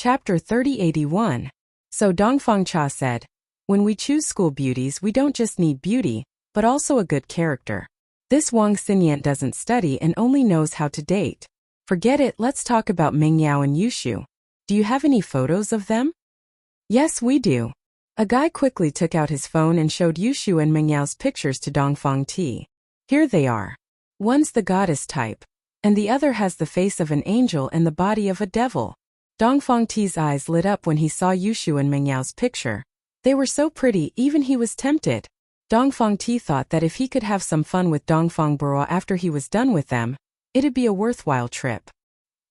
Chapter 3081. So Dongfang Cha said, when we choose school beauties we don't just need beauty, but also a good character. This Wang Xinyant doesn't study and only knows how to date. Forget it, let's talk about Meng Yao and Yushu. Do you have any photos of them? Yes, we do. A guy quickly took out his phone and showed Yushu and Meng Yao's pictures to Dongfang Ti. Here they are. One's the goddess type, and the other has the face of an angel and the body of a devil. Dongfang Ti's eyes lit up when he saw Yushu and Meng Yao's picture. They were so pretty, even he was tempted. Dongfang Ti thought that if he could have some fun with Dongfang Buro after he was done with them, it'd be a worthwhile trip.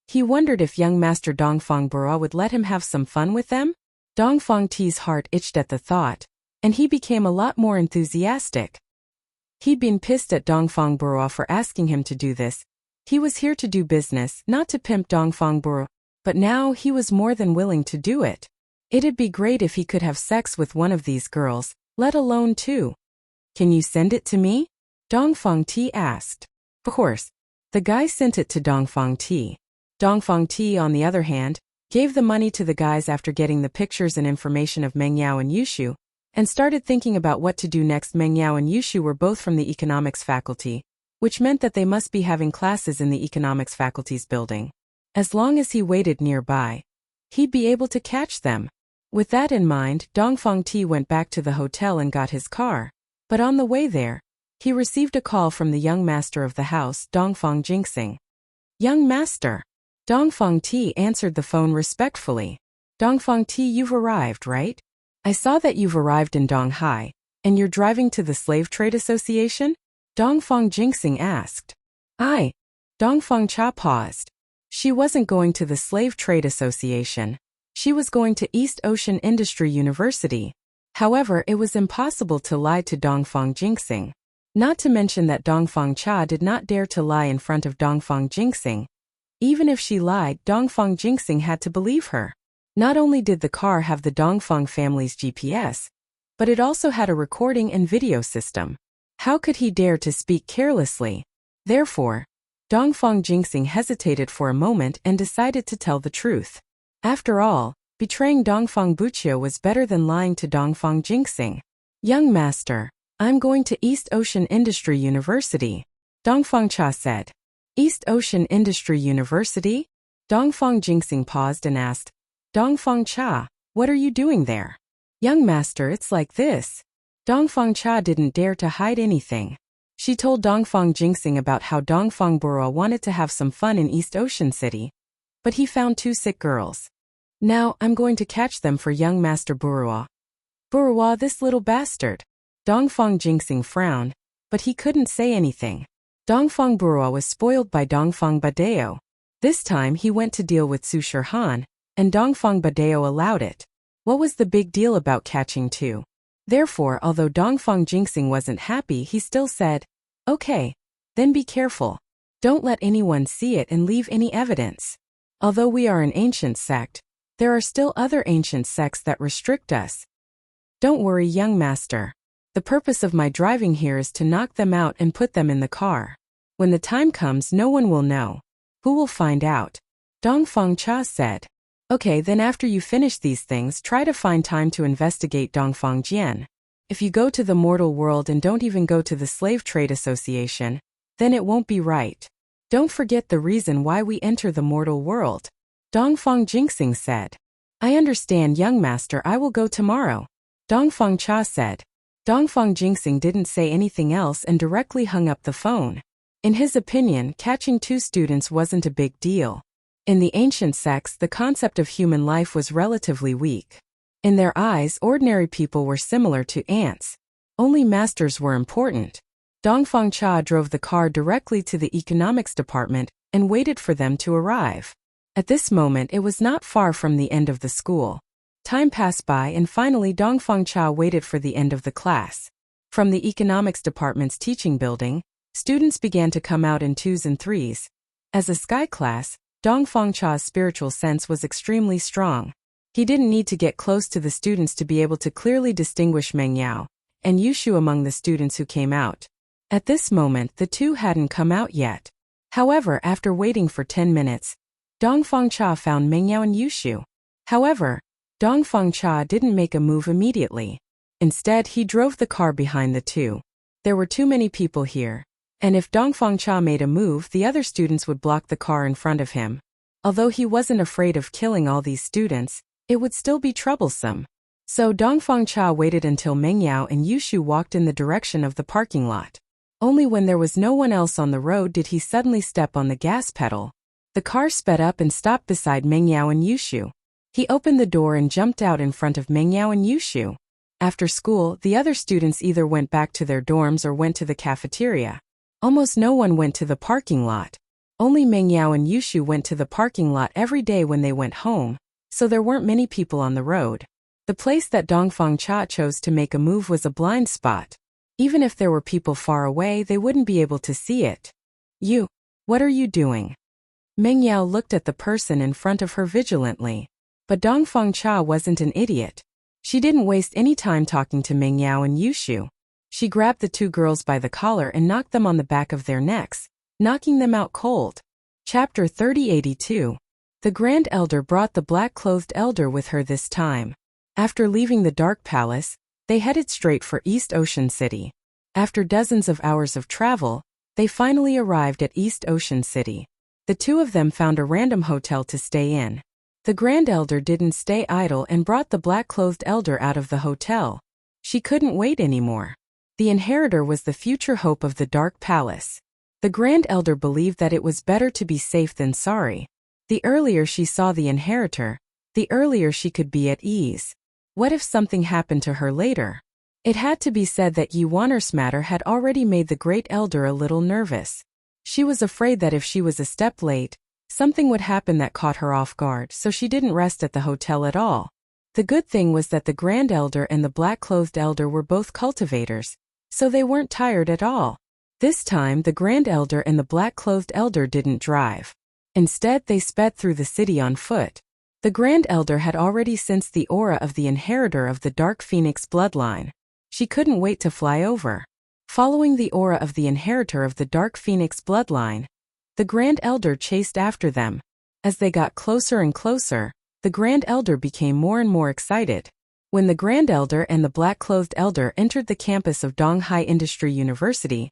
He wondered if young master Dongfang Buro would let him have some fun with them. Dongfang Ti's heart itched at the thought, and he became a lot more enthusiastic. He'd been pissed at Dongfang Buro for asking him to do this. He was here to do business, not to pimp Dongfang Buro, but now he was more than willing to do it. It'd be great if he could have sex with one of these girls, let alone two. Can you send it to me? Dongfang Ti asked. Of course. The guy sent it to Dongfang Ti. Dongfang Ti, on the other hand, gave the money to the guys after getting the pictures and information of Meng Yao and Yushu, and started thinking about what to do next. Meng Yao and Yushu were both from the economics faculty, which meant that they must be having classes in the economics faculty's building. As long as he waited nearby, he'd be able to catch them. With that in mind, Dongfang Ti went back to the hotel and got his car. But on the way there, he received a call from the young master of the house, Dongfang Jinxing. Young master. Dongfang Ti answered the phone respectfully. Dongfang Ti, you've arrived, right? I saw that you've arrived in Donghai, and you're driving to the Slave Trade Association? Dongfang Jinxing asked. Aye. Dongfang Cha paused. She wasn't going to the Slave Trade Association. She was going to East Ocean Industry University. However, it was impossible to lie to Dongfang Jinxing. Not to mention that Dongfang Cha did not dare to lie in front of Dongfang Jinxing. Even if she lied, Dongfang Jinxing had to believe her. Not only did the car have the Dongfang family's GPS, but it also had a recording and video system. How could he dare to speak carelessly? Therefore, Dongfang Jinxing hesitated for a moment and decided to tell the truth. After all, betraying Dongfang Wuxia was better than lying to Dongfang Jinxing. Young master, I'm going to East Ocean Industry University, Dongfang Cha said. East Ocean Industry University? Dongfang Jinxing paused and asked, Dongfang Cha, what are you doing there? Young master, it's like this. Dongfang Cha didn't dare to hide anything. She told Dongfang Jinxing about how Dongfang Buro wanted to have some fun in East Ocean City, but he found two sick girls. Now, I'm going to catch them for young master Buro. Buro, this little bastard. Dongfang Jinxing frowned, but he couldn't say anything. Dongfang Buro was spoiled by Dongfang Badeo. This time he went to deal with Su Shirhan, and Dongfang Badeo allowed it. What was the big deal about catching two? Therefore, although Dongfang Jinxing wasn't happy, he still said, okay, then be careful. Don't let anyone see it and leave any evidence. Although we are an ancient sect, there are still other ancient sects that restrict us. Don't worry, young master. The purpose of my driving here is to knock them out and put them in the car. When the time comes, no one will know. Who will find out? Dongfang Cha said. Okay, then after you finish these things, try to find time to investigate Dongfang Jian. If you go to the mortal world and don't even go to the Slave Trade Association, then it won't be right. Don't forget the reason why we enter the mortal world. Dongfang Jinxing said. I understand, young master, I will go tomorrow. Dongfang Cha said. Dongfang Jinxing didn't say anything else and directly hung up the phone. In his opinion, catching two students wasn't a big deal. In the ancient sects, the concept of human life was relatively weak. In their eyes, ordinary people were similar to ants. Only masters were important. Dongfang Cha drove the car directly to the economics department and waited for them to arrive. At this moment, it was not far from the end of the school. Time passed by and finally Dongfang Cha waited for the end of the class. From the economics department's teaching building, students began to come out in twos and threes. As a sky class, Dongfang Cha's spiritual sense was extremely strong. He didn't need to get close to the students to be able to clearly distinguish Meng Yao and Yushu among the students who came out. At this moment, the two hadn't come out yet. However, after waiting for 10 minutes, Dongfang Cha found Meng Yao and Yushu. However, Dongfeng Cha didn't make a move immediately. Instead, he drove the car behind the two. There were too many people here, and if Dongfeng Cha made a move, the other students would block the car in front of him. Although he wasn't afraid of killing all these students, it would still be troublesome. So Dongfeng Cha waited until Meng Yao and Yushu walked in the direction of the parking lot. Only when there was no one else on the road did he suddenly step on the gas pedal. The car sped up and stopped beside Meng Yao and Yushu. He opened the door and jumped out in front of Meng Yao and Yushu. After school, the other students either went back to their dorms or went to the cafeteria. Almost no one went to the parking lot. Only Meng Yao and Yushu went to the parking lot every day when they went home, so there weren't many people on the road. The place that Dongfeng Cha chose to make a move was a blind spot. Even if there were people far away, they wouldn't be able to see it. You, what are you doing? Meng Yao looked at the person in front of her vigilantly. But Dongfeng Cha wasn't an idiot. She didn't waste any time talking to Meng Yao and Yushu. She grabbed the two girls by the collar and knocked them on the back of their necks, knocking them out cold. Chapter 3082. The Grand Elder brought the black-clothed elder with her this time. After leaving the Dark Palace, they headed straight for East Ocean City. After dozens of hours of travel, they finally arrived at East Ocean City. The two of them found a random hotel to stay in. The Grand Elder didn't stay idle and brought the black-clothed elder out of the hotel. She couldn't wait anymore. The inheritor was the future hope of the Dark Palace. The Grand Elder believed that it was better to be safe than sorry. The earlier she saw the inheritor, the earlier she could be at ease. What if something happened to her later? It had to be said that Yi Wanner's matter had already made the Great Elder a little nervous. She was afraid that if she was a step late, something would happen that caught her off guard, so she didn't rest at the hotel at all. The good thing was that the Grand Elder and the black-clothed elder were both cultivators, so they weren't tired at all. This time, the Grand Elder and the black-clothed elder didn't drive. Instead, they sped through the city on foot. The Grand Elder had already sensed the aura of the inheritor of the Dark Phoenix bloodline. She couldn't wait to fly over. Following the aura of the inheritor of the Dark Phoenix bloodline, the Grand Elder chased after them. As they got closer and closer, the Grand Elder became more and more excited. When the Grand Elder and the black-clothed elder entered the campus of Donghai Industry University,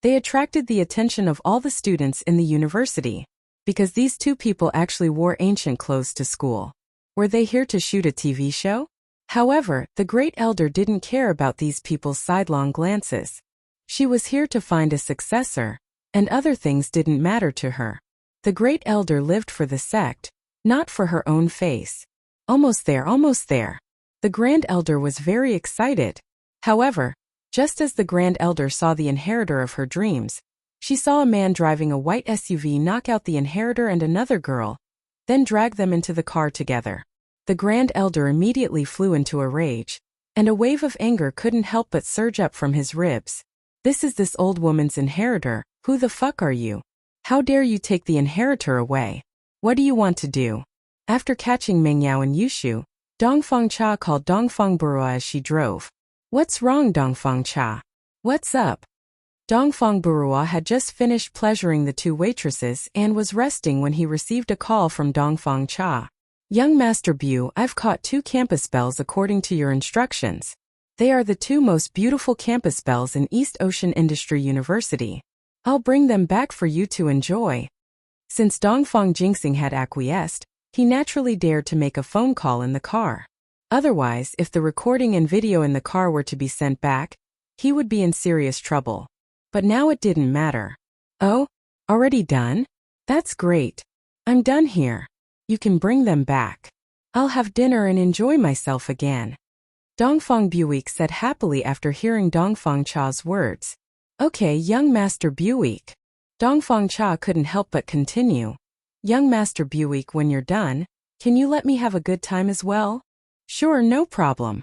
they attracted the attention of all the students in the university. Because these two people actually wore ancient clothes to school. Were they here to shoot a TV show? However, the Great Elder didn't care about these people's sidelong glances. She was here to find a successor, and other things didn't matter to her. The Great Elder lived for the sect, not for her own face. Almost there, almost there. The Grand Elder was very excited. However, just as the Grand Elder saw the inheritor of her dreams, she saw a man driving a white SUV knock out the inheritor and another girl, then drag them into the car together. The Grand Elder immediately flew into a rage, and a wave of anger couldn't help but surge up from his ribs. This is this old woman's inheritor. Who the fuck are you? How dare you take the inheritor away? What do you want to do? After catching Meng Yao and Yushu, Dongfeng Cha called Dongfeng Burua as she drove. What's wrong, Dongfeng Cha? What's up? Dongfeng Burua had just finished pleasuring the two waitresses and was resting when he received a call from Dongfeng Cha. Young Master Bu, I've caught 2 campus bells according to your instructions. They are the 2 most beautiful campus bells in East Ocean Industry University. I'll bring them back for you to enjoy. Since Dongfeng Jingxing had acquiesced, he naturally dared to make a phone call in the car. Otherwise, if the recording and video in the car were to be sent back, he would be in serious trouble. But now it didn't matter. Oh, already done? That's great. I'm done here. You can bring them back. I'll have dinner and enjoy myself again. Dongfeng Buick said happily after hearing Dongfeng Cha's words. Okay, young Master Buick. Dongfeng Cha couldn't help but continue. Young Master Buick, when you're done, can you let me have a good time as well? Sure, no problem.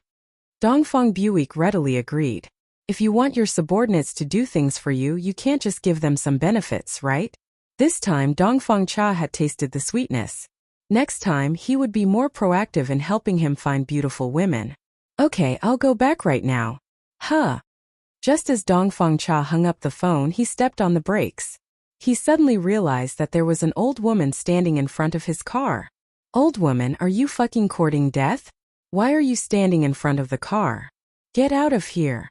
Dongfeng Buick readily agreed. If you want your subordinates to do things for you, you can't just give them some benefits, right? This time Dongfeng Cha had tasted the sweetness. Next time he would be more proactive in helping him find beautiful women. Okay, I'll go back right now. Huh. Just as Dongfeng Cha hung up the phone, he stepped on the brakes. He suddenly realized that there was an old woman standing in front of his car. Old woman, are you fucking courting death? Why are you standing in front of the car? Get out of here.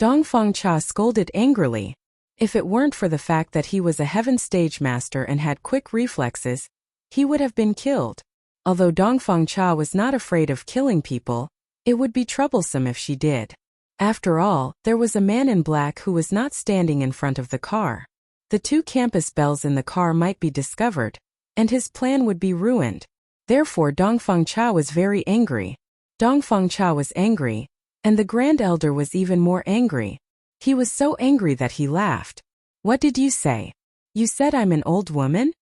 Dongfang Cha scolded angrily. If it weren't for the fact that he was a heaven stage master and had quick reflexes, he would have been killed. Although Dongfang Cha was not afraid of killing people, it would be troublesome if she did. After all, there was a man in black who was not standing in front of the car. The 2 campus bells in the car might be discovered, and his plan would be ruined. Therefore Dongfang Cha was very angry. Dongfang Cha was angry, and the Grand Elder was even more angry. He was so angry that he laughed. What did you say? You said I'm an old woman?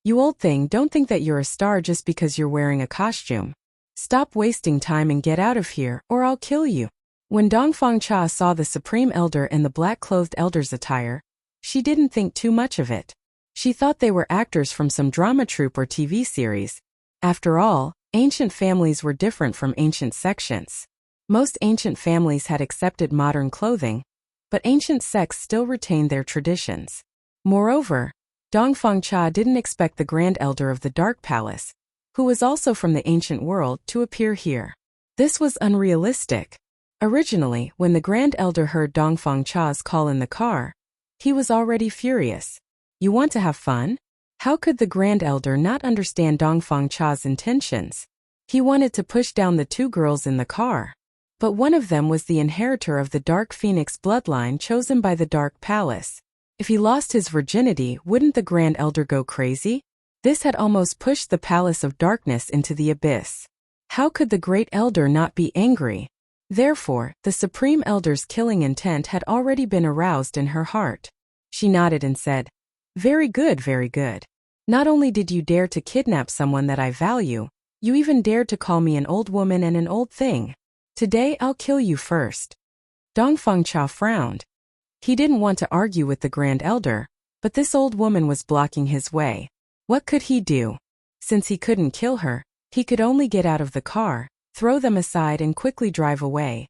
You old thing, don't think that you're a star just because you're wearing a costume. Stop wasting time and get out of here, or I'll kill you. When Dongfang Cha saw the Supreme Elder in the black-clothed elder's attire, she didn't think too much of it. She thought they were actors from some drama troupe or TV series. After all, ancient families were different from ancient sections. Most ancient families had accepted modern clothing, but ancient sects still retained their traditions. Moreover, Dongfang Cha didn't expect the Grand Elder of the Dark Palace, who was also from the ancient world, to appear here. This was unrealistic. Originally, when the Grand Elder heard Dongfang Cha's call in the car, he was already furious. You want to have fun? How could the Grand Elder not understand Dongfang Cha's intentions? He wanted to push down the 2 girls in the car. But one of them was the inheritor of the Dark Phoenix bloodline chosen by the Dark Palace. If he lost his virginity, wouldn't the Grand Elder go crazy? This had almost pushed the Palace of Darkness into the abyss. How could the Great Elder not be angry? Therefore, the Supreme Elder's killing intent had already been aroused in her heart. She nodded and said, Very good, very good. Not only did you dare to kidnap someone that I value, you even dared to call me an old woman and an old thing. Today I'll kill you first. Dongfang Cha frowned. He didn't want to argue with the Grand Elder, but this old woman was blocking his way. What could he do? Since he couldn't kill her, he could only get out of the car, throw them aside and quickly drive away.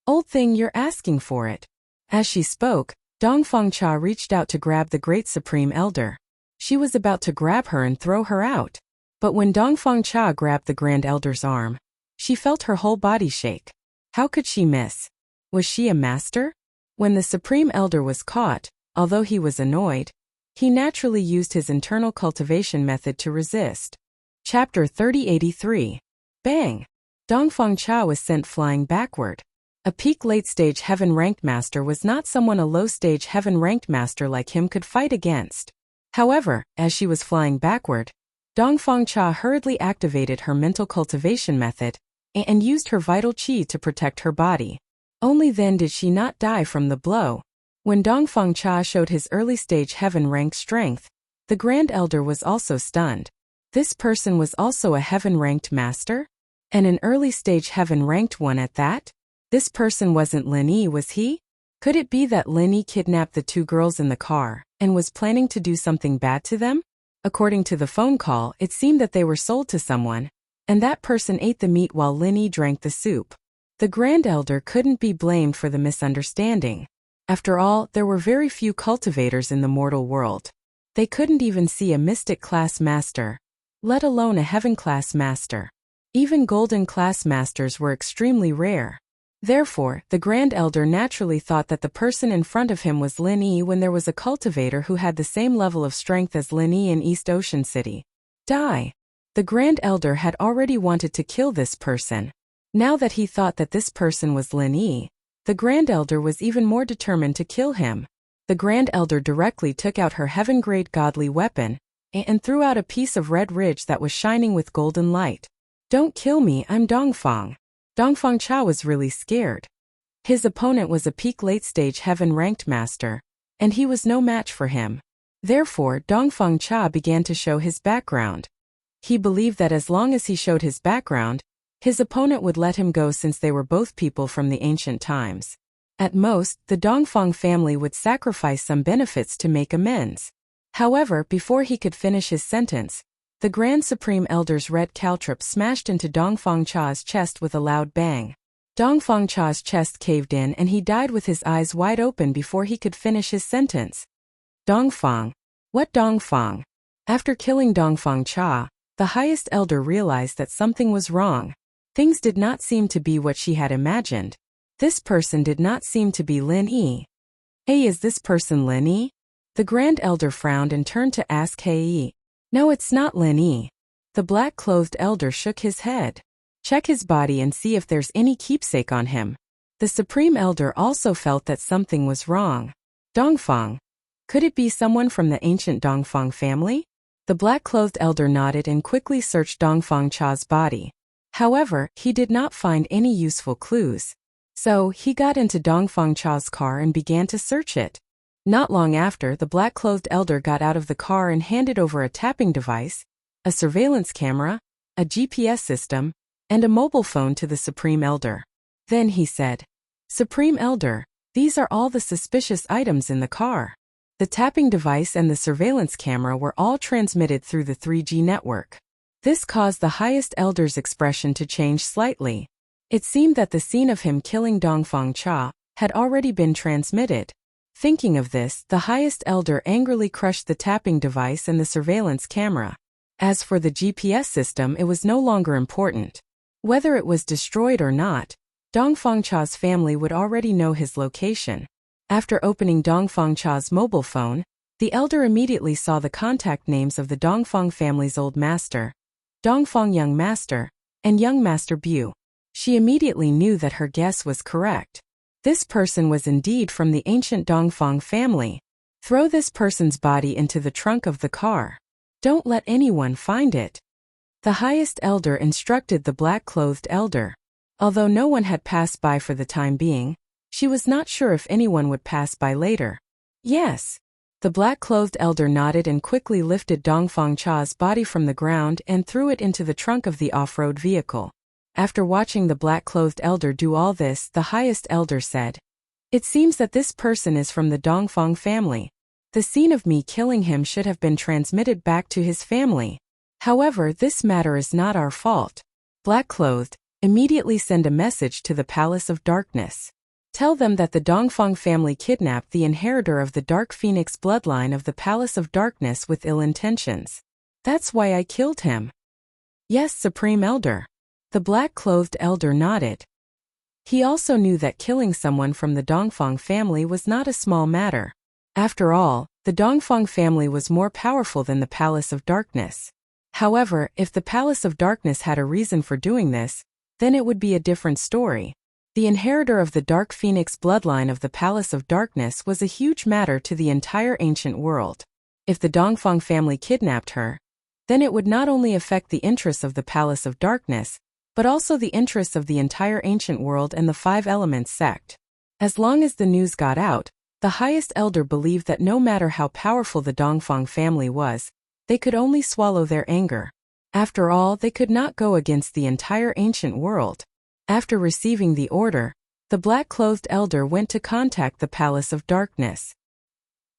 Old thing, you're asking for it. As she spoke, Dongfang Cha reached out to grab the Great Supreme Elder. She was about to grab her and throw her out. But when Dongfang Cha grabbed the Grand Elder's arm, she felt her whole body shake. How could she miss? Was she a master? When the Supreme Elder was caught, although he was annoyed, he naturally used his internal cultivation method to resist. Chapter 3083. Bang! Dongfang Cha was sent flying backward. A peak late-stage heaven-ranked master was not someone a low-stage heaven-ranked master like him could fight against. However, as she was flying backward, Dongfang Cha hurriedly activated her mental cultivation method and used her vital qi to protect her body. Only then did she not die from the blow. When Dongfang Cha showed his early-stage heaven-ranked strength, the Grand Elder was also stunned. This person was also a heaven-ranked master? And an early-stage heaven-ranked one at that? This person wasn't Lin Yi, was he? Could it be that Lin Yi kidnapped the 2 girls in the car and was planning to do something bad to them? According to the phone call, it seemed that they were sold to someone, and that person ate the meat while Lin Yi drank the soup. The Grand Elder couldn't be blamed for the misunderstanding. After all, there were very few cultivators in the mortal world. They couldn't even see a mystic-class master, let alone a heaven-class master. Even golden-class masters were extremely rare. Therefore, the Grand Elder naturally thought that the person in front of him was Lin Yi when there was a cultivator who had the same level of strength as Lin Yi in East Ocean City. Die! The Grand Elder had already wanted to kill this person. Now that he thought that this person was Lin Yi, the Grand Elder was even more determined to kill him. The Grand Elder directly took out her heaven-grade godly weapon and threw out a piece of red ridge that was shining with golden light. Don't kill me, I'm Dongfang. Dongfang Cha was really scared. His opponent was a peak late-stage heaven-ranked master, and he was no match for him. Therefore, Dongfang Cha began to show his background. He believed that as long as he showed his background, his opponent would let him go since they were both people from the ancient times. At most, the Dongfang family would sacrifice some benefits to make amends. However, before he could finish his sentence, the Grand Supreme Elder's red caltrip smashed into Dongfang Cha's chest with a loud bang. Dongfang Cha's chest caved in and he died with his eyes wide open before he could finish his sentence. Dongfang. What Dongfang? After killing Dongfang Cha, The highest elder realized that something was wrong. Things did not seem to be what she had imagined. This person did not seem to be Lin Yi. Hey, is this person Lin Yi? The grand elder frowned and turned to ask Hey Yi. No, it's not Lin Yi. The black-clothed elder shook his head. Check his body and see if there's any keepsake on him. The supreme elder also felt that something was wrong. Dongfang. Could it be someone from the ancient Dongfang family? The black-clothed elder nodded and quickly searched Dongfang Cha's body. However, he did not find any useful clues. So, he got into Dongfang Cha's car and began to search it. Not long after, the black-clothed elder got out of the car and handed over a tapping device, a surveillance camera, a GPS system, and a mobile phone to the supreme elder. Then he said, Supreme Elder, these are all the suspicious items in the car. The tapping device and the surveillance camera were all transmitted through the 3G network. This caused the highest elder's expression to change slightly. It seemed that the scene of him killing Dongfang Cha had already been transmitted. Thinking of this, the highest elder angrily crushed the tapping device and the surveillance camera. As for the GPS system, it was no longer important. Whether it was destroyed or not, Dongfang Cha's family would already know his location. After opening Dongfang Cha's mobile phone, the elder immediately saw the contact names of the Dongfang family's old master, Dongfang Young Master, and Young Master Bu. She immediately knew that her guess was correct. This person was indeed from the ancient Dongfang family. Throw this person's body into the trunk of the car. Don't let anyone find it. The highest elder instructed the black-clothed elder. Although no one had passed by for the time being, she was not sure if anyone would pass by later. Yes. The black-clothed elder nodded and quickly lifted Dongfang Cha's body from the ground and threw it into the trunk of the off-road vehicle. After watching the black-clothed elder do all this, the highest elder said, It seems that this person is from the Dongfang family. The scene of me killing him should have been transmitted back to his family. However, this matter is not our fault. Black-clothed, immediately send a message to the Palace of Darkness. Tell them that the Dongfang family kidnapped the inheritor of the Dark Phoenix bloodline of the Palace of Darkness with ill intentions. That's why I killed him. Yes, Supreme Elder. The black-clothed elder nodded. He also knew that killing someone from the Dongfang family was not a small matter. After all, the Dongfang family was more powerful than the Palace of Darkness. However, if the Palace of Darkness had a reason for doing this, then it would be a different story. The inheritor of the Dark Phoenix bloodline of the Palace of Darkness was a huge matter to the entire ancient world. If the Dongfang family kidnapped her, then it would not only affect the interests of the Palace of Darkness, but also the interests of the entire ancient world and the Five Elements sect. As long as the news got out, the highest elder believed that no matter how powerful the Dongfang family was, they could only swallow their anger. After all, they could not go against the entire ancient world. After receiving the order, the black-clothed elder went to contact the Palace of Darkness.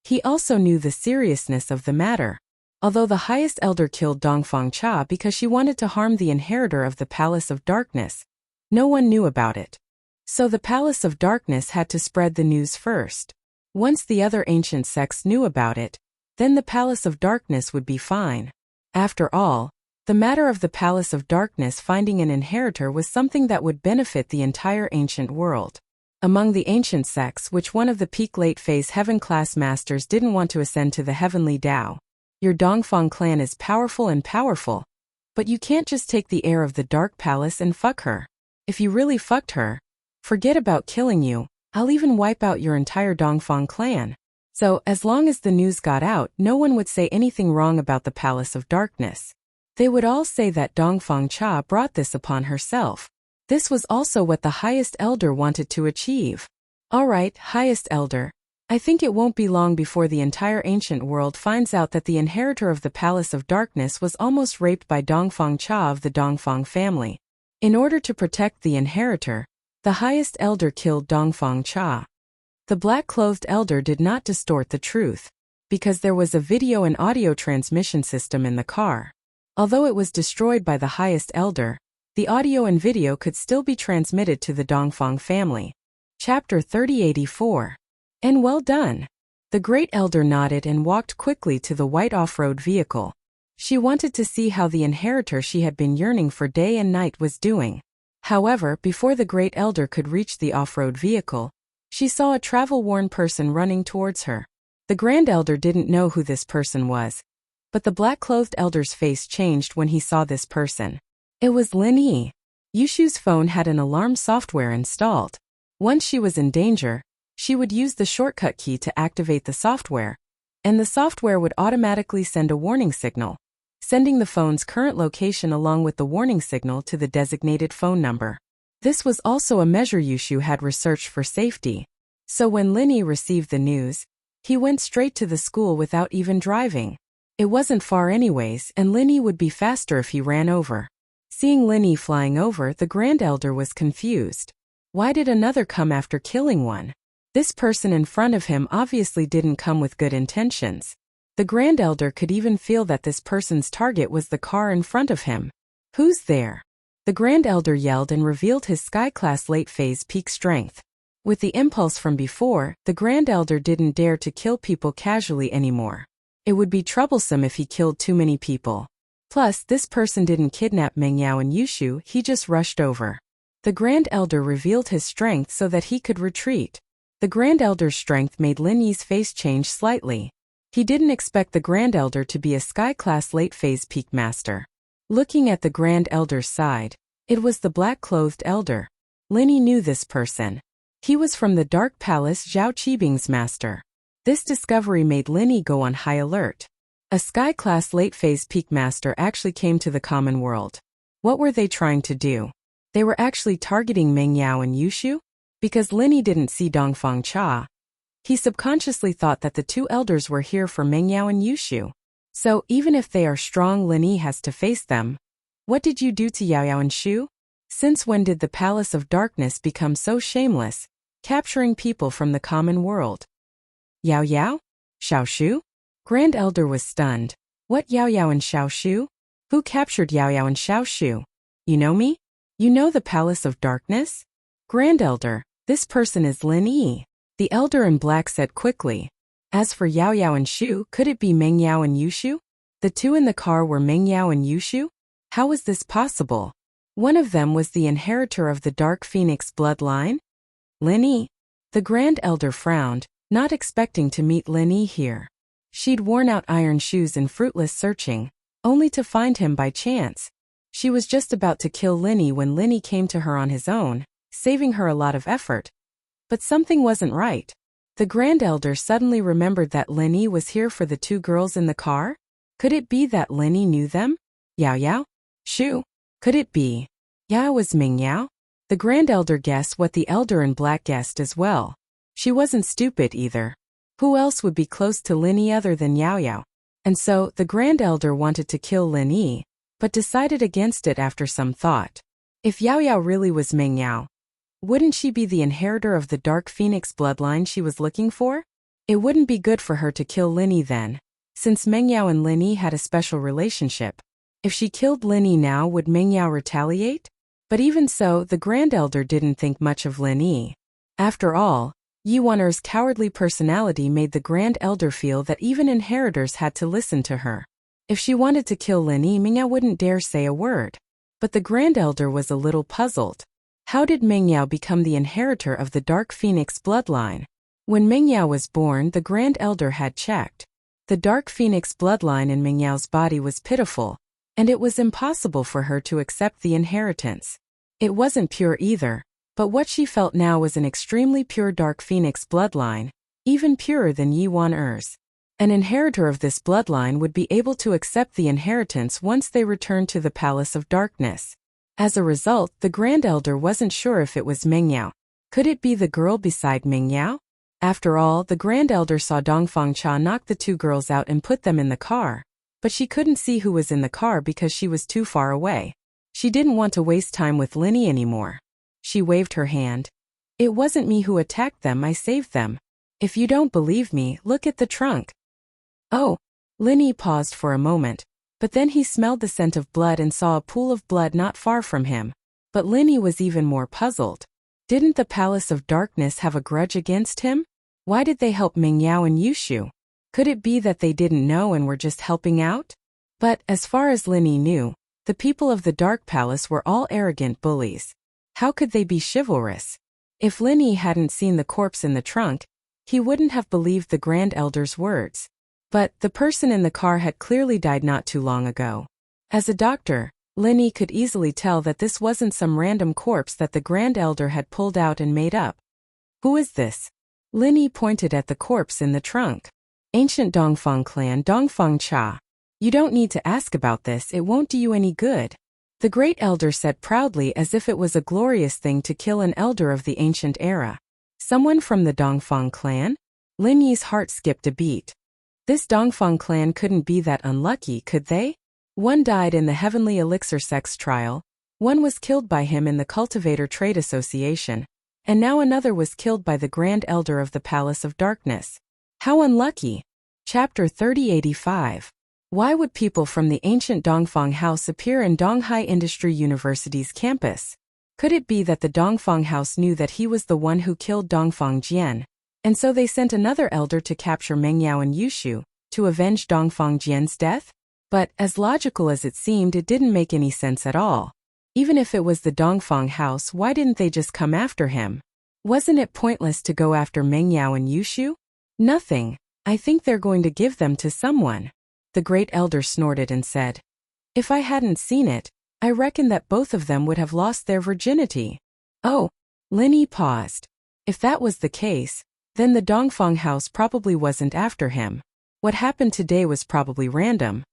He also knew the seriousness of the matter. Although the highest elder killed Dongfang Cha because she wanted to harm the inheritor of the Palace of Darkness, no one knew about it. So the Palace of Darkness had to spread the news first. Once the other ancient sects knew about it, then the Palace of Darkness would be fine. After all, the matter of the Palace of Darkness finding an inheritor was something that would benefit the entire ancient world. Among the ancient sects, which one of the peak late-phase heaven-class masters didn't want to ascend to the heavenly Tao? Your Dongfang clan is powerful and powerful, but you can't just take the heir of the Dark Palace and fuck her. If you really fucked her, forget about killing you, I'll even wipe out your entire Dongfang clan. So, as long as the news got out, no one would say anything wrong about the Palace of Darkness. They would all say that Dongfang Cha brought this upon herself. This was also what the highest elder wanted to achieve. Alright, highest elder. I think it won't be long before the entire ancient world finds out that the inheritor of the Palace of Darkness was almost raped by Dongfang Cha of the Dongfang family. In order to protect the inheritor, the highest elder killed Dongfang Cha. The black-clothed elder did not distort the truth, because there was a video and audio transmission system in the car. Although it was destroyed by the highest elder, the audio and video could still be transmitted to the Dongfang family. Chapter 3084. And well done. The great elder nodded and walked quickly to the white off-road vehicle. She wanted to see how the inheritor she had been yearning for day and night was doing. However, before the great elder could reach the off-road vehicle, she saw a travel-worn person running towards her. The grand elder didn't know who this person was, but the black-clothed elder's face changed when he saw this person. It was Lin Yi. Yushu's phone had an alarm software installed. Once she was in danger, she would use the shortcut key to activate the software, and the software would automatically send a warning signal, sending the phone's current location along with the warning signal to the designated phone number. This was also a measure Yushu had researched for safety. So when Lin Yi received the news, he went straight to the school without even driving. It wasn't far anyways, and Lin Yi would be faster if he ran over. Seeing Lin Yi flying over, the grand elder was confused. Why did another come after killing one? This person in front of him obviously didn't come with good intentions. The grand elder could even feel that this person's target was the car in front of him. Who's there? The grand elder yelled and revealed his sky-class late-phase peak strength. With the impulse from before, the grand elder didn't dare to kill people casually anymore. It would be troublesome if he killed too many people. Plus, this person didn't kidnap Meng Yao and Yushu, he just rushed over. The grand elder revealed his strength so that he could retreat. The grand elder's strength made Lin Yi's face change slightly. He didn't expect the grand elder to be a sky-class late-phase peak master. Looking at the grand elder's side, it was the black-clothed elder. Lin Yi knew this person. He was from the Dark Palace Zhao Qibing's master. This discovery made Lin Yi go on high alert. A sky-class late-phase peak master actually came to the common world. What were they trying to do? They were actually targeting Meng Yao and Yushu? Because Lin Yi didn't see Dongfang Cha, he subconsciously thought that the two elders were here for Meng Yao and Yushu. So, even if they are strong, Lin Yi has to face them. What did you do to Yao Yao and Shu? Since when did the Palace of Darkness become so shameless, capturing people from the common world? Yao Yao? Xiao Shu? Grand Elder was stunned. What Yao Yao and Xiao Shu? Who captured Yao Yao and Xiao Shu? You know me? You know the Palace of Darkness? Grand Elder, this person is Lin Yi. The elder in black said quickly. As for Yao Yao and Shu, could it be Meng Yao and Yushu? The two in the car were Meng Yao and Yushu? How was this possible? One of them was the inheritor of the Dark Phoenix bloodline? Lin Yi. The Grand Elder frowned, not expecting to meet Lin Yi here. She'd worn out iron shoes in fruitless searching, only to find him by chance. She was just about to kill Lin Yi when Lin Yi came to her on his own, saving her a lot of effort. But something wasn't right. The Grand Elder suddenly remembered that Lin Yi was here for the two girls in the car? Could it be that Lin Yi knew them? Yao Yao? Shu? Could it be Yao was Ming Yao? The Grand Elder guessed what the Elder in black guessed as well. She wasn't stupid either. Who else would be close to Lin Yi other than Yao Yao? And so, the Grand Elder wanted to kill Lin Yi, but decided against it after some thought. If Yao Yao really was Ming Yao, wouldn't she be the inheritor of the Dark Phoenix bloodline she was looking for? It wouldn't be good for her to kill Lin Yi then, since Meng Yao and Lin Yi had a special relationship. If she killed Lin Yi now, would Meng Yao retaliate? But even so, the Grand Elder didn't think much of Lin Yi. After all, Yi Waner's cowardly personality made the Grand Elder feel that even inheritors had to listen to her. If she wanted to kill Lin Yi, Meng Yao wouldn't dare say a word. But the Grand Elder was a little puzzled. How did Meng Yao become the inheritor of the Dark Phoenix bloodline? When Meng Yao was born, the Grand Elder had checked. The Dark Phoenix bloodline in Meng Yao's body was pitiful, and it was impossible for her to accept the inheritance. It wasn't pure either, but what she felt now was an extremely pure Dark Phoenix bloodline, even purer than Yi Waner's. An inheritor of this bloodline would be able to accept the inheritance once they returned to the Palace of Darkness. As a result, the Grand Elder wasn't sure if it was Meng Yao. Could it be the girl beside Meng Yao? After all, the Grand Elder saw Dongfang Cha knock the two girls out and put them in the car, but she couldn't see who was in the car because she was too far away. She didn't want to waste time with Lin Yi anymore. She waved her hand. It wasn't me who attacked them, I saved them. If you don't believe me, look at the trunk. Oh. Lin Yi paused for a moment, but then he smelled the scent of blood and saw a pool of blood not far from him. But Lin Yi was even more puzzled. Didn't the Palace of Darkness have a grudge against him? Why did they help Meng Yao and Yushu? Could it be that they didn't know and were just helping out? But, as far as Linny knew, the people of the Dark Palace were all arrogant bullies. How could they be chivalrous? If Linny hadn't seen the corpse in the trunk, he wouldn't have believed the Grand Elder's words. But the person in the car had clearly died not too long ago. As a doctor, Linny could easily tell that this wasn't some random corpse that the Grand Elder had pulled out and made up. Who is this? Linny pointed at the corpse in the trunk. Ancient Dongfang clan Dongfang Cha. You don't need to ask about this, it won't do you any good. The Great Elder said proudly, as if it was a glorious thing to kill an elder of the ancient era. Someone from the Dongfang clan? Linny's heart skipped a beat. This Dongfang clan couldn't be that unlucky, could they? One died in the Heavenly Elixir sex trial, one was killed by him in the Cultivator Trade Association, and now another was killed by the Grand Elder of the Palace of Darkness. How unlucky! Chapter 3085. Why would people from the ancient Dongfang house appear in Donghai Industry University's campus? Could it be that the Dongfang house knew that he was the one who killed Dongfang Jian, and so they sent another elder to capture Meng Yao and Yushu, to avenge Dongfang Jian's death? But, as logical as it seemed, it didn't make any sense at all. Even if it was the Dongfang house, why didn't they just come after him? Wasn't it pointless to go after Meng Yao and Yushu? Nothing. I think they're going to give them to someone. The Great Elder snorted and said, If I hadn't seen it, I reckon that both of them would have lost their virginity. Oh. Linny paused. If that was the case, then the Dongfang house probably wasn't after him. What happened today was probably random.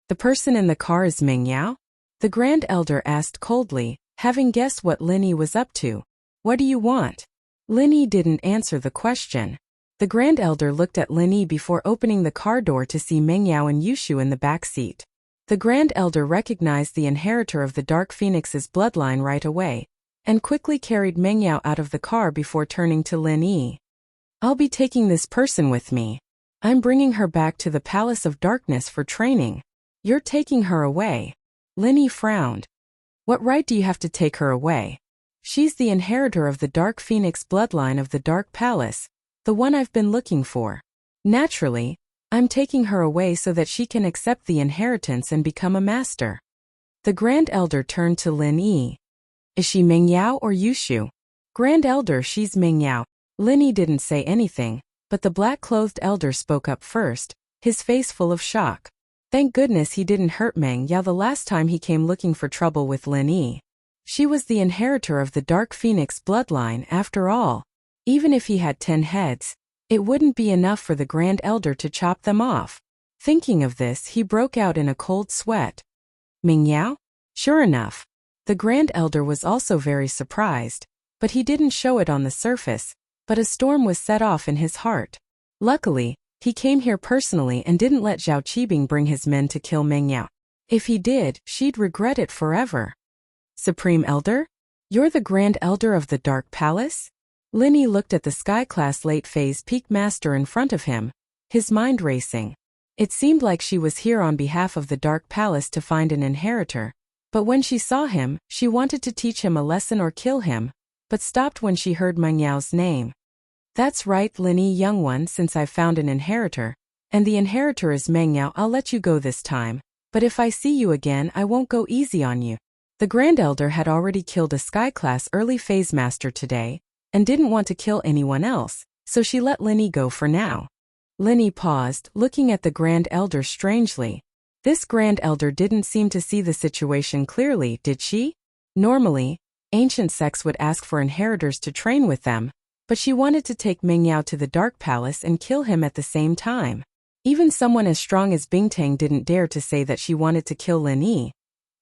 The person in the car is Meng Yao? The Grand Elder asked coldly, having guessed what Linny was up to. What do you want? Linny didn't answer the question. The Grand Elder looked at Linny before opening the car door to see Meng Yao and Yushu in the back seat. The Grand Elder recognized the inheritor of the Dark Phoenix's bloodline right away, and quickly carried Meng Yao out of the car before turning to Linny. I'll be taking this person with me. I'm bringing her back to the Palace of Darkness for training. You're taking her away. Linny frowned. What right do you have to take her away? She's the inheritor of the Dark Phoenix bloodline of the Dark Palace, the one I've been looking for. Naturally, I'm taking her away so that she can accept the inheritance and become a master. The Grand Elder turned to Linny. Is she Meng Yao or Yushu? Grand Elder, she's Meng Yao. Linny didn't say anything, but the black-clothed elder spoke up first, his face full of shock. Thank goodness he didn't hurt Meng Yao the last time he came looking for trouble with Linny. She was the inheritor of the Dark Phoenix bloodline after all. Even if he had 10 heads, it wouldn't be enough for the Grand Elder to chop them off. Thinking of this, he broke out in a cold sweat. Meng Yao? Sure enough. The Grand Elder was also very surprised, but he didn't show it on the surface, but a storm was set off in his heart. Luckily, he came here personally and didn't let Zhao Qibing bring his men to kill Meng Yao. If he did, she'd regret it forever. Supreme Elder? You're the Grand Elder of the Dark Palace? Linny looked at the Sky-class late-phase Peak Master in front of him, his mind racing. It seemed like she was here on behalf of the Dark Palace to find an inheritor, but when she saw him, she wanted to teach him a lesson or kill him, but stopped when she heard Meng Yao's name. That's right, Linny, young one, since I've found an inheritor, and the inheritor is Meng Yao, I'll let you go this time, but if I see you again, I won't go easy on you. The Grand Elder had already killed a Sky-class early phase master today, and didn't want to kill anyone else, so she let Linny go for now. Linny paused, looking at the Grand Elder strangely. This Grand Elder didn't seem to see the situation clearly, did she? Normally, ancient sects would ask for inheritors to train with them, but she wanted to take Meng Yao to the Dark Palace and kill him at the same time. Even someone as strong as Bingtang didn't dare to say that she wanted to kill Linny.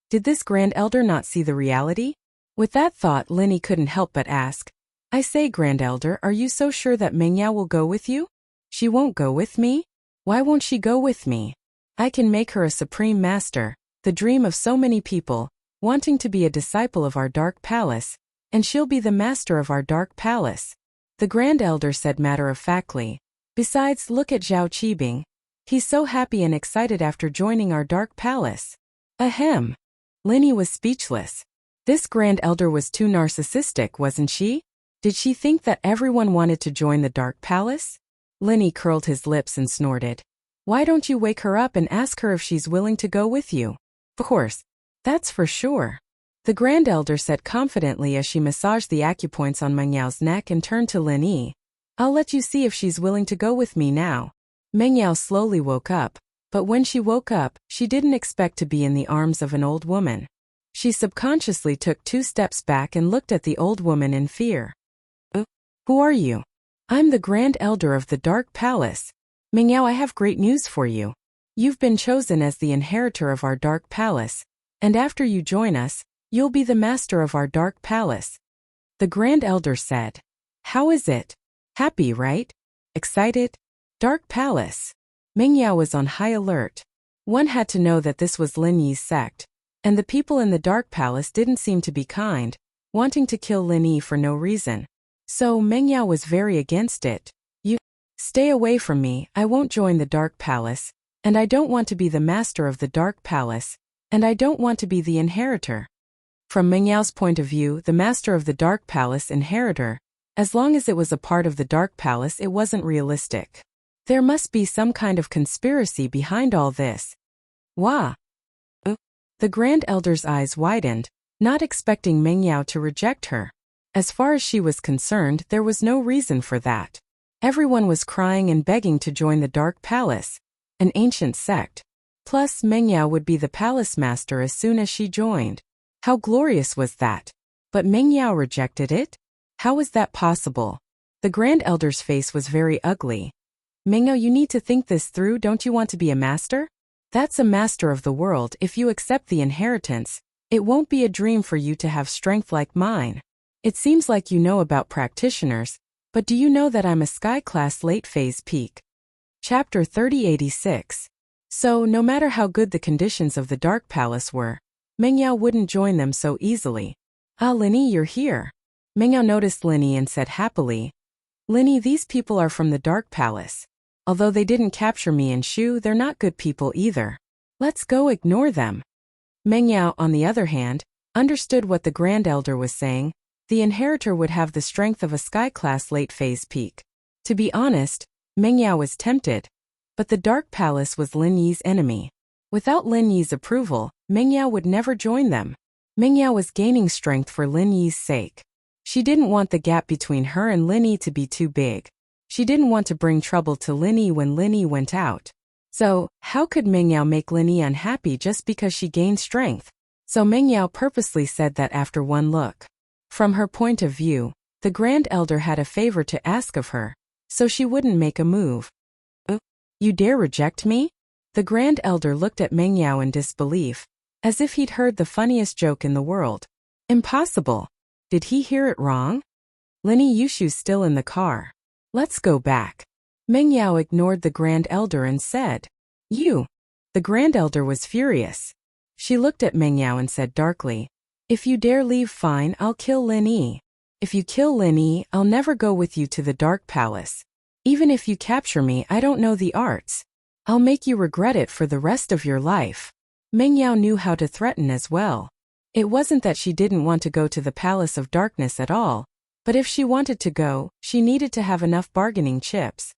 Did this Grand Elder not see the reality? With that thought, Linny couldn't help but ask, I say, Grand Elder, are you so sure that Meng Yao will go with you? She won't go with me? Why won't she go with me? I can make her a supreme master, the dream of so many people, wanting to be a disciple of our Dark Palace, and she'll be the master of our Dark Palace. The Grand Elder said matter-of-factly. Besides, look at Zhao Qibing. He's so happy and excited after joining our Dark Palace. Ahem. Linny was speechless. This Grand Elder was too narcissistic, wasn't she? Did she think that everyone wanted to join the Dark Palace? Linny curled his lips and snorted. Why don't you wake her up and ask her if she's willing to go with you? Of course. That's for sure. The Grand Elder said confidently as she massaged the acupoints on Meng Yao's neck and turned to Lin Yi. I'll let you see if she's willing to go with me now. Meng Yao slowly woke up, but when she woke up, she didn't expect to be in the arms of an old woman. She subconsciously took 2 steps back and looked at the old woman in fear. Who are you? I'm the Grand Elder of the Dark Palace. Meng Yao, I have great news for you. You've been chosen as the inheritor of our Dark Palace, and after you join us, you'll be the master of our Dark Palace. The Grand Elder said. How is it? Happy, right? Excited? Dark Palace. Meng Yao was on high alert. One had to know that this was Lin Yi's sect, and the people in the Dark Palace didn't seem to be kind, wanting to kill Lin Yi for no reason. So Meng Yao was very against it. You stay away from me, I won't join the Dark Palace, and I don't want to be the master of the Dark Palace, and I don't want to be the inheritor. From Meng Yao's point of view, the master of the Dark Palace inheritor, as long as it was a part of the Dark Palace, it wasn't realistic. There must be some kind of conspiracy behind all this. Wah! The Grand Elder's eyes widened, not expecting Meng Yao to reject her. As far as she was concerned, there was no reason for that. Everyone was crying and begging to join the Dark Palace, an ancient sect. Plus, Meng Yao would be the palace master as soon as she joined. How glorious was that? But Meng Yao rejected it? How was that possible? The Grand Elder's face was very ugly. Meng Yao, you need to think this through. Don't you want to be a master? That's a master of the world. If you accept the inheritance, it won't be a dream for you to have strength like mine. It seems like you know about practitioners, but do you know that I'm a sky-class late-phase peak? Chapter 3086. So, no matter how good the conditions of the Dark Palace were, Meng Yao wouldn't join them so easily. Ah, Lin Yi, you're here. Meng Yao noticed Lin Yi and said happily, Lin Yi, these people are from the Dark Palace. Although they didn't capture me and Shu, they're not good people either. Let's go ignore them. Meng Yao, on the other hand, understood what the Grand Elder was saying. The inheritor would have the strength of a sky-class late-phase peak. To be honest, Meng Yao was tempted. But the Dark Palace was Lin Yi's enemy. Without Lin Yi's approval, Meng Yao would never join them. Meng Yao was gaining strength for Lin Yi's sake. She didn't want the gap between her and Lin Yi to be too big. She didn't want to bring trouble to Lin Yi when Lin Yi went out. So, how could Meng Yao make Lin Yi unhappy just because she gained strength? So Meng Yao purposely said that after one look. From her point of view, the Grand Elder had a favor to ask of her, so she wouldn't make a move. You dare reject me? The Grand Elder looked at Meng Yao in disbelief, as if he'd heard the funniest joke in the world. Impossible. Did he hear it wrong? Lin Yi, Yushu's still in the car. Let's go back. Meng Yao ignored the Grand Elder and said, You. The Grand Elder was furious. She looked at Meng Yao and said darkly, If you dare leave, fine, I'll kill Lin Yi. If you kill Lin Yi, I'll never go with you to the Dark Palace. Even if you capture me, I don't know the arts. I'll make you regret it for the rest of your life. Meng Yao knew how to threaten as well. It wasn't that she didn't want to go to the Palace of Darkness at all, but if she wanted to go, she needed to have enough bargaining chips.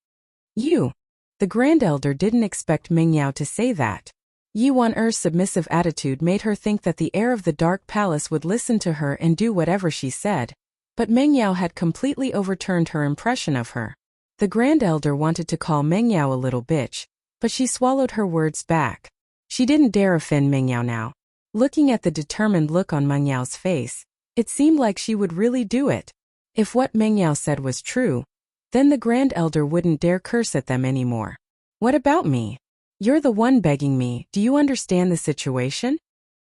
You. The Grand Elder didn't expect Meng Yao to say that. Yi Wan-er's submissive attitude made her think that the heir of the Dark Palace would listen to her and do whatever she said, but Meng Yao had completely overturned her impression of her. The Grand Elder wanted to call Meng Yao a little bitch, but she swallowed her words back. She didn't dare offend Meng Yao now. Looking at the determined look on Meng Yao's face, it seemed like she would really do it. If what Meng Yao said was true, then the Grand Elder wouldn't dare curse at them anymore. What about me? You're the one begging me, do you understand the situation?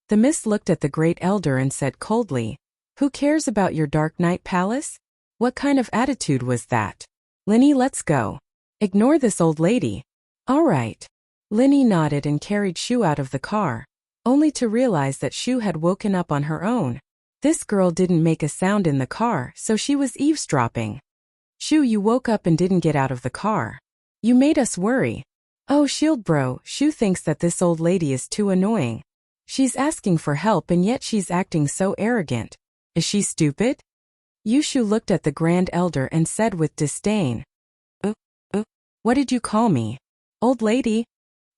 The mist looked at the Great Elder and said coldly, Who cares about your Dark Night Palace? What kind of attitude was that? Lin Yi, let's go. Ignore this old lady. All right. Lin Yi nodded and carried Shu out of the car, only to realize that Shu had woken up on her own. This girl didn't make a sound in the car, so she was eavesdropping. Shu, you woke up and didn't get out of the car. You made us worry. Oh, shield bro, Shu thinks that this old lady is too annoying. She's asking for help and yet she's acting so arrogant. Is she stupid? Yushu looked at the Grand Elder and said with disdain, What did you call me? Old lady!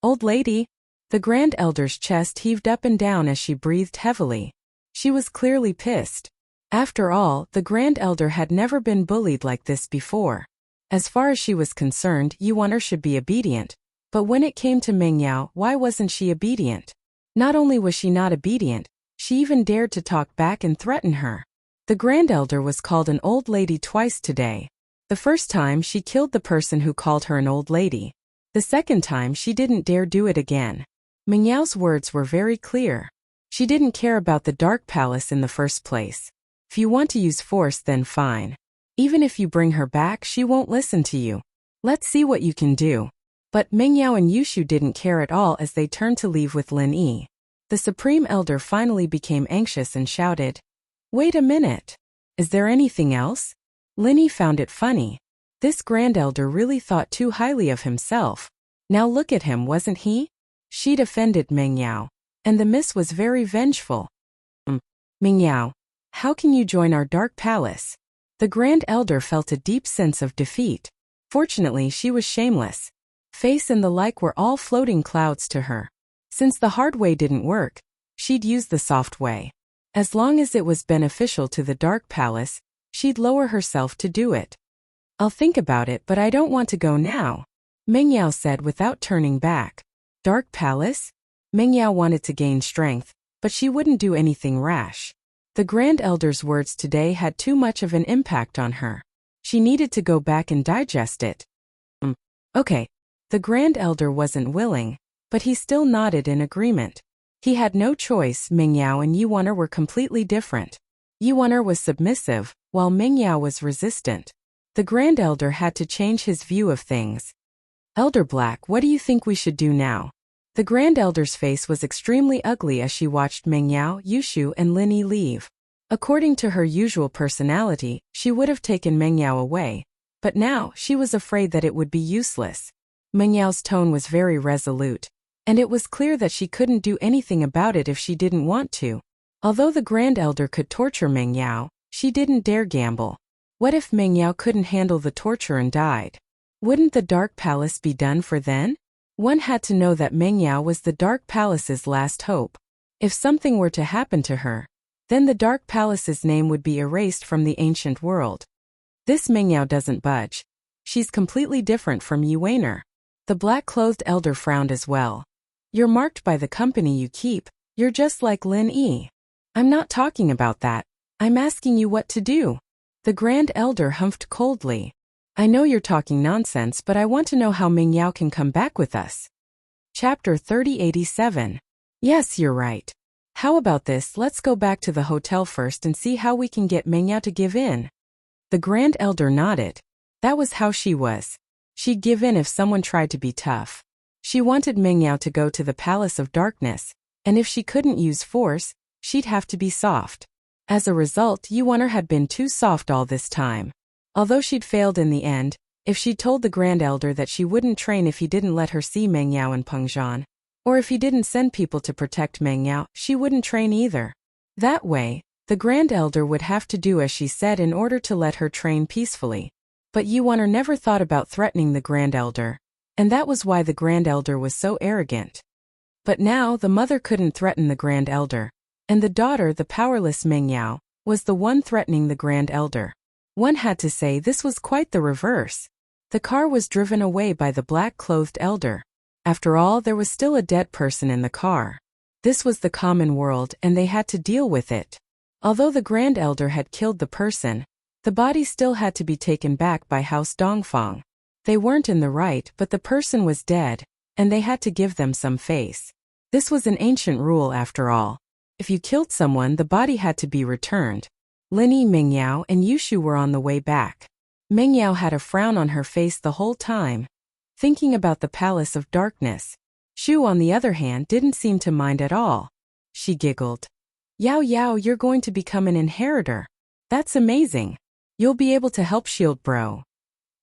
Old lady! The Grand Elder's chest heaved up and down as she breathed heavily. She was clearly pissed. After all, the Grand Elder had never been bullied like this before. As far as she was concerned, Yuan should be obedient. But when it came to Meng Yao, why wasn't she obedient? Not only was she not obedient, she even dared to talk back and threaten her. The Grand Elder was called an old lady twice today. The first time she killed the person who called her an old lady. The second time she didn't dare do it again. Meng Yao's words were very clear. She didn't care about the Dark Palace in the first place. If you want to use force, then fine. Even if you bring her back, she won't listen to you. Let's see what you can do. But Meng Yao and Yushu didn't care at all as they turned to leave with Lin Yi. The Supreme Elder finally became anxious and shouted, "Wait a minute. Is there anything else?" Lin Yi found it funny. This Grand Elder really thought too highly of himself. Now look at him, wasn't he? She'd offended Meng Yao. And the miss was very vengeful. Meng Yao, how can you join our Dark Palace? The Grand Elder felt a deep sense of defeat. Fortunately, she was shameless. Face and the like were all floating clouds to her. Since the hard way didn't work, she'd use the soft way. As long as it was beneficial to the Dark Palace, she'd lower herself to do it. I'll think about it, but I don't want to go now, Meng Yao said without turning back. Dark Palace? Meng Yao wanted to gain strength, but she wouldn't do anything rash. The Grand Elder's words today had too much of an impact on her. She needed to go back and digest it. Okay. The Grand Elder wasn't willing, but he still nodded in agreement. He had no choice. Meng Yao and Yuan were completely different. Yuan was submissive, while Meng Yao was resistant. The Grand Elder had to change his view of things. Elder Black, what do you think we should do now? The Grand Elder's face was extremely ugly as she watched Meng Yao, Yushu, and Lin Yi leave. According to her usual personality, she would have taken Meng Yao away, but now she was afraid that it would be useless. Meng Yao's tone was very resolute, and it was clear that she couldn't do anything about it if she didn't want to. Although the Grand Elder could torture Meng Yao, she didn't dare gamble. What if Meng Yao couldn't handle the torture and died? Wouldn't the Dark Palace be done for then? One had to know that Meng Yao was the Dark Palace's last hope. If something were to happen to her, then the Dark Palace's name would be erased from the ancient world. This Meng Yao doesn't budge. She's completely different from Yuan. The black-clothed elder frowned as well. You're marked by the company you keep. You're just like Lin Yi. I'm not talking about that. I'm asking you what to do. The Grand Elder humphed coldly. I know you're talking nonsense, but I want to know how Meng Yao can come back with us. Chapter 3087. Yes, you're right. How about this? Let's go back to the hotel first and see how we can get Meng Yao to give in. The Grand Elder nodded. That was how she was. She'd give in if someone tried to be tough. She wanted Meng Yao to go to the Palace of Darkness, and if she couldn't use force, she'd have to be soft. As a result, Yuan had been too soft all this time. Although she'd failed in the end, if she'd told the Grand Elder that she wouldn't train if he didn't let her see Meng Yao and Peng Zhan, or if he didn't send people to protect Meng Yao, she wouldn't train either. That way, the Grand Elder would have to do as she said in order to let her train peacefully. But Yuan never thought about threatening the Grand Elder, and that was why the Grand Elder was so arrogant. But now the mother couldn't threaten the Grand Elder, and the daughter, the powerless Meng Yao, was the one threatening the Grand Elder. One had to say this was quite the reverse. The car was driven away by the black-clothed elder. After all, there was still a dead person in the car. This was the common world, and they had to deal with it. Although the Grand Elder had killed the person, the body still had to be taken back by House Dongfang. They weren't in the right, but the person was dead, and they had to give them some face. This was an ancient rule after all. If you killed someone, the body had to be returned. Lin Yi, Meng Yao, and Yushu were on the way back. Meng Yao had a frown on her face the whole time, thinking about the Palace of Darkness. Shu, on the other hand, didn't seem to mind at all. She giggled. Yao Yao, you're going to become an inheritor. That's amazing. You'll be able to help Shield Bro.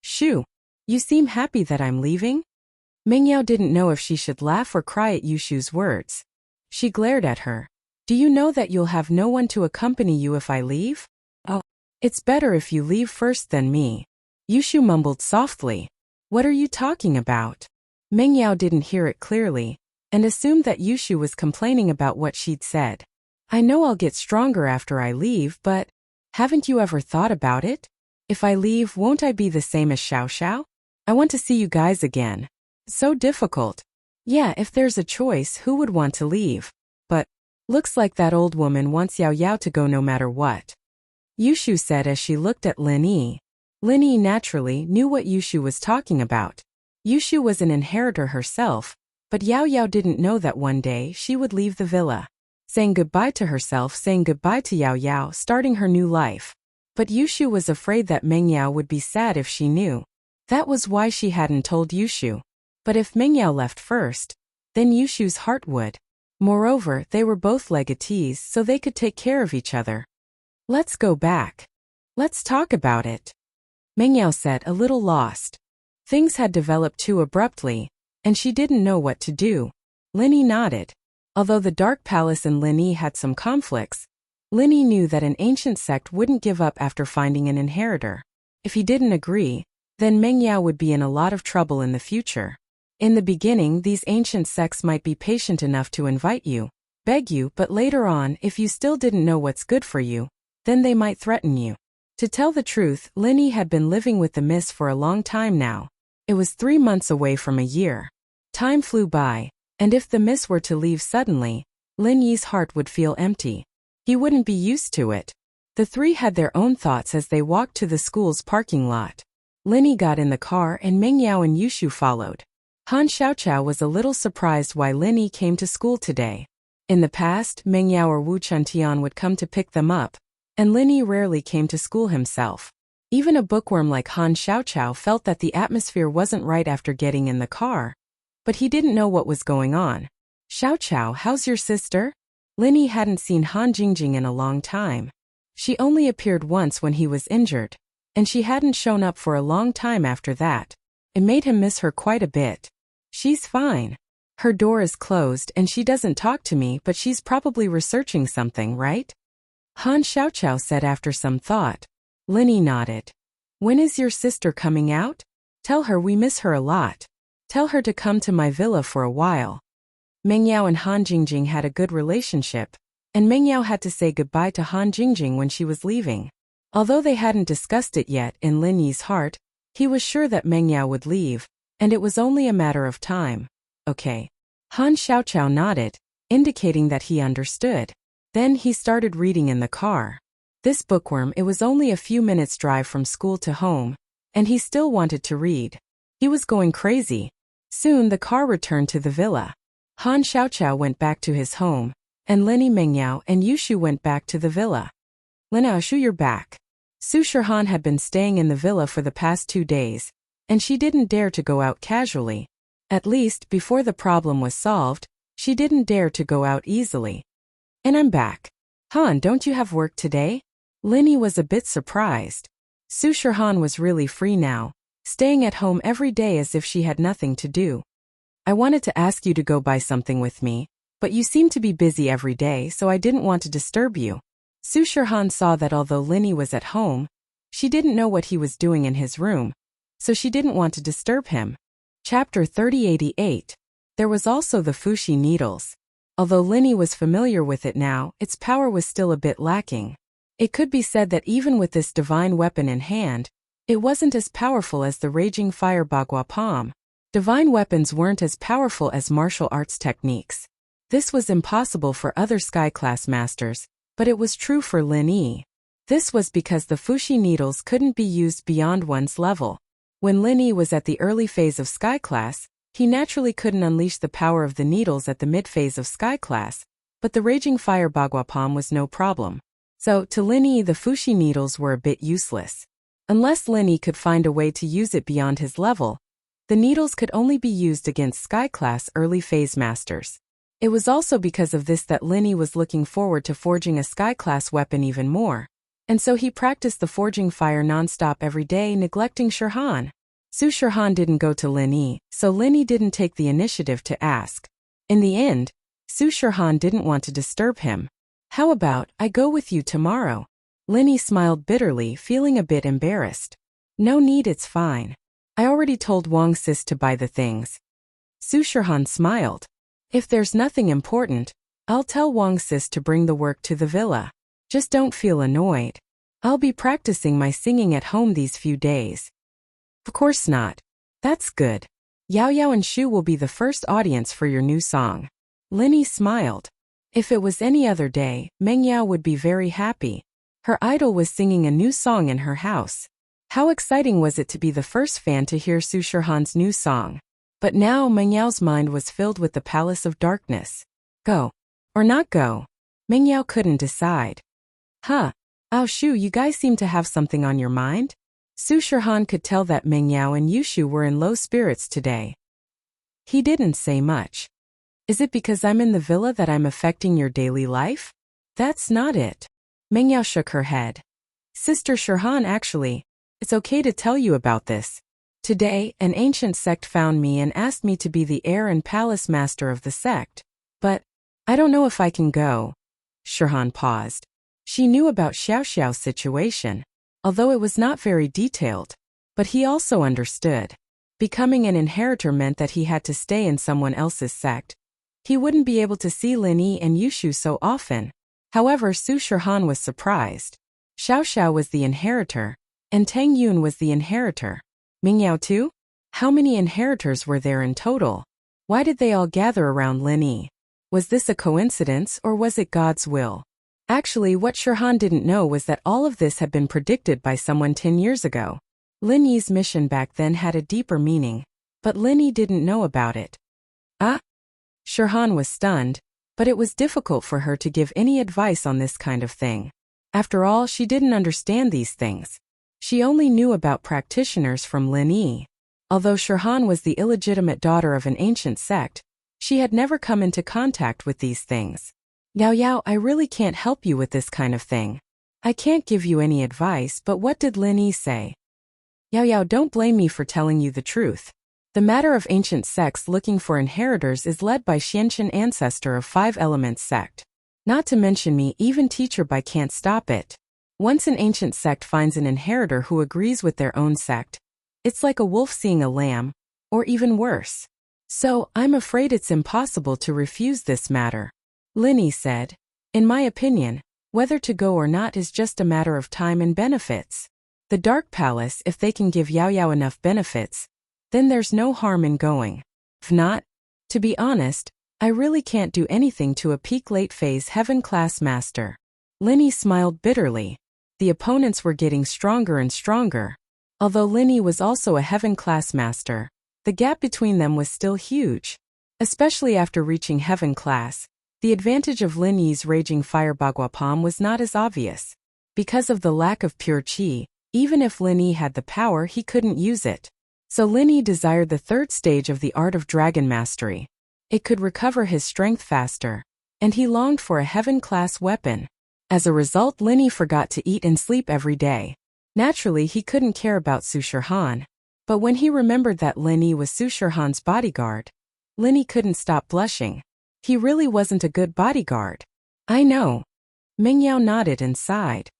Shu, you seem happy that I'm leaving? Meng Yao didn't know if she should laugh or cry at Yushu's words. She glared at her. Do you know that you'll have no one to accompany you if I leave? Oh, it's better if you leave first than me. Yushu mumbled softly. What are you talking about? Meng Yao didn't hear it clearly, and assumed that Yushu was complaining about what she'd said. I know I'll get stronger after I leave, but haven't you ever thought about it? If I leave, won't I be the same as Xiao Xiao? I want to see you guys again. So difficult. Yeah, if there's a choice, who would want to leave? But looks like that old woman wants Yao Yao to go no matter what. Yushu said as she looked at Lin Yi. Lin Yi naturally knew what Yushu was talking about. Yushu was an inheritor herself, but Yao Yao didn't know that one day she would leave the villa. Saying goodbye to herself, saying goodbye to Yao Yao, starting her new life. But Yushu was afraid that Meng Yao would be sad if she knew. That was why she hadn't told Yushu. But if Meng Yao left first, then Yushu's heart would. Moreover, they were both legatees, so they could take care of each other. Let's go back. Let's talk about it. Meng Yao said, a little lost. Things had developed too abruptly, and she didn't know what to do. Lin Yi nodded. Although the Dark Palace and Lin Yi had some conflicts, Lin Yi knew that an ancient sect wouldn't give up after finding an inheritor. If he didn't agree, then Meng Yao would be in a lot of trouble in the future. In the beginning, these ancient sects might be patient enough to invite you, beg you, but later on, if you still didn't know what's good for you, then they might threaten you. To tell the truth, Lin Yi had been living with the miss for a long time now. It was 3 months away from a year. Time flew by, and if the miss were to leave suddenly, Lin Yi's heart would feel empty. He wouldn't be used to it. The three had their own thoughts as they walked to the school's parking lot. Lin Yi got in the car and Meng Yao and Yushu followed. Han Xiaoqiao was a little surprised why Lin Yi came to school today. In the past, Meng Yao or Wu Chuntian would come to pick them up, and Lin Yi rarely came to school himself. Even a bookworm like Han Xiaoqiao felt that the atmosphere wasn't right after getting in the car. But he didn't know what was going on. Xiaoqiao, how's your sister? Lin Yi hadn't seen Han Jingjing in a long time. She only appeared once when he was injured, and she hadn't shown up for a long time after that. It made him miss her quite a bit. She's fine. Her door is closed and she doesn't talk to me, but she's probably researching something, right? Han Xiaoqiao said after some thought. Lin Yi nodded. When is your sister coming out? Tell her we miss her a lot. Tell her to come to my villa for a while. Meng Yao and Han Jingjing had a good relationship, and Meng Yao had to say goodbye to Han Jingjing when she was leaving. Although they hadn't discussed it yet, in Lin Yi's heart, he was sure that Meng Yao would leave, and it was only a matter of time. Okay. Han Xiaoqiao nodded, indicating that he understood. Then he started reading in the car. This bookworm, it was only a few minutes' drive from school to home, and he still wanted to read. He was going crazy. Soon the car returned to the villa. Han Xiaoqiao went back to his home, and Lin Yi, Meng Yao, and Yushu went back to the villa. Lin Yushu, you're back. Su Shihan had been staying in the villa for the past 2 days, and she didn't dare to go out casually. At least, before the problem was solved, she didn't dare to go out easily. And I'm back. Han, don't you have work today? Lin Yi was a bit surprised. Su Shihan was really free now, staying at home every day as if she had nothing to do. I wanted to ask you to go buy something with me, but you seem to be busy every day, so I didn't want to disturb you. Su Shihan saw that although Lin Yi was at home, she didn't know what he was doing in his room, so she didn't want to disturb him. Chapter 3088. There was also the Fuxi needles. Although Lin Yi was familiar with it now, its power was still a bit lacking. It could be said that even with this divine weapon in hand, it wasn't as powerful as the raging fire Bagua Palm. Divine weapons weren't as powerful as martial arts techniques. This was impossible for other sky-class masters, but it was true for Lin Yi. This was because the Fuxi needles couldn't be used beyond one's level. When Lin Yi was at the early phase of sky class, he naturally couldn't unleash the power of the needles at the mid-phase of sky class, but the raging fire Bagua Palm was no problem. So, to Lin Yi, the Fuxi needles were a bit useless. Unless Lin Yi could find a way to use it beyond his level, the needles could only be used against sky class early phase masters. It was also because of this that Lin Yi was looking forward to forging a sky-class weapon even more, and so he practiced the forging fire non-stop every day, neglecting Shihan. Su Shihan didn't go to Lin Yi, so Lin Yi didn't take the initiative to ask. In the end, Su Shihan didn't want to disturb him. How about, I go with you tomorrow? Lin Yi smiled bitterly, feeling a bit embarrassed. No need, it's fine. I already told Wang Sis to buy the things. Su Shihan smiled. If there's nothing important, I'll tell Wang Sis to bring the work to the villa. Just don't feel annoyed. I'll be practicing my singing at home these few days. Of course not. That's good. Yao Yao and Shu will be the first audience for your new song. Linny smiled. If it was any other day, Meng Yao would be very happy. Her idol was singing a new song in her house. How exciting was it to be the first fan to hear Su Shihan's new song? But now Meng Yao's mind was filled with the Palace of Darkness. Go. Or not go? Meng Yao couldn't decide. Huh. Oh Shu, you guys seem to have something on your mind? Su Shihan could tell that Meng Yao and Yushu were in low spirits today. He didn't say much. Is it because I'm in the villa that I'm affecting your daily life? That's not it. Meng Yao shook her head. Sister Shihan, actually, it's okay to tell you about this. Today, an ancient sect found me and asked me to be the heir and palace master of the sect. But I don't know if I can go. Shihan paused. She knew about Xiao Xiao's situation, although it was not very detailed. But he also understood. Becoming an inheritor meant that he had to stay in someone else's sect. He wouldn't be able to see Lin Yi and Yushu so often. However, Su Shihan was surprised. Xiao Xiao was the inheritor, and Tang Yun was the inheritor. Ming Yao too? How many inheritors were there in total? Why did they all gather around Lin Yi? Was this a coincidence or was it God's will? Actually, what Shihan didn't know was that all of this had been predicted by someone 10 years ago. Lin Yi's mission back then had a deeper meaning, but Lin Yi didn't know about it. Ah? Shihan was stunned, but it was difficult for her to give any advice on this kind of thing. After all, she didn't understand these things. She only knew about practitioners from Lin Yi. Although Shihan was the illegitimate daughter of an ancient sect, she had never come into contact with these things. Yao Yao, I really can't help you with this kind of thing. I can't give you any advice, but what did Lin Yi say? Yao Yao, don't blame me for telling you the truth. The matter of ancient sects looking for inheritors is led by Xianchen, ancestor of Five Elements sect. Not to mention me, even teacher by can't stop it. Once an ancient sect finds an inheritor who agrees with their own sect, it's like a wolf seeing a lamb, or even worse. So, I'm afraid it's impossible to refuse this matter. Lin Yi said, in my opinion, whether to go or not is just a matter of time and benefits. The Dark Palace, if they can give Yao Yao enough benefits, then there's no harm in going. If not, to be honest, I really can't do anything to a peak late phase heaven class master. Lin Yi smiled bitterly. The opponents were getting stronger and stronger. Although Lin Yi was also a heaven class master, the gap between them was still huge. Especially after reaching heaven class, the advantage of Lin Yi's raging fire Bagua Palm was not as obvious. Because of the lack of pure qi, even if Lin Yi had the power, he couldn't use it. So Lin Yi desired the third stage of the art of dragon mastery. It could recover his strength faster, and he longed for a heaven-class weapon. As a result, Lin Yi forgot to eat and sleep every day. Naturally, he couldn't care about Su Shihan, but when he remembered that Lin Yi was Su Shihan's bodyguard, Lin Yi couldn't stop blushing. He really wasn't a good bodyguard. I know. Meng Yao nodded and sighed.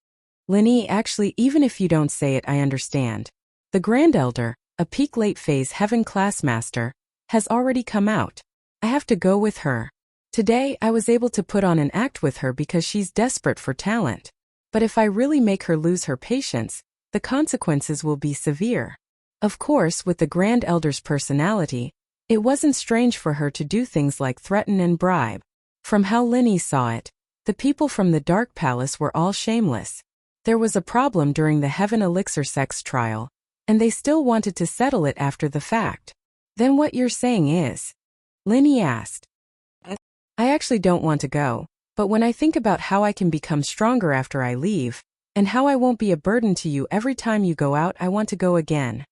Lin Yi, actually, even if you don't say it, I understand. The Grand Elder, a peak late phase heaven class master, has already come out. I have to go with her. Today, I was able to put on an act with her because she's desperate for talent. But if I really make her lose her patience, the consequences will be severe. Of course, with the Grand Elder's personality, it wasn't strange for her to do things like threaten and bribe. From how Lin Yi saw it, the people from the Dark Palace were all shameless. There was a problem during the Heaven Elixir sex trial, and they still wanted to settle it after the fact. Then what you're saying is? Lin Yi asked. I actually don't want to go, but when I think about how I can become stronger after I leave, and how I won't be a burden to you every time you go out, I want to go again.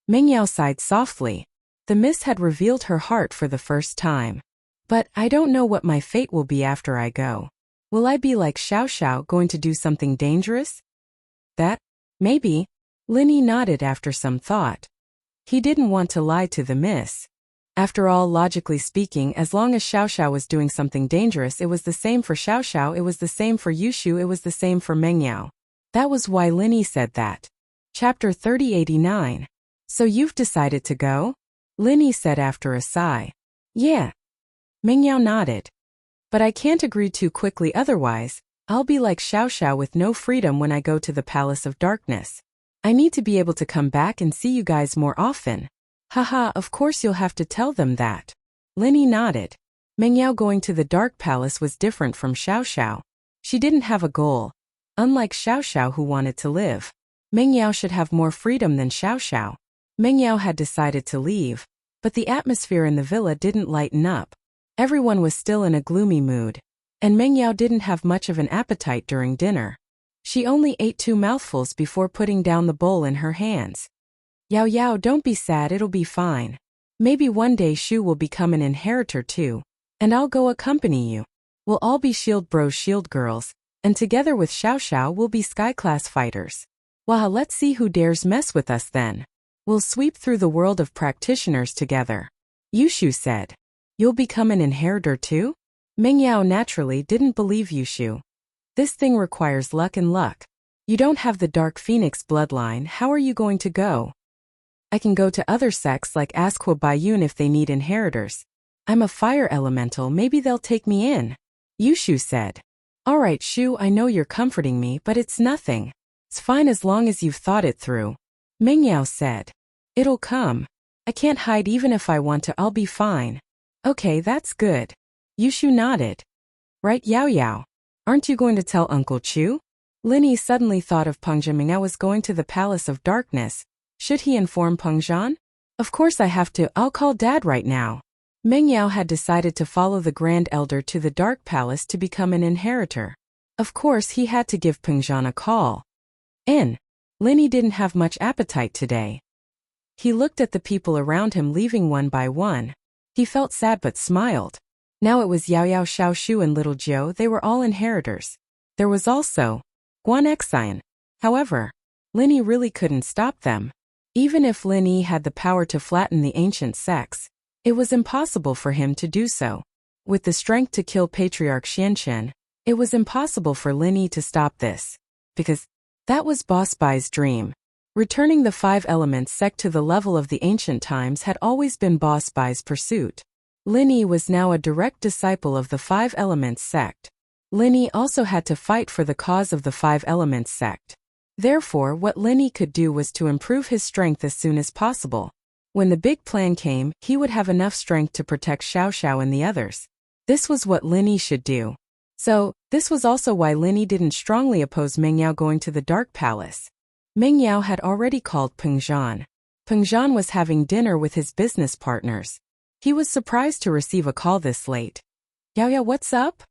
Meng Yao sighed softly. The mist had revealed her heart for the first time. But I don't know what my fate will be after I go. Will I be like Xiao Xiao, going to do something dangerous? That? Maybe. Lin Yi nodded after some thought. He didn't want to lie to the miss. After all, logically speaking, as long as Xiao Xiao was doing something dangerous, it was the same for Xiao Xiao, it was the same for Yushu, it was the same for Meng Yao. That was why Lin Yi said that. Chapter 3089. So you've decided to go? Lin Yi said after a sigh. Yeah. Meng Yao nodded. But I can't agree too quickly otherwise, I'll be like Xiao Xiao with no freedom when I go to the Palace of Darkness. I need to be able to come back and see you guys more often. Haha, of course you'll have to tell them that. Linny nodded. Meng Yao going to the Dark Palace was different from Xiao Xiao. She didn't have a goal. Unlike Xiao Xiao who wanted to live, Meng Yao should have more freedom than Xiao Xiao. Meng Yao had decided to leave, but the atmosphere in the villa didn't lighten up. Everyone was still in a gloomy mood, and Meng Yao didn't have much of an appetite during dinner. She only ate 2 mouthfuls before putting down the bowl in her hands. Yao Yao, don't be sad, it'll be fine. Maybe one day Shu will become an inheritor too, and I'll go accompany you. We'll all be shield bros, shield girls, and together with Xiao Xiao we'll be sky-class fighters. Wow, let's see who dares mess with us then. We'll sweep through the world of practitioners together. Yushu said. You'll become an inheritor too? Meng Yao naturally didn't believe Yushu. This thing requires luck and luck. You don't have the Dark Phoenix bloodline, how are you going to go? I can go to other sects like Asqua Bayun if they need inheritors. I'm a fire elemental, maybe they'll take me in. Yushu said. Alright Shu, I know you're comforting me, but it's nothing. It's fine as long as you've thought it through. Meng Yao said. It'll come. I can't hide even if I want to, I'll be fine. Okay, that's good. Yushu nodded. Right Yao Yao? Aren't you going to tell Uncle Chu? Linny suddenly thought of Pengzhan. Meng Yao was going to the Palace of Darkness. Should he inform Pengzhan? Of course I have to, I'll call Dad right now. Meng Yao had decided to follow the Grand Elder to the Dark Palace to become an inheritor. Of course he had to give Pengzhan a call. Linny didn't have much appetite today. He looked at the people around him leaving one by one. He felt sad but smiled. Now it was Yao Yao, Xiao Shu and Little Jiu, they were all inheritors. There was also Guan Xian. However, Linny really couldn't stop them. Even if Linny had the power to flatten the ancient sects, it was impossible for him to do so. With the strength to kill Patriarch Xianchen, it was impossible for Linny to stop this. Because that was Boss Bai's dream. Returning the 5 Elements sect to the level of the ancient times had always been Boss Bai's pursuit. Linny was now a direct disciple of the 5 Elements sect. Linny also had to fight for the cause of the 5 Elements sect. Therefore, what Linny could do was to improve his strength as soon as possible. When the big plan came, he would have enough strength to protect Xiao Xiao and the others. This was what Linny should do. So, this was also why Linny didn't strongly oppose Meng Yao going to the Dark Palace. Meng Yao had already called Pengzhan. Pengzhan was having dinner with his business partners. He was surprised to receive a call this late. Yao Yao, what's up?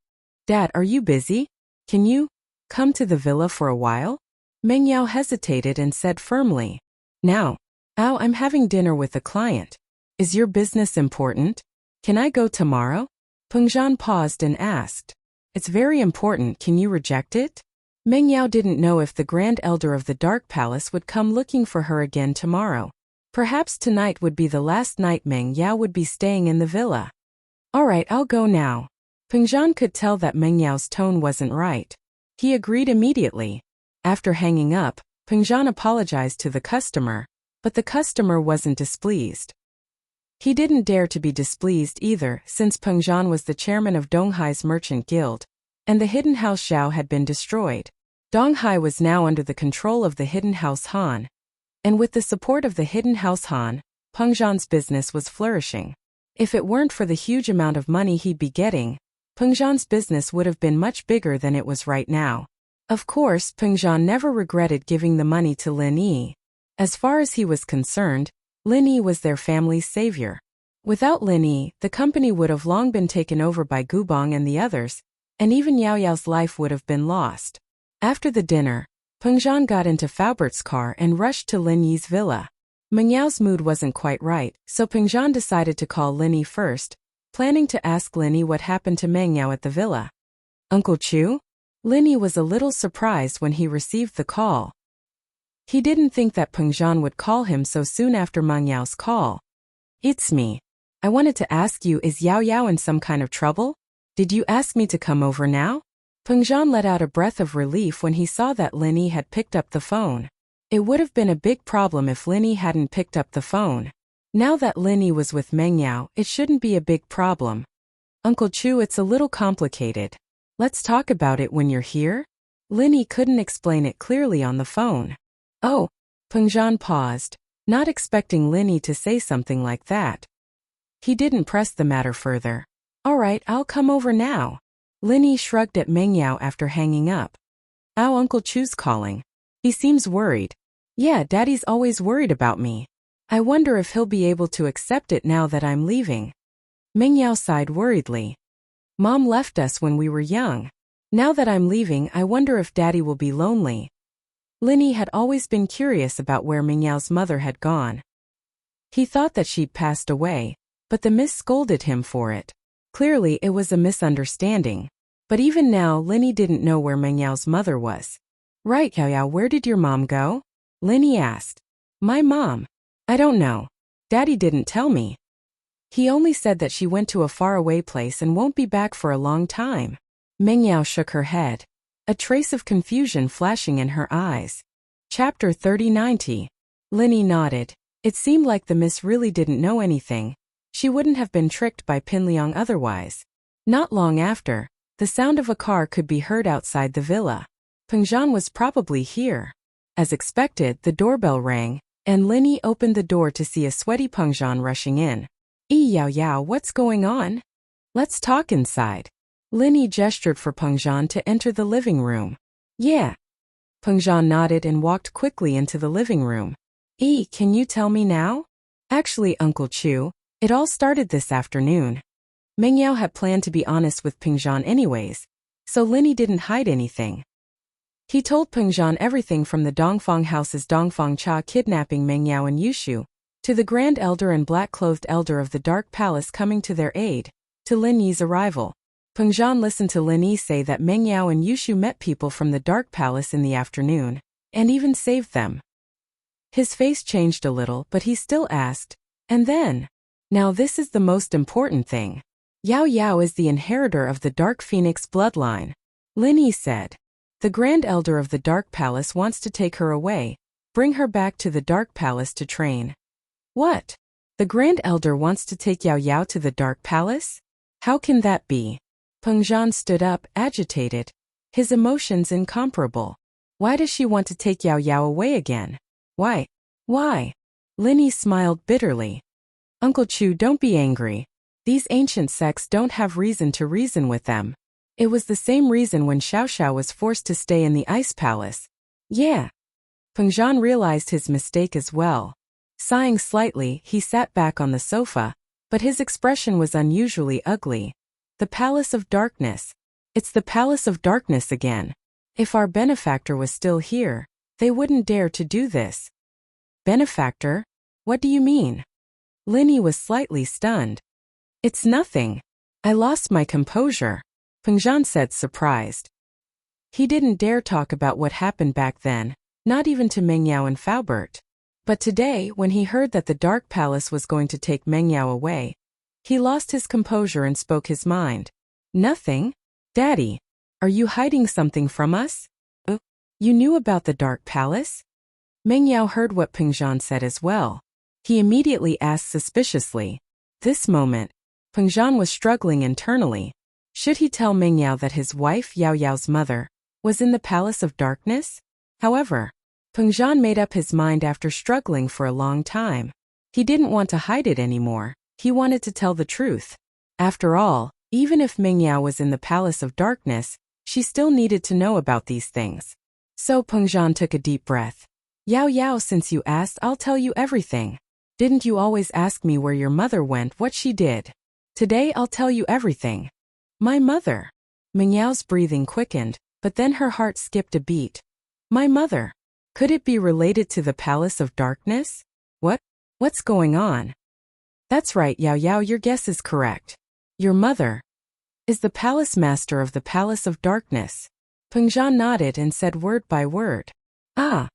Dad, are you busy? Can you come to the villa for a while? Meng Yao hesitated and said firmly. Now. I'm having dinner with a client. Is your business important? Can I go tomorrow? Pengzhan paused and asked. It's very important, can you reject it? Meng Yao didn't know if the Grand Elder of the Dark Palace would come looking for her again tomorrow. Perhaps tonight would be the last night Meng Yao would be staying in the villa. Alright, I'll go now. Pengzhan could tell that Meng Yao's tone wasn't right. He agreed immediately. After hanging up, Pengzhan apologized to the customer, but the customer wasn't displeased. He didn't dare to be displeased either, since Pengzhan was the chairman of Donghai's merchant guild, and the Hidden House Xiao had been destroyed. Donghai was now under the control of the Hidden House Han. And with the support of the Hidden House Han, Pengzhan's business was flourishing. If it weren't for the huge amount of money he'd be getting, Pengzhan's business would have been much bigger than it was right now. Of course, Pengzhan never regretted giving the money to Lin Yi. As far as he was concerned, Lin Yi was their family's savior. Without Lin Yi, the company would have long been taken over by Gubong and the others, and even Yao Yao's life would have been lost. After the dinner, Pengzhan got into Faubert's car and rushed to Lin Yi's villa. Meng Yao's mood wasn't quite right, so Pengzhan decided to call Lin Yi first, planning to ask Lin Yi what happened to Meng Yao at the villa. Uncle Chu? Lin Yi was a little surprised when he received the call. He didn't think that Pengzhan would call him so soon after Meng Yao's call. It's me. I wanted to ask you, is Yao Yao in some kind of trouble? Did you ask me to come over now? Pengzhan let out a breath of relief when he saw that Lin Yi had picked up the phone. It would have been a big problem if Lin Yi hadn't picked up the phone. Now that Lin Yi was with Meng Yao, it shouldn't be a big problem. Uncle Chu, it's a little complicated. Let's talk about it when you're here? Lin Yi couldn't explain it clearly on the phone. Oh, Peng Zhan paused, not expecting Lin Yi to say something like that. He didn't press the matter further. All right, I'll come over now. Lin Yi shrugged at Meng Yao after hanging up. Ow, Uncle Chu's calling. He seems worried. Yeah, Daddy's always worried about me. I wonder if he'll be able to accept it now that I'm leaving. Meng Yao sighed worriedly. Mom left us when we were young. Now that I'm leaving, I wonder if Daddy will be lonely. Lin Yi had always been curious about where Meng Yao's mother had gone. He thought that she'd passed away, but the miss scolded him for it. Clearly, it was a misunderstanding. But even now, Lin Yi didn't know where Meng Yao's mother was. Right, Yao Yao, where did your mom go? Lin Yi asked. My mom? I don't know. Daddy didn't tell me. He only said that she went to a faraway place and won't be back for a long time. Meng Yao shook her head, a trace of confusion flashing in her eyes. Chapter 3090. Lin Yi nodded. It seemed like the miss really didn't know anything. She wouldn't have been tricked by Pin Liang otherwise. Not long after, the sound of a car could be heard outside the villa. Peng Zhan was probably here. As expected, the doorbell rang, and Lin Yi opened the door to see a sweaty Peng Zhan rushing in. Yao Yao, what's going on? Let's talk inside. Lin Yi gestured for Peng Zhan to enter the living room. Yeah. Peng Zhan nodded and walked quickly into the living room. Can you tell me now? Actually, Uncle Chu, it all started this afternoon. Meng Yao had planned to be honest with Peng Zhan anyways, so Lin Yi didn't hide anything. He told Peng Zhan everything from the Dongfang house's Dongfang Cha kidnapping Meng Yao and Yushu, to the Grand Elder and black-clothed Elder of the Dark Palace coming to their aid, to Lin Yi's arrival. Peng Zhan listened to Lin Yi say that Meng Yao and Yushu met people from the Dark Palace in the afternoon, and even saved them. His face changed a little, but he still asked, and then? Now this is the most important thing. Yao Yao is the inheritor of the Dark Phoenix bloodline. Lin Yi said. The Grand Elder of the Dark Palace wants to take her away, bring her back to the Dark Palace to train. What? The Grand Elder wants to take Yao Yao to the Dark Palace? How can that be? Peng Zhan stood up, agitated. His emotions incomparable. Why does she want to take Yao Yao away again? Why? Why? Lin Yi smiled bitterly. Uncle Chu, don't be angry. These ancient sects don't have reason to reason with them. It was the same reason when Xiao Xiao was forced to stay in the Ice Palace. Yeah. Peng Zhan realized his mistake as well. Sighing slightly, he sat back on the sofa, but his expression was unusually ugly. The Palace of Darkness. It's the Palace of Darkness again. If our benefactor was still here, they wouldn't dare to do this. Benefactor? What do you mean? Lin Yi was slightly stunned. It's nothing. I lost my composure, Peng Zhan said, surprised. He didn't dare talk about what happened back then, not even to Meng Yao and Faubert. But today, when he heard that the Dark Palace was going to take Meng Yao away, he lost his composure and spoke his mind. Nothing? Daddy, are you hiding something from us? You knew about the Dark Palace? Meng Yao heard what Peng Zhan said as well. He immediately asked suspiciously. This moment, Peng Zhan was struggling internally. Should he tell Meng Yao that his wife, Yao Yao's mother, was in the Palace of Darkness? However, Peng Zhan made up his mind after struggling for a long time. He didn't want to hide it anymore. He wanted to tell the truth. After all, even if Meng Yao was in the Palace of Darkness, she still needed to know about these things. So Peng Zhan took a deep breath. Yao Yao, since you asked, I'll tell you everything. Didn't you always ask me where your mother went, what she did? Today I'll tell you everything. My mother. Meng Yao's breathing quickened, but then her heart skipped a beat. My mother. Could it be related to the Palace of Darkness? What's going on? That's right, Yao Yao, your guess is correct. Your mother is the Palace Master of the Palace of Darkness. Peng Zhan nodded and said word by word. Ah.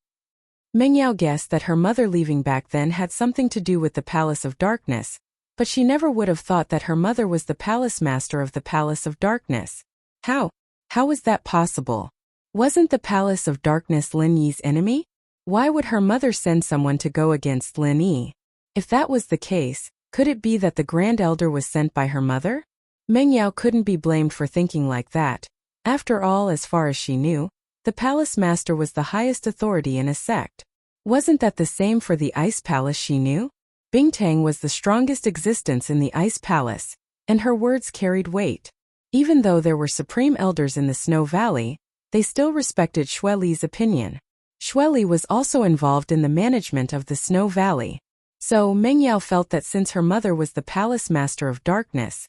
Meng Yao guessed that her mother leaving back then had something to do with the Palace of Darkness, but she never would have thought that her mother was the Palace Master of the Palace of Darkness. How was that possible? Wasn't the Palace of Darkness Lin Yi's enemy? Why would her mother send someone to go against Lin Yi? If that was the case, could it be that the Grand Elder was sent by her mother? Meng Yao couldn't be blamed for thinking like that. After all, as far as she knew, the palace master was the highest authority in a sect. Wasn't that the same for the ice palace she knew? Bingtang was the strongest existence in the ice palace, and her words carried weight. Even though there were supreme elders in the Snow Valley, they still respected Xue Li's opinion. Xue Li was also involved in the management of the Snow Valley. So Meng Yao felt that since her mother was the palace master of darkness,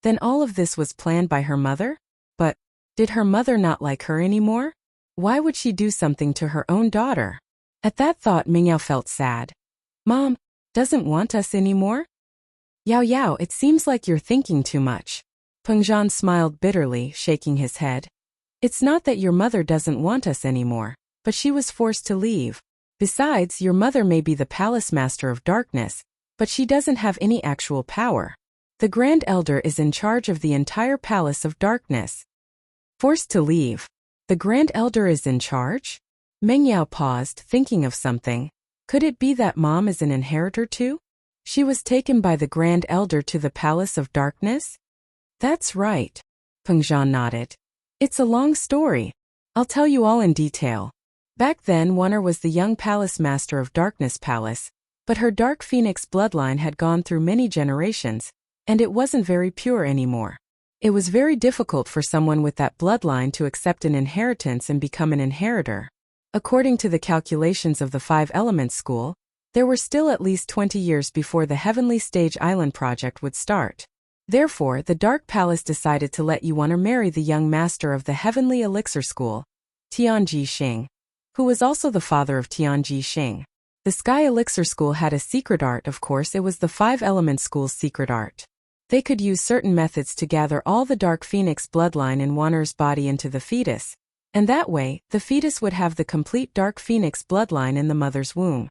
then all of this was planned by her mother? But did her mother not like her anymore? Why would she do something to her own daughter? At that thought, Meng Yao felt sad. Mom doesn't want us anymore? Yao Yao, it seems like you're thinking too much. Peng Zhan smiled bitterly, shaking his head. It's not that your mother doesn't want us anymore, but she was forced to leave. Besides, your mother may be the palace master of darkness, but she doesn't have any actual power. The Grand Elder is in charge of the entire palace of darkness. Forced to leave. The Grand Elder is in charge? Meng Yao paused, thinking of something. Could it be that Mom is an inheritor too? She was taken by the Grand Elder to the Palace of Darkness? That's right. Peng Zhan nodded. It's a long story. I'll tell you all in detail. Back then, Wunner was the young palace master of Darkness Palace, but her Dark Phoenix bloodline had gone through many generations, and it wasn't very pure anymore. It was very difficult for someone with that bloodline to accept an inheritance and become an inheritor. According to the calculations of the Five Elements School, there were still at least 20 years before the Heavenly Stage Island project would start. Therefore, the Dark Palace decided to let Yuwunner marry the young master of the Heavenly Elixir School, Tianji Xing, who was also the father of Tianji Xing. The Sky Elixir School had a secret art. Of course, it was the Five Elements School's secret art. They could use certain methods to gather all the Dark Phoenix bloodline in Wunner's body into the fetus, and that way, the fetus would have the complete Dark Phoenix bloodline in the mother's womb.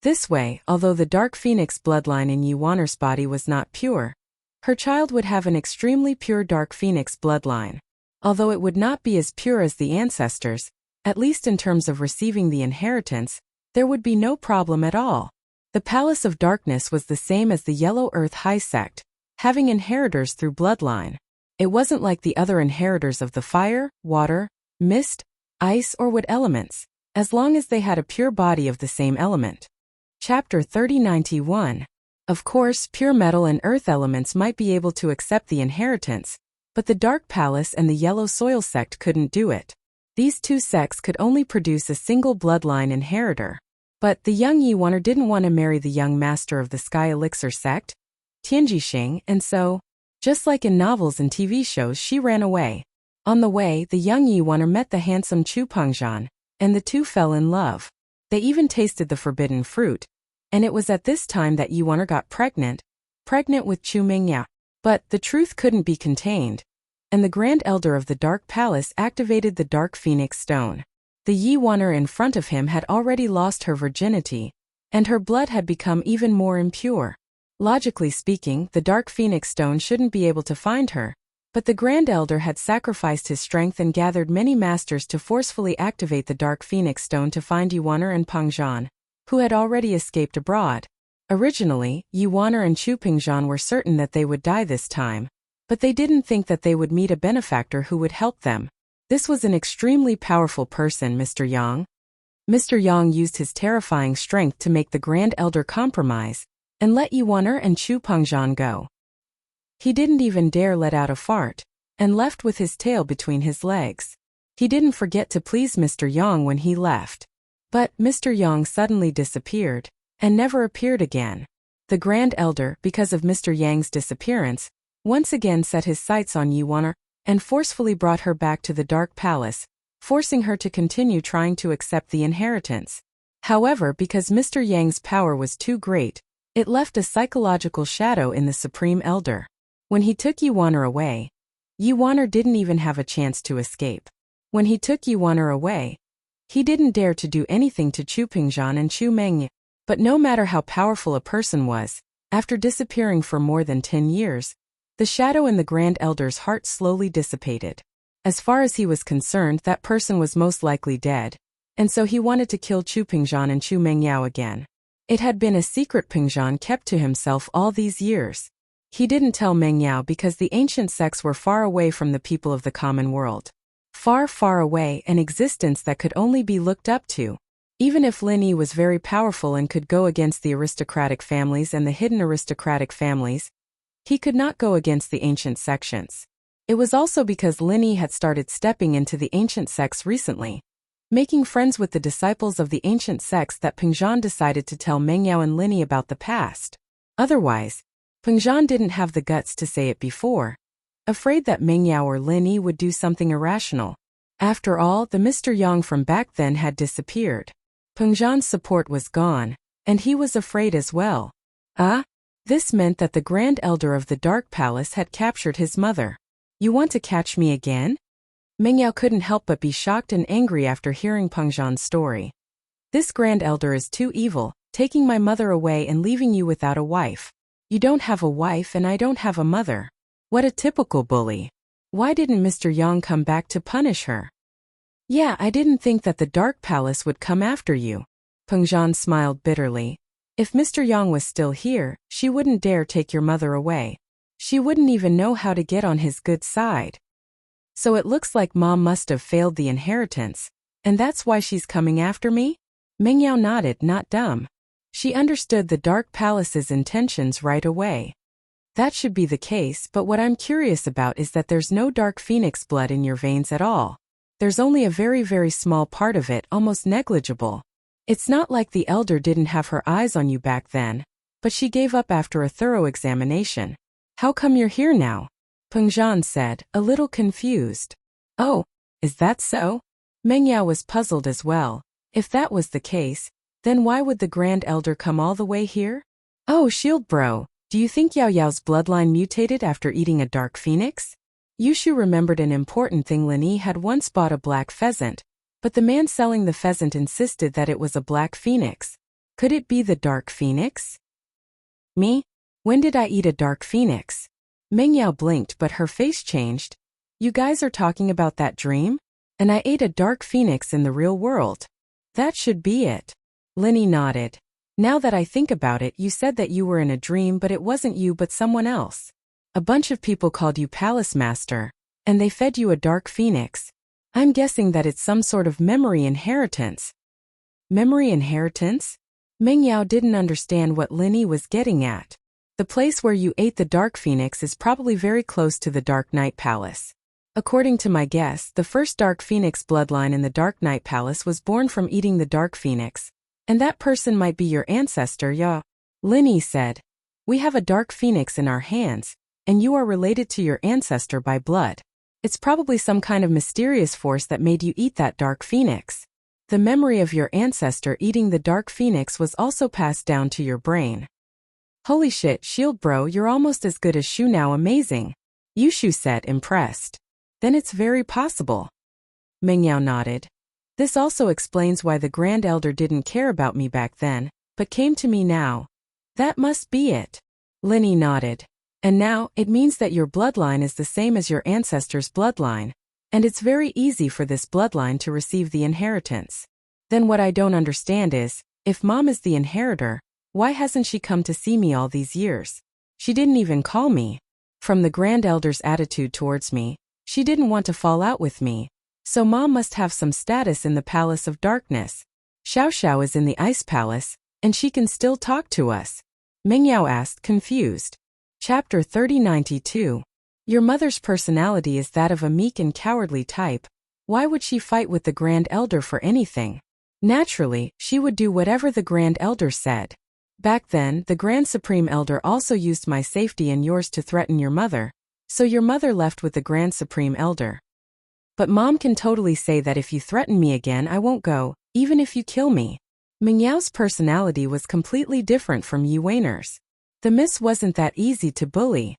This way, although the Dark Phoenix bloodline in Yuwunner's body was not pure, her child would have an extremely pure Dark Phoenix bloodline. Although it would not be as pure as the ancestors, at least in terms of receiving the inheritance, there would be no problem at all. The Palace of Darkness was the same as the Yellow Earth High Sect, having inheritors through bloodline. It wasn't like the other inheritors of the fire, water, mist, ice or wood elements, as long as they had a pure body of the same element. Chapter 3091. Of course, pure metal and earth elements might be able to accept the inheritance, but the Dark Palace and the Yellow Soil sect couldn't do it. These two sects could only produce a single bloodline inheritor. But the young Yuwunner didn't want to marry the young master of the Sky Elixir sect, Tianji Xing, and so, just like in novels and TV shows, she ran away. On the way, the young Yuwunner met the handsome Chu Pengzhan, and the two fell in love. They even tasted the forbidden fruit, and it was at this time that Yuwunner got pregnant with Chu Mingyao. But the truth couldn't be contained, and the Grand Elder of the Dark Palace activated the Dark Phoenix Stone. The Yuwunner in front of him had already lost her virginity, and her blood had become even more impure. Logically speaking, the Dark Phoenix Stone shouldn't be able to find her, but the Grand Elder had sacrificed his strength and gathered many masters to forcefully activate the Dark Phoenix Stone to find Yuwunner and Pengzhan, who had already escaped abroad. Originally, Yuwunner and Chu Pengzhan were certain that they would die this time, but they didn't think that they would meet a benefactor who would help them. This was an extremely powerful person, Mr. Yang. Mr. Yang used his terrifying strength to make the Grand Elder compromise and let Yuwunner and Chu Pengzhan go. He didn't even dare let out a fart, and left with his tail between his legs. He didn't forget to please Mr. Yang when he left. But Mr. Yang suddenly disappeared, and never appeared again. The Grand Elder, because of Mr. Yang's disappearance, once again set his sights on Yuwunner, and forcefully brought her back to the Dark Palace, forcing her to continue trying to accept the inheritance. However, because Mr. Yang's power was too great, it left a psychological shadow in the Supreme Elder. When he took Yuwunner away, Yuwunner didn't even have a chance to escape. When he took Yuwunner away, he didn't dare to do anything to Chu Pengzhan and Chu Mengye. But no matter how powerful a person was, after disappearing for more than 10 years, the shadow in the Grand Elder's heart slowly dissipated. As far as he was concerned, that person was most likely dead, and so he wanted to kill Chu Pengzhan and Chu Mengyao again. It had been a secret Pengzhan kept to himself all these years. He didn't tell Meng Yao because the ancient sects were far away from the people of the common world. Far, far away, an existence that could only be looked up to. Even if Lin Yi was very powerful and could go against the aristocratic families and the hidden aristocratic families, he could not go against the ancient sections. It was also because Lin Yi had started stepping into the ancient sects recently, making friends with the disciples of the ancient sects, that Pengzhan decided to tell Meng Yao and Lin Yi about the past. Otherwise, Pengzhan didn't have the guts to say it before, afraid that Meng Yao or Lin Yi would do something irrational. After all, the Mr. Yang from back then had disappeared. Pengzhan's support was gone, and he was afraid as well. This meant that the Grand Elder of the Dark Palace had captured his mother. You want to catch me again? Meng Yao couldn't help but be shocked and angry after hearing Pengzhan's story. This Grand Elder is too evil, taking my mother away and leaving you without a wife. You don't have a wife and I don't have a mother. What a typical bully. Why didn't Mr. Yang come back to punish her? Yeah, I didn't think that the Dark Palace would come after you. Pengzhan smiled bitterly. If Mr. Yang was still here, she wouldn't dare take your mother away. She wouldn't even know how to get on his good side. So it looks like Mom must have failed the inheritance, and that's why she's coming after me? Meng Yao nodded, not dumb. She understood the Dark Palace's intentions right away. That should be the case, but what I'm curious about is that there's no Dark Phoenix blood in your veins at all. There's only a very, very small part of it, almost negligible. It's not like the Elder didn't have her eyes on you back then, but she gave up after a thorough examination. How come you're here now? Pengzhan said, a little confused. Oh, is that so? Meng Yao was puzzled as well. If that was the case, then why would the Grand Elder come all the way here? Oh, Shield Bro, do you think Yao Yao's bloodline mutated after eating a Dark Phoenix? Yushu remembered an important thing. Lin Yi had once bought a black pheasant, but the man selling the pheasant insisted that it was a black phoenix. Could it be the Dark Phoenix? Me? When did I eat a Dark Phoenix? Meng Yao blinked, but her face changed. You guys are talking about that dream? And I ate a Dark Phoenix in the real world. That should be it. Lin Yi nodded. Now that I think about it, you said that you were in a dream, but it wasn't you but someone else. A bunch of people called you Palace Master, and they fed you a Dark Phoenix. I'm guessing that it's some sort of memory inheritance. Memory inheritance? Meng Yao didn't understand what Lin Yi was getting at. The place where you ate the Dark Phoenix is probably very close to the Dark Knight Palace. According to my guess, the first Dark Phoenix bloodline in the Dark Knight Palace was born from eating the Dark Phoenix, and that person might be your ancestor, Yao. Lin Yi said, we have a Dark Phoenix in our hands, and you are related to your ancestor by blood. It's probably some kind of mysterious force that made you eat that Dark Phoenix. The memory of your ancestor eating the Dark Phoenix was also passed down to your brain. Holy shit, Shield Bro, you're almost as good as Shu now. Amazing. Yushu said, impressed. Then it's very possible. Meng Yao nodded. This also explains why the Grand Elder didn't care about me back then, but came to me now. That must be it. Lin Yi nodded. And now, it means that your bloodline is the same as your ancestor's bloodline, and it's very easy for this bloodline to receive the inheritance. Then what I don't understand is, if Mom is the inheritor, why hasn't she come to see me all these years? She didn't even call me. From the Grand Elder's attitude towards me, she didn't want to fall out with me. So Mom must have some status in the Palace of Darkness. Xiao Xiao is in the Ice Palace, and she can still talk to us. Meng Yao asked, confused. Chapter 3092. Your mother's personality is that of a meek and cowardly type. Why would she fight with the Grand Elder for anything? Naturally, she would do whatever the Grand Elder said. Back then, the Grand Supreme Elder also used my safety and yours to threaten your mother, so your mother left with the Grand Supreme Elder. But Mom can totally say that if you threaten me again, I won't go, even if you kill me. Meng Yao's personality was completely different from Yi Weiner's. The miss wasn't that easy to bully.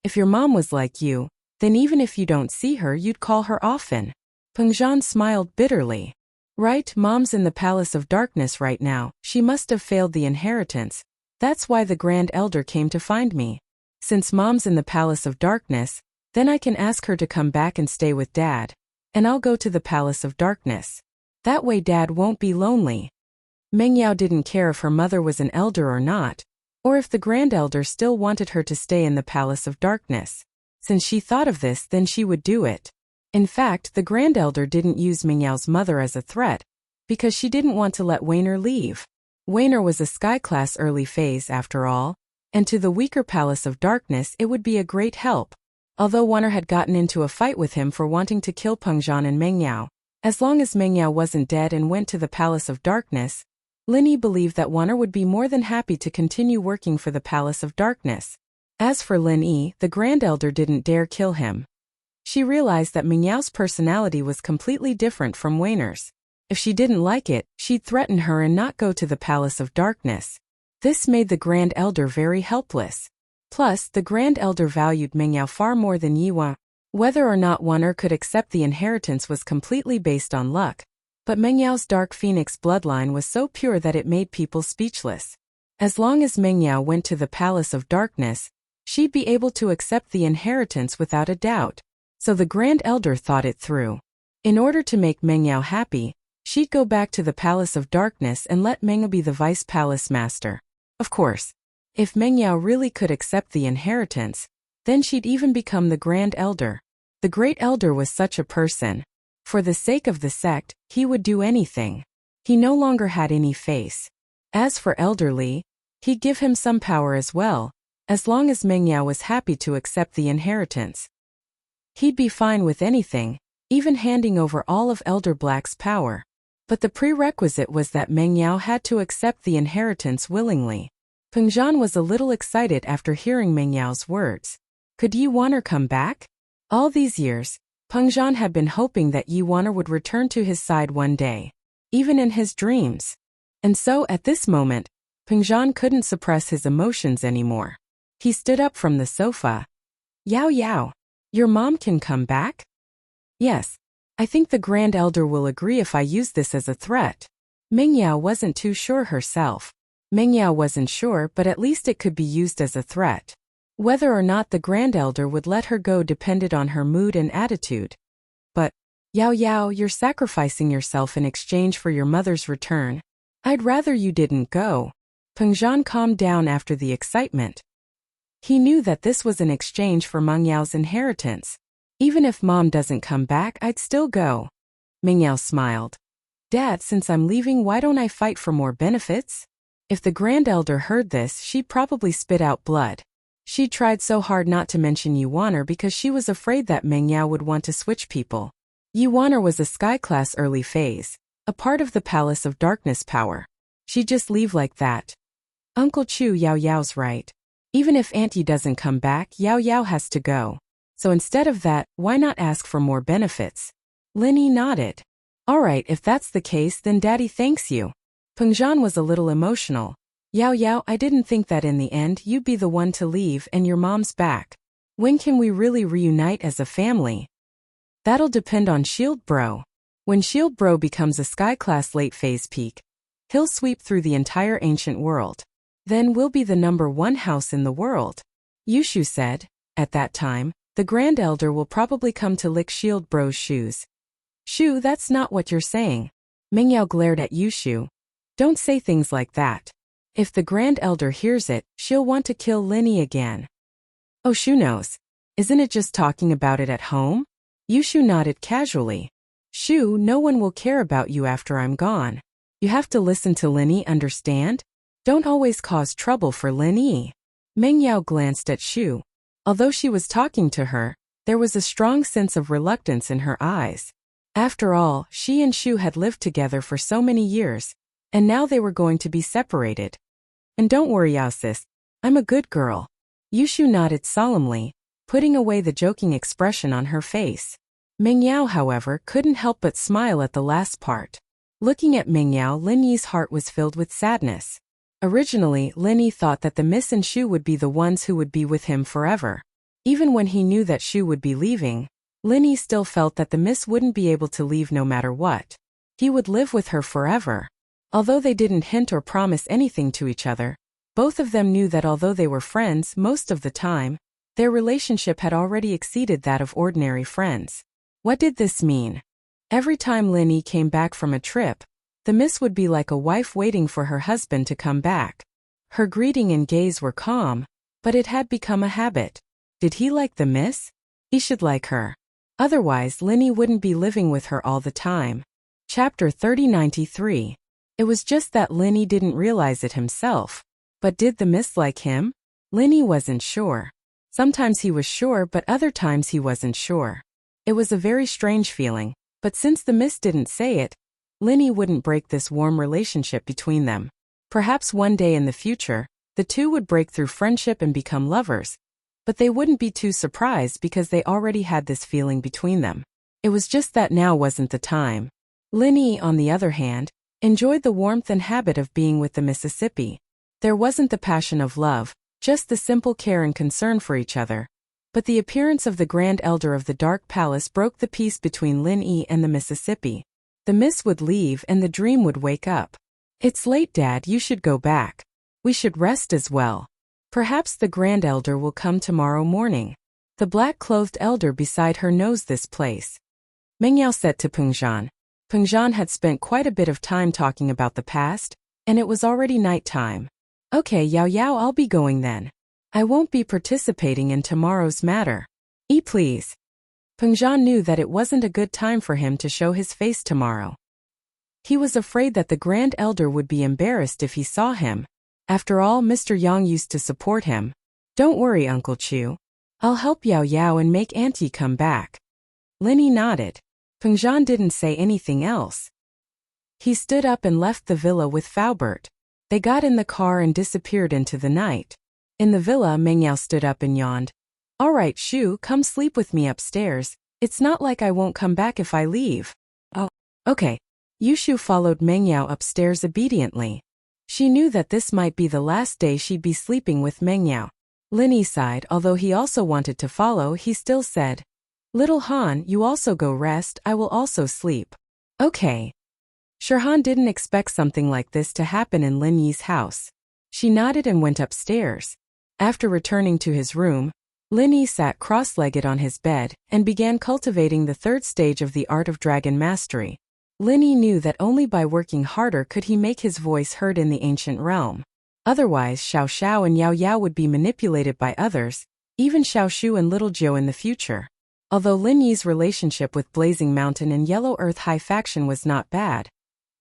If your mom was like you, then even if you don't see her, you'd call her often. Pengzhan smiled bitterly. Right, Mom's in the Palace of Darkness right now. She must have failed the inheritance. That's why the Grand Elder came to find me. Since Mom's in the Palace of Darkness, then I can ask her to come back and stay with Dad. And I'll go to the Palace of Darkness. That way Dad won't be lonely. Meng Yao didn't care if her mother was an elder or not, or if the Grand Elder still wanted her to stay in the Palace of Darkness. Since she thought of this, then she would do it. In fact, the Grand Elder didn't use Meng Yao's mother as a threat, because she didn't want to let Weiner leave. Weiner was a sky class early phase after all, and to the weaker Palace of Darkness it would be a great help. Although Weiner had gotten into a fight with him for wanting to kill Peng Zhan and Meng Yao, as long as Meng Yao wasn't dead and went to the Palace of Darkness, Lin Yi believed that Weiner would be more than happy to continue working for the Palace of Darkness. As for Lin Yi, the Grand Elder didn't dare kill him. She realized that Meng Yao's personality was completely different from Weiner's. If she didn't like it, she'd threaten her and not go to the Palace of Darkness. This made the Grand Elder very helpless. Plus, the Grand Elder valued Meng Yao far more than Yi Wan. Whether or not Weiner could accept the inheritance was completely based on luck, but Meng Yao's Dark Phoenix bloodline was so pure that it made people speechless. As long as Meng Yao went to the Palace of Darkness, she'd be able to accept the inheritance without a doubt. So the Grand Elder thought it through. In order to make Meng Yao happy, she'd go back to the Palace of Darkness and let Meng Yao be the Vice Palace Master. Of course, if Meng Yao really could accept the inheritance, then she'd even become the Grand Elder. The Great Elder was such a person. For the sake of the sect, he would do anything. He no longer had any face. As for Elder Li, he'd give him some power as well, as long as Meng Yao was happy to accept the inheritance. He'd be fine with anything, even handing over all of Elder Black's power. But the prerequisite was that Meng Yao had to accept the inheritance willingly. Peng Zhan was a little excited after hearing Meng Yao's words. Could Yi Waner come back? All these years, Peng Zhan had been hoping that Yi Waner would return to his side one day, even in his dreams. And so, at this moment, Peng Zhan couldn't suppress his emotions anymore. He stood up from the sofa. Yao Yao, your mom can come back? Yes. I think the Grand Elder will agree if I use this as a threat. Meng Yao wasn't too sure herself. Meng Yao wasn't sure, but at least it could be used as a threat. Whether or not the Grand Elder would let her go depended on her mood and attitude. But, Yao Yao, you're sacrificing yourself in exchange for your mother's return. I'd rather you didn't go. Peng Zhan calmed down after the excitement. He knew that this was an exchange for Meng Yao's inheritance. Even if Mom doesn't come back, I'd still go. Meng Yao smiled. Dad, since I'm leaving, why don't I fight for more benefits? If the Grand Elder heard this, she'd probably spit out blood. She tried so hard not to mention Yi Waner because she was afraid that Meng Yao would want to switch people. Yi Waner was a sky class early phase, a part of the Palace of Darkness power. She'd just leave like that. Uncle Chu, Yao Yao's right. Even if Aunt Yi doesn't come back, Yao Yao has to go. So instead of that, why not ask for more benefits? Lin Yi nodded. Alright, if that's the case, then Daddy thanks you. Peng Zhan was a little emotional. Yao Yao, I didn't think that in the end you'd be the one to leave and your mom's back. When can we really reunite as a family? That'll depend on Shield Bro. When Shield Bro becomes a sky class late phase peak, he'll sweep through the entire ancient world. Then we'll be the #1 house in the world. Yushu said. At that time, the Grand Elder will probably come to lick Shield Bro's shoes. Shu, that's not what you're saying. Meng Yao glared at Yushu. Don't say things like that. If the Grand Elder hears it, she'll want to kill Lin Yi again. Oh, Shu knows. Isn't it just talking about it at home? Yushu nodded casually. Shu, no one will care about you after I'm gone. You have to listen to Lin Yi, understand? Don't always cause trouble for Lin Yi. Meng Yao glanced at Shu. Although she was talking to her, there was a strong sense of reluctance in her eyes. After all, she and Shu had lived together for so many years, and now they were going to be separated. And don't worry, Yao sis, I'm a good girl. Yushu nodded solemnly, putting away the joking expression on her face. Meng Yao, however, couldn't help but smile at the last part. Looking at Meng Yao, Lin Yi's heart was filled with sadness. Originally, Lin Yi thought that the Miss and Shu would be the ones who would be with him forever. Even when he knew that Shu would be leaving, Lin Yi still felt that the Miss wouldn't be able to leave no matter what. He would live with her forever. Although they didn't hint or promise anything to each other, both of them knew that although they were friends most of the time, their relationship had already exceeded that of ordinary friends. What did this mean? Every time Lin Yi came back from a trip, The miss would be like a wife waiting for her husband to come back. Her greeting and gaze were calm, but it had become a habit. Did he like the miss? He should like her. Otherwise, Linny wouldn't be living with her all the time. Chapter 3093. It was just that Linny didn't realize it himself. But did the miss like him? Linny wasn't sure. Sometimes he was sure, but other times he wasn't sure. It was a very strange feeling, but since the miss didn't say it, Linny wouldn't break this warm relationship between them. Perhaps one day in the future, the two would break through friendship and become lovers, but they wouldn't be too surprised because they already had this feeling between them. It was just that now wasn't the time. Linny, on the other hand, enjoyed the warmth and habit of being with the Mississippi. There wasn't the passion of love, just the simple care and concern for each other. But the appearance of the Grand Elder of the Dark Palace broke the peace between Linny and the Mississippi. The miss would leave and the dream would wake up. It's late, Dad, you should go back. We should rest as well. Perhaps the Grand Elder will come tomorrow morning. The black-clothed elder beside her knows this place. Mengyao said to Pengzhan. Pengzhan had spent quite a bit of time talking about the past, and it was already night time. Okay, Yao Yao, I'll be going then. I won't be participating in tomorrow's matter. Please. Pengzhan knew that it wasn't a good time for him to show his face tomorrow. He was afraid that the Grand Elder would be embarrassed if he saw him. After all, Mr. Yang used to support him. Don't worry, Uncle Chu. I'll help Yao Yao and make Auntie come back. Linny nodded. Pengzhan didn't say anything else. He stood up and left the villa with Faubert. They got in the car and disappeared into the night. In the villa, Mengyao stood up and yawned. All right, Shu, come sleep with me upstairs. It's not like I won't come back if I leave. Oh, okay. Yushu followed Mengyao upstairs obediently. She knew that this might be the last day she'd be sleeping with Mengyao. Linny sighed. Although he also wanted to follow, he still said, Little Han, you also go rest, I will also sleep. Okay. Shirhan didn't expect something like this to happen in Lin Yi's house. She nodded and went upstairs. After returning to his room, Lin Yi sat cross-legged on his bed and began cultivating the third stage of the art of dragon mastery. Lin Yi knew that only by working harder could he make his voice heard in the ancient realm. Otherwise, Xiao Xiao and Yao Yao would be manipulated by others, even Xiao Shu and Little Jiu in the future. Although Lin Yi's relationship with Blazing Mountain and Yellow Earth High Faction was not bad,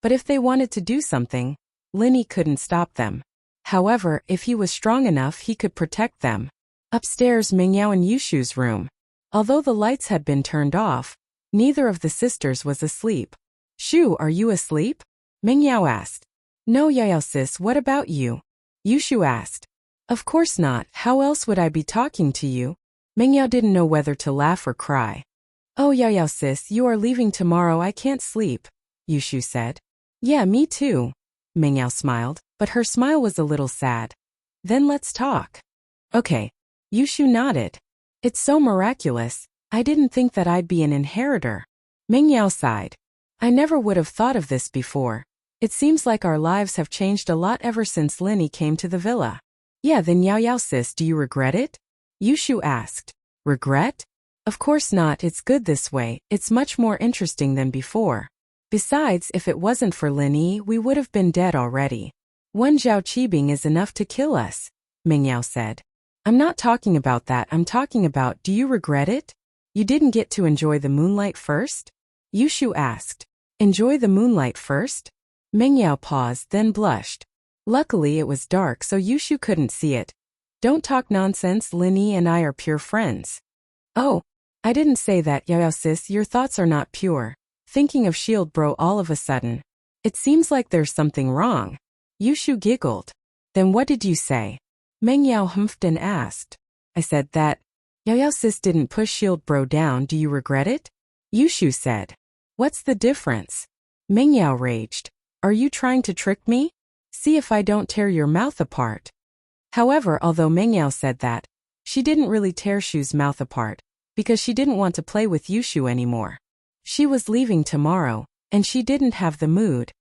but if they wanted to do something, Lin Yi couldn't stop them. However, if he was strong enough, he could protect them. Upstairs, Mengyao and Yushu's room. Although the lights had been turned off, neither of the sisters was asleep. Shu, are you asleep? Mengyao asked. No, Yao sis, what about you? Yushu asked. Of course not, how else would I be talking to you? Mengyao didn't know whether to laugh or cry. Oh, Yao sis, you are leaving tomorrow, I can't sleep, Yushu said. Yeah, me too. Mengyao smiled, but her smile was a little sad. Then let's talk. Okay. Yushu nodded. It's so miraculous, I didn't think that I'd be an inheritor. Mengyao sighed. I never would have thought of this before. It seems like our lives have changed a lot ever since Linny came to the villa. Yeah, then Yao sis, do you regret it? Yushu asked. Regret? Of course not, it's good this way, it's much more interesting than before. Besides, if it wasn't for Linny, we would have been dead already. One Zhao Qibing is enough to kill us, Mengyao said. I'm not talking about that, I'm talking about, do you regret it? You didn't get to enjoy the moonlight first? Yushu asked. Enjoy the moonlight first? Mengyao paused, then blushed. Luckily it was dark so Yushu couldn't see it. Don't talk nonsense, Linny and I are pure friends. Oh, I didn't say that, Yao sis, your thoughts are not pure. Thinking of Shield Bro all of a sudden. It seems like there's something wrong. Yushu giggled. Then what did you say? Mengyao humphed and asked. I said that Yao sis didn't push Shield Bro down, do you regret it? Yushu said. What's the difference? Mengyao raged. Are you trying to trick me? See if I don't tear your mouth apart. However, although Mengyao said that, she didn't really tear Shu's mouth apart, because she didn't want to play with Yushu anymore. She was leaving tomorrow, and she didn't have the mood.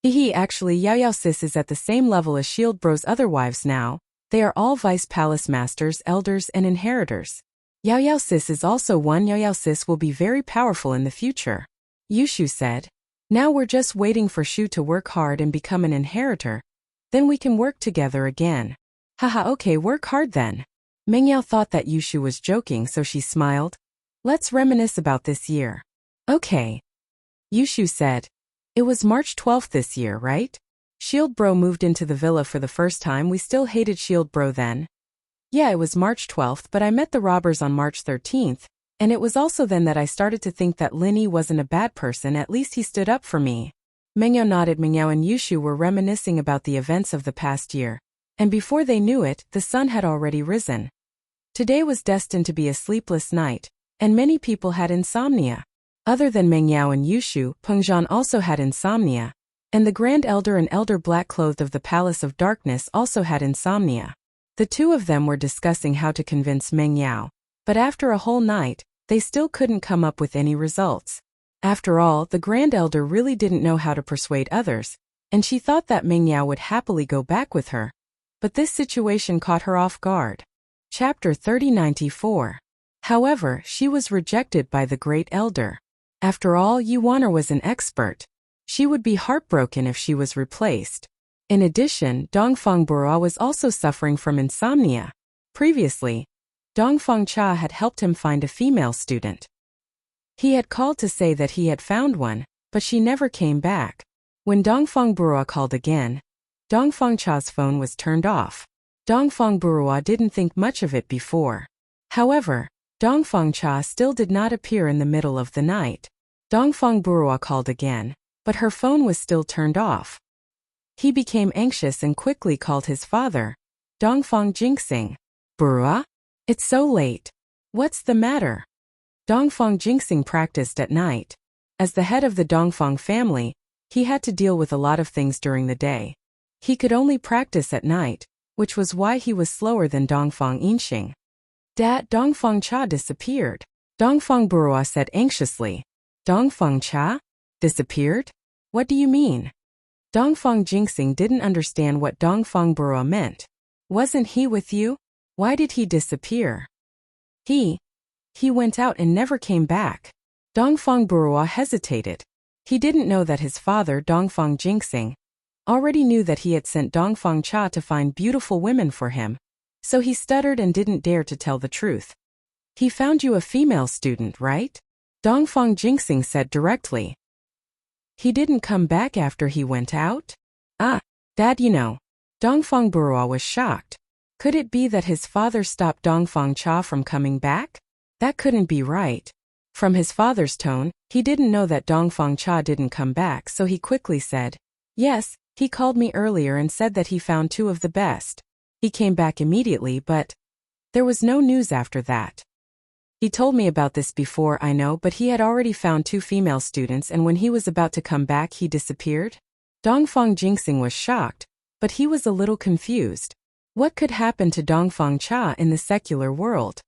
Actually Yao sis is at the same level as Shield Bro's other wives now. They are all vice palace masters, elders, and inheritors. Yao sis is also one. Yao sis will be very powerful in the future. Yushu said. Now we're just waiting for Shu to work hard and become an inheritor. Then we can work together again. Haha, okay, work hard then. Mengyao thought that Yushu was joking, so she smiled. Let's reminisce about this year. Okay. Yushu said. It was March 12th this year, right? Shield Bro moved into the villa for the first time. We still hated Shield Bro then. Yeah, it was March 12th, but I met the robbers on March 13th, and it was also then that I started to think that Linny wasn't a bad person. At least he stood up for me. Mengyao nodded. Mengyao and Yushu were reminiscing about the events of the past year, and before they knew it, the sun had already risen. Today was destined to be a sleepless night, and many people had insomnia. Other than Mengyao and Yushu, Pengzhan also had insomnia, and the Grand Elder and Elder Black-Clothed of the Palace of Darkness also had insomnia. The two of them were discussing how to convince Mengyao, but after a whole night, they still couldn't come up with any results. After all, the Grand Elder really didn't know how to persuade others, and she thought that Mengyao would happily go back with her. But this situation caught her off guard. Chapter 3094. However, she was rejected by the Great Elder. After all, Yuaner was an expert. She would be heartbroken if she was replaced. In addition, Dongfang Bura was also suffering from insomnia. Previously, Dongfang Cha had helped him find a female student. He had called to say that he had found one, but she never came back. When Dongfang Bura called again, Dongfang Cha's phone was turned off. Dongfang Bura didn't think much of it before. However, Dongfang Cha still did not appear in the middle of the night. Dongfang Bura called again, but her phone was still turned off. He became anxious and quickly called his father, Dongfang Jinxing. Bura? It's so late. What's the matter? Dongfang Jinxing practiced at night. As the head of the Dongfang family, he had to deal with a lot of things during the day. He could only practice at night, which was why he was slower than Dongfang Yinxing. Dad, Dongfang Cha disappeared. Dongfang Bura said anxiously. Dongfang Cha? Disappeared? What do you mean? Dongfang Jinxing didn't understand what Dongfang Bura meant. Wasn't he with you? Why did he disappear? He went out and never came back. Dongfang Bura hesitated. He didn't know that his father, Dongfang Jinxing, already knew that he had sent Dongfang Cha to find beautiful women for him, so he stuttered and didn't dare to tell the truth. He found you a female student, right? Dongfang Jinxing said directly. He didn't come back after he went out? Ah, Dad, you know. Dongfang Bura was shocked. Could it be that his father stopped Dongfang Cha from coming back? That couldn't be right. From his father's tone, he didn't know that Dongfang Cha didn't come back, so he quickly said, yes, he called me earlier and said that he found two of the best. He came back immediately, but there was no news after that. He told me about this before, I know, but he had already found two female students, and when he was about to come back, he disappeared? Dongfang Jinxing was shocked, but he was a little confused. What could happen to Dongfang Cha in the secular world?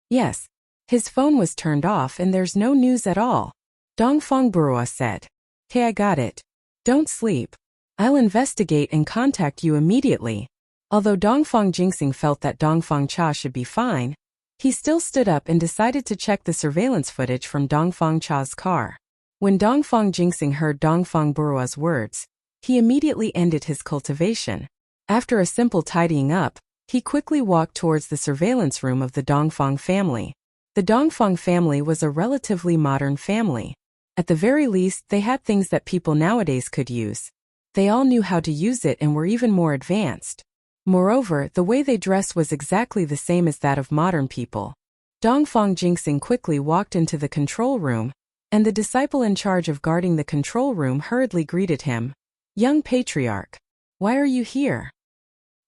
Yes, his phone was turned off and there's no news at all. Dongfang Bura said. Hey, I got it. Don't sleep. I'll investigate and contact you immediately. Although Dongfang Jinxing felt that Dongfang Cha should be fine, he still stood up and decided to check the surveillance footage from Dongfang Cha's car. When Dongfang Jinxing heard Dongfang Bura's words, he immediately ended his cultivation. After a simple tidying up, he quickly walked towards the surveillance room of the Dongfang family. The Dongfang family was a relatively modern family. At the very least, they had things that people nowadays could use. They all knew how to use it and were even more advanced. Moreover, the way they dressed was exactly the same as that of modern people. Dongfang Jinxing quickly walked into the control room, and the disciple in charge of guarding the control room hurriedly greeted him. Young Patriarch, why are you here?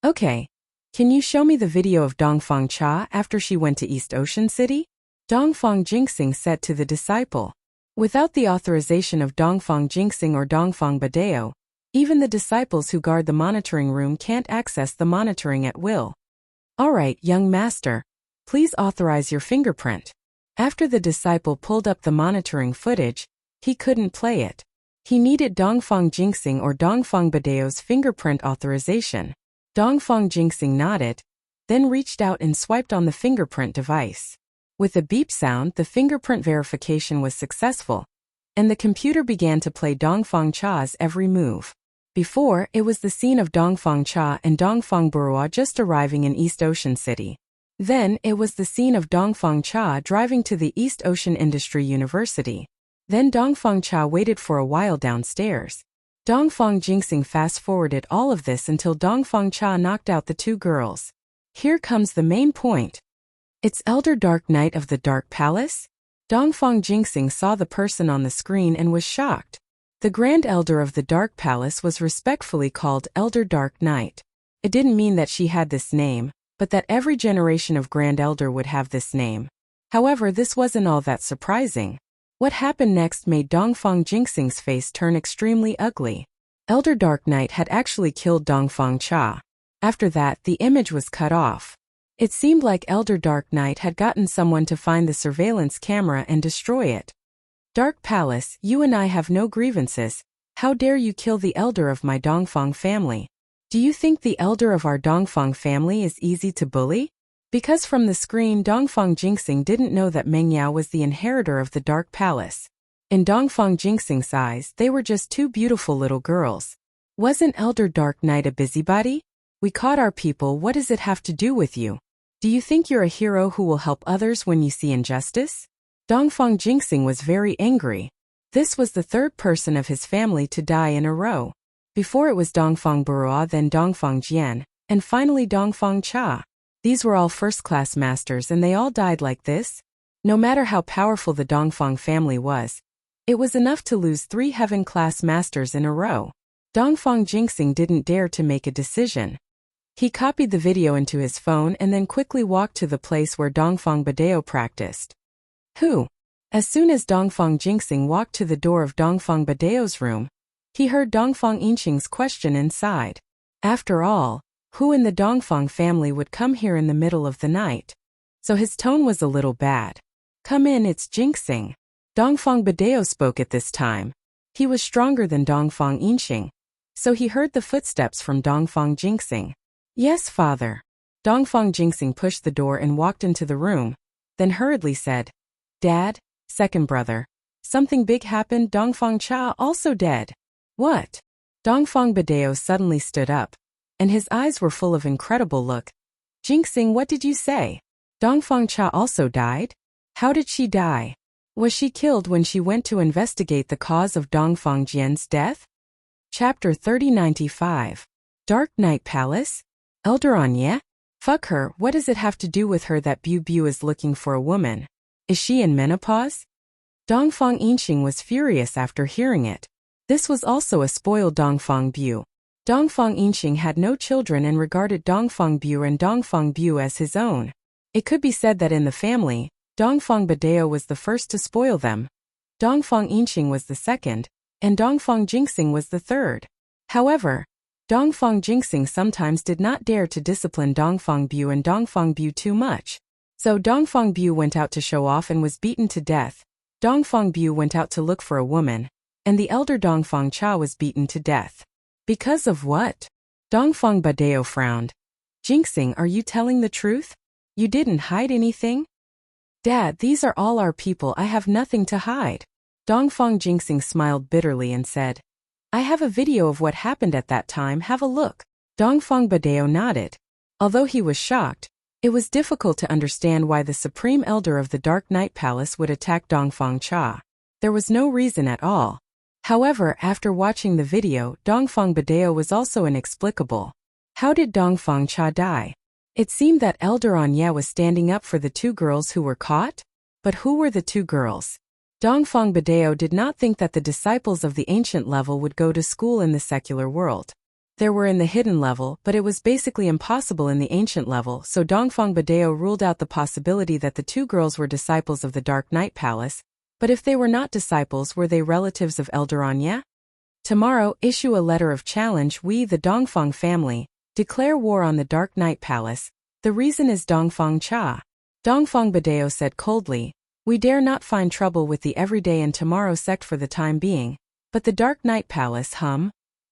Okay. Can you show me the video of Dongfang Cha after she went to East Ocean City? Dongfang Jinxing said to the disciple. Without the authorization of Dongfang Jinxing or Dongfang Badeo, even the disciples who guard the monitoring room can't access the monitoring at will. Alright, young master. Please authorize your fingerprint. After the disciple pulled up the monitoring footage, he couldn't play it. He needed Dongfang Jinxing or Dongfang Badeo's fingerprint authorization. Dongfang Jinxing nodded, then reached out and swiped on the fingerprint device. With a beep sound, the fingerprint verification was successful. and the computer began to play Dongfang Cha's every move. Before, it was the scene of Dongfang Cha and Dongfang Burua just arriving in East Ocean City. Then, it was the scene of Dongfang Cha driving to the East Ocean Industry University. Then Dongfang Cha waited for a while downstairs. Dongfang Jingxing fast-forwarded all of this until Dongfang Cha knocked out the two girls. Here comes the main point. It's Elder Dark Knight of the Dark Palace? Dongfang Jingxing saw the person on the screen and was shocked. The Grand Elder of the Dark Palace was respectfully called Elder Dark Knight. It didn't mean that she had this name, but that every generation of Grand Elder would have this name. However, this wasn't all that surprising. What happened next made Dongfang Jingxing's face turn extremely ugly. Elder Dark Knight had actually killed Dongfang Cha. After that, the image was cut off. It seemed like Elder Dark Knight had gotten someone to find the surveillance camera and destroy it. Dark Palace, you and I have no grievances. How dare you kill the elder of my Dongfang family? Do you think the elder of our Dongfang family is easy to bully? Because from the screen Dongfang Jingxing didn't know that Meng Yao was the inheritor of the Dark Palace. In Dongfang Jingxing's eyes, they were just two beautiful little girls. Wasn't Elder Dark Knight a busybody? We caught our people, what does it have to do with you? Do you think you're a hero who will help others when you see injustice? Dongfang Jingxing was very angry. This was the third person of his family to die in a row. Before it was Dongfang Burua, then Dongfang Jian, and finally Dongfang Cha. These were all first-class masters and they all died like this. No matter how powerful the Dongfang family was, it was enough to lose 3 heaven-class masters in a row. Dongfang Jingxing didn't dare to make a decision. He copied the video into his phone and then quickly walked to the place where Dongfang Badeo practiced. Who? As soon as Dongfang Jingxing walked to the door of Dongfang Badeo's room, he heard Dongfang Yinqing's question inside. After all, who in the Dongfang family would come here in the middle of the night? So his tone was a little bad. Come in, it's Jingxing. Dongfang Badeo spoke at this time. He was stronger than Dongfang Yinqing, so he heard the footsteps from Dongfang Jingxing. Yes, father. Dongfang Jingxing pushed the door and walked into the room, then hurriedly said, Dad, second brother. Something big happened, Dongfang Cha also dead. What? Dongfang Badeo suddenly stood up, and his eyes were full of incredible look. Jingxing, what did you say? Dongfang Cha also died? How did she die? Was she killed when she went to investigate the cause of Dongfang Jian's death? Chapter 3095. Dark Knight Palace? Elder Anya? Fuck her, what does it have to do with her that Bu Bu is looking for a woman? Is she in menopause? Dongfang Yinqing was furious after hearing it. This was also a spoiled Dongfang Bu. Dongfang Yinqing had no children and regarded Dongfang Bu and Dongfang Bu as his own. It could be said that in the family, Dongfang Badeo was the first to spoil them. Dongfang Yinqing was the second, and Dongfang Jingxing was the third. However, Dongfang Jingxing sometimes did not dare to discipline Dongfang Bu and Dongfang Bu too much. So Dongfang Bu went out to show off and was beaten to death. Dongfang Bu went out to look for a woman, and the elder Dongfang Cha was beaten to death. Because of what? Dongfang Badeo frowned. Jingxing, are you telling the truth? You didn't hide anything? Dad, these are all our people, I have nothing to hide. Dongfang Jingxing smiled bitterly and said, I have a video of what happened at that time, have a look. Dongfang Badeo nodded. Although he was shocked, it was difficult to understand why the Supreme Elder of the Dark Knight Palace would attack Dongfang Cha. There was no reason at all. However, after watching the video, Dongfang Badeo was also inexplicable. How did Dongfang Cha die? It seemed that Elder Anya was standing up for the two girls who were caught? But who were the two girls? Dongfang Badeo did not think that the disciples of the ancient level would go to school in the secular world. There were in the hidden level, but it was basically impossible in the ancient level, so Dongfang Badeo ruled out the possibility that the two girls were disciples of the Dark Knight Palace. But if they were not disciples, were they relatives of Elder Anya? Tomorrow, issue a letter of challenge. We, the Dongfang family, declare war on the Dark Knight Palace. The reason is Dongfang Cha. Dongfang Badeo said coldly, we dare not find trouble with the everyday and tomorrow sect for the time being. But the Dark Knight Palace,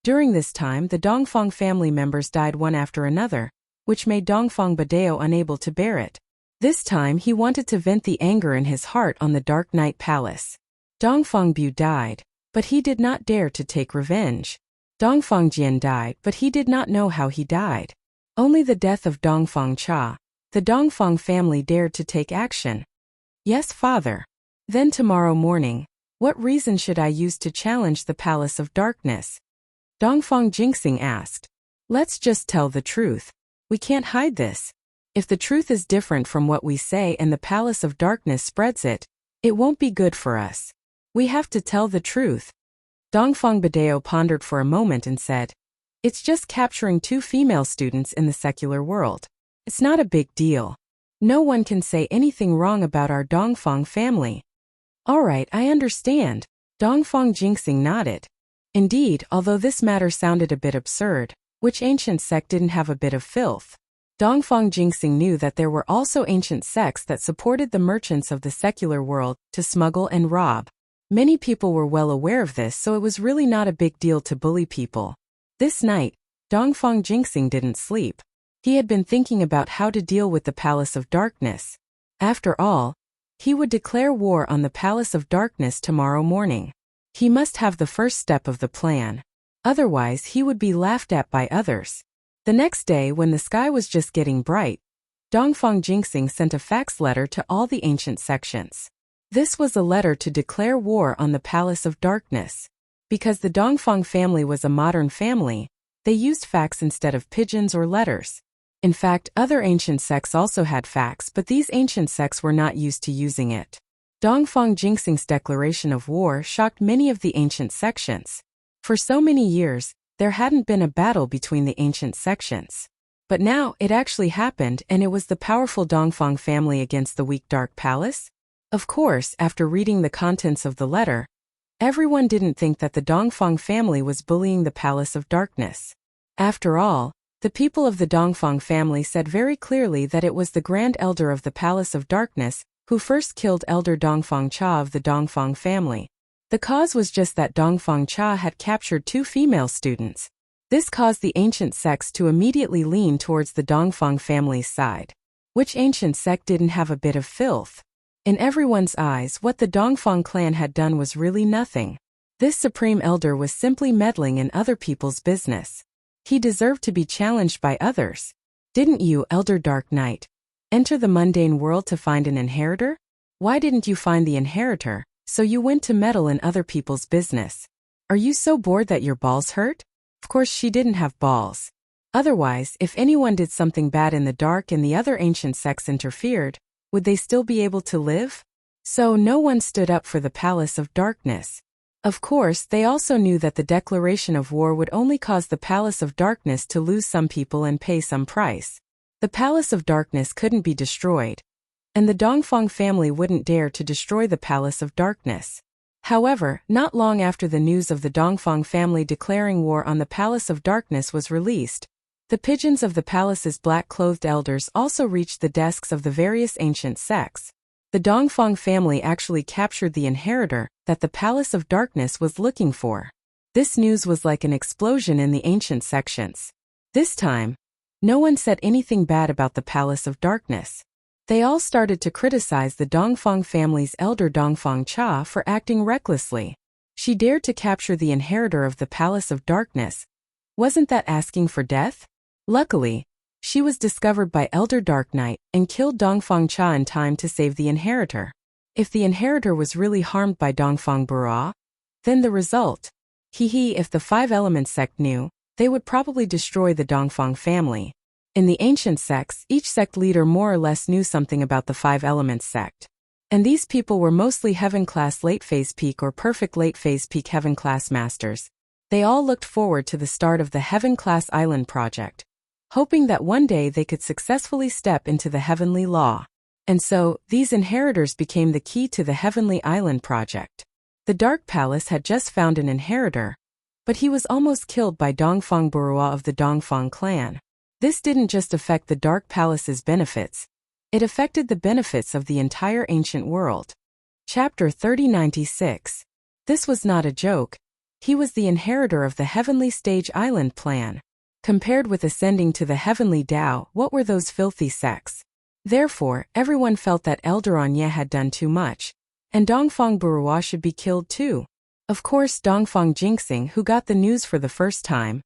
During this time, the Dongfang family members died one after another, which made Dongfang Badeo unable to bear it. This time he wanted to vent the anger in his heart on the Dark Knight Palace. Dongfang Bu died, but he did not dare to take revenge. Dongfang Jian died, but he did not know how he died. Only the death of Dongfang Cha, the Dongfang family, dared to take action. Yes, father. Then tomorrow morning, what reason should I use to challenge the Palace of Darkness? Dongfang Jingxing asked. Let's just tell the truth. We can't hide this. If the truth is different from what we say and the Palace of Darkness spreads it, it won't be good for us. We have to tell the truth. Dongfang Badeo pondered for a moment and said, It's just capturing 2 female students in the secular world. It's not a big deal. No one can say anything wrong about our Dongfang family. All right, I understand. Dongfang Jingxing nodded. Indeed, although this matter sounded a bit absurd, which ancient sect didn't have a bit of filth? Dongfang Jingxing knew that there were also ancient sects that supported the merchants of the secular world to smuggle and rob. Many people were well aware of this, so it was really not a big deal to bully people. This night, Dongfang Jingxing didn't sleep. He had been thinking about how to deal with the Palace of Darkness. After all, he would declare war on the Palace of Darkness tomorrow morning. He must have the first step of the plan. Otherwise, he would be laughed at by others. The next day, when the sky was just getting bright, Dongfang Jingxing sent a fax letter to all the ancient sections. This was a letter to declare war on the Palace of Darkness. Because the Dongfang family was a modern family, they used fax instead of pigeons or letters. In fact, other ancient sects also had fax, but these ancient sects were not used to using it. Dongfang Jingxing's declaration of war shocked many of the ancient sections. For so many years, there hadn't been a battle between the ancient sections. But now, it actually happened, and it was the powerful Dongfang family against the weak Dark Palace. Of course, after reading the contents of the letter, everyone didn't think that the Dongfang family was bullying the Palace of Darkness. After all, the people of the Dongfang family said very clearly that it was the Grand Elder of the Palace of Darkness who first killed Elder Dongfang Cha of the Dongfang family. The cause was just that Dongfang Cha had captured 2 female students. This caused the ancient sects to immediately lean towards the Dongfang family's side. Which ancient sect didn't have a bit of filth? In everyone's eyes, what the Dongfang clan had done was really nothing. This supreme elder was simply meddling in other people's business. He deserved to be challenged by others. Didn't you, Elder Dark Knight, enter the mundane world to find an inheritor? Why didn't you find the inheritor, so you went to meddle in other people's business? Are you so bored that your balls hurt? Of course she didn't have balls. Otherwise, if anyone did something bad in the dark and the other ancient sects interfered, would they still be able to live? So no one stood up for the Palace of Darkness. Of course, they also knew that the declaration of war would only cause the Palace of Darkness to lose some people and pay some price. The Palace of Darkness couldn't be destroyed, and the Dongfang family wouldn't dare to destroy the Palace of Darkness. However, not long after the news of the Dongfang family declaring war on the Palace of Darkness was released, the pigeons of the palace's black-clothed elders also reached the desks of the various ancient sects. The Dongfang family actually captured the inheritor that the Palace of Darkness was looking for. This news was like an explosion in the ancient sections. This time, no one said anything bad about the Palace of Darkness. They all started to criticize the Dongfang family's elder Dongfang Cha for acting recklessly. She dared to capture the inheritor of the Palace of Darkness. Wasn't that asking for death? Luckily, she was discovered by Elder Dark Knight and killed Dongfang Cha in time to save the inheritor. If the inheritor was really harmed by Dongfang Bura, then the result? If the 5 Elements sect knew, they would probably destroy the Dongfang family. In the ancient sects, each sect leader more or less knew something about the 5 Elements sect. And these people were mostly Heaven-class late-phase peak or perfect late-phase peak Heaven-class masters. They all looked forward to the start of the Heaven-class Island project, hoping that one day they could successfully step into the heavenly law. And so, these inheritors became the key to the Heavenly Island project. The Dark Palace had just found an inheritor, but he was almost killed by Dongfang Burua of the Dongfang clan. This didn't just affect the Dark Palace's benefits, it affected the benefits of the entire ancient world. Chapter 3096. This was not a joke. He was the inheritor of the Heavenly Stage Island plan. Compared with ascending to the Heavenly Tao, what were those filthy sects? Therefore, everyone felt that Elder Anya had done too much. And Dongfang Burua should be killed too. Of course, Dongfang Jinxing, who got the news for the first time,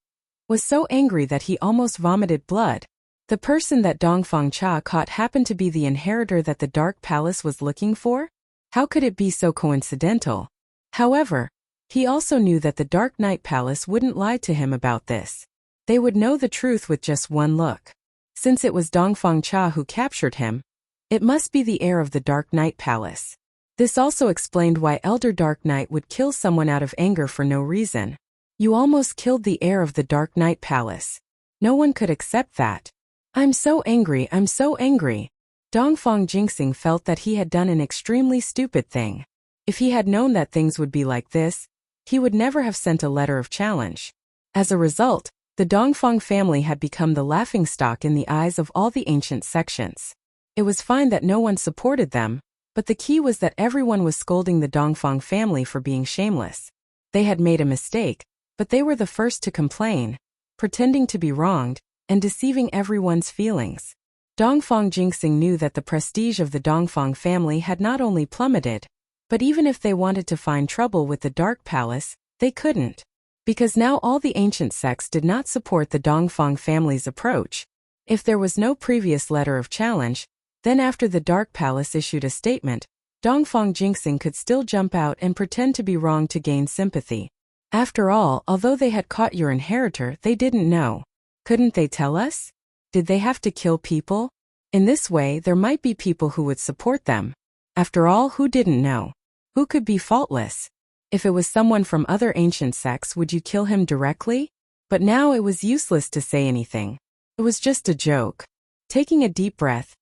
was so angry that he almost vomited blood. The person that Dongfang Cha caught happened to be the inheritor that the Dark Palace was looking for? How could it be so coincidental? However, he also knew that the Dark Knight Palace wouldn't lie to him about this. They would know the truth with just one look. Since it was Dongfang Cha who captured him, it must be the heir of the Dark Knight Palace. This also explained why Elder Dark Knight would kill someone out of anger for no reason. You almost killed the heir of the Dark Knight Palace. No one could accept that. I'm so angry, I'm so angry. Dongfang Jinxing felt that he had done an extremely stupid thing. If he had known that things would be like this, he would never have sent a letter of challenge. As a result, the Dongfang family had become the laughingstock in the eyes of all the ancient sections. It was fine that no one supported them, but the key was that everyone was scolding the Dongfang family for being shameless. They had made a mistake, but they were the first to complain, pretending to be wronged, and deceiving everyone's feelings. Dongfang Jinxing knew that the prestige of the Dongfang family had not only plummeted, but even if they wanted to find trouble with the Dark Palace, they couldn't. Because now all the ancient sects did not support the Dongfang family's approach. If there was no previous letter of challenge, then after the Dark Palace issued a statement, Dongfang Jinxing could still jump out and pretend to be wrong to gain sympathy. After all, although they had caught your inheritor, they didn't know. Couldn't they tell us? Did they have to kill people? In this way, there might be people who would support them. After all, who didn't know? Who could be faultless? If it was someone from other ancient sects, would you kill him directly? But now it was useless to say anything. It was just a joke. Taking a deep breath,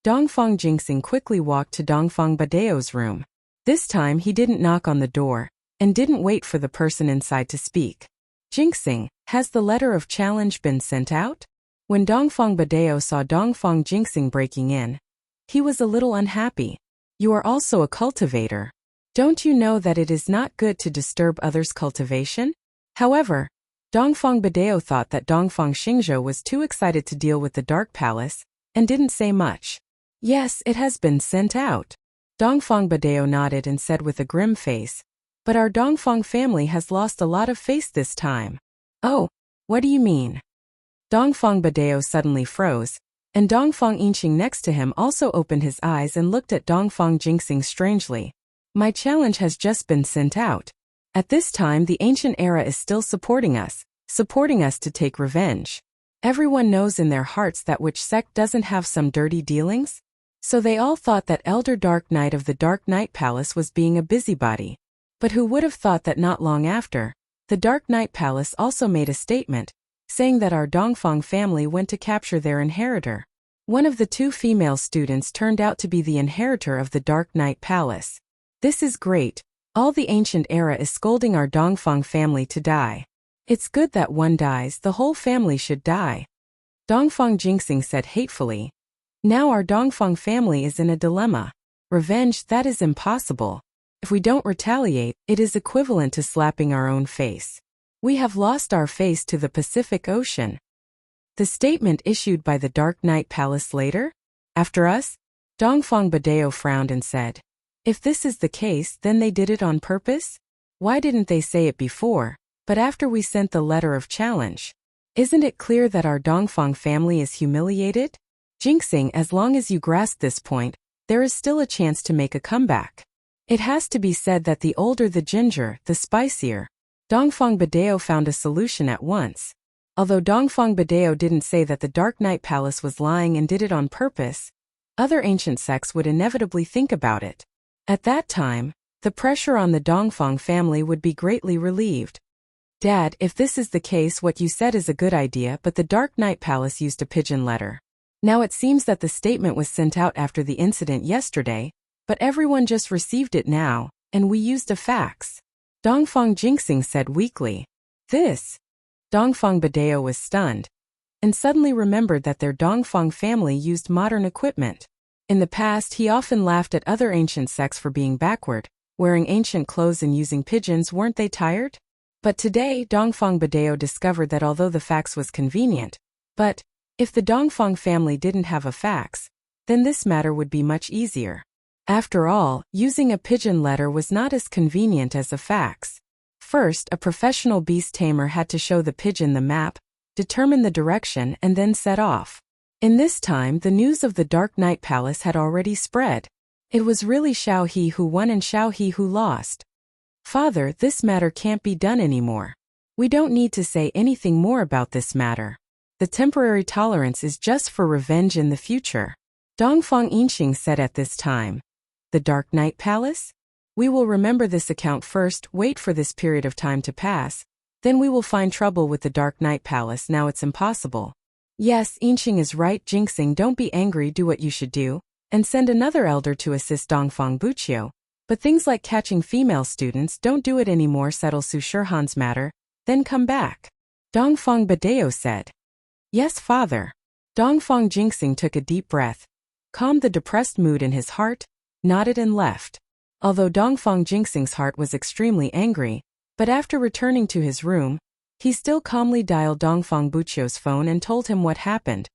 Dongfang Jinxing quickly walked to Dongfang Badeo's room. This time he didn't knock on the door, and didn't wait for the person inside to speak. Jinxing, has the letter of challenge been sent out? When Dongfang Badeo saw Dongfang Jinxing breaking in, he was a little unhappy. You are also a cultivator. Don't you know that it is not good to disturb others' cultivation? However, Dongfang Badeo thought that Dongfang Xingzhou was too excited to deal with the Dark Palace, and didn't say much. Yes, it has been sent out. Dongfang Badeo nodded and said with a grim face, but our Dongfang family has lost a lot of face this time. Oh, what do you mean? Dongfang Badeo suddenly froze, and Dongfang Yinqing next to him also opened his eyes and looked at Dongfang Jinxing strangely. My challenge has just been sent out. At this time the ancient era is still supporting us to take revenge. Everyone knows in their hearts that which sect doesn't have some dirty dealings? So they all thought that Elder Dark Knight of the Dark Knight Palace was being a busybody. But who would have thought that not long after, the Dark Knight Palace also made a statement, saying that our Dongfang family went to capture their inheritor. One of the two female students turned out to be the inheritor of the Dark Knight Palace. This is great. All the ancient era is scolding our Dongfang family to die. It's good that one dies, the whole family should die. Dongfang Jinxing said hatefully. Now our Dongfang family is in a dilemma. Revenge, that is impossible. If we don't retaliate, it is equivalent to slapping our own face. We have lost our face to the Pacific Ocean. The statement issued by the Dark Knight Palace later? After us? Dongfang Badeo frowned and said. If this is the case, then they did it on purpose? Why didn't they say it before, but after we sent the letter of challenge? Isn't it clear that our Dongfang family is humiliated? Jinxing, as long as you grasp this point, there is still a chance to make a comeback. It has to be said that the older the ginger, the spicier. Dongfang Badeo found a solution at once. Although Dongfang Badeo didn't say that the Dark Knight Palace was lying and did it on purpose, other ancient sects would inevitably think about it. At that time, the pressure on the Dongfang family would be greatly relieved. Dad, if this is the case, what you said is a good idea, but the Dark Knight Palace used a pigeon letter. Now it seems that the statement was sent out after the incident yesterday, but everyone just received it now, and we used a fax. Dongfang Jinxing said weakly. This? Dongfang Badeo was stunned, and suddenly remembered that their Dongfang family used modern equipment. In the past, he often laughed at other ancient sects for being backward, wearing ancient clothes and using pigeons. Weren't they tired? But today, Dongfang Badeo discovered that although the fax was convenient, but if the Dongfang family didn't have a fax, then this matter would be much easier. After all, using a pigeon letter was not as convenient as a fax. First, a professional beast tamer had to show the pigeon the map, determine the direction, and then set off. In this time, the news of the Dark Knight Palace had already spread. It was really Xiao He who won and Xiao He who lost. Father, this matter can't be done anymore. We don't need to say anything more about this matter. The temporary tolerance is just for revenge in the future. Dongfang Yinxing said at this time. The Dark Knight Palace? We will remember this account first, wait for this period of time to pass, then we will find trouble with the Dark Knight Palace. Now it's impossible. Yes, Yinxing is right. Jinxing, don't be angry, do what you should do, and send another elder to assist Dongfang Buqiu. But things like catching female students, don't do it anymore. Settle Su Shihan's matter, then come back. Dongfang Badeo said. Yes, father. Dongfang Jinxing took a deep breath, calmed the depressed mood in his heart, nodded and left. Although Dongfang Jinxing's heart was extremely angry, but after returning to his room, he still calmly dialed Dongfang Buqiu's phone and told him what happened.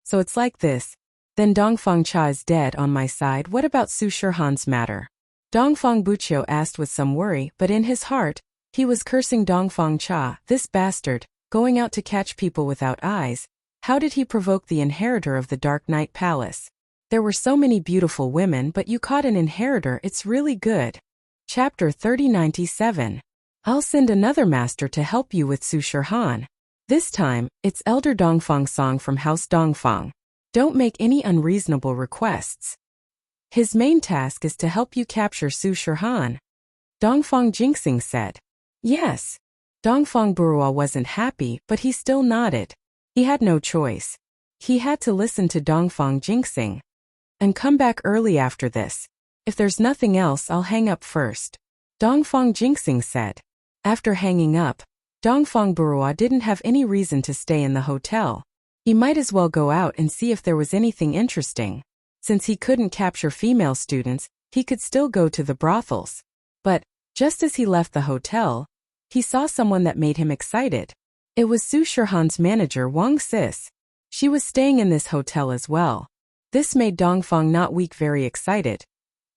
So it's like this. Then Dongfang Cha is dead on my side. What about Su Shihan's matter? Dongfang Buqiu asked with some worry, but in his heart, he was cursing Dongfang Cha, this bastard, going out to catch people without eyes. How did he provoke the inheritor of the Dark Knight Palace? There were so many beautiful women, but you caught an inheritor. It's really good. Chapter 3097. I'll send another master to help you with Su Shihan. This time, it's Elder Dongfang Song from House Dongfang. Don't make any unreasonable requests. His main task is to help you capture Su Shihan. Dongfang Jinxing said. Yes. Dongfang Burua wasn't happy, but he still nodded. He had no choice. He had to listen to Dongfang Jinxing. And come back early after this. If there's nothing else, I'll hang up first. Dongfang Jinxing said. After hanging up, Dongfang Burua didn't have any reason to stay in the hotel. He might as well go out and see if there was anything interesting. Since he couldn't capture female students, he could still go to the brothels. But, just as he left the hotel, he saw someone that made him excited. It was Su Shihan's manager Wang Sis. She was staying in this hotel as well. This made Dongfang not weak very excited.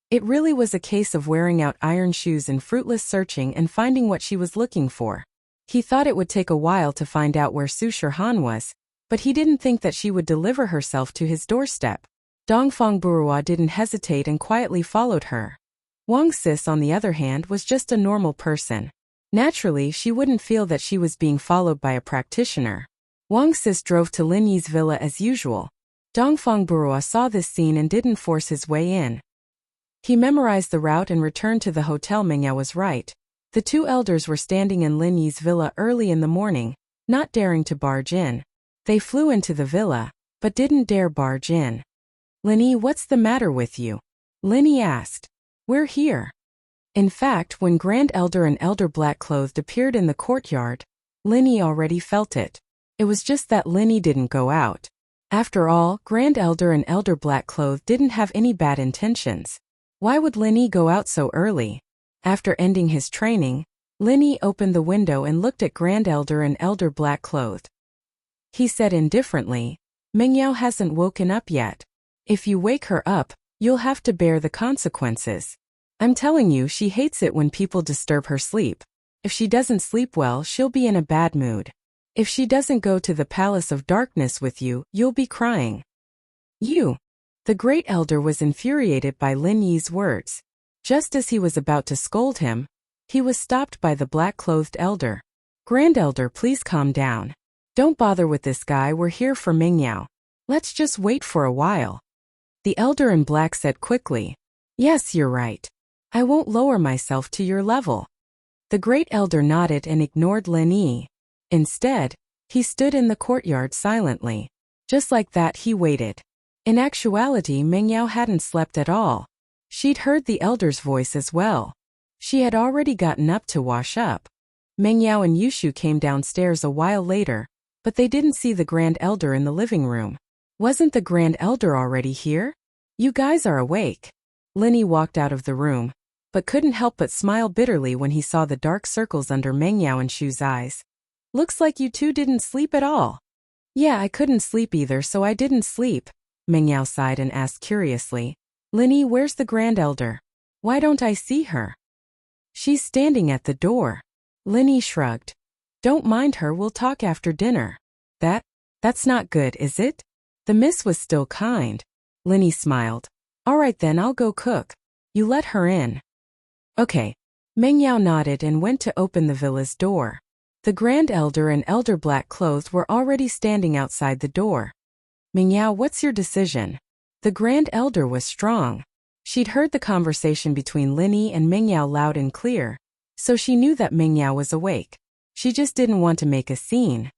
It really was a case of wearing out iron shoes and fruitless searching and finding what she was looking for. He thought it would take a while to find out where Su Shihan was, but he didn't think that she would deliver herself to his doorstep. Dongfang Burua didn't hesitate and quietly followed her. Wang Sis, on the other hand, was just a normal person. Naturally, she wouldn't feel that she was being followed by a practitioner. Wang Sis drove to Lin Yi's villa as usual. Dongfang Burua saw this scene and didn't force his way in. He memorized the route and returned to the hotel. Mengyao was right. The two elders were standing in Lin Yi's villa early in the morning, not daring to barge in. They flew into the villa, but didn't dare barge in. Lin Yi, what's the matter with you? Lin Yi asked. We're here. In fact, when Grand Elder and Elder Black-Clothed appeared in the courtyard, Lin Yi already felt it. It was just that Lin Yi didn't go out. After all, Grand Elder and Elder Black-Clothed didn't have any bad intentions. Why would Lin Yi go out so early? After ending his training, Lin Yi opened the window and looked at Grand Elder and Elder Black-Clothed. He said indifferently, Mengyao hasn't woken up yet. If you wake her up, you'll have to bear the consequences. I'm telling you, she hates it when people disturb her sleep. If she doesn't sleep well, she'll be in a bad mood. If she doesn't go to the Palace of Darkness with you, you'll be crying. You. The Great Elder was infuriated by Lin Yi's words. Just as he was about to scold him, he was stopped by the black-clothed elder. Grand Elder, please calm down. Don't bother with this guy, we're here for Mengyao. Let's just wait for a while. The elder in black said quickly. Yes, you're right. I won't lower myself to your level. The Great Elder nodded and ignored Lin Yi. Instead, he stood in the courtyard silently. Just like that, he waited. In actuality, Mengyao hadn't slept at all. She'd heard the elder's voice as well. She had already gotten up to wash up. Mengyao and Yushu came downstairs a while later, but they didn't see the Grand Elder in the living room. Wasn't the Grand Elder already here? You guys are awake. Lin Yi walked out of the room, but couldn't help but smile bitterly when he saw the dark circles under Mengyao and Shu's eyes. Looks like you two didn't sleep at all. Yeah, I couldn't sleep either, so I didn't sleep. Mengyao sighed and asked curiously. Linny, where's the Grand Elder? Why don't I see her? She's standing at the door. Linny shrugged. Don't mind her, we'll talk after dinner. That's not good, is it? The miss was still kind. Linny smiled. All right then, I'll go cook. You let her in. Okay. Meng Yao nodded and went to open the villa's door. The Grand Elder and Elder Black-Clothed were already standing outside the door. Meng Yao, what's your decision? The Grand Elder was strong. She'd heard the conversation between Linny and Meng Yao loud and clear, so she knew that Meng Yao was awake. She just didn't want to make a scene.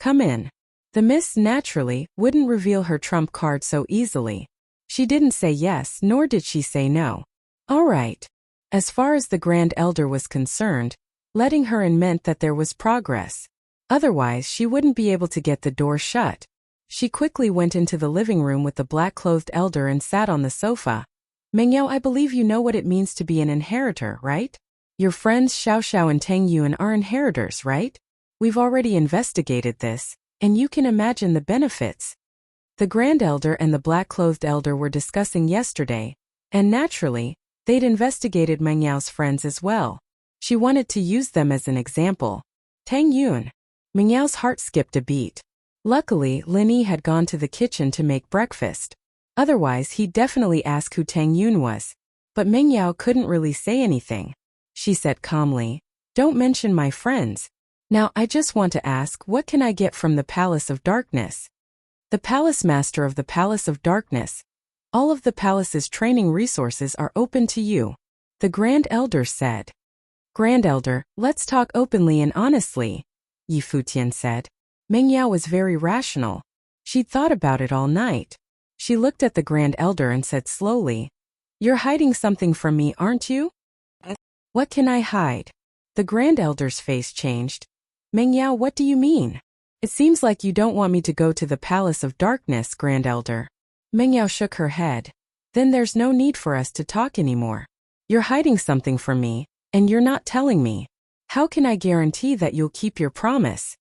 Come in. The miss, naturally, wouldn't reveal her trump card so easily. She didn't say yes, nor did she say no. All right. As far as the Grand Elder was concerned, letting her in meant that there was progress. Otherwise, she wouldn't be able to get the door shut. She quickly went into the living room with the black-clothed elder and sat on the sofa. Meng Yao, I believe you know what it means to be an inheritor, right? Your friends Xiao Xiao and Tang Yuan are inheritors, right? We've already investigated this, and you can imagine the benefits. The Grand Elder and the black-clothed elder were discussing yesterday, and naturally, they'd investigated Meng Yao's friends as well. She wanted to use them as an example. Tang Yuan. Meng Yao's heart skipped a beat. Luckily, Linny had gone to the kitchen to make breakfast. Otherwise, he'd definitely ask who Tang Yuan was. But Meng Yao couldn't really say anything. She said calmly, "Don't mention my friends. Now, I just want to ask, what can I get from the Palace of Darkness?" The Palace Master of the Palace of Darkness. All of the palace's training resources are open to you. The Grand Elder said. Grand Elder, let's talk openly and honestly, Yi Futian said. Meng Yao was very rational. She'd thought about it all night. She looked at the Grand Elder and said slowly, "You're hiding something from me, aren't you?" "What can I hide?" The Grand Elder's face changed. "Meng Yao, what do you mean? It seems like you don't want me to go to the Palace of Darkness, Grand Elder." Meng Yao shook her head. "Then there's no need for us to talk anymore. You're hiding something from me, and you're not telling me. How can I guarantee that you'll keep your promise?"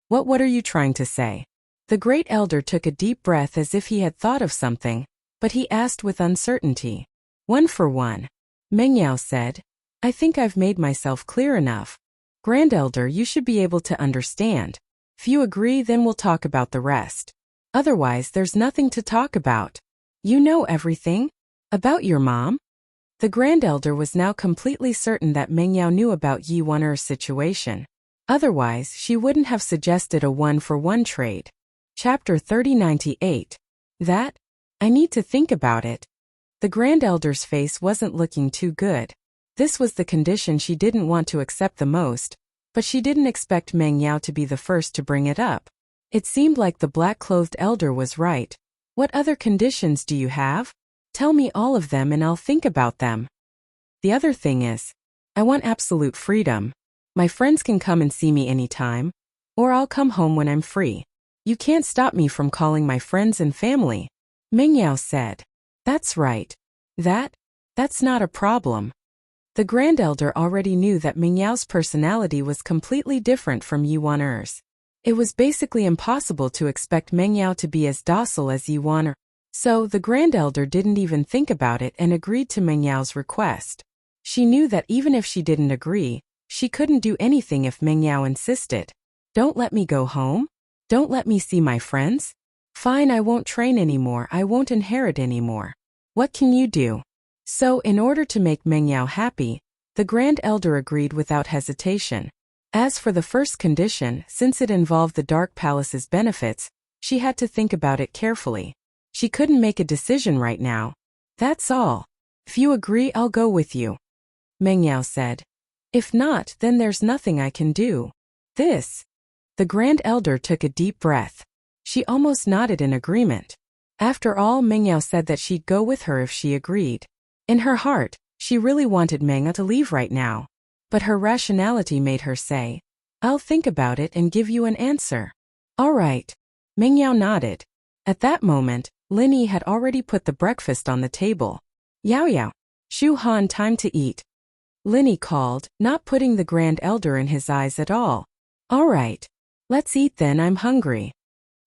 What are you trying to say?" The Great Elder took a deep breath as if he had thought of something, but he asked with uncertainty. "One for one." Meng Yao said, "I think I've made myself clear enough. Grand Elder, you should be able to understand. If you agree, then we'll talk about the rest. Otherwise, there's nothing to talk about. You know everything? About your mom?" The Grand Elder was now completely certain that Meng Yao knew about Yi Wan'er's situation. Otherwise, she wouldn't have suggested a one-for-one trade. Chapter 3098. That? I need to think about it. The Grand Elder's face wasn't looking too good. This was the condition she didn't want to accept the most, but she didn't expect Meng Yao to be the first to bring it up. It seemed like the black-clothed elder was right. "What other conditions do you have? Tell me all of them and I'll think about them. The other thing is, I want absolute freedom. My friends can come and see me anytime, or I'll come home when I'm free. You can't stop me from calling my friends and family." Meng Yao said. "That's right. That's not a problem." The Grand Elder already knew that Meng Yao's personality was completely different from Yi Wan'er's. It was basically impossible to expect Meng Yao to be as docile as Yi Wan'er. So the Grand Elder didn't even think about it and agreed to Meng Yao's request. She knew that even if she didn't agree, she couldn't do anything if Meng Yao insisted. "Don't let me go home? Don't let me see my friends? Fine, I won't train anymore, I won't inherit anymore. What can you do?" So in order to make Meng Yao happy, the Grand Elder agreed without hesitation. As for the first condition, since it involved the Dark Palace's benefits, she had to think about it carefully. She couldn't make a decision right now. "That's all. If you agree, I'll go with you," Meng Yao said. "If not, then there's nothing I can do." The Grand Elder took a deep breath. She almost nodded in agreement. After all, Meng Yao said that she'd go with her if she agreed. In her heart, she really wanted Meng Yao to leave right now. But her rationality made her say, "I'll think about it and give you an answer." "All right." Meng Yao nodded. At that moment, Linny had already put the breakfast on the table. "Yao Yao, Shu Han, time to eat," Linny called, not putting the Grand Elder in his eyes at all. "All right. Let's eat then, I'm hungry."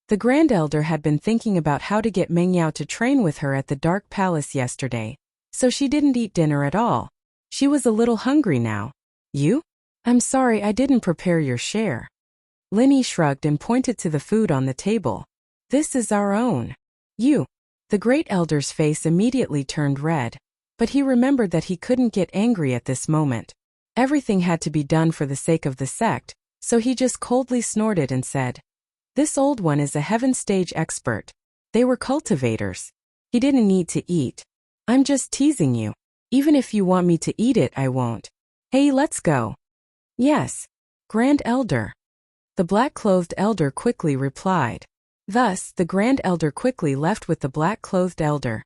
The Grand Elder had been thinking about how to get Meng Yao to train with her at the Dark Palace yesterday, so she didn't eat dinner at all. She was a little hungry now. You? I'm sorry I didn't prepare your share. Linny shrugged and pointed to the food on the table. This is our own. You. The Great Elder's face immediately turned red, but he remembered that he couldn't get angry at this moment. Everything had to be done for the sake of the sect, so he just coldly snorted and said, "This old one is a heaven stage expert. They were cultivators. He didn't need to eat. I'm just teasing you. Even if you want me to eat it, I won't. Hey, let's go." "Yes, Grand Elder." The black-clothed elder quickly replied. Thus, the Grand Elder quickly left with the black-clothed elder,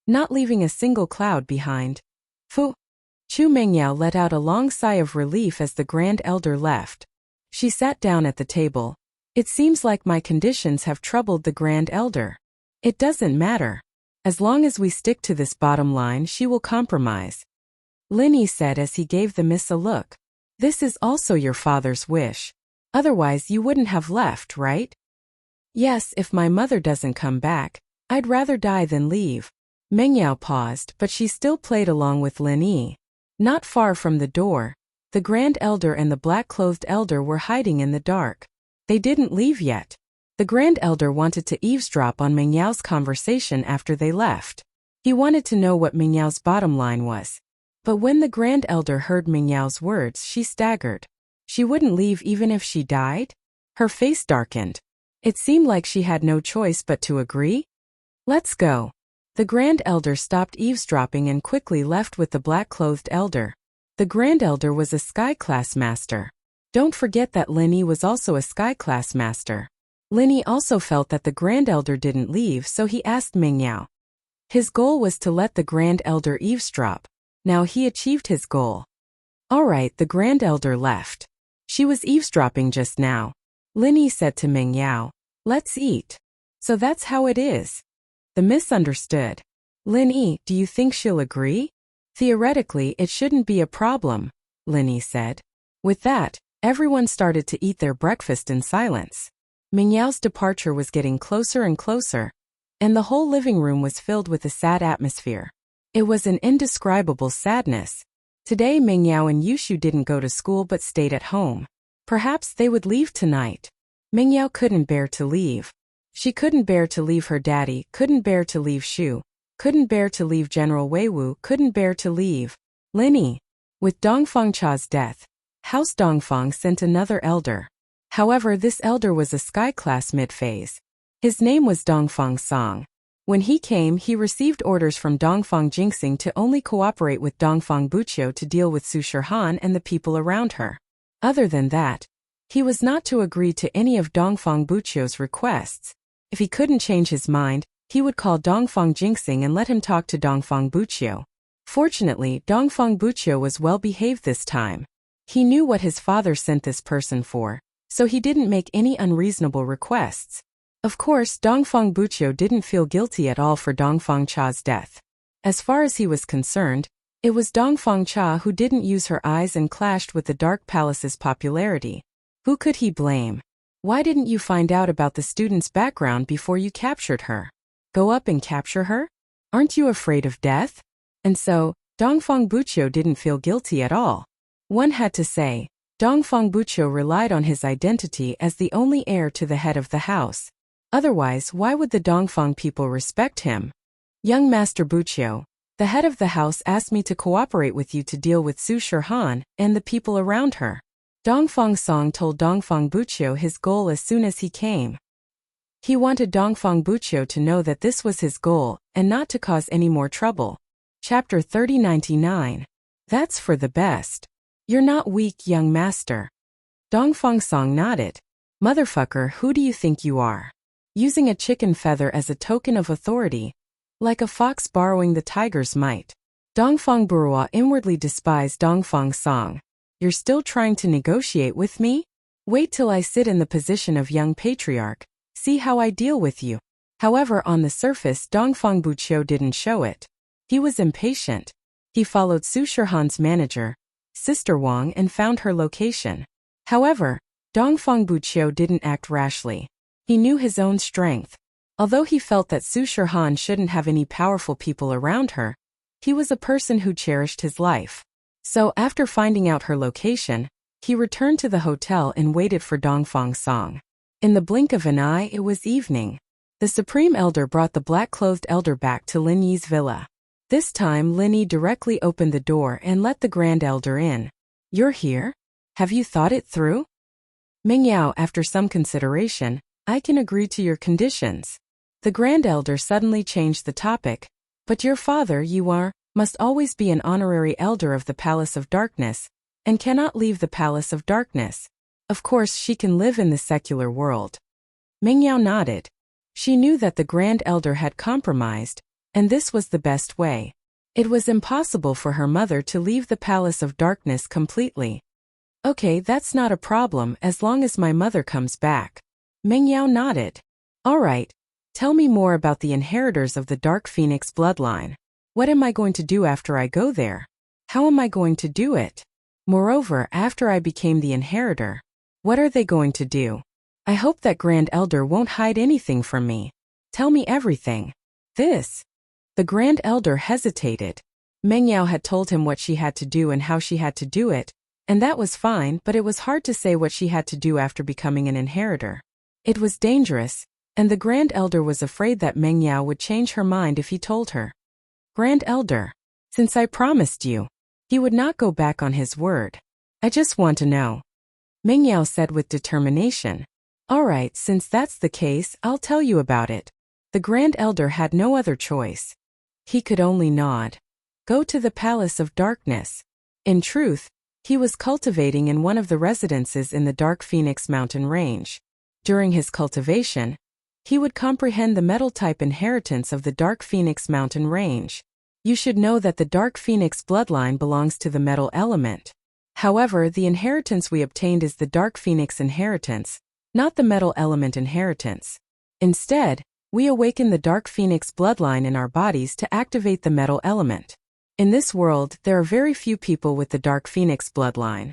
not leaving a single cloud behind. Phew! Chu Mengyao let out a long sigh of relief as the Grand Elder left. She sat down at the table. It seems like my conditions have troubled the Grand Elder. It doesn't matter. As long as we stick to this bottom line, she will compromise. Linny said as he gave the miss a look. This is also your father's wish. Otherwise you wouldn't have left, right? Yes, if my mother doesn't come back, I'd rather die than leave. Mengyao paused, but she still played along with Linny. Not far from the door, the Grand Elder and the black-clothed elder were hiding in the dark. They didn't leave yet. The Grand Elder wanted to eavesdrop on Mengyao's conversation after they left. He wanted to know what Mengyao's bottom line was. But when the Grand Elder heard Mengyao's words, she staggered. She wouldn't leave even if she died? Her face darkened. It seemed like she had no choice but to agree. Let's go. The Grand Elder stopped eavesdropping and quickly left with the black-clothed elder. The Grand Elder was a Sky Class Master. Don't forget that Linny was also a Sky Class Master. Linny also felt that the Grand Elder didn't leave, so he asked Mengyao. His goal was to let the Grand Elder eavesdrop. Now he achieved his goal. Alright, the Grand Elder left. She was eavesdropping just now. Linny said to Mengyao, "Let's eat." So that's how it is. The misunderstood. Linny, do you think she'll agree? Theoretically, it shouldn't be a problem, Linny said. With that, everyone started to eat their breakfast in silence. Mengyao's departure was getting closer and closer, and the whole living room was filled with a sad atmosphere. It was an indescribable sadness. Today Mengyao and Yushu didn't go to school but stayed at home. Perhaps they would leave tonight. Mengyao couldn't bear to leave. She couldn't bear to leave her daddy, couldn't bear to leave Shu, couldn't bear to leave General Weiwu, couldn't bear to leave Linny. With Dongfang Cha's death, House Dongfang sent another elder. However, this elder was a Sky Class mid-phase. His name was Dongfang Song. When he came, he received orders from Dongfang Jingxing to only cooperate with Dongfang Buqiu to deal with Su Shihan and the people around her. Other than that, he was not to agree to any of Dongfang Buqiu's requests. If he couldn't change his mind, he would call Dongfang Jingxing and let him talk to Dongfang Buqiu. Fortunately, Dongfang Buqiu was well behaved this time. He knew what his father sent this person for, so he didn't make any unreasonable requests. Of course, Dongfang Buqiu didn't feel guilty at all for Dongfang Cha's death. As far as he was concerned, it was Dongfang Cha who didn't use her eyes and clashed with the Dark Palace's popularity. Who could he blame? Why didn't you find out about the student's background before you captured her? Go up and capture her? Aren't you afraid of death? And so, Dongfang Buqiu didn't feel guilty at all. One had to say, Dongfang Buqiu relied on his identity as the only heir to the head of the house. Otherwise, why would the Dongfang people respect him? Young Master Buqiu, the head of the house asked me to cooperate with you to deal with Su Shihan and the people around her. Dongfang Song told Dongfang Buqiu his goal as soon as he came. He wanted Dongfang Buqiu to know that this was his goal and not to cause any more trouble. Chapter 3099. That's for the best. You're not weak, young master. Dongfang Song nodded. Motherfucker, who do you think you are? Using a chicken feather as a token of authority. Like a fox borrowing the tiger's might. Dongfang Burua inwardly despised Dongfang Song. You're still trying to negotiate with me? Wait till I sit in the position of young patriarch. See how I deal with you. However, on the surface, Dongfang Buqiu didn't show it. He was impatient. He followed Su Shihan's manager, Sister Wang, and found her location. However, Dongfang Buqiu didn't act rashly. He knew his own strength. Although he felt that Su Shihan shouldn't have any powerful people around her, he was a person who cherished his life. So, after finding out her location, he returned to the hotel and waited for Dongfang Song. In the blink of an eye, it was evening. The Supreme Elder brought the black-clothed elder back to Lin Yi's villa. This time, Lin Yi directly opened the door and let the Grand Elder in. "You're here? Have you thought it through?" "Meng Yao, after some consideration, I can agree to your conditions." The Grand Elder suddenly changed the topic. "But your father, must always be an honorary elder of the Palace of Darkness, and cannot leave the Palace of Darkness. Of course, she can live in the secular world." Meng Yao nodded. She knew that the Grand Elder had compromised, and this was the best way. It was impossible for her mother to leave the Palace of Darkness completely. "Okay, that's not a problem as long as my mother comes back." Meng Yao nodded. "All right. Tell me more about the inheritors of the Dark Phoenix bloodline. What am I going to do after I go there? How am I going to do it? Moreover, after I became the inheritor, what are they going to do? I hope that Grand Elder won't hide anything from me. Tell me everything." The Grand Elder hesitated. Meng Yao had told him what she had to do and how she had to do it, and that was fine, but it was hard to say what she had to do after becoming an inheritor. It was dangerous, and the Grand Elder was afraid that Meng Yao would change her mind if he told her. "Grand Elder, since I promised you," he would not go back on his word. "I just want to know," Meng Yao said with determination. "All right, since that's the case, I'll tell you about it." The Grand Elder had no other choice. He could only nod. Go to the Palace of Darkness. In truth, he was cultivating in one of the residences in the Dark Phoenix mountain range. During his cultivation, he would comprehend the metal-type inheritance of the Dark Phoenix mountain range. You should know that the Dark Phoenix bloodline belongs to the metal element. However, the inheritance we obtained is the Dark Phoenix inheritance, not the metal element inheritance. Instead, we awaken the Dark Phoenix bloodline in our bodies to activate the metal element. In this world, there are very few people with the Dark Phoenix bloodline.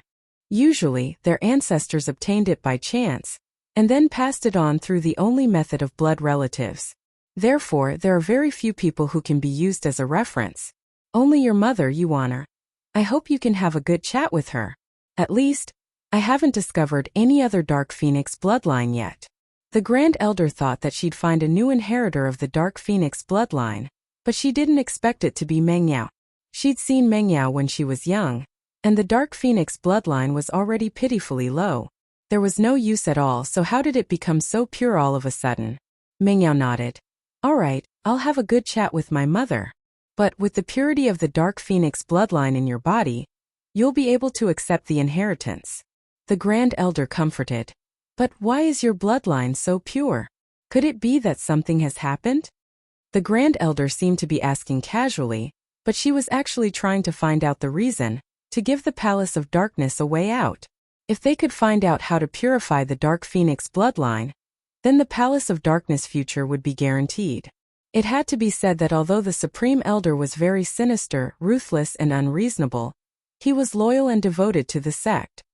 Usually, their ancestors obtained it by chance, and then passed it on through the only method of blood relatives. Therefore, there are very few people who can be used as a reference. Only your mother, Yuana. I hope you can have a good chat with her. At least, I haven't discovered any other Dark Phoenix bloodline yet. The Grand Elder thought that she'd find a new inheritor of the Dark Phoenix bloodline, but she didn't expect it to be Meng Yao. She'd seen Meng Yao when she was young, and the Dark Phoenix bloodline was already pitifully low. There was no use at all, so how did it become so pure all of a sudden? Meng Yao nodded. "All right, I'll have a good chat with my mother. But with the purity of the Dark Phoenix bloodline in your body, you'll be able to accept the inheritance." The Grand Elder comforted. "But why is your bloodline so pure? Could it be that something has happened?" The Grand Elder seemed to be asking casually, but she was actually trying to find out the reason, to give the Palace of Darkness a way out. If they could find out how to purify the Dark Phoenix bloodline, then the Palace of Darkness future would be guaranteed. It had to be said that although the Supreme Elder was very sinister, ruthless, and unreasonable, he was loyal and devoted to the sect.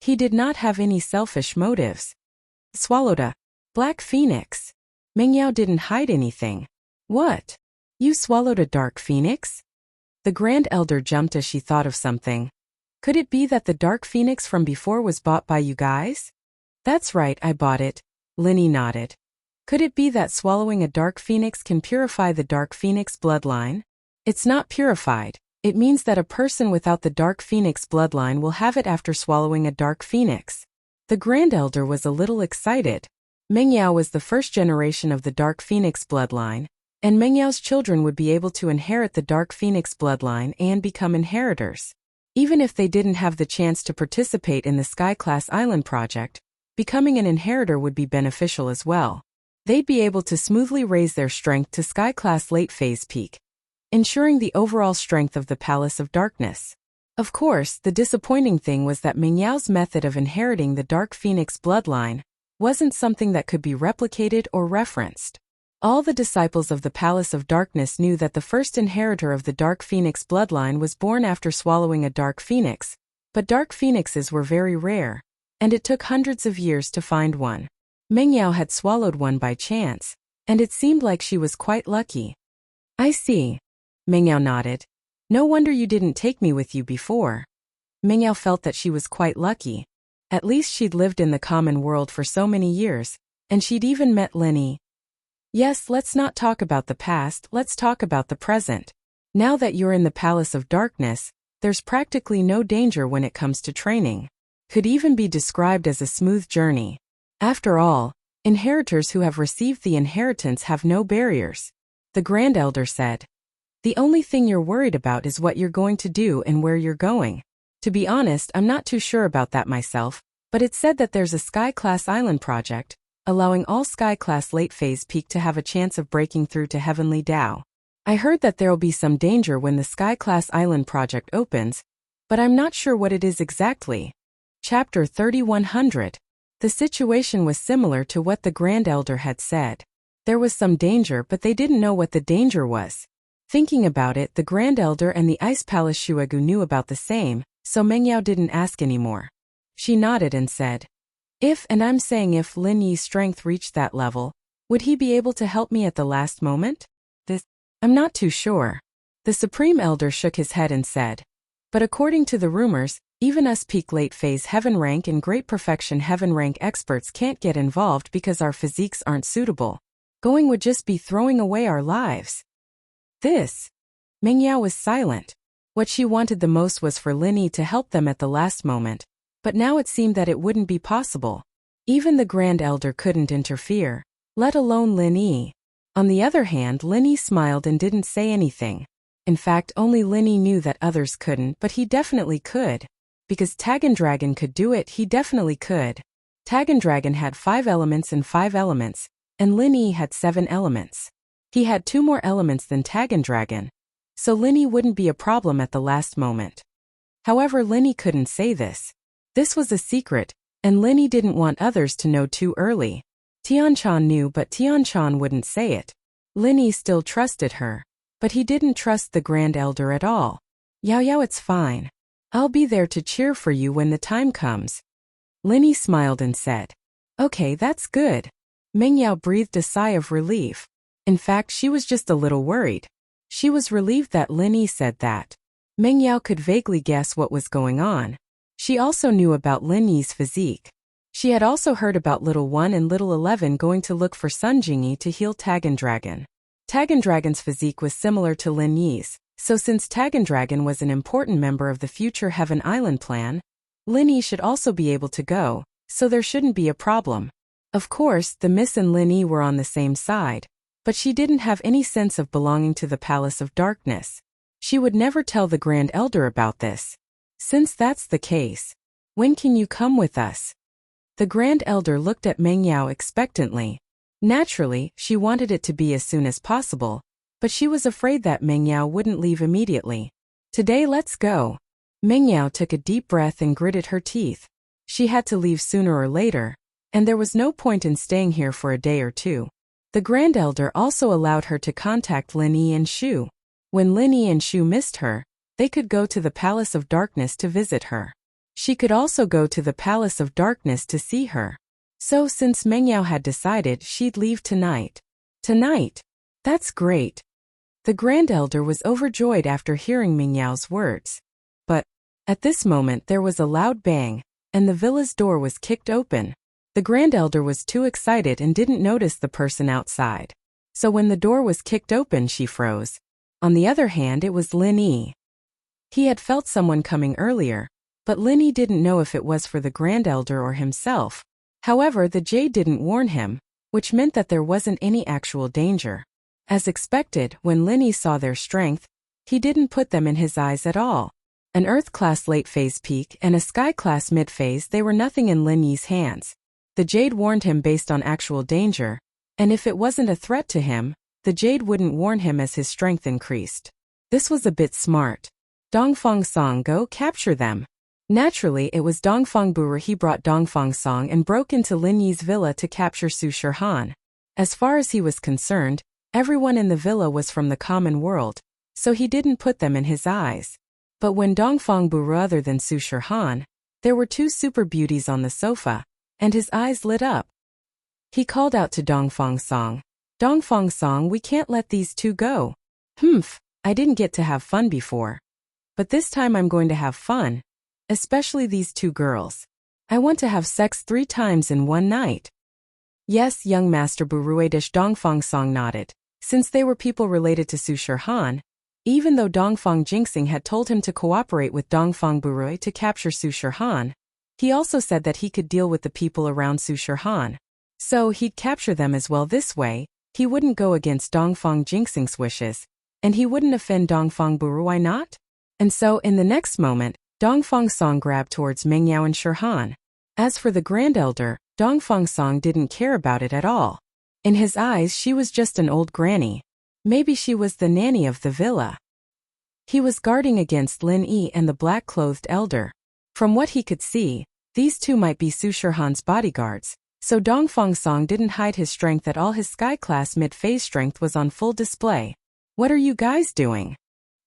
He did not have any selfish motives. Swallowed a Black Phoenix. Meng Yao didn't hide anything. "What? You swallowed a Dark Phoenix?" The Grand Elder jumped as she thought of something. "Could it be that the Dark Phoenix from before was bought by you guys?" "That's right, I bought it," Lin Yi nodded. "Could it be that swallowing a Dark Phoenix can purify the Dark Phoenix bloodline?" "It's not purified. It means that a person without the Dark Phoenix bloodline will have it after swallowing a Dark Phoenix." The Grand Elder was a little excited. Meng Yao was the first generation of the Dark Phoenix bloodline, and Meng Yao's children would be able to inherit the Dark Phoenix bloodline and become inheritors. Even if they didn't have the chance to participate in the Sky-class Island project, becoming an inheritor would be beneficial as well. They'd be able to smoothly raise their strength to Sky-class late phase peak, ensuring the overall strength of the Palace of Darkness. Of course, the disappointing thing was that Meng Yao's method of inheriting the Dark Phoenix bloodline wasn't something that could be replicated or referenced. All the disciples of the Palace of Darkness knew that the first inheritor of the Dark Phoenix bloodline was born after swallowing a Dark Phoenix, but Dark Phoenixes were very rare, and it took hundreds of years to find one. Mengyao had swallowed one by chance, and it seemed like she was quite lucky. I see. Mengyao nodded. No wonder you didn't take me with you before. Mengyao felt that she was quite lucky. At least she'd lived in the common world for so many years, and she'd even met Linny. Yes, let's not talk about the past, let's talk about the present. Now that you're in the Palace of Darkness, there's practically no danger when it comes to training. Could even be described as a smooth journey. After all, inheritors who have received the inheritance have no barriers. The Grand Elder said. The only thing you're worried about is what you're going to do and where you're going. To be honest, I'm not too sure about that myself, but it's said that there's a Sky-class island project, allowing all Sky-class late-phase peak to have a chance of breaking through to Heavenly Dao. I heard that there'll be some danger when the Sky-class island project opens, but I'm not sure what it is exactly. Chapter 3100. The situation was similar to what the Grand Elder had said. There was some danger, but they didn't know what the danger was. Thinking about it, the Grand Elder and the Ice Palace Shuegu knew about the same, so Mengyao didn't ask anymore. She nodded and said, If, and I'm saying if, Lin Yi's strength reached that level, would he be able to help me at the last moment? I'm not too sure. The Supreme Elder shook his head and said, But according to the rumors, even us peak late phase heaven rank and great perfection heaven rank experts can't get involved because our physiques aren't suitable. Going would just be throwing away our lives. Mengyao was silent. What she wanted the most was for Lin Yi to help them at the last moment, but now it seemed that it wouldn't be possible. Even the Grand Elder couldn't interfere, let alone Lin Yi. On the other hand, Lin Yi smiled and didn't say anything. In fact, only Lin Yi knew that others couldn't, but he definitely could. Because Tagan Dragon could do it, he definitely could. Tagan Dragon had 5 elements and 5 elements, and Lin Yi had 7 elements. He had 2 more elements than Tagan Dragon, so Lin Yi wouldn't be a problem at the last moment. However, Lin Yi couldn't say this. This was a secret, and Lin Yi didn't want others to know too early. Tianchan knew, but Tianchan wouldn't say it. Lin Yi still trusted her, but he didn't trust the Grand Elder at all. Yao Yao, it's fine. I'll be there to cheer for you when the time comes. Lin Yi smiled and said, Okay, that's good. Mengyao breathed a sigh of relief. In fact, she was just a little worried. She was relieved that Lin Yi said that. Mengyao could vaguely guess what was going on. She also knew about Lin Yi's physique. She had also heard about Little 1 and Little 11 going to look for Sun Jingyi to heal Tagan Dragon. Tagan Dragon's physique was similar to Lin Yi's, so since Tagan Dragon was an important member of the future Heaven Island plan, Lin Yi should also be able to go, so there shouldn't be a problem. Of course, the Miss and Lin Yi were on the same side, but she didn't have any sense of belonging to the Palace of Darkness. She would never tell the Grand Elder about this. Since that's the case, when can you come with us? The Grand Elder looked at Mengyao expectantly. Naturally, she wanted it to be as soon as possible, but she was afraid that Mengyao wouldn't leave immediately. Today, let's go. Mengyao took a deep breath and gritted her teeth. She had to leave sooner or later, and there was no point in staying here for a day or two. The Grand Elder also allowed her to contact Lin Yi and Shu. When Lin Yi and Shu missed her, they could go to the Palace of Darkness to visit her. She could also go to the Palace of Darkness to see her. So since Mengyao had decided, she'd leave tonight. Tonight? That's great. The Grand Elder was overjoyed after hearing Mengyao's words. But at this moment there was a loud bang, and the villa's door was kicked open. The Grand Elder was too excited and didn't notice the person outside. So when the door was kicked open, she froze. On the other hand, it was Lin Yi. He had felt someone coming earlier, but Lin Yi didn't know if it was for the Grand Elder or himself. However, the jade didn't warn him, which meant that there wasn't any actual danger. As expected, when Lin Yi saw their strength, he didn't put them in his eyes at all. An Earth-class late-phase peak and a Sky-class mid-phase, they were nothing in Lin Yi's hands. The jade warned him based on actual danger, and if it wasn't a threat to him, the jade wouldn't warn him as his strength increased. This was a bit smart. Dongfang Song, go capture them. Naturally, it was Dongfang Buru. He brought Dongfang Song and broke into Lin Yi's villa to capture Su Shirhan. As far as he was concerned, everyone in the villa was from the common world, so he didn't put them in his eyes. But when Dongfang Buru other than Su Shirhan, there were 2 super beauties on the sofa, and his eyes lit up. He called out to Dongfang Song. Dongfang Song, we can't let these two go. Humph, I didn't get to have fun before. But this time I'm going to have fun. Especially these two girls. I want to have sex 3 times in one night. Yes, young Master Buruidish. Dongfang Song nodded. Since they were people related to Su Shihan, even though Dongfang Jinxing had told him to cooperate with Dongfang Burui to capture Su Shihan, he also said that he could deal with the people around Su Shihan. So he'd capture them as well. This way, he wouldn't go against Dongfang Jinxing's wishes, and he wouldn't offend Dongfang Burui. Why not? And so in the next moment, Dongfang Song grabbed towards Mengyao and Shihan. As for the Grand Elder, Dongfang Song didn't care about it at all. In his eyes, she was just an old granny. Maybe she was the nanny of the villa. He was guarding against Lin Yi and the black-clothed elder. From what he could see, these two might be Su Shihan's bodyguards, so Dongfang Song didn't hide his strength at all. His sky-class mid-phase strength was on full display. What are you guys doing?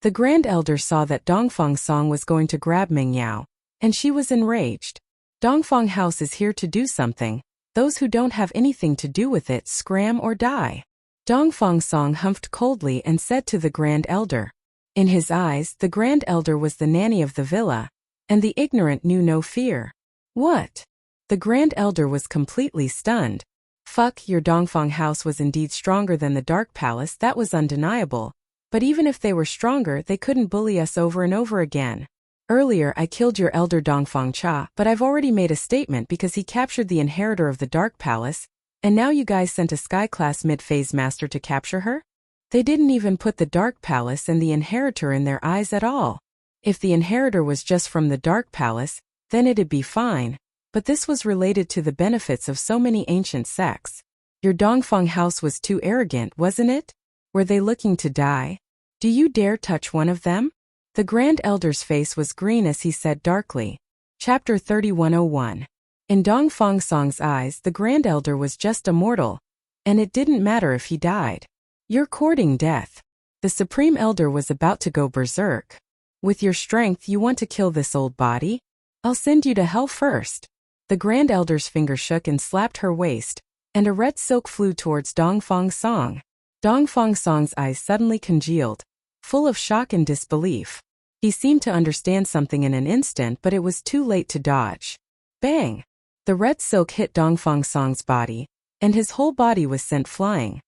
The Grand Elder saw that Dongfang Song was going to grab Mengyao, and she was enraged. Dongfang House is here to do something. Those who don't have anything to do with it scram or die. Dongfang Song humphed coldly and said to the Grand Elder. In his eyes, the Grand Elder was the nanny of the villa, and the ignorant knew no fear. What? The Grand Elder was completely stunned. Fuck, your Dongfang House was indeed stronger than the Dark Palace, that was undeniable. But even if they were stronger, they couldn't bully us over and over again. Earlier I killed your elder Dongfang Cha, but I've already made a statement because he captured the inheritor of the Dark Palace, and now you guys sent a sky-class mid-phase master to capture her? They didn't even put the Dark Palace and the inheritor in their eyes at all. If the inheritor was just from the Dark Palace, then it'd be fine, but this was related to the benefits of so many ancient sects. Your Dongfang House was too arrogant, wasn't it? Were they looking to die? Do you dare touch one of them? The Grand Elder's face was green as he said darkly. Chapter 3101. In Dongfang Song's eyes, the Grand Elder was just a mortal, and it didn't matter if he died. You're courting death. The Supreme Elder was about to go berserk. With your strength, you want to kill this old body? I'll send you to hell first. The Grand Elder's finger shook and slapped her waist, and a red silk flew towards Dongfang Song. Dongfang Song's eyes suddenly congealed, full of shock and disbelief. He seemed to understand something in an instant, but it was too late to dodge. Bang! The red silk hit Dongfang Song's body, and his whole body was sent flying.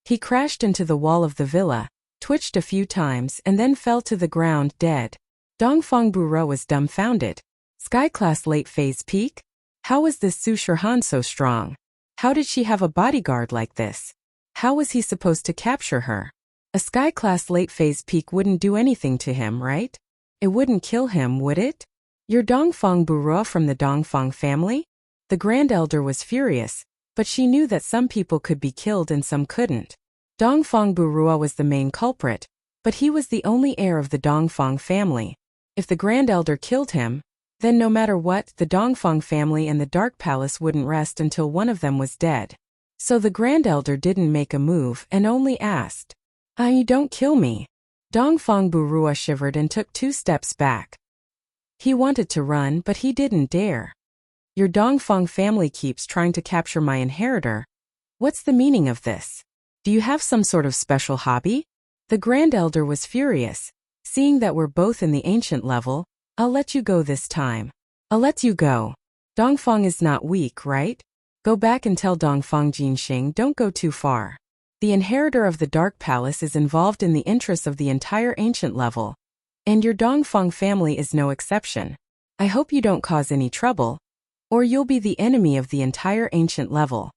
He crashed into the wall of the villa, twitched a few times, and then fell to the ground dead. Dongfang Burui was dumbfounded. Sky-class late-phase peak? How was this Su Shihan so strong? How did she have a bodyguard like this? How was he supposed to capture her? A sky-class late-phase peak wouldn't do anything to him, right? It wouldn't kill him, would it? You're Dongfang Burui from the Dongfang family? The Grand Elder was furious, but she knew that some people could be killed and some couldn't. Dongfang Burui was the main culprit, but he was the only heir of the Dongfang family. If the Grand Elder killed him, then no matter what, the Dongfang family and the Dark Palace wouldn't rest until one of them was dead. So the Grand Elder didn't make a move and only asked, You don't kill me." Dongfang Burui shivered and took 2 steps back. He wanted to run, but he didn't dare. Your Dongfang family keeps trying to capture my inheritor. What's the meaning of this? Do you have some sort of special hobby? The Grand Elder was furious. Seeing that we're both in the ancient level, I'll let you go this time. I'll let you go. Dongfang is not weak, right? Go back and tell Dongfang Jinxing don't go too far. The inheritor of the Dark Palace is involved in the interests of the entire ancient level. And your Dongfang family is no exception. I hope you don't cause any trouble, or you'll be the enemy of the entire ancient level.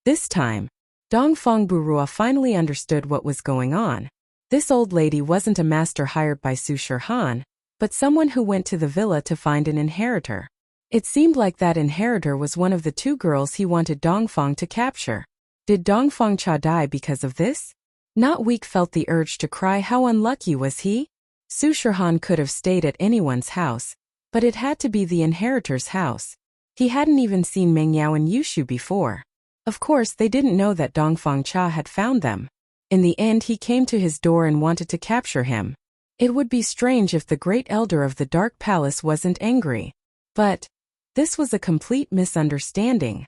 This time, Dongfang Burui finally understood what was going on. This old lady wasn't a master hired by Su Shihan, but someone who went to the villa to find an inheritor. It seemed like that inheritor was one of the 2 girls he wanted Dongfang to capture. Did Dongfang Cha die because of this? Not Weak felt the urge to cry. How unlucky was he? Su Shihan could have stayed at anyone's house, but it had to be the inheritor's house. He hadn't even seen Mengyao and Yushu before. Of course, they didn't know that Dongfang Cha had found them. In the end, he came to his door and wanted to capture him. It would be strange if the Great Elder of the Dark Palace wasn't angry. But this was a complete misunderstanding.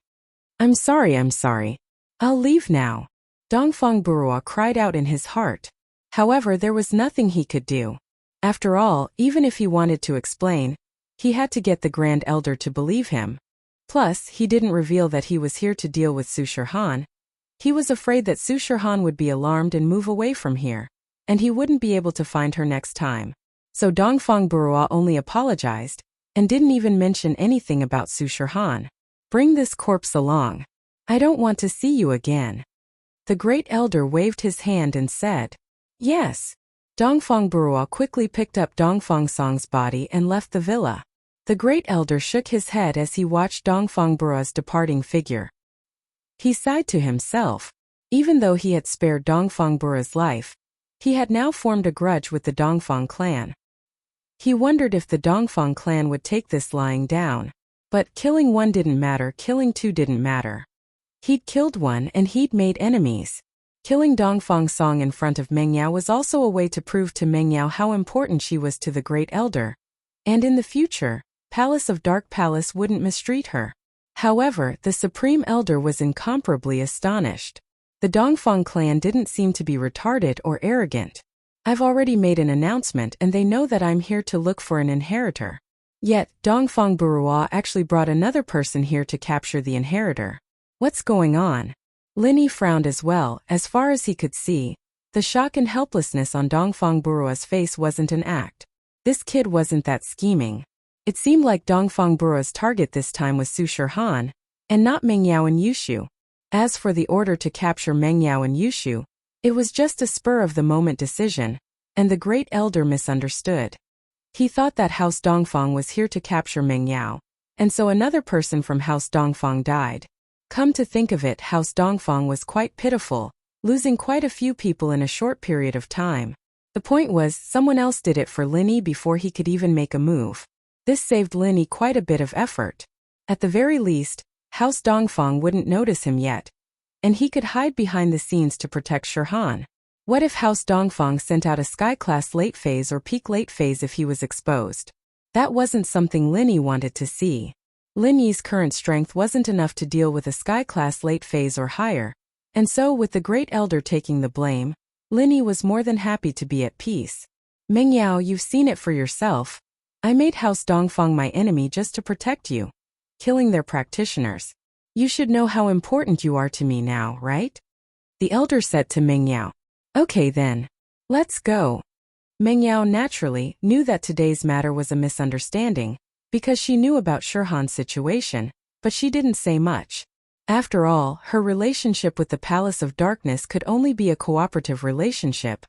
I'm sorry. I'll leave now. Dongfang Burua cried out in his heart. However, there was nothing he could do. After all, even if he wanted to explain, he had to get the Grand Elder to believe him. Plus, he didn't reveal that he was here to deal with Su Shihan. He was afraid that Su Shihan would be alarmed and move away from here, and he wouldn't be able to find her next time. So Dongfang Burua only apologized, and didn't even mention anything about Su Shihan. Bring this corpse along. I don't want to see you again. The Great Elder waved his hand and said, Yes. Dongfang Burua quickly picked up Dongfang Song's body and left the villa. The Great Elder shook his head as he watched Dongfang Burua's departing figure. He sighed to himself. Even though he had spared Dongfang Burua's life, he had now formed a grudge with the Dongfang clan. He wondered if the Dongfang clan would take this lying down. But killing one didn't matter, killing two didn't matter. He'd killed one and he'd made enemies. Killing Dongfang Song in front of Meng Yao was also a way to prove to Meng Yao how important she was to the Great Elder. And in the future, Palace of Dark Palace wouldn't mistreat her. However, the Supreme Elder was incomparably astonished. The Dongfang clan didn't seem to be retarded or arrogant. I've already made an announcement and they know that I'm here to look for an inheritor. Yet, Dongfang Burua actually brought another person here to capture the inheritor. What's going on? Linny frowned as well. As far as he could see, the shock and helplessness on Dongfang Burua's face wasn't an act. This kid wasn't that scheming. It seemed like Dongfang Burua's target this time was Su Shihan, and not Meng Yao and Yushu. As for the order to capture Meng Yao and Yushu, it was just a spur-of-the-moment decision, and the Great Elder misunderstood. He thought that House Dongfang was here to capture Meng Yao, and so another person from House Dongfang died. Come to think of it, House Dongfang was quite pitiful, losing quite a few people in a short period of time. The point was, someone else did it for Linny before he could even make a move. This saved Linny quite a bit of effort. At the very least, House Dongfang wouldn't notice him yet, and he could hide behind the scenes to protect Shihan. What if House Dongfang sent out a Sky-class late phase or peak late phase if he was exposed? That wasn't something Linny wanted to see. Linny's current strength wasn't enough to deal with a Sky-class late phase or higher, and so with the Great Elder taking the blame, Linny was more than happy to be at peace. Meng Yao, you've seen it for yourself. I made House Dongfang my enemy just to protect you. Killing their practitioners. You should know how important you are to me now, right? The Elder said to Meng Yao. Okay then. Let's go. Meng Yao naturally knew that today's matter was a misunderstanding, because she knew about Shihan's situation, but she didn't say much. After all, her relationship with the Palace of Darkness could only be a cooperative relationship.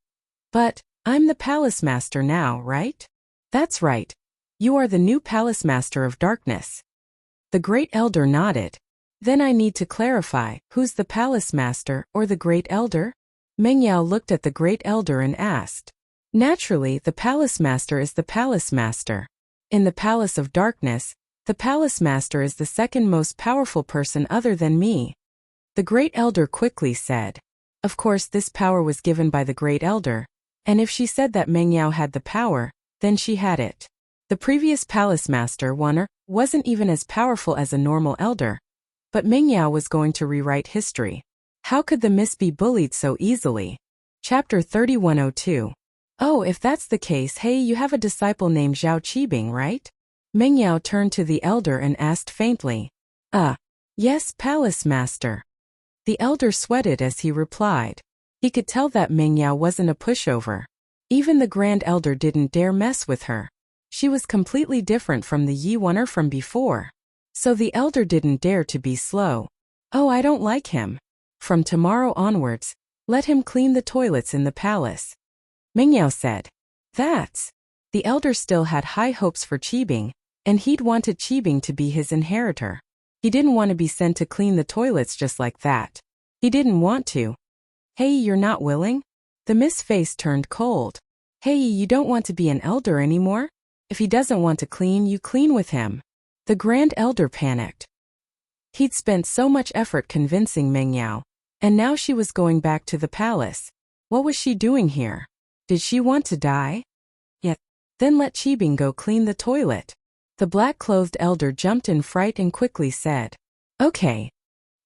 But, I'm the Palace Master now, right? That's right. You are the new Palace Master of Darkness. The Great Elder nodded. Then I need to clarify, who's the Palace Master or the Great Elder? Meng Yao looked at the Great Elder and asked. Naturally, the Palace Master is the Palace Master. In the Palace of Darkness, the Palace Master is the second most powerful person other than me. The Great Elder quickly said. Of course, this power was given by the Great Elder, and if she said that Meng Yao had the power, then she had it. The previous Palace Master, Wanner, wasn't even as powerful as a normal elder. But Meng Yao was going to rewrite history. How could the Miss be bullied so easily? Chapter 3102. Oh, if that's the case, hey, you have a disciple named Zhao Qibing, right? Meng Yao turned to the elder and asked faintly. Yes, Palace Master. The elder sweated as he replied. He could tell that Meng Yao wasn't a pushover. Even the Grand Elder didn't dare mess with her. She was completely different from the Yi Wanner from before. So the elder didn't dare to be slow. Oh, I don't like him. From tomorrow onwards, let him clean the toilets in the palace. Meng Yao said. That's. The elder still had high hopes for Qibing, and he'd wanted Qibing to be his inheritor. He didn't want to be sent to clean the toilets just like that. He didn't want to. Hey, you're not willing? The Miss face turned cold. Hey, you don't want to be an elder anymore? If he doesn't want to clean, you clean with him. The Grand Elder panicked. He'd spent so much effort convincing Meng Yao, and now she was going back to the palace. What was she doing here? Did she want to die? Yet, then let Qibing go clean the toilet. The black-clothed elder jumped in fright and quickly said, Okay.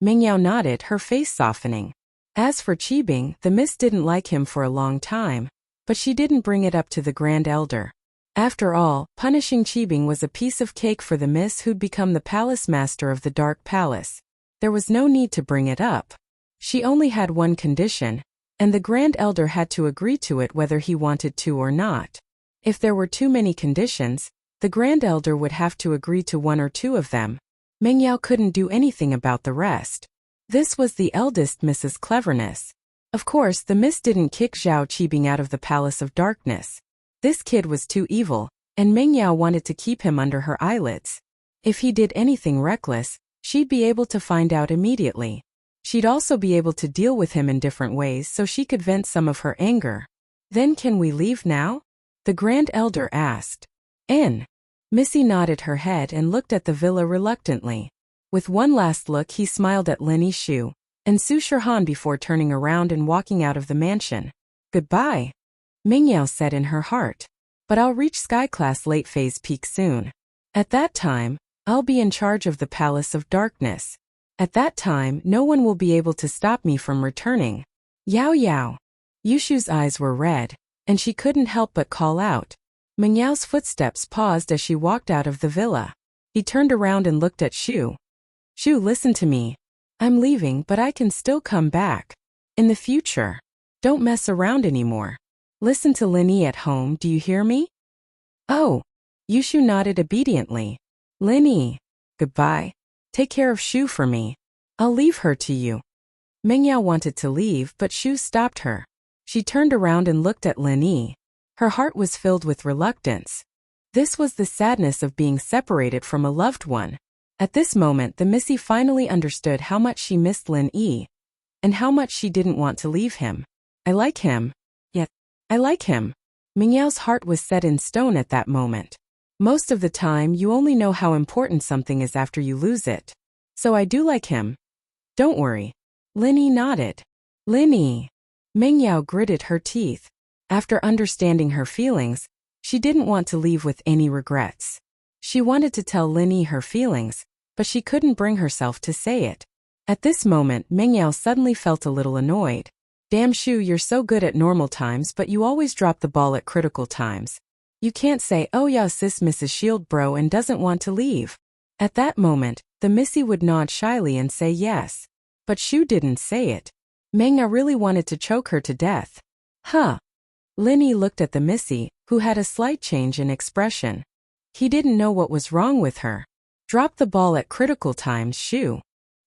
Mingyao nodded, her face softening. As for Qibing, the miss didn't like him for a long time, but she didn't bring it up to the Grand Elder. After all, punishing Qibing was a piece of cake for the miss who'd become the palace master of the Dark Palace. There was no need to bring it up. She only had one condition, and the Grand Elder had to agree to it whether he wanted to or not. If there were too many conditions, the Grand Elder would have to agree to one or two of them. Mingyao couldn't do anything about the rest. This was the eldest Miss's cleverness. Of course, the miss didn't kick Zhao Qibing out of the Palace of Darkness. This kid was too evil, and Mingyao wanted to keep him under her eyelids. If he did anything reckless, she'd be able to find out immediately. She'd also be able to deal with him in different ways so she could vent some of her anger. Then can we leave now? The Grand Elder asked. Missy nodded her head and looked at the villa reluctantly. With one last look, he smiled at Lin Yishu and Su Shihan before turning around and walking out of the mansion. Goodbye, Mingyao said in her heart. But I'll reach Sky Class late phase peak soon. At that time, I'll be in charge of the Palace of Darkness. At that time, no one will be able to stop me from returning. Yao Yao. Yushu's eyes were red, and she couldn't help but call out. Mingyao's footsteps paused as she walked out of the villa. He turned around and looked at Shu. Shu, listen to me. I'm leaving, but I can still come back. In the future. Don't mess around anymore. Listen to Lin Yi at home, do you hear me? Oh. Yushu nodded obediently. Lin Yi. Goodbye. Take care of Shu for me. I'll leave her to you. Mingyao wanted to leave, but Shu stopped her. She turned around and looked at Lin Yi. Her heart was filled with reluctance. This was the sadness of being separated from a loved one. At this moment, the Missy finally understood how much she missed Lin Yi, and how much she didn't want to leave him. I like him. Yet, I like him. Mingyao's heart was set in stone at that moment. Most of the time, you only know how important something is after you lose it. So I do like him. Don't worry. Lin Yi nodded. Lin Yi. Mingyao gritted her teeth. After understanding her feelings, she didn't want to leave with any regrets. She wanted to tell Lin Yi her feelings, but she couldn't bring herself to say it. At this moment, Mingyao suddenly felt a little annoyed. Damn Shu, you're so good at normal times, but you always drop the ball at critical times. You can't say, oh yeah sis Mrs. Shield bro, and doesn't want to leave. At that moment, the Missy would nod shyly and say yes. But Shu didn't say it. Mingyao really wanted to choke her to death. Huh. Lin Yi looked at the Missy, who had a slight change in expression. He didn't know what was wrong with her. Drop the ball at critical times, Shu.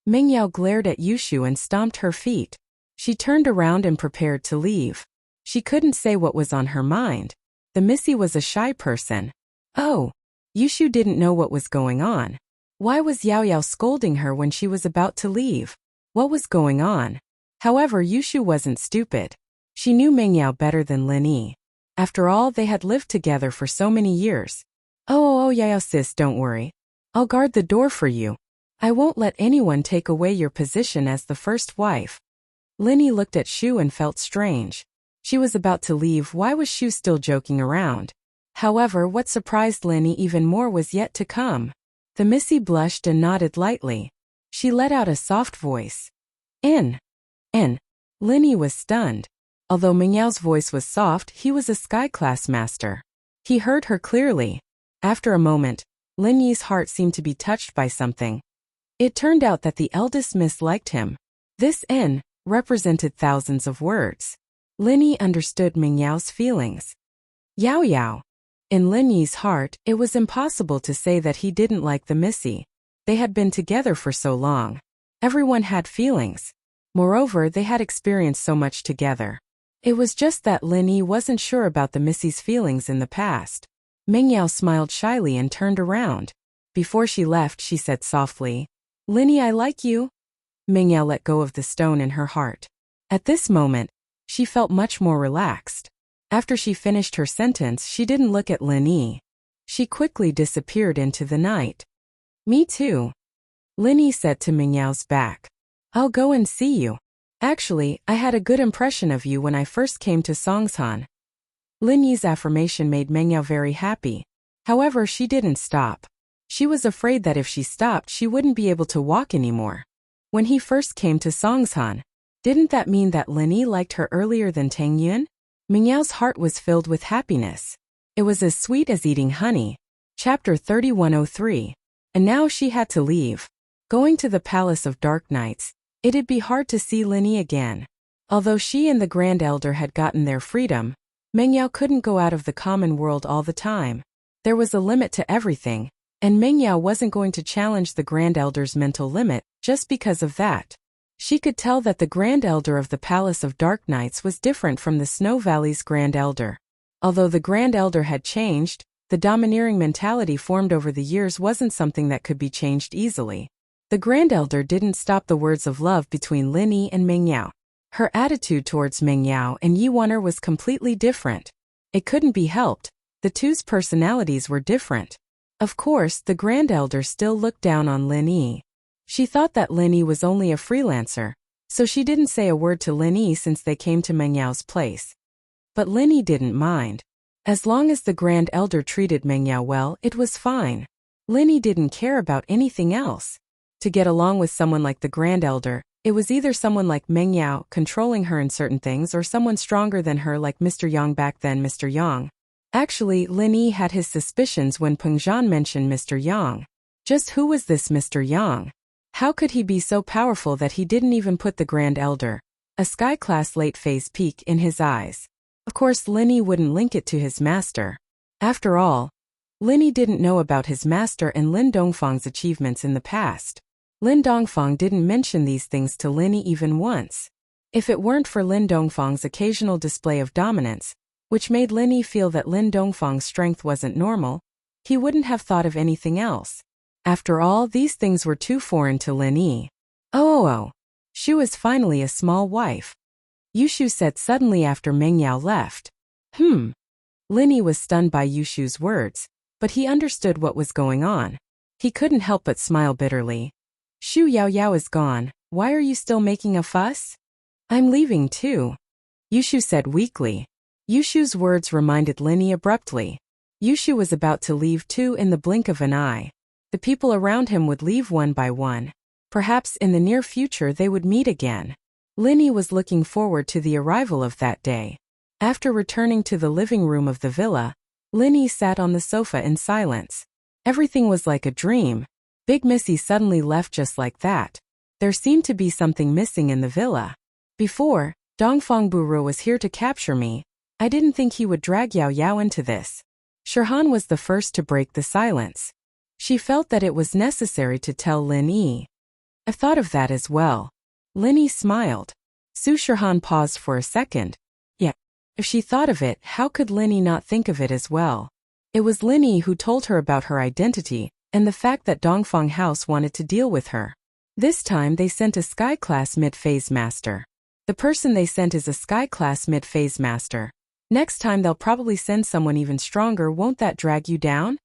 Mingyao glared at Yushu and stomped her feet. She turned around and prepared to leave. She couldn't say what was on her mind. The Missy was a shy person. Oh. Yushu didn't know what was going on. Why was Yao Yao scolding her when she was about to leave? What was going on? However, Yushu wasn't stupid. She knew Mingyao better than Lin Yi. After all, they had lived together for so many years. Oh, Yao sis, don't worry. I'll guard the door for you. I won't let anyone take away your position as the first wife. Lin Yi looked at Shu and felt strange. She was about to leave. Why was Shu still joking around? However, what surprised Lin Yi even more was yet to come. The Missy blushed and nodded lightly. She let out a soft voice. Lin Yi was stunned. Although Mingyao's voice was soft, he was a Sky Class master. He heard her clearly. After a moment, Lin Yi's heart seemed to be touched by something. It turned out that the eldest miss liked him. This N represented thousands of words. Lin Yi understood Mingyao's feelings. Yao Yao. In Lin Yi's heart, it was impossible to say that he didn't like the Missy. They had been together for so long. Everyone had feelings. Moreover, they had experienced so much together. It was just that Lin Yi wasn't sure about the Missy's feelings in the past. Mingyao smiled shyly and turned around. Before she left, she said softly, Lin Yi, I like you. Mingyao let go of the stone in her heart. At this moment, she felt much more relaxed. After she finished her sentence, she didn't look at Lin Yi. She quickly disappeared into the night. Me too. Lin Yi said to Mingyao's back. I'll go and see you. Actually, I had a good impression of you when I first came to Songshan. Lin Yi's affirmation made Mingyao very happy. However, she didn't stop. She was afraid that if she stopped, she wouldn't be able to walk anymore. When he first came to Songshan, didn't that mean that Linny liked her earlier than Tang Yun? Mingyao's heart was filled with happiness. It was as sweet as eating honey. Chapter 3103. And now she had to leave. Going to the Palace of Dark Nights, it'd be hard to see Linny again. Although she and the Grand Elder had gotten their freedom, Mengyao couldn't go out of the common world all the time. There was a limit to everything, and Mengyao wasn't going to challenge the Grand Elder's mental limit just because of that. She could tell that the Grand Elder of the Palace of Dark Nights was different from the Snow Valley's Grand Elder. Although the Grand Elder had changed, the domineering mentality formed over the years wasn't something that could be changed easily. The Grand Elder didn't stop the words of love between Linny and Mengyao. Her attitude towards Mengyao and Yi Won'er was completely different. It couldn't be helped, the two's personalities were different. Of course, the Grand Elder still looked down on Linny. She thought that Linny was only a freelancer, so she didn't say a word to Linny since they came to Mengyao's place. But Linny didn't mind. As long as the Grand Elder treated Mengyao well, it was fine. Linny didn't care about anything else. To get along with someone like the Grand Elder, it was either someone like Mengyao controlling her in certain things or someone stronger than her like Mr. Yang back then. Mr. Yang. Actually, Linny had his suspicions when Peng Zhan mentioned Mr. Yang. Just who was this Mr. Yang? How could he be so powerful that he didn't even put the Grand Elder, a sky-class late-phase peak, in his eyes? Of course, Linny wouldn't link it to his master. After all, Linny didn't know about his master and Lin Dongfang's achievements in the past. Lin Dongfang didn't mention these things to Linny even once. If it weren't for Lin Dongfang's occasional display of dominance, which made Linny feel that Lin Dongfang's strength wasn't normal, he wouldn't have thought of anything else. After all, these things were too foreign to Linny. Oh, she was finally a small wife, Yushu said suddenly after Mengyao left. Linny was stunned by Yushu's words, but he understood what was going on. He couldn't help but smile bitterly. Shu Yaoyao is gone, why are you still making a fuss? I'm leaving too, Yushu said weakly. Yushu's words reminded Linny abruptly. Yushu was about to leave too in the blink of an eye. The people around him would leave one by one. Perhaps in the near future they would meet again. Linny was looking forward to the arrival of that day. After returning to the living room of the villa, Linny sat on the sofa in silence. Everything was like a dream. Big Missy suddenly left just like that. There seemed to be something missing in the villa. Before, Dongfang Buru was here to capture me. I didn't think he would drag Yao Yao into this. Shirhan was the first to break the silence. She felt that it was necessary to tell Linny. I thought of that as well. Linny smiled. Su Shirhan paused for a second. Yeah, if she thought of it, how could Linny not think of it as well? It was Linny who told her about her identity, and the fact that Dongfang House wanted to deal with her. This time they sent a sky-class mid-phase master. The person they sent is a sky-class mid-phase master. Next time they'll probably send someone even stronger. Won't that drag you down?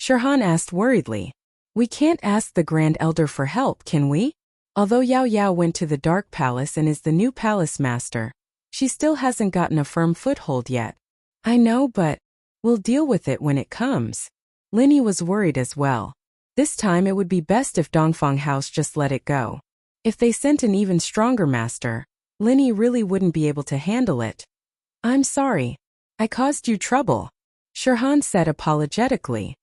Shirhan asked worriedly. We can't ask the Grand Elder for help, can we? Although Yao Yao went to the Dark Palace and is the new palace master, she still hasn't gotten a firm foothold yet. I know, but we'll deal with it when it comes. Linny was worried as well. This time it would be best if Dongfang House just let it go. If they sent an even stronger master, Linny really wouldn't be able to handle it. I'm sorry. I caused you trouble, Shirhan said apologetically.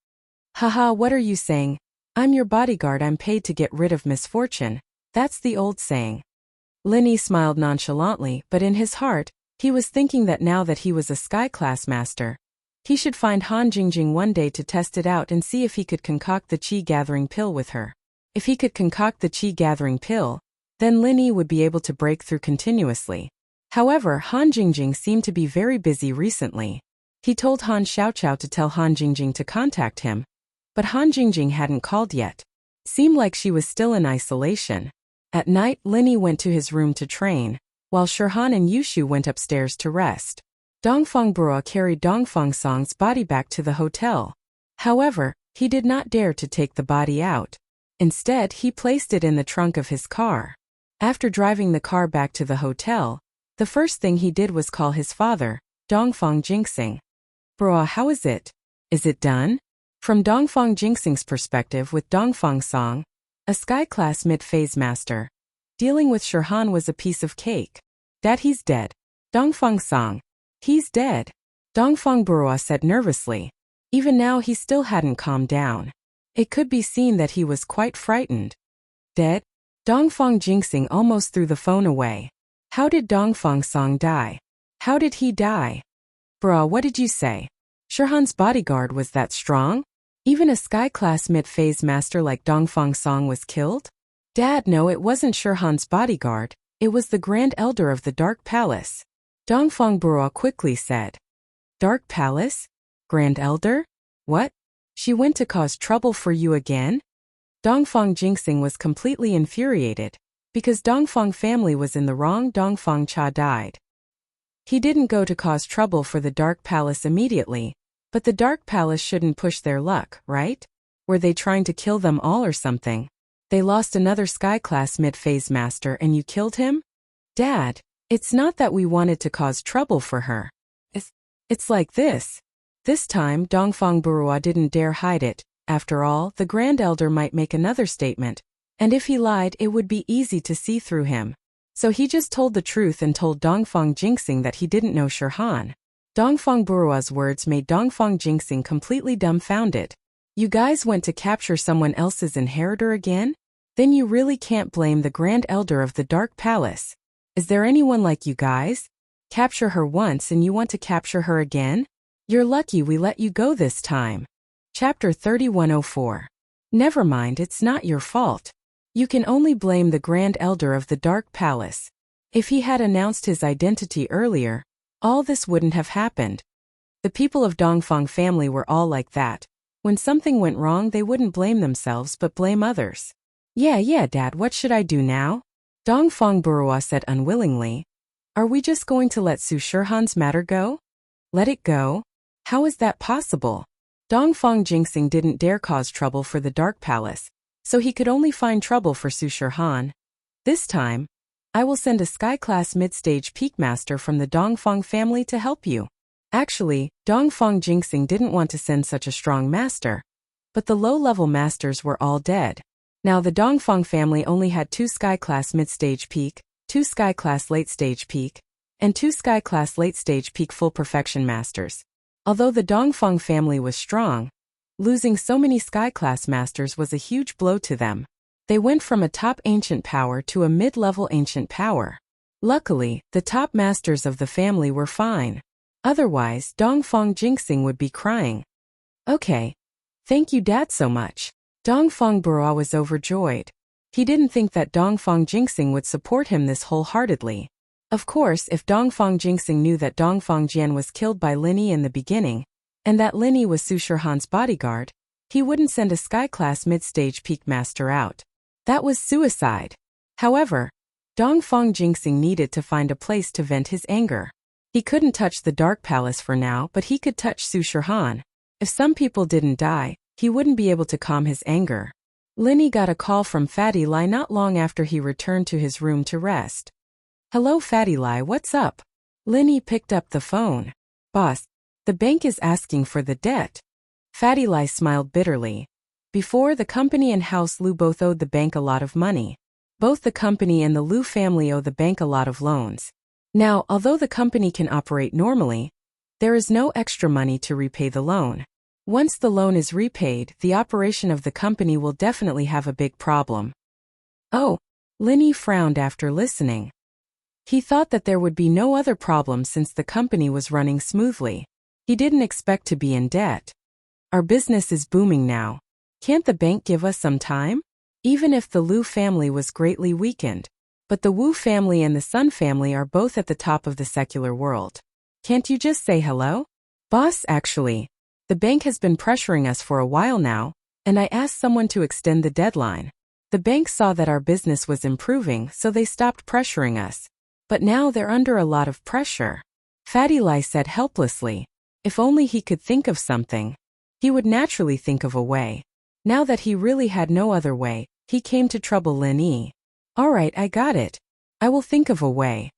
Haha, what are you saying? I'm your bodyguard. I'm paid to get rid of misfortune. That's the old saying. Linny smiled nonchalantly, but in his heart, he was thinking that now that he was a sky-class master, he should find Han Jingjing one day to test it out and see if he could concoct the chi-gathering pill with her. If he could concoct the chi-gathering pill, then Linny would be able to break through continuously. However, Han Jingjing seemed to be very busy recently. He told Han Xiaoqiao to tell Han Jingjing to contact him, but Han Jingjing hadn't called yet. Seemed like she was still in isolation. At night, Linny went to his room to train, while Shirhan and Yushu went upstairs to rest. Dongfang Bura carried Dongfang Song's body back to the hotel. However, he did not dare to take the body out. Instead, he placed it in the trunk of his car. After driving the car back to the hotel, the first thing he did was call his father, Dongfang Jinxing. Bro, how is it? Is it done? From Dongfang Jinxing's perspective with Dongfang Song, a sky-class mid-phase master, Dealing with Shirhan was a piece of cake. Dad, he's dead. Dongfang sang. He's dead. Dongfang Burua said nervously. Even now he still hadn't calmed down. It could be seen that he was quite frightened. Dead? Dongfang Jingxing almost threw the phone away. How did Dongfang Song die? How did he die? Bruh, what did you say? Shirhan's bodyguard was that strong? Even a sky-class mid-phase master like Dongfang Song was killed? Dad, no, it wasn't Shirhan's bodyguard. It was the Grand Elder of the Dark Palace. Dongfang Burua quickly said. Dark Palace? Grand Elder? What? She went to cause trouble for you again? Dongfang Jingxing was completely infuriated. Because Dongfang family was in the wrong, Dongfang Cha died. He didn't go to cause trouble for the Dark Palace immediately, but the Dark Palace shouldn't push their luck, right? Were they trying to kill them all or something? They lost another sky-class mid-phase master and you killed him? Dad, it's not that we wanted to cause trouble for her. It's like this. This time, Dongfang Burua didn't dare hide it. After all, the Grand Elder might make another statement. And if he lied, it would be easy to see through him. So he just told the truth and told Dongfang Jingxing that he didn't know Shirhan. Dongfang Burua's words made Dongfang Jingxing completely dumbfounded. You guys went to capture someone else's inheritor again? Then you really can't blame the Grand Elder of the Dark Palace. Is there anyone like you guys? Capture her once and you want to capture her again? You're lucky we let you go this time. Chapter 3104. Never mind, it's not your fault. You can only blame the Grand Elder of the Dark Palace. If he had announced his identity earlier, all this wouldn't have happened. The people of Dongfang family were all like that. When something went wrong, they wouldn't blame themselves but blame others. Yeah, Dad, what should I do now? Dongfang Burua said unwillingly. Are we just going to let Su Shirhan's matter go? Let it go? How is that possible? Dongfang Jingxing didn't dare cause trouble for the Dark Palace, so he could only find trouble for Su Shirhan. This time, I will send a sky-class mid-stage peak master from the Dongfang family to help you. Actually, Dongfang Jingxing didn't want to send such a strong master, but the low-level masters were all dead. Now the Dongfang family only had 2 sky-class mid-stage peak, 2 sky-class late-stage peak, and 2 sky-class late-stage peak full perfection masters. Although the Dongfang family was strong, losing so many sky-class masters was a huge blow to them. They went from a top ancient power to a mid-level ancient power. Luckily, the top masters of the family were fine. Otherwise, Dongfang Jingxing would be crying. Okay. Thank you, Dad, so much. Dongfang Burua was overjoyed. He didn't think that Dongfang Jingxing would support him this wholeheartedly. Of course, if Dongfang Jingxing knew that Dongfang Jian was killed by Linyi in the beginning, and that Linyi was Su Shirhan's bodyguard, he wouldn't send a sky-class mid-stage peak master out. That was suicide. However, Dongfang Jingxing needed to find a place to vent his anger. He couldn't touch the Dark Palace for now, but he could touch Su Shirhan. If some people didn't die, he wouldn't be able to calm his anger. Linyi got a call from Fatty Lai not long after he returned to his room to rest. Hello Fatty Lai, what's up? Linyi picked up the phone. Boss, the bank is asking for the debt. Fatty Lai smiled bitterly. Before, the company and House Lu both owed the bank a lot of money. Both the company and the Lu family owe the bank a lot of loans. Now, although the company can operate normally, there is no extra money to repay the loan. Once the loan is repaid, the operation of the company will definitely have a big problem. Oh, Linyi frowned after listening. He thought that there would be no other problem since the company was running smoothly. He didn't expect to be in debt. Our business is booming now. Can't the bank give us some time? Even if the Lu family was greatly weakened. But the Wu family and the Sun family are both at the top of the secular world. Can't you just say hello? Boss, actually, the bank has been pressuring us for a while now, and I asked someone to extend the deadline. The bank saw that our business was improving, so they stopped pressuring us. But now they're under a lot of pressure. Fatty Lai said helplessly. If only he could think of something. He would naturally think of a way. Now that he really had no other way, he came to trouble Linyi. Alright, I got it. I will think of a way.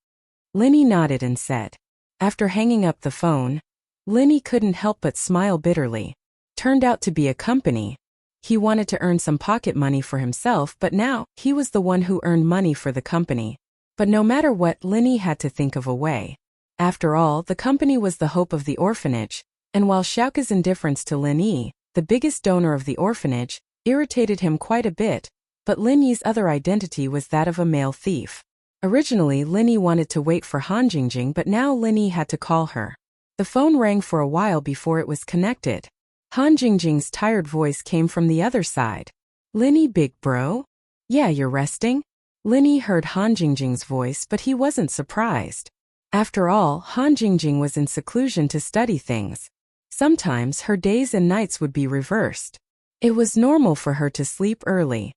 Linyi nodded and said. After hanging up the phone, Linyi couldn't help but smile bitterly. Turned out to be a company. He wanted to earn some pocket money for himself, but now he was the one who earned money for the company. But no matter what, Linny had to think of a way. After all, the company was the hope of the orphanage, and while Xiaoke's indifference to Linny, the biggest donor of the orphanage, irritated him quite a bit, but Linny's other identity was that of a male thief. Originally, Linny wanted to wait for Han Jingjing, but now Linny had to call her. The phone rang for a while before it was connected. Han Jingjing's tired voice came from the other side. Linny, big bro? Yeah, you're resting? Linny heard Han Jingjing's voice, but he wasn't surprised. After all, Han Jingjing was in seclusion to study things. Sometimes her days and nights would be reversed. It was normal for her to sleep early.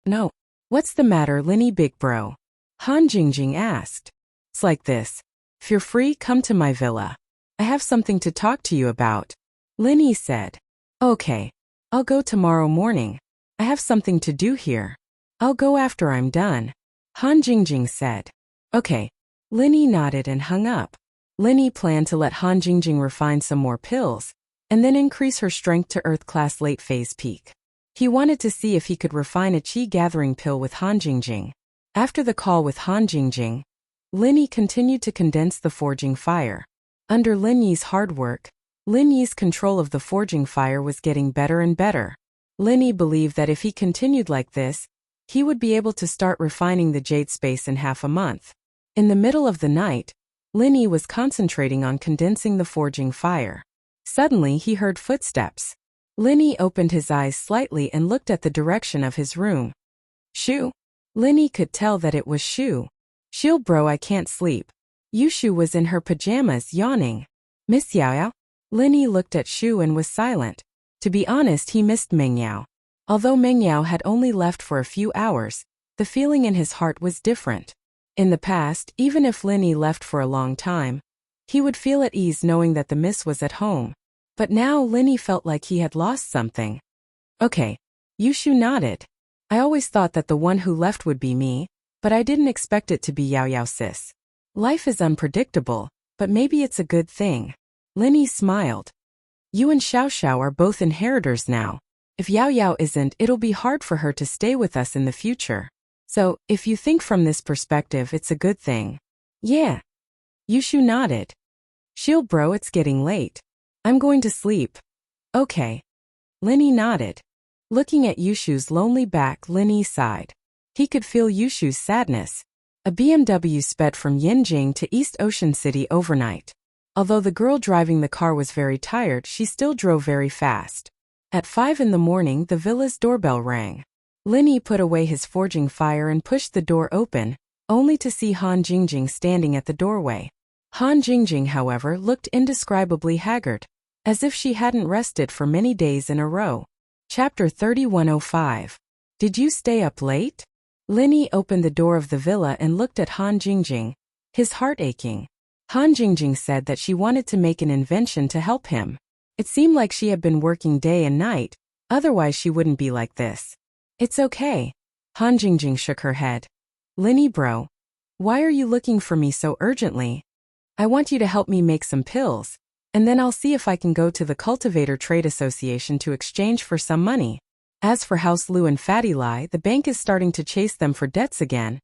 No. What's the matter, Linny, big bro? Han Jingjing asked. It's like this. If you're free, come to my villa. I have something to talk to you about. Linny said. Okay. I'll go tomorrow morning. I have something to do here. I'll go after I'm done. Han Jingjing said. Okay. Linny nodded and hung up. Linny planned to let Han Jingjing refine some more pills, and then increase her strength to Earth Class late phase peak. He wanted to see if he could refine a Qi gathering pill with Han Jingjing. After the call with Han Jingjing, Linny continued to condense the forging fire. Under Linny's hard work, Linny's control of the forging fire was getting better and better. Linny believed that if he continued like this, he would be able to start refining the jade space in half a month. In the middle of the night, Linny was concentrating on condensing the forging fire. Suddenly he heard footsteps. Linny opened his eyes slightly and looked at the direction of his room. Shu? Linny could tell that it was Shu. Shield bro, I can't sleep. Yushu was in her pajamas, yawning. Miss Yaoyao? Linny looked at Shu and was silent. To be honest, he missed Mengyao. Although Mengyao had only left for a few hours, the feeling in his heart was different. In the past, even if Linny left for a long time, he would feel at ease knowing that the miss was at home. But now Linny felt like he had lost something. Okay. Yushu nodded. I always thought that the one who left would be me, but I didn't expect it to be Yao Yao sis. Life is unpredictable, but maybe it's a good thing. Linny smiled. You and Xiao Xiao are both inheritors now. If Yao Yao isn't, it'll be hard for her to stay with us in the future. So, if you think from this perspective, it's a good thing. Yeah. Yushu nodded. Shield bro, it's getting late. I'm going to sleep. Okay. Linny nodded. Looking at Yushu's lonely back, Linny sighed. He could feel Yushu's sadness. A BMW sped from Yinjing to East Ocean City overnight. Although the girl driving the car was very tired, she still drove very fast. At 5 in the morning, the villa's doorbell rang. Linny put away his forging fire and pushed the door open, only to see Han Jingjing standing at the doorway. Han Jingjing, however, looked indescribably haggard, as if she hadn't rested for many days in a row. Chapter 3105. Did you stay up late? Linny opened the door of the villa and looked at Han Jingjing, his heart aching. Han Jingjing said that she wanted to make an invention to help him. It seemed like she had been working day and night, otherwise she wouldn't be like this. It's okay. Han Jingjing shook her head. Linny bro, why are you looking for me so urgently? I want you to help me make some pills, and then I'll see if I can go to the Cultivator Trade Association to exchange for some money. As for House Lu and Fatty Lai, the bank is starting to chase them for debts again.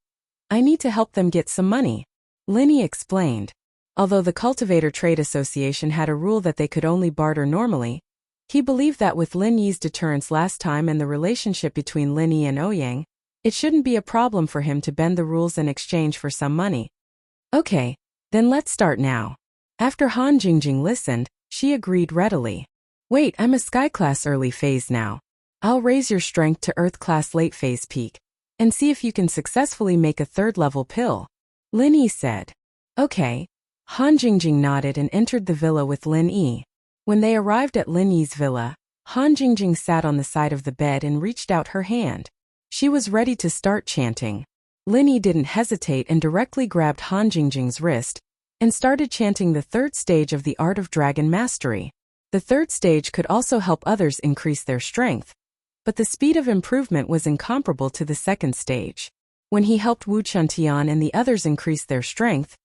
I need to help them get some money. Linny explained. Although the Cultivator Trade Association had a rule that they could only barter normally, he believed that with Lin Yi's deterrence last time and the relationship between Lin Yi and Ouyang, it shouldn't be a problem for him to bend the rules in exchange for some money. Okay, then let's start now. After Han Jingjing listened, she agreed readily. Wait, I'm a Sky Class early phase now. I'll raise your strength to Earth Class late phase peak, and see if you can successfully make a 3rd level pill. Lin Yi said. Okay. Han Jingjing nodded and entered the villa with Lin Yi. When they arrived at Lin Yi's villa, Han Jingjing sat on the side of the bed and reached out her hand. She was ready to start chanting. Lin Yi didn't hesitate and directly grabbed Han Jingjing's wrist and started chanting the 3rd stage of the Art of Dragon Mastery. The 3rd stage could also help others increase their strength, but the speed of improvement was incomparable to the 2nd stage. When he helped Wu Chuntian and the others increase their strength,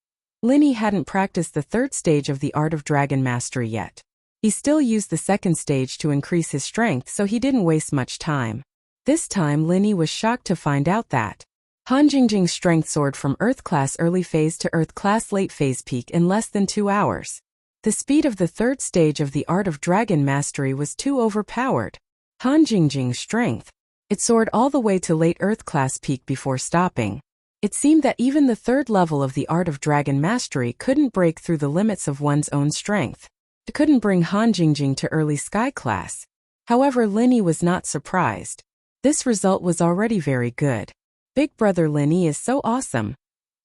Lin Yi hadn't practiced the 3rd stage of the Art of Dragon Mastery yet. He still used the second stage to increase his strength, so he didn't waste much time. This time Linny was shocked to find out that Han Jingjing's strength soared from Earth class early phase to Earth class late phase peak in less than 2 hours. The speed of the third stage of the Art of Dragon Mastery was too overpowered. Han Jingjing's strength. It soared all the way to late Earth class peak before stopping. It seemed that even the third level of the Art of Dragon Mastery couldn't break through the limits of one's own strength. It couldn't bring Han Jingjing to early sky class. However, Linny was not surprised. This result was already very good. Big brother Linny is so awesome.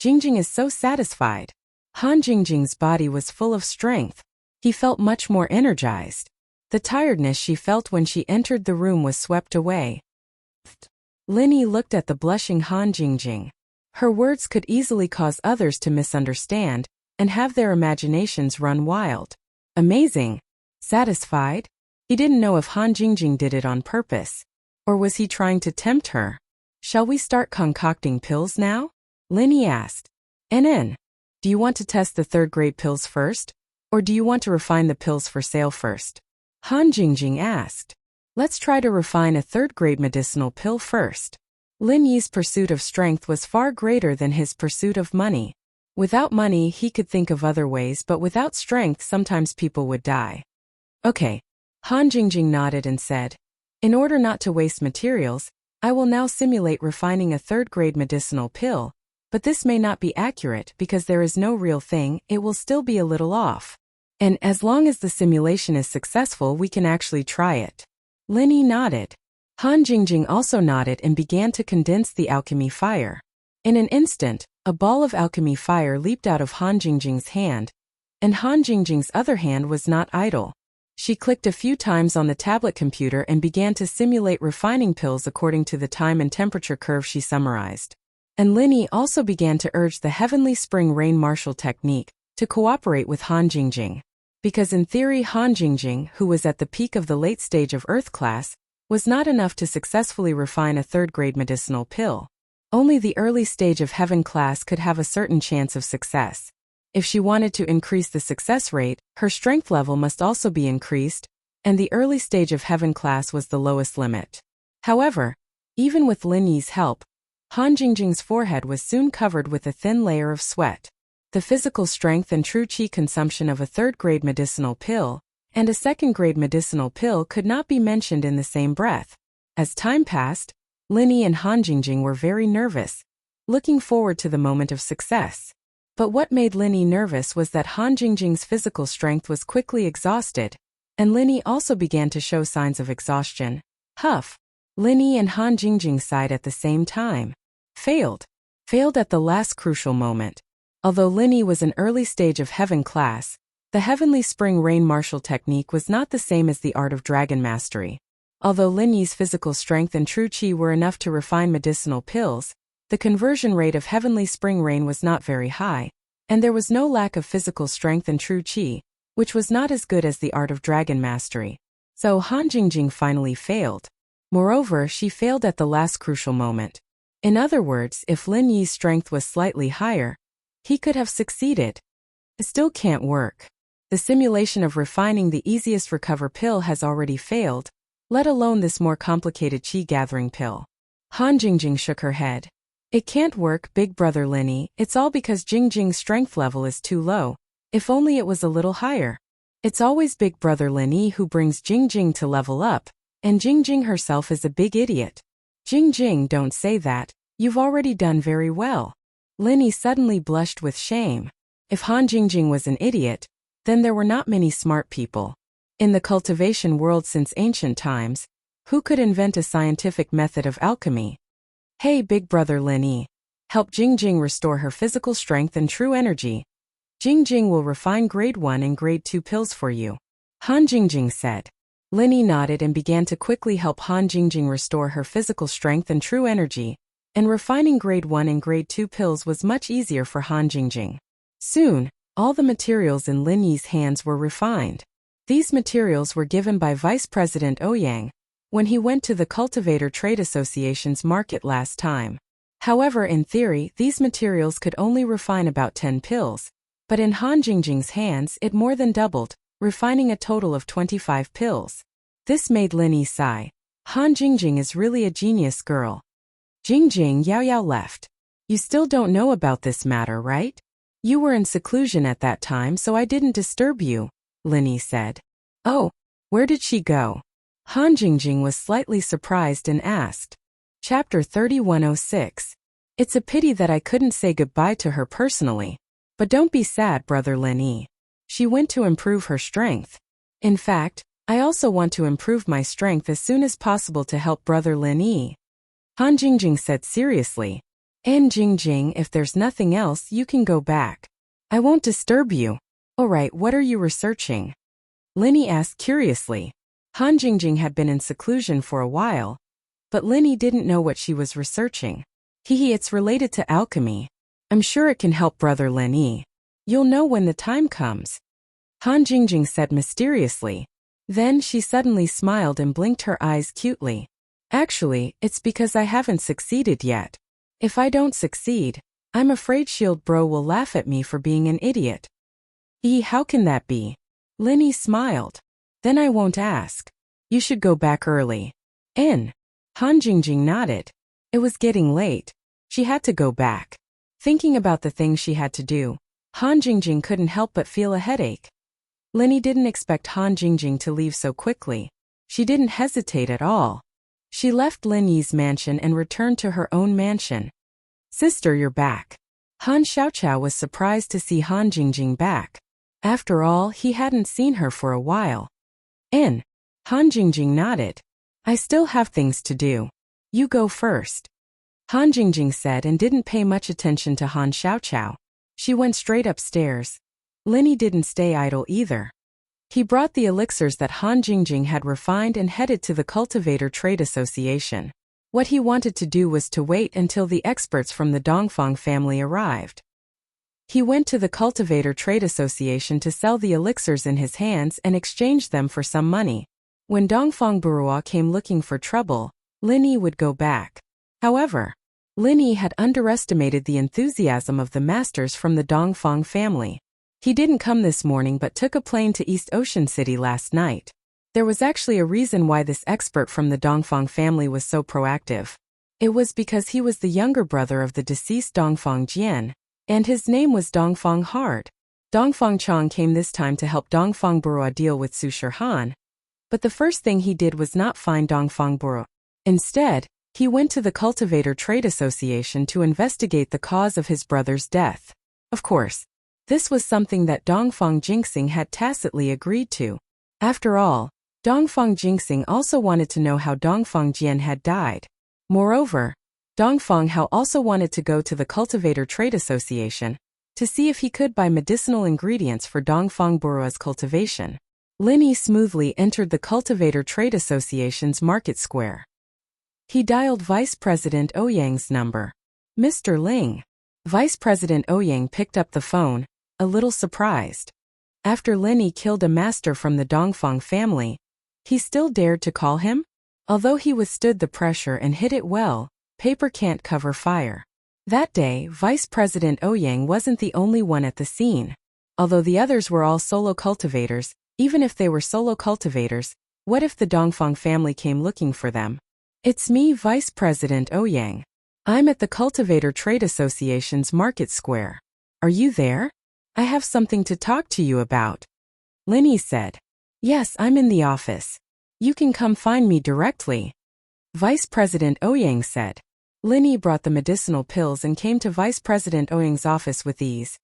Jingjing is so satisfied. Han Jingjing's body was full of strength. He felt much more energized. The tiredness she felt when she entered the room was swept away. Linny looked at the blushing Han Jingjing. Her words could easily cause others to misunderstand and have their imaginations run wild. Amazing. Satisfied? He didn't know if Han Jingjing did it on purpose. Or was he trying to tempt her? Shall we start concocting pills now? Linny asked. NN. Do you want to test the third-grade pills first? Or do you want to refine the pills for sale first? Han Jingjing asked. Let's try to refine a third-grade medicinal pill first. Lin Yi's pursuit of strength was far greater than his pursuit of money. Without money, he could think of other ways, but without strength, sometimes people would die. Okay. Han Jingjing nodded and said, in order not to waste materials, I will now simulate refining a third-grade medicinal pill. But this may not be accurate because there is no real thing, it will still be a little off. And as long as the simulation is successful, we can actually try it. Lin Yi nodded. Han Jingjing also nodded and began to condense the alchemy fire. In an instant, a ball of alchemy fire leaped out of Han Jingjing's hand, and Han Jingjing's other hand was not idle. She clicked a few times on the tablet computer and began to simulate refining pills according to the time and temperature curve she summarized. And Lin Yi also began to urge the Heavenly Spring Rain Martial technique to cooperate with Han Jingjing. Because in theory Han Jingjing, who was at the peak of the late stage of Earth class, was not enough to successfully refine a third-grade medicinal pill. Only the early stage of Heaven class could have a certain chance of success. If she wanted to increase the success rate, her strength level must also be increased, and the early stage of Heaven class was the lowest limit. However, even with Lin Yi's help, Han Jingjing's forehead was soon covered with a thin layer of sweat. The physical strength and true qi consumption of a third-grade medicinal pill and a second-grade medicinal pill could not be mentioned in the same breath. As time passed, Lin Yi and Han Jingjing were very nervous, looking forward to the moment of success. But what made Lin Yi nervous was that Han Jingjing's physical strength was quickly exhausted, and Lin Yi also began to show signs of exhaustion. Huff. Lin Yi and Han Jingjing sighed at the same time. Failed. Failed at the last crucial moment. Although Lin Yi was an early stage of Heaven class, the Heavenly Spring Rain Martial technique was not the same as the Art of Dragon Mastery. Although Lin Yi's physical strength and true qi were enough to refine medicinal pills, the conversion rate of Heavenly Spring Rain was not very high, and there was no lack of physical strength and true qi, which was not as good as the Art of Dragon Mastery. So Han Jingjing finally failed. Moreover, she failed at the last crucial moment. In other words, if Lin Yi's strength was slightly higher, he could have succeeded. It still can't work. The simulation of refining the easiest recover pill has already failed, let alone this more complicated qi-gathering pill. Han Jingjing shook her head. It can't work, big brother Lin Yi, it's all because Jingjing's strength level is too low. If only it was a little higher. It's always big brother Lin Yi who brings Jingjing to level up, and Jingjing herself is a big idiot. Jingjing, don't say that, you've already done very well. Lin Yi suddenly blushed with shame. If Han Jingjing was an idiot, then there were not many smart people. In the cultivation world since ancient times, who could invent a scientific method of alchemy? Hey big brother Lin Yi, help Jingjing restore her physical strength and true energy. Jingjing will refine grade 1 and grade 2 pills for you. Han Jingjing said. Lin Yi nodded and began to quickly help Han Jingjing restore her physical strength and true energy, and refining grade 1 and grade 2 pills was much easier for Han Jingjing. Soon, all the materials in Lin Yi's hands were refined. These materials were given by Vice President Ouyang when he went to the Cultivator Trade Association's market last time. However, in theory, these materials could only refine about 10 pills, but in Han Jingjing's hands it more than doubled, refining a total of 25 pills. This made Linny sigh. Han Jingjing is really a genius girl. Jingjing Yao Yao left. You still don't know about this matter, right? You were in seclusion at that time, so I didn't disturb you, Linny said. Oh, where did she go? Han Jingjing was slightly surprised and asked. Chapter 3106. It's a pity that I couldn't say goodbye to her personally. But don't be sad, brother Linny. She went to improve her strength. In fact, I also want to improve my strength as soon as possible to help brother Linny. Han Jingjing said seriously. And Jingjing, if there's nothing else, you can go back. I won't disturb you. Alright, what are you researching? Linny asked curiously. Han Jingjing had been in seclusion for a while, but Linny didn't know what she was researching. It's related to alchemy. I'm sure it can help brother Linny. You'll know when the time comes. Han Jingjing said mysteriously. Then she suddenly smiled and blinked her eyes cutely. Actually, it's because I haven't succeeded yet. If I don't succeed, I'm afraid Shield Bro will laugh at me for being an idiot. How can that be? Linny smiled. Then I won't ask. You should go back early. Han Jingjing nodded. It was getting late. She had to go back. Thinking about the things she had to do, Han Jingjing couldn't help but feel a headache. Linny didn't expect Han Jingjing to leave so quickly. She didn't hesitate at all. She left Lin Yi's mansion and returned to her own mansion. Sister, you're back. Han Xiaoqiao was surprised to see Han Jingjing back. After all, he hadn't seen her for a while. Han Jingjing nodded. I still have things to do. You go first. Han Jingjing said and didn't pay much attention to Han Xiaoqiao. She went straight upstairs. Linny didn't stay idle either. He brought the elixirs that Han Jingjing had refined and headed to the Cultivator Trade Association. What he wanted to do was to wait until the experts from the Dongfang family arrived. He went to the Cultivator Trade Association to sell the elixirs in his hands and exchange them for some money. When Dongfang Burua came looking for trouble, Linny would go back. However, Linny had underestimated the enthusiasm of the masters from the Dongfang family. He didn't come this morning but took a plane to East Ocean City last night. There was actually a reason why this expert from the Dongfang family was so proactive. It was because he was the younger brother of the deceased Dongfang Jian, and his name was Dongfang Hard. Dongfang Chong came this time to help Dongfang Burua deal with Su Shihan, but the first thing he did was not find Dongfang Burua. Instead, he went to the Cultivator Trade Association to investigate the cause of his brother's death. Of course, this was something that Dongfang Jinxing had tacitly agreed to. After all, Dongfang Jinxing also wanted to know how Dongfang Jian had died. Moreover, Dongfang Hao also wanted to go to the Cultivator Trade Association to see if he could buy medicinal ingredients for Dongfang Burua's cultivation. Linny smoothly entered the Cultivator Trade Association's market square. He dialed Vice President Ouyang's number. Mr. Ling. Vice President Ouyang picked up the phone, a little surprised. After Linny killed a master from the Dongfang family, he still dared to call him? Although he withstood the pressure and hit it well, paper can't cover fire. That day, Vice President Ouyang wasn't the only one at the scene. Although the others were all solo cultivators, even if they were solo cultivators, what if the Dongfang family came looking for them? It's me, Vice President Ouyang. I'm at the Cultivator Trade Association's market square. Are you there? I have something to talk to you about. Linny said. Yes, I'm in the office. You can come find me directly. Vice President Ouyang said. Linny brought the medicinal pills and came to Vice President Ouyang's office with ease.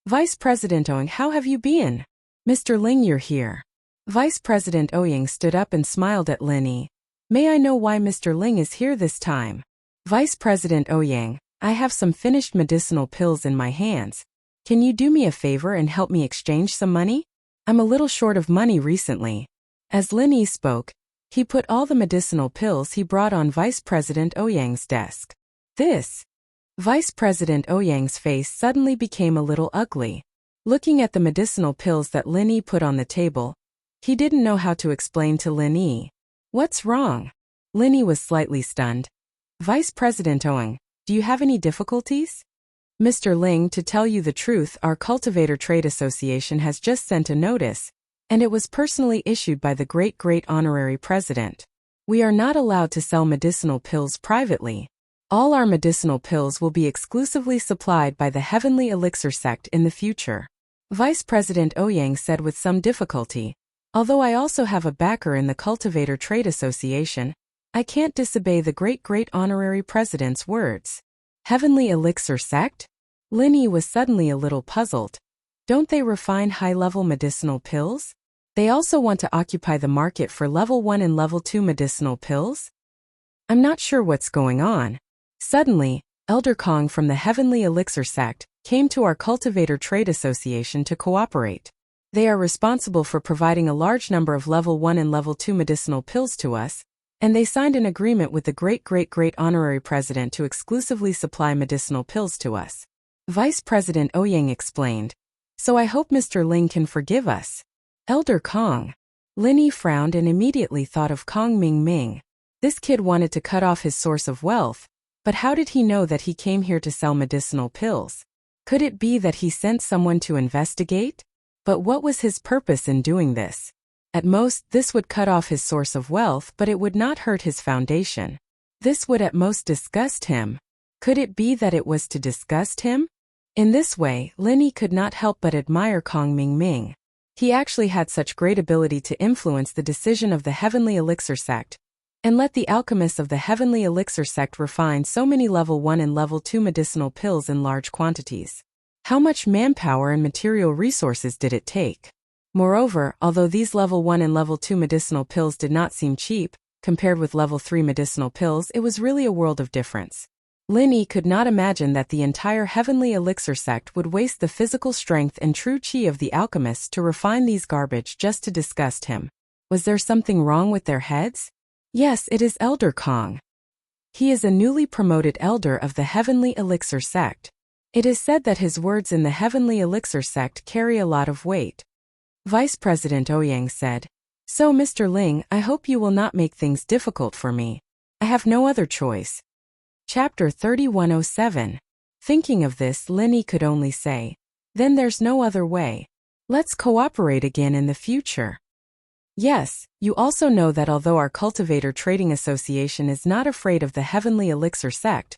Vice President Ouyang, how have you been? Mr. Ling, you're here. Vice President Ouyang stood up and smiled at Linny. May I know why Mr. Ling is here this time? Vice President Ouyang, I have some finished medicinal pills in my hands. Can you do me a favor and help me exchange some money? I'm a little short of money recently. As Linny spoke, he put all the medicinal pills he brought on Vice President Ouyang's desk. This. Vice President Ouyang's face suddenly became a little ugly. Looking at the medicinal pills that Linny put on the table, he didn't know how to explain to Linny. What's wrong? Linny was slightly stunned. Vice President Ouyang, do you have any difficulties? Mr. Ling, to tell you the truth, our Cultivator Trade Association has just sent a notice, and it was personally issued by the great honorary president. We are not allowed to sell medicinal pills privately. All our medicinal pills will be exclusively supplied by the Heavenly Elixir sect in the future. Vice President Ouyang said with some difficulty. Although I also have a backer in the Cultivator Trade Association, I can't disobey the great honorary president's words. Heavenly Elixir sect? Linny was suddenly a little puzzled. Don't they refine high-level medicinal pills? They also want to occupy the market for level 1 and level 2 medicinal pills? I'm not sure what's going on. Suddenly, Elder Kong from the Heavenly Elixir sect came to our Cultivator Trade Association to cooperate. They are responsible for providing a large number of level 1 and level 2 medicinal pills to us, and they signed an agreement with the great honorary president to exclusively supply medicinal pills to us. Vice President Ouyang explained. So I hope Mr. Ling can forgive us. Elder Kong. Linny frowned and immediately thought of Kong Ming Ming. This kid wanted to cut off his source of wealth, but how did he know that he came here to sell medicinal pills? Could it be that he sent someone to investigate? But what was his purpose in doing this? At most, this would cut off his source of wealth, but it would not hurt his foundation. This would at most disgust him. Could it be that it was to disgust him? In this way, Linny could not help but admire Kong Ming Ming. He actually had such great ability to influence the decision of the Heavenly Elixir sect, and let the alchemists of the Heavenly Elixir sect refine so many level 1 and level 2 medicinal pills in large quantities. How much manpower and material resources did it take? Moreover, although these level 1 and level 2 medicinal pills did not seem cheap, compared with level 3 medicinal pills, it was really a world of difference. Linny could not imagine that the entire Heavenly Elixir sect would waste the physical strength and true chi of the alchemists to refine these garbage just to disgust him. Was there something wrong with their heads? Yes, it is Elder Kong. He is a newly promoted elder of the Heavenly Elixir sect. It is said that his words in the Heavenly Elixir sect carry a lot of weight. Vice President Ouyang said, So Mr. Ling, I hope you will not make things difficult for me. I have no other choice. Chapter 3107. Thinking of this, Linny could only say, Then there's no other way. Let's cooperate again in the future. Yes, you also know that although our Cultivator Trading Association is not afraid of the Heavenly Elixir sect,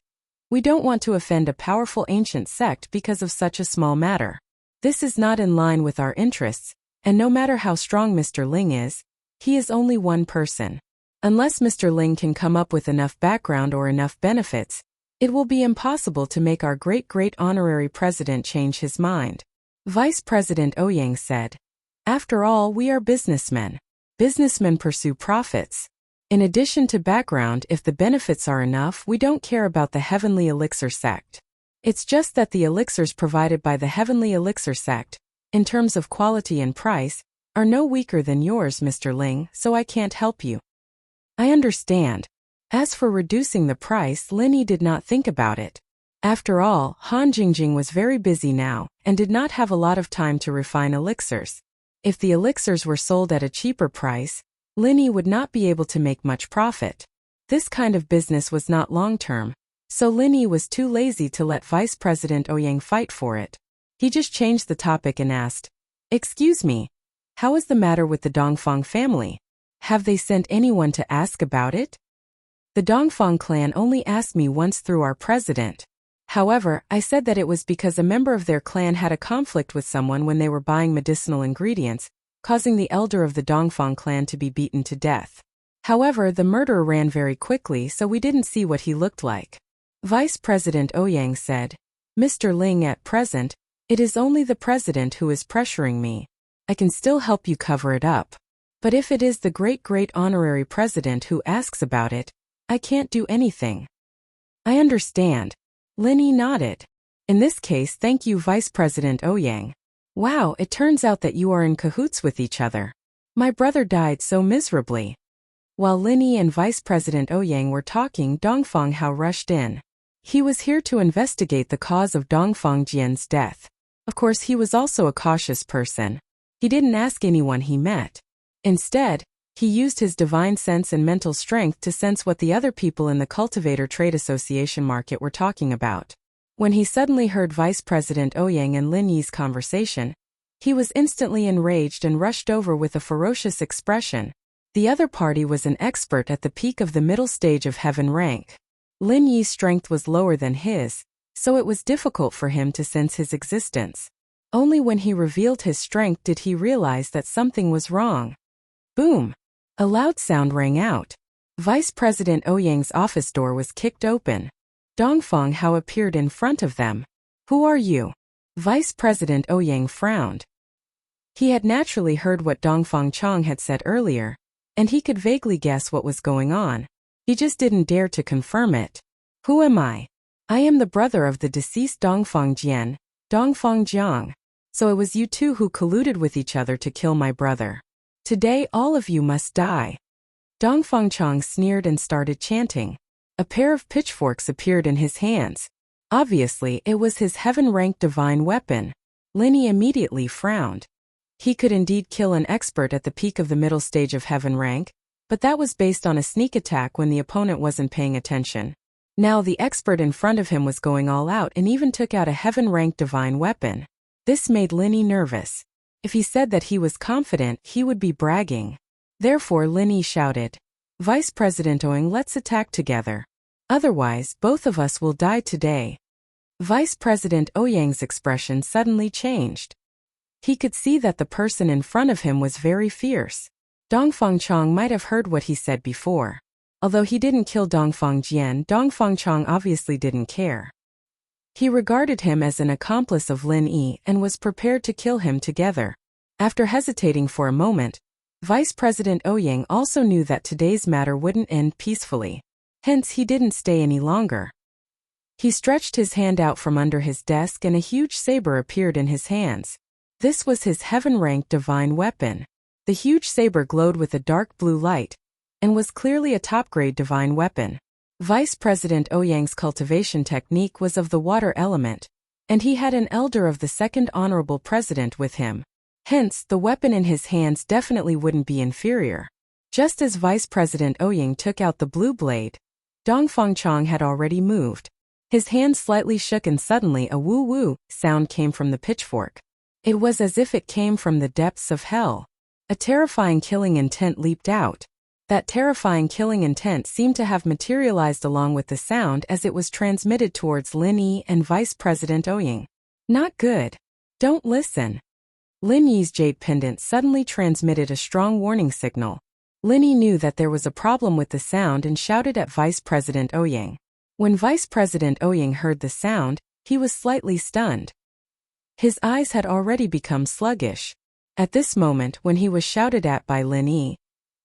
we don't want to offend a powerful ancient sect because of such a small matter. This is not in line with our interests, and no matter how strong Mr. Ling is, he is only one person. Unless Mr. Ling can come up with enough background or enough benefits, it will be impossible to make our great honorary president change his mind. Vice President Ouyang said, After all, we are businessmen. Businessmen pursue profits. In addition to background, if the benefits are enough, we don't care about the Heavenly Elixir sect. It's just that the elixirs provided by the Heavenly Elixir sect, in terms of quality and price, are no weaker than yours, Mr. Ling, so I can't help you. I understand. As for reducing the price, Linny did not think about it. After all, Han Jingjing was very busy now, and did not have a lot of time to refine elixirs. If the elixirs were sold at a cheaper price, Linny would not be able to make much profit. This kind of business was not long-term, so Linny was too lazy to let Vice President Ouyang fight for it. He just changed the topic and asked, Excuse me, how is the matter with the Dongfang family? Have they sent anyone to ask about it? The Dongfang clan only asked me once through our president. However, I said that it was because a member of their clan had a conflict with someone when they were buying medicinal ingredients, causing the elder of the Dongfang clan to be beaten to death. However, the murderer ran very quickly, so we didn't see what he looked like. Vice President Ouyang said, Mr. Ling, at present, it is only the president who is pressuring me. I can still help you cover it up. But if it is the great honorary president who asks about it, I can't do anything. I understand. Linny nodded. In this case, thank you, Vice President Ouyang. Wow, it turns out that you are in cahoots with each other. My brother died so miserably. While Linny and Vice President Ouyang were talking, Dongfang Hao rushed in. He was here to investigate the cause of Dongfang Jian's death. Of course, he was also a cautious person. He didn't ask anyone he met. Instead, he used his divine sense and mental strength to sense what the other people in the Cultivator Trade Association market were talking about. When he suddenly heard Vice President Ouyang and Lin Yi's conversation, He was instantly enraged and rushed over with a ferocious expression. The other party was an expert at the peak of the middle stage of heaven rank. Lin Yi's strength was lower than his, so it was difficult for him to sense his existence. Only when he revealed his strength did he realize that something was wrong. Boom! A loud sound rang out. Vice President Ouyang's office door was kicked open. Dongfang Hao appeared in front of them. "Who are you?" Vice President Ouyang frowned. He had naturally heard what Dongfang Chong had said earlier, and he could vaguely guess what was going on. He just didn't dare to confirm it. "Who am I?" "I am the brother of the deceased Dongfang Jian, Dongfang Jiang. So it was you two who colluded with each other to kill my brother. Today all of you must die." Dongfang Chong sneered and started chanting. A pair of pitchforks appeared in his hands. Obviously, it was his heaven-ranked divine weapon. Lin Yi immediately frowned. He could indeed kill an expert at the peak of the middle stage of heaven rank, but that was based on a sneak attack when the opponent wasn't paying attention. Now the expert in front of him was going all out and even took out a heaven-ranked divine weapon. This made Lin Yi nervous. If he said that he was confident, he would be bragging. Therefore Lin Yi shouted, "Vice President Ouyang, let's attack together. Otherwise, both of us will die today." Vice President Ouyang's expression suddenly changed. He could see that the person in front of him was very fierce. Dongfang Chong might have heard what he said before. Although he didn't kill Dongfang Jian, Dongfang Chong obviously didn't care. He regarded him as an accomplice of Lin Yi and was prepared to kill him together. After hesitating for a moment, Vice President Ouyang also knew that today's matter wouldn't end peacefully. Hence he didn't stay any longer. He stretched his hand out from under his desk and a huge saber appeared in his hands. This was his heaven-ranked divine weapon. The huge saber glowed with a dark blue light, and was clearly a top-grade divine weapon. Vice President Ouyang's cultivation technique was of the water element, and he had an elder of the Second Honorable President with him. Hence, the weapon in his hands definitely wouldn't be inferior. Just as Vice President Ouyang took out the blue blade, Dongfang Chong had already moved. His hand slightly shook and suddenly a woo-woo sound came from the pitchfork. It was as if it came from the depths of hell. A terrifying killing intent leaped out. That terrifying killing intent seemed to have materialized along with the sound as it was transmitted towards Lin Yi and Vice President Ouyang. "Not good. Don't listen." Lin Yi's jade pendant suddenly transmitted a strong warning signal. Lin Yi knew that there was a problem with the sound and shouted at Vice President Ouyang. When Vice President Ouyang heard the sound, he was slightly stunned. His eyes had already become sluggish. At this moment, when he was shouted at by Lin Yi,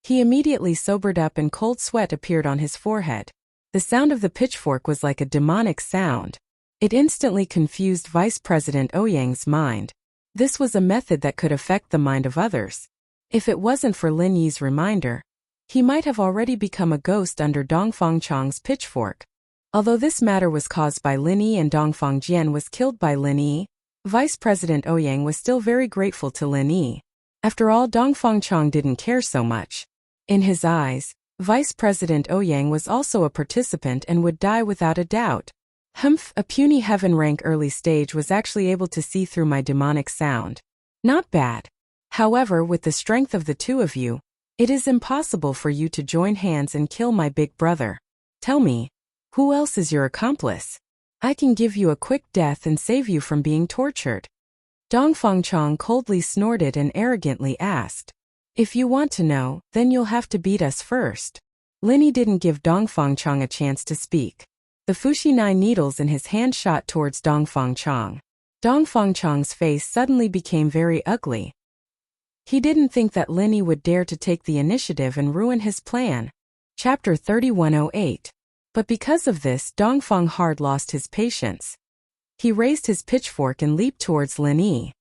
he immediately sobered up and cold sweat appeared on his forehead. The sound of the pitchfork was like a demonic sound. It instantly confused Vice President Ouyang's mind. This was a method that could affect the mind of others. If it wasn't for Lin Yi's reminder, he might have already become a ghost under Dongfang Chong's pitchfork. Although this matter was caused by Lin Yi and Dongfang Jian was killed by Lin Yi, Vice President Ouyang was still very grateful to Lin Yi. After all, Dongfang Chong didn't care so much. In his eyes, Vice President Ouyang was also a participant and would die without a doubt. Humph, a puny heaven rank early stage was actually able to see through my demonic sound. Not bad. However, with the strength of the two of you, it is impossible for you to join hands and kill my big brother. Tell me, who else is your accomplice? I can give you a quick death and save you from being tortured. Dongfang Chong coldly snorted and arrogantly asked. If you want to know, then you'll have to beat us first. Lin Yi didn't give Dongfang Chong a chance to speak. The Fuxi 9 needles in his hand shot towards Dongfang Chong. Dongfang Chong's face suddenly became very ugly. He didn't think that Lin Yi would dare to take the initiative and ruin his plan. Chapter 3108. But because of this, Dongfang hard lost his patience. He raised his pitchfork and leaped towards Lin Yi.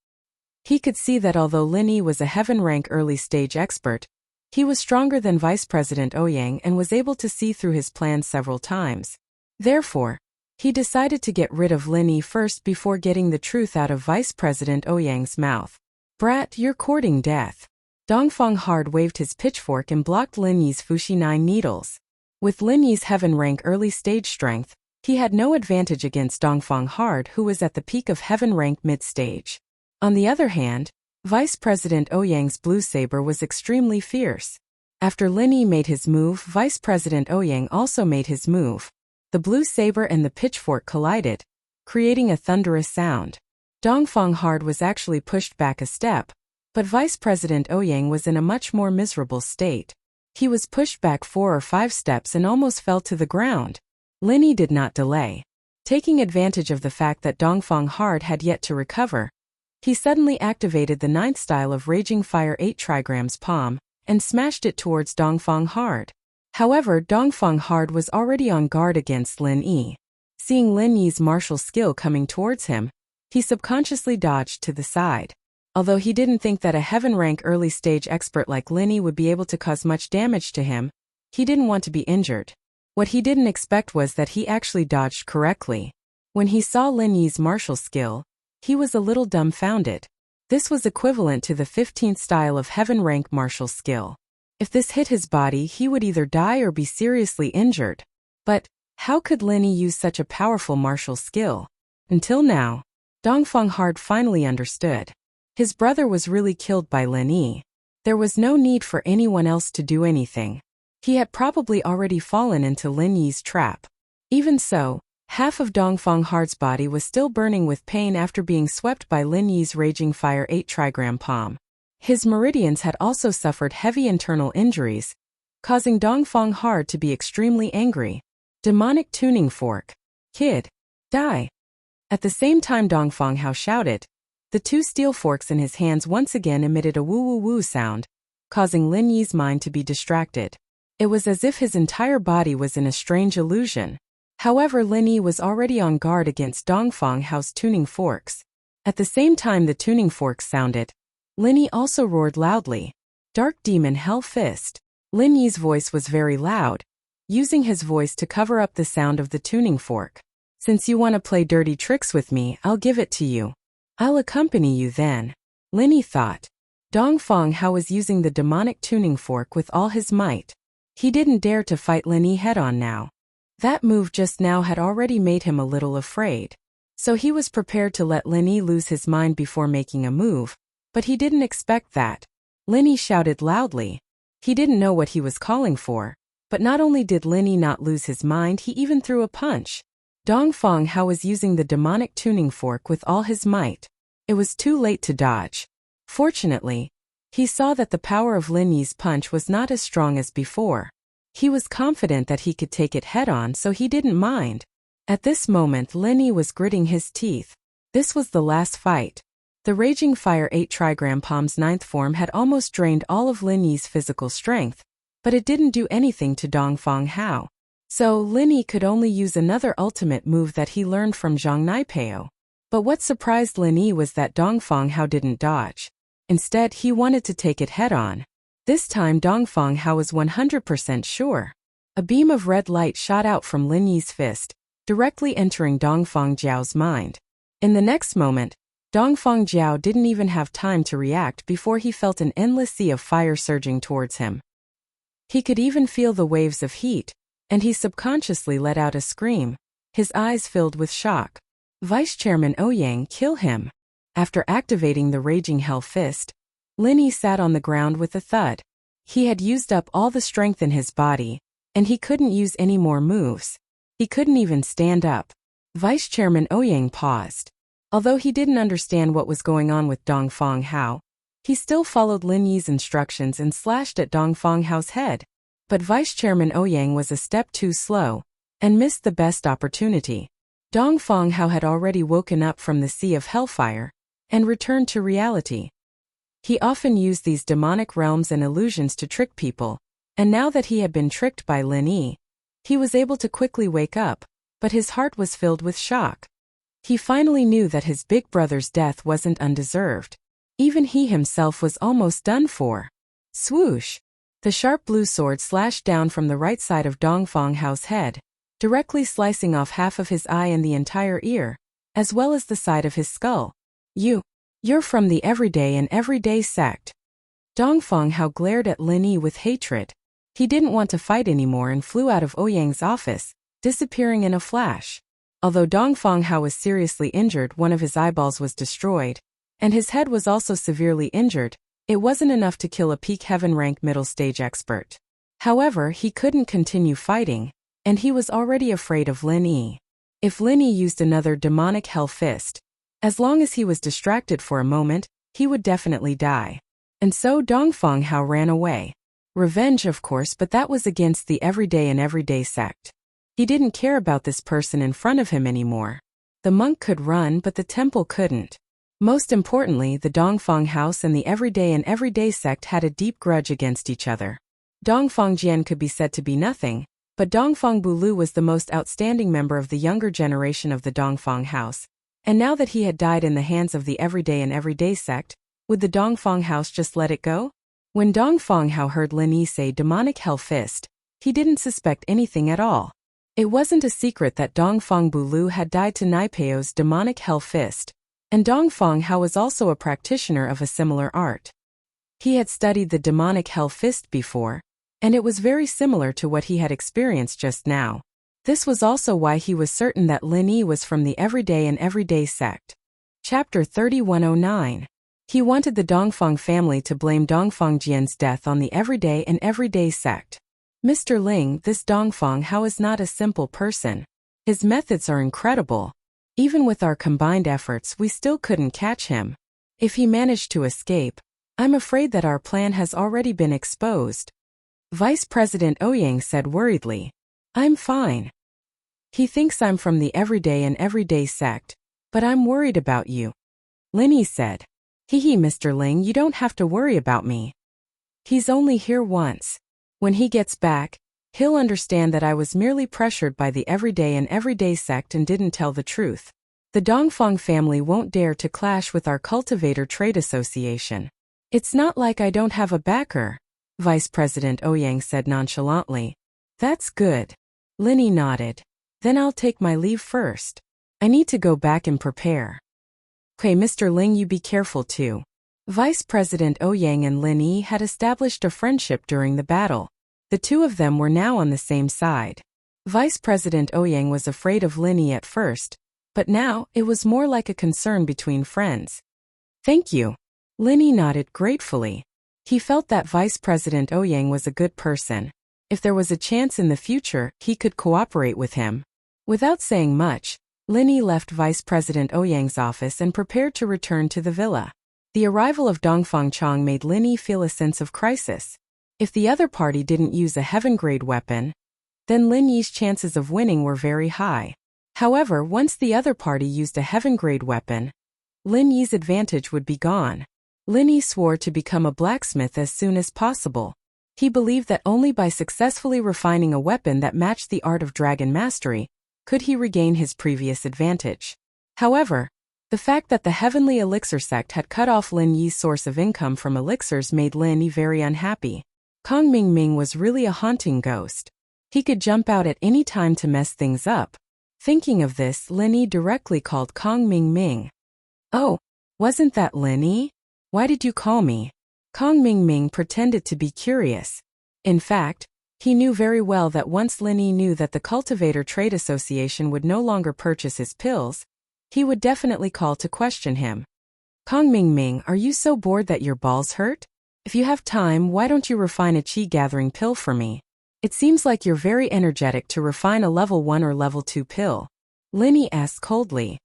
He could see that although Lin Yi was a heaven-rank early-stage expert, he was stronger than Vice President Ouyang and was able to see through his plan several times. Therefore, he decided to get rid of Lin Yi first before getting the truth out of Vice President Ouyang's mouth. Brat, you're courting death. Dongfang hard waved his pitchfork and blocked Lin Yi's Fuxi 9 needles. With Lin Yi's heaven-rank early-stage strength, he had no advantage against Dongfang hard who was at the peak of heaven-rank mid-stage. On the other hand, Vice President Ouyang's blue saber was extremely fierce. After Lin Yi made his move, Vice President Ouyang also made his move. The blue saber and the pitchfork collided, creating a thunderous sound. Dongfang Hard was actually pushed back a step, but Vice President Ouyang was in a much more miserable state. He was pushed back 4 or 5 steps and almost fell to the ground. Lin Yi did not delay. Taking advantage of the fact that Dongfang Hard had yet to recover, he suddenly activated the 9th style of Raging Fire 8 trigrams palm and smashed it towards Dongfang Hard. However, Dongfang Hard was already on guard against Lin Yi. Seeing Lin Yi's martial skill coming towards him, he subconsciously dodged to the side. Although he didn't think that a heaven-rank early-stage expert like Lin Yi would be able to cause much damage to him, he didn't want to be injured. What he didn't expect was that he actually dodged correctly. When he saw Lin Yi's martial skill, he was a little dumbfounded. This was equivalent to the 15th style of heaven-rank martial skill. If this hit his body, he would either die or be seriously injured. But how could Lin Yi use such a powerful martial skill? Until now, Dongfang Hard finally understood. His brother was really killed by Lin Yi. There was no need for anyone else to do anything. He had probably already fallen into Lin Yi's trap. Even so, half of Dongfang Hard's body was still burning with pain after being swept by Lin Yi's Raging Fire 8 trigram palm. His meridians had also suffered heavy internal injuries, causing Dongfang Hard to be extremely angry. Demonic tuning fork. Kid. Die. At the same time Dongfang Hao shouted, the 2 steel forks in his hands once again emitted a woo-woo-woo sound, causing Lin Yi's mind to be distracted. It was as if his entire body was in a strange illusion. However, Lin Yi was already on guard against Dongfang Hao's tuning forks. At the same time the tuning forks sounded, Lin Yi also roared loudly. Dark Demon Hell Fist. Lin Yi's voice was very loud, using his voice to cover up the sound of the tuning fork. Since you want to play dirty tricks with me, I'll give it to you. I'll accompany you then. Lin Yi thought. Dongfang Hao was using the demonic tuning fork with all his might. He didn't dare to fight Lin Yi head-on now. That move just now had already made him a little afraid. So he was prepared to let Lin Yi lose his mind before making a move. But he didn't expect that. Lin Yi shouted loudly. He didn't know what he was calling for. But not only did Lin Yi not lose his mind, he even threw a punch. Dongfang Hao was using the demonic tuning fork with all his might. It was too late to dodge. Fortunately, he saw that the power of Lin Yi's punch was not as strong as before. He was confident that he could take it head-on, so he didn't mind. At this moment Lin Yi was gritting his teeth. This was the last fight. The Raging Fire 8 trigram palm's 9th form had almost drained all of Lin Yi's physical strength, but it didn't do anything to Dongfang Hao. So Lin Yi could only use another ultimate move that he learned from Zhang Naipeo. But what surprised Lin Yi was that Dongfang Hao didn't dodge. Instead, he wanted to take it head-on. This time Dongfang Hao was 100% sure. A beam of red light shot out from Lin Yi's fist, directly entering Dongfang Jiao's mind. In the next moment, Dongfang Jiao didn't even have time to react before he felt an endless sea of fire surging towards him. He could even feel the waves of heat, and he subconsciously let out a scream. His eyes filled with shock. Vice Chairman Ouyang, kill him. After activating the Raging Hell Fist, Lin Yi sat on the ground with a thud. He had used up all the strength in his body, and he couldn't use any more moves. He couldn't even stand up. Vice Chairman Ouyang paused. Although he didn't understand what was going on with Dongfang Hao, he still followed Lin Yi's instructions and slashed at Dongfang Hao's head. But Vice Chairman Ouyang was a step too slow, and missed the best opportunity. Dongfang Hao had already woken up from the sea of hellfire, and returned to reality. He often used these demonic realms and illusions to trick people, and now that he had been tricked by Lin Yi, he was able to quickly wake up, but his heart was filled with shock. He finally knew that his big brother's death wasn't undeserved. Even he himself was almost done for. Swoosh! The sharp blue sword slashed down from the right side of Dongfang Hao's head, directly slicing off half of his eye and the entire ear, as well as the side of his skull. You're from the everyday sect. Dongfang Hao glared at Lin Yi with hatred. He didn't want to fight anymore and flew out of Ouyang's office, disappearing in a flash. Although Dongfang Hao was seriously injured, one of his eyeballs was destroyed, And his head was also severely injured. It wasn't enough to kill a peak heaven rank middle stage expert. However, he couldn't continue fighting, and he was already afraid of Lin Yi. If Lin Yi used another demonic hell fist, as long as he was distracted for a moment, he would definitely die. And so Dongfang Hao ran away. Revenge, of course, but that was against the everyday sect. He didn't care about this person in front of him anymore. The monk could run, but the temple couldn't. Most importantly, the Dongfang house and the everyday sect had a deep grudge against each other. Dongfang Jian could be said to be nothing, but Dongfang Bulu was the most outstanding member of the younger generation of the Dongfang house. And now that he had died in the hands of the everyday sect, would the Dongfang house just let it go? When Dongfang Hao heard Lin Yi say demonic hell fist, he didn't suspect anything at all. It wasn't a secret that Dongfang Bulu had died to Naipeo's demonic hell fist, and Dongfang Hao was also a practitioner of a similar art. He had studied the demonic hell fist before, and it was very similar to what he had experienced just now. This was also why he was certain that Lin Yi was from the everyday sect. Chapter 3109. He wanted the Dongfang family to blame Dongfang Jian's death on the everyday sect. Mr. Ling, this Dongfang Hao is not a simple person. His methods are incredible. Even with our combined efforts, we still couldn't catch him. If he managed to escape, I'm afraid that our plan has already been exposed. Vice President Ouyang said worriedly. I'm fine. He thinks I'm from the everyday sect, but I'm worried about you. Lin Yi said. Hee, Mr. Ling, you don't have to worry about me. He's only here once. When he gets back, he'll understand that I was merely pressured by the everyday sect and didn't tell the truth. The Dongfang family won't dare to clash with our cultivator trade association. It's not like I don't have a backer, Vice President Ouyang said nonchalantly. That's good. Lin Yi nodded. Then I'll take my leave first. I need to go back and prepare. Okay, Mr. Ling, you be careful too. Vice President Ouyang and Lin Yi had established a friendship during the battle. The two of them were now on the same side. Vice President Ouyang was afraid of Lin Yi at first, but now it was more like a concern between friends. Thank you. Lin Yi nodded gratefully. He felt that Vice President Ouyang was a good person. If there was a chance in the future, he could cooperate with him. Without saying much, Lin Yi left Vice President Ouyang's office and prepared to return to the villa. The arrival of Dongfang Chong made Lin Yi feel a sense of crisis. If the other party didn't use a heaven-grade weapon, then Lin Yi's chances of winning were very high. However, once the other party used a heaven-grade weapon, Lin Yi's advantage would be gone. Lin Yi swore to become a blacksmith as soon as possible. He believed that only by successfully refining a weapon that matched the art of dragon mastery could he regain his previous advantage. However, the fact that the Heavenly Elixir sect had cut off Lin Yi's source of income from elixirs made Lin Yi very unhappy. Kong Mingming was really a haunting ghost. He could jump out at any time to mess things up. Thinking of this, Lin Yi directly called Kong Mingming. Oh, wasn't that Lin Yi? Why did you call me? Kong Mingming pretended to be curious. In fact, he knew very well that once Lin Yi knew that the Cultivator Trade Association would no longer purchase his pills, he would definitely call to question him. Kong Mingming, are you so bored that your balls hurt? If you have time, why don't you refine a qi-gathering pill for me? It seems like you're very energetic to refine a level 1 or level 2 pill. Lin Yi asked coldly.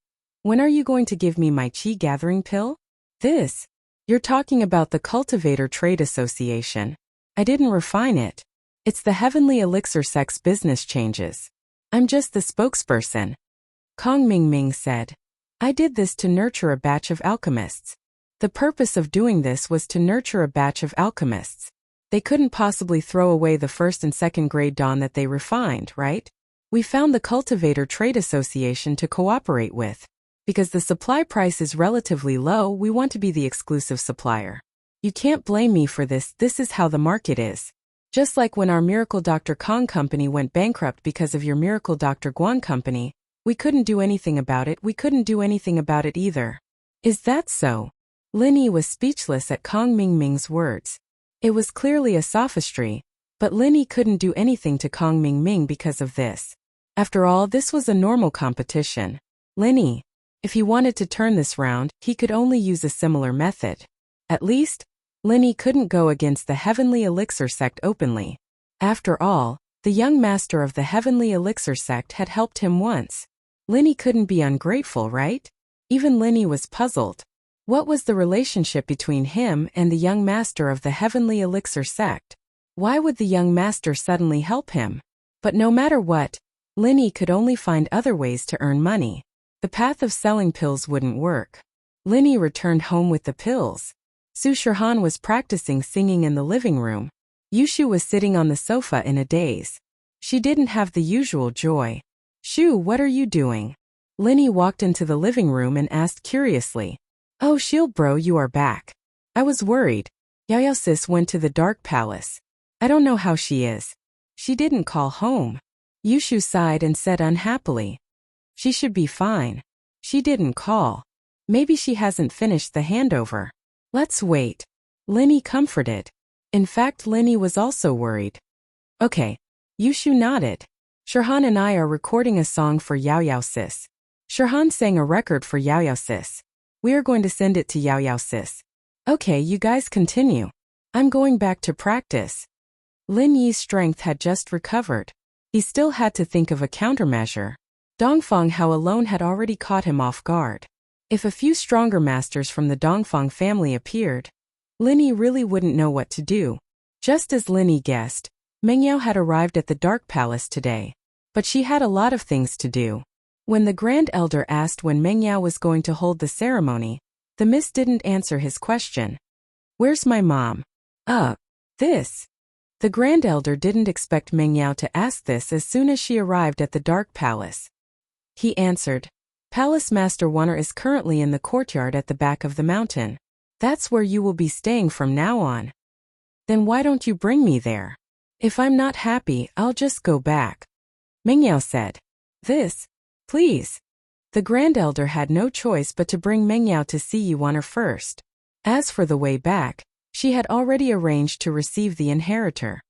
When are you going to give me my qi-gathering pill? This. You're talking about the Cultivator Trade Association. I didn't refine it. It's the Heavenly Elixir sect's business changes. I'm just the spokesperson. Kong Mingming said. I did this to nurture a batch of alchemists. The purpose of doing this was to nurture a batch of alchemists. They couldn't possibly throw away the first and second grade dawn that they refined, right? We found the Cultivator Trade Association to cooperate with. Because the supply price is relatively low, we want to be the exclusive supplier. You can't blame me for this, this is how the market is. Just like when our Miracle Dr. Kong company went bankrupt because of your Miracle Dr. Guan company, we couldn't do anything about it, we couldn't do anything about it either. Is that so? Lin Yi was speechless at Kong Mingming's words. It was clearly a sophistry, but Lin Yi couldn't do anything to Kong Mingming because of this. After all, this was a normal competition. Lin Yi, If he wanted to turn this round, he could only use a similar method. At least, Linny couldn't go against the Heavenly Elixir sect openly. After all, the young master of the Heavenly Elixir sect had helped him once. Linny couldn't be ungrateful, right? Even Linny was puzzled. What was the relationship between him and the young master of the Heavenly Elixir sect? Why would the young master suddenly help him? But no matter what, Linny could only find other ways to earn money. The path of selling pills wouldn't work. Linny returned home with the pills. Su Shirhan was practicing singing in the living room. Yushu was sitting on the sofa in a daze. She didn't have the usual joy. "Shu, what are you doing?" Linny walked into the living room and asked curiously. "Oh, Shield bro, you are back. I was worried. Yao sis went to the Dark Palace. I don't know how she is. She didn't call home." Yushu sighed and said unhappily, "She should be fine. She didn't call. Maybe she hasn't finished the handover. Let's wait." Linny comforted. In fact, Linny was also worried. "Okay." Yushu nodded. "Shirhan and I are recording a song for Yao sis. Shirhan sang a record for Yao sis. We are going to send it to Yao sis. Okay, you guys continue. I'm going back to practice." Lin Yi's strength had just recovered. He still had to think of a countermeasure. Dongfang Hao alone had already caught him off guard. If a few stronger masters from the Dongfang family appeared, Lin Yi really wouldn't know what to do. Just as Lin Yi guessed, Meng Yao had arrived at the Dark Palace today. But she had a lot of things to do. When the Grand Elder asked when Meng Yao was going to hold the ceremony, the Miss didn't answer his question. "Where's my mom?" This. The Grand Elder didn't expect Meng Yao to ask this as soon as she arrived at the Dark Palace. He answered, "Palace Master Wanner is currently in the courtyard at the back of the mountain. That's where you will be staying from now on." "Then why don't you bring me there? If I'm not happy, I'll just go back." Meng Yao said. "This. Please." The Grand Elder had no choice but to bring Meng Yao to see Yuaner first. As for the way back, she had already arranged to receive the inheritor.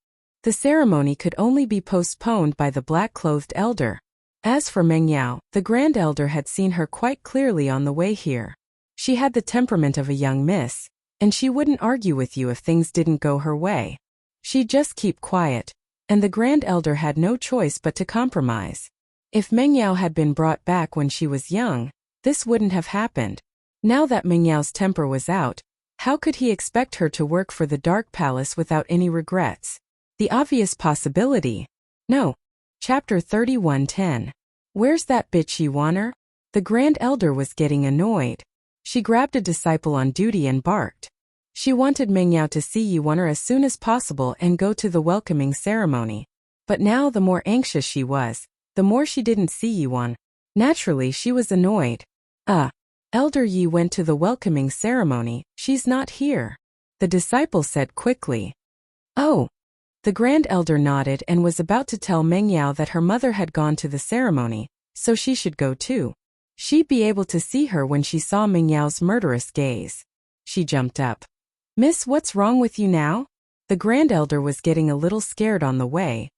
The ceremony could only be postponed by the black-clothed elder. As for Meng Yao, the Grand Elder had seen her quite clearly on the way here. She had the temperament of a young miss, and she wouldn't argue with you if things didn't go her way. She'd just keep quiet, and the Grand Elder had no choice but to compromise. If Meng Yao had been brought back when she was young, this wouldn't have happened. Now that Meng Yao's temper was out, how could he expect her to work for the Dark Palace without any regrets? The obvious possibility. No. Chapter 31:10. Where's that bitch Yuaner? The Grand Elder was getting annoyed. She grabbed a disciple on duty and barked. She wanted Meng Yao to see Yuaner as soon as possible and go to the welcoming ceremony. But now the more anxious she was, the more she didn't see Yuan. Naturally, she was annoyed. Elder Yi went to the welcoming ceremony. She's not here. The disciple said quickly. Oh. The Grand Elder nodded and was about to tell Meng Yao that her mother had gone to the ceremony, so she should go too. She'd be able to see her when she saw Meng Yao's murderous gaze. She jumped up. "Miss, what's wrong with you now?" The Grand Elder was getting a little scared on the way.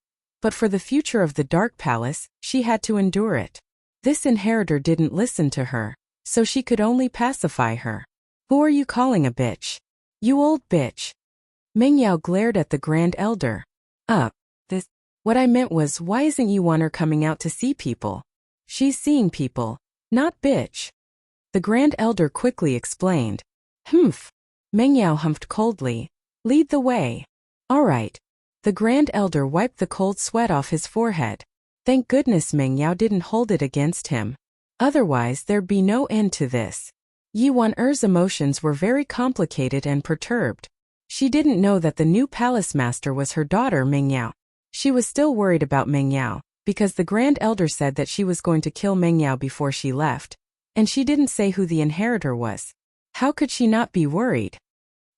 But for the future of the Dark Palace, she had to endure it. This inheritor didn't listen to her, so she could only pacify her. "Who are you calling a bitch? You old bitch." Meng Yao glared at the Grand Elder. What I meant was, why isn't Yuaner coming out to see people? She's seeing people, not bitch." The Grand Elder quickly explained. "Humph." Meng Yao humphed coldly. "Lead the way." "All right." The Grand Elder wiped the cold sweat off his forehead. Thank goodness Meng Yao didn't hold it against him. Otherwise there'd be no end to this. Yuan-er's emotions were very complicated and perturbed. She didn't know that the new palace master was her daughter Meng Yao. She was still worried about Meng Yao, because the Grand Elder said that she was going to kill Meng Yao before she left. And she didn't say who the inheritor was. How could she not be worried?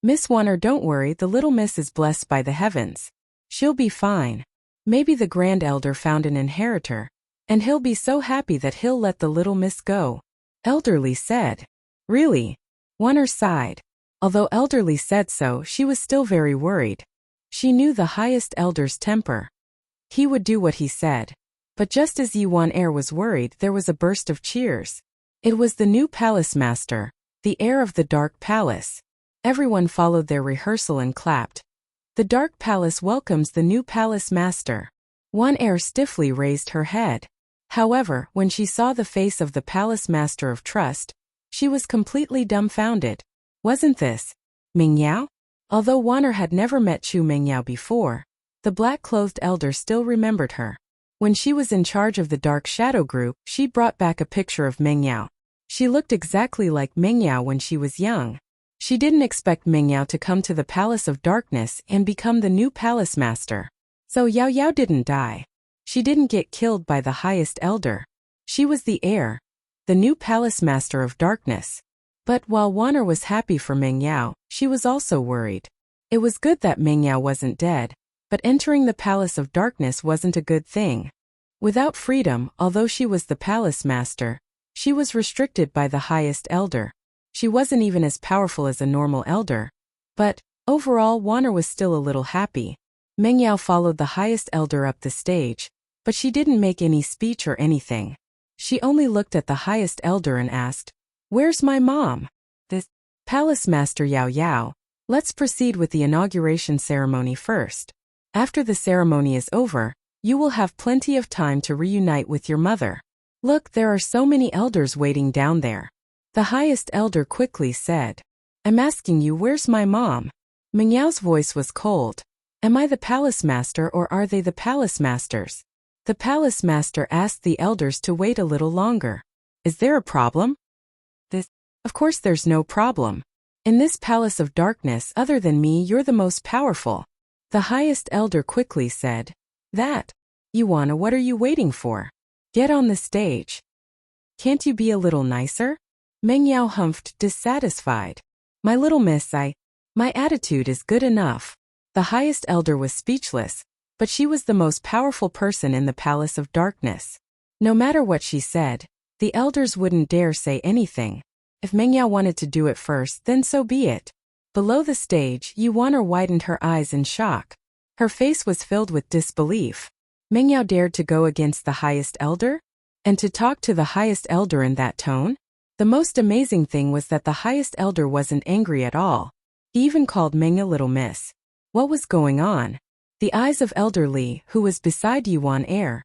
"Miss Wanner, don't worry, the little miss is blessed by the heavens. She'll be fine. Maybe the Grand Elder found an inheritor, and he'll be so happy that he'll let the little miss go," Elderly said. "Really?" Wanner sighed. Although Elderly said so, she was still very worried. She knew the highest elder's temper. He would do what he said. But just as Yuan-er was worried, there was a burst of cheers. It was the new palace master, the heir of the Dark Palace. Everyone followed their rehearsal and clapped. The Dark Palace welcomes the new palace master. One heir stiffly raised her head. However, when she saw the face of the palace master of trust, she was completely dumbfounded. Wasn't this Ming Yao? Although Wanner had never met Chu Mingyao before, the black-clothed elder still remembered her. When she was in charge of the Dark Shadow Group, she brought back a picture of Mingyao. She looked exactly like Mingyao when she was young. She didn't expect Mingyao to come to the Palace of Darkness and become the new palace master. So Yao Yao didn't die. She didn't get killed by the highest elder. She was the heir, the new palace master of darkness. But while Wanner was happy for Mingyao, she was also worried. It was good that Mingyao wasn't dead, but entering the Palace of Darkness wasn't a good thing. Without freedom, although she was the palace master, she was restricted by the highest elder. She wasn't even as powerful as a normal elder. But, overall, Wanner was still a little happy. Mingyao followed the highest elder up the stage, but she didn't make any speech or anything. She only looked at the highest elder and asked, "Where's my mom?" "This Palace Master Yao Yao, let's proceed with the inauguration ceremony first. After the ceremony is over, you will have plenty of time to reunite with your mother. Look, there are so many elders waiting down there." The highest elder quickly said, "I'm asking you, where's my mom?" Mingyao's voice was cold. "Am I the palace master or are they the palace masters?" The palace master asked the elders to wait a little longer. "Is there a problem?" Of course there's no problem. In this palace of darkness, other than me, you're the most powerful." The highest elder quickly said, "That. Yuana, what are you waiting for? Get on the stage. Can't you be a little nicer?" Mingyao humphed, dissatisfied. "My little miss, my attitude is good enough." The highest elder was speechless, but she was the most powerful person in the Palace of Darkness. No matter what she said, the elders wouldn't dare say anything. If Mingyao wanted to do it first, then so be it. Below the stage, Yuana widened her eyes in shock. Her face was filled with disbelief. Mingyao dared to go against the highest elder? And to talk to the highest elder in that tone? The most amazing thing was that the highest elder wasn't angry at all. He even called Ming a little miss. What was going on? The eyes of Elder Li, who was beside Yuan Air,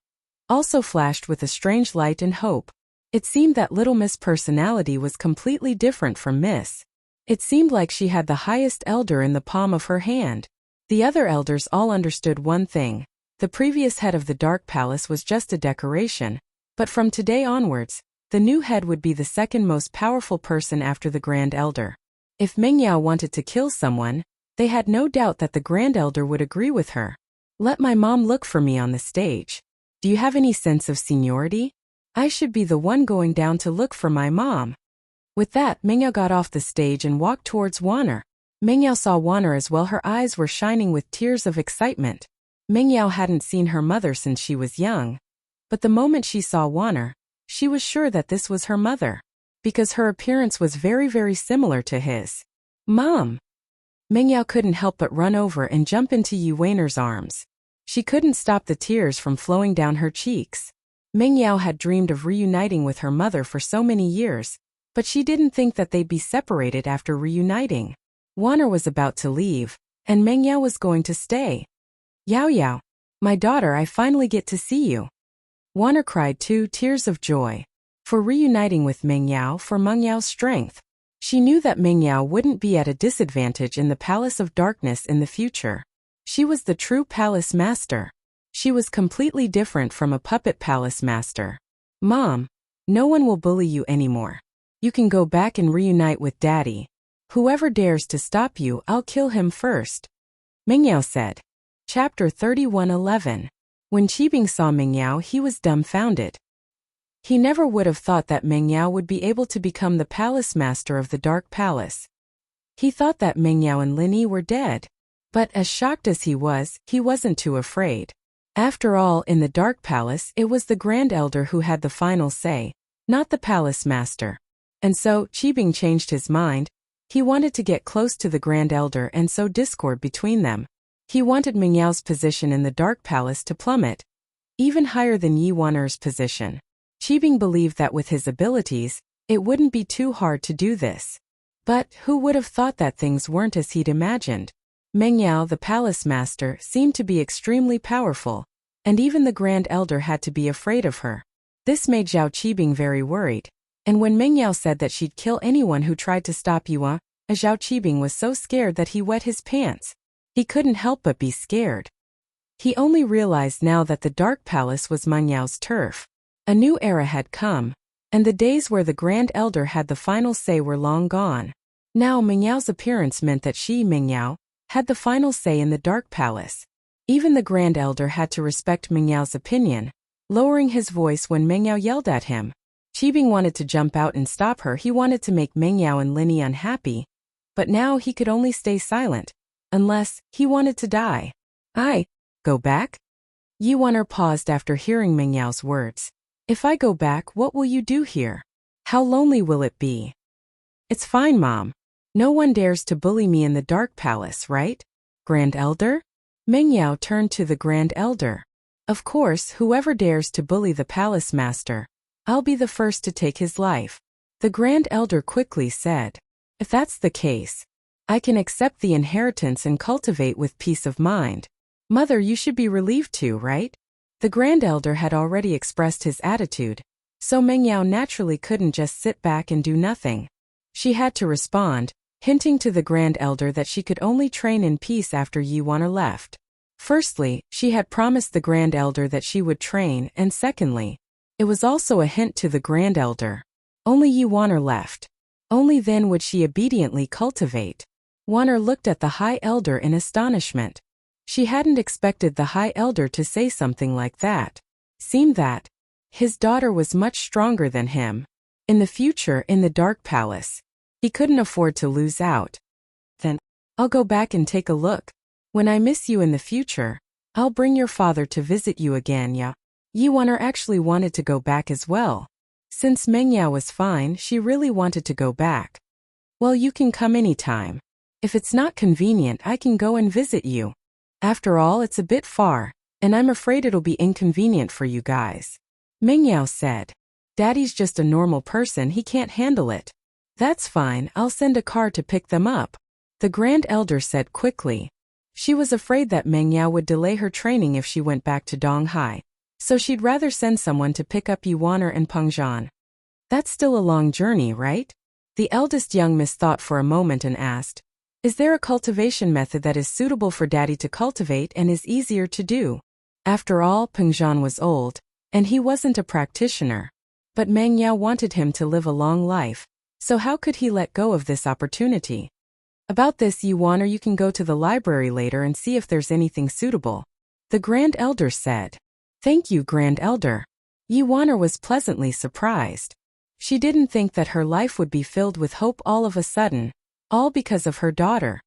also flashed with a strange light and hope. It seemed that Little Miss' personality was completely different from Miss. It seemed like she had the highest elder in the palm of her hand. The other elders all understood one thing. The previous head of the Dark Palace was just a decoration, but from today onwards, the new head would be the second most powerful person after the Grand Elder. If Mingyao wanted to kill someone, they had no doubt that the Grand Elder would agree with her. "Let my mom look for me on the stage. Do you have any sense of seniority? I should be the one going down to look for my mom." With that, Mingyao got off the stage and walked towards Wanner. Mingyao saw Wanner as well. Her eyes were shining with tears of excitement. Mingyao hadn't seen her mother since she was young. But the moment she saw Wanner, she was sure that this was her mother, because her appearance was very, very similar to his. "Mom!" Mingyao couldn't help but run over and jump into Yuaner's arms. She couldn't stop the tears from flowing down her cheeks. Mingyao had dreamed of reuniting with her mother for so many years, but she didn't think that they'd be separated after reuniting. Wanner was about to leave, and Mingyao was going to stay. "Yao Yao, my daughter, I finally get to see you." Wanner cried too, tears of joy. For reuniting with Mingyao, for Mengyao's strength. She knew that Mingyao wouldn't be at a disadvantage in the Palace of Darkness in the future. She was the true palace master. She was completely different from a puppet palace master. "Mom, no one will bully you anymore. You can go back and reunite with Daddy. Whoever dares to stop you, I'll kill him first," Mingyao said. Chapter 31:11. When Qibing saw Mingyao, he was dumbfounded. He never would have thought that Mingyao would be able to become the palace master of the Dark Palace. He thought that Mingyao and Linyi were dead. But as shocked as he wasn't too afraid. After all, in the Dark Palace, it was the Grand Elder who had the final say, not the palace master. And so, Qibing changed his mind. He wanted to get close to the Grand Elder and sow discord between them. He wanted Mingyao's position in the Dark Palace to plummet, even higher than Yi Waner's position. Qibing believed that with his abilities, It wouldn't be too hard to do this. But who would have thought that things weren't as he'd imagined? Meng Yao, the palace master, seemed to be extremely powerful, and even the Grand Elder had to be afraid of her. This made Zhao Qibing very worried, and when Meng Yao said that she'd kill anyone who tried to stop Yuan, Zhao Qibing was so scared that he wet his pants. He couldn't help but be scared. He only realized now that the Dark Palace was Meng Yao's turf. A new era had come, and the days where the Grand Elder had the final say were long gone. Now Meng Yao's appearance meant that she, Meng Yao, had the final say in the Dark Palace. Even the Grand Elder had to respect Meng Yao's opinion, lowering his voice when Meng Yao yelled at him. Qibing wanted to jump out and stop her. He wanted to make Meng Yao and Linny unhappy, but now he could only stay silent, unless he wanted to die. Go back? Yuan paused after hearing Meng Yao's words. If I go back, what will you do here? How lonely will it be? It's fine, Mom. No one dares to bully me in the Dark Palace, right? Grand Elder? Meng Yao turned to the Grand Elder. Of course, whoever dares to bully the palace master, I'll be the first to take his life. The Grand Elder quickly said. If that's the case, I can accept the inheritance and cultivate with peace of mind. Mother, you should be relieved too, right? The Grand Elder had already expressed his attitude, so Meng Yao naturally couldn't just sit back and do nothing. She had to respond, hinting to the Grand Elder that she could only train in peace after Yuan left. Firstly, she had promised the Grand Elder that she would train, and secondly, it was also a hint to the Grand Elder. Only Yuan left. Only then would she obediently cultivate. Yuan looked at the High Elder in astonishment. She hadn't expected the High Elder to say something like that. Seemed that his daughter was much stronger than him. In the future, in the Dark Palace, he couldn't afford to lose out. Then, I'll go back and take a look. When I miss you in the future, I'll bring your father to visit you again, ya. Yuan actually wanted to go back as well. Since Meng Yao was fine, she really wanted to go back. Well, you can come anytime. If it's not convenient, I can go and visit you. After all, it's a bit far, and I'm afraid it'll be inconvenient for you guys. Meng Yao said. Daddy's just a normal person, he can't handle it. That's fine, I'll send a car to pick them up. The Grand Elder said quickly. She was afraid that Meng Yao would delay her training if she went back to Donghai, so she'd rather send someone to pick up Yuan and Pengzhan. That's still a long journey, right? The eldest young miss thought for a moment and asked, is there a cultivation method that is suitable for Daddy to cultivate and is easier to do? After all, Pengzhan was old, and he wasn't a practitioner. But Meng Yao wanted him to live a long life, so how could he let go of this opportunity? About this, Yuan, or you can go to the library later and see if there's anything suitable. The Grand Elder said. Thank you, Grand Elder. Yuan was pleasantly surprised. She didn't think that her life would be filled with hope all of a sudden, all because of her daughter.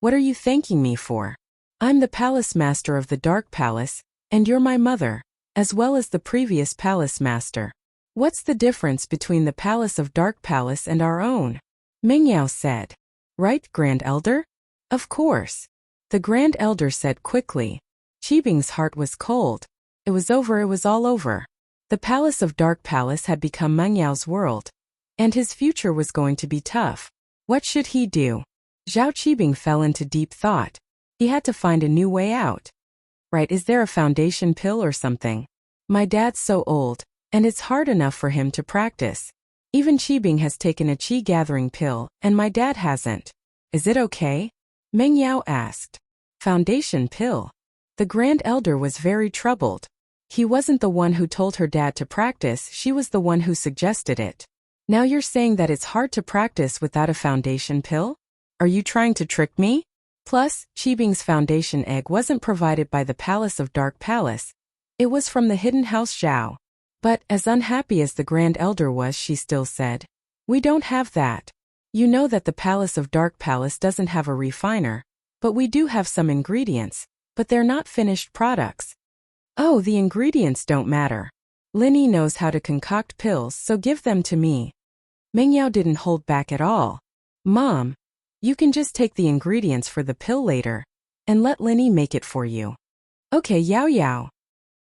What are you thanking me for? I'm the palace master of the Dark Palace, and you're my mother, as well as the previous palace master. What's the difference between the palace of Dark Palace and our own? Meng Yao said. Right, Grand Elder? Of course. The Grand Elder said quickly. Qibing's heart was cold. It was over, it was all over. The palace of Dark Palace had become Meng Yao's world, and his future was going to be tough. What should he do? Zhao Qibing fell into deep thought. He had to find a new way out. Right, is there a foundation pill or something? My dad's so old, and it's hard enough for him to practice. Even Qibing has taken a qi gathering pill, and my dad hasn't. Is it okay? Meng Yao asked. Foundation pill? The Grand Elder was very troubled. He wasn't the one who told her dad to practice, she was the one who suggested it. Now you're saying that it's hard to practice without a foundation pill? Are you trying to trick me? Plus, Qibing's foundation egg wasn't provided by the Palace of Dark Palace. It was from the hidden house Zhao. But, as unhappy as the Grand Elder was, she still said, we don't have that. You know that the Palace of Dark Palace doesn't have a refiner, but we do have some ingredients, but they're not finished products. Oh, the ingredients don't matter. Linny knows how to concoct pills, so give them to me. Meng Yao didn't hold back at all. Mom, you can just take the ingredients for the pill later, and let Linny make it for you. Okay, Yao Yao.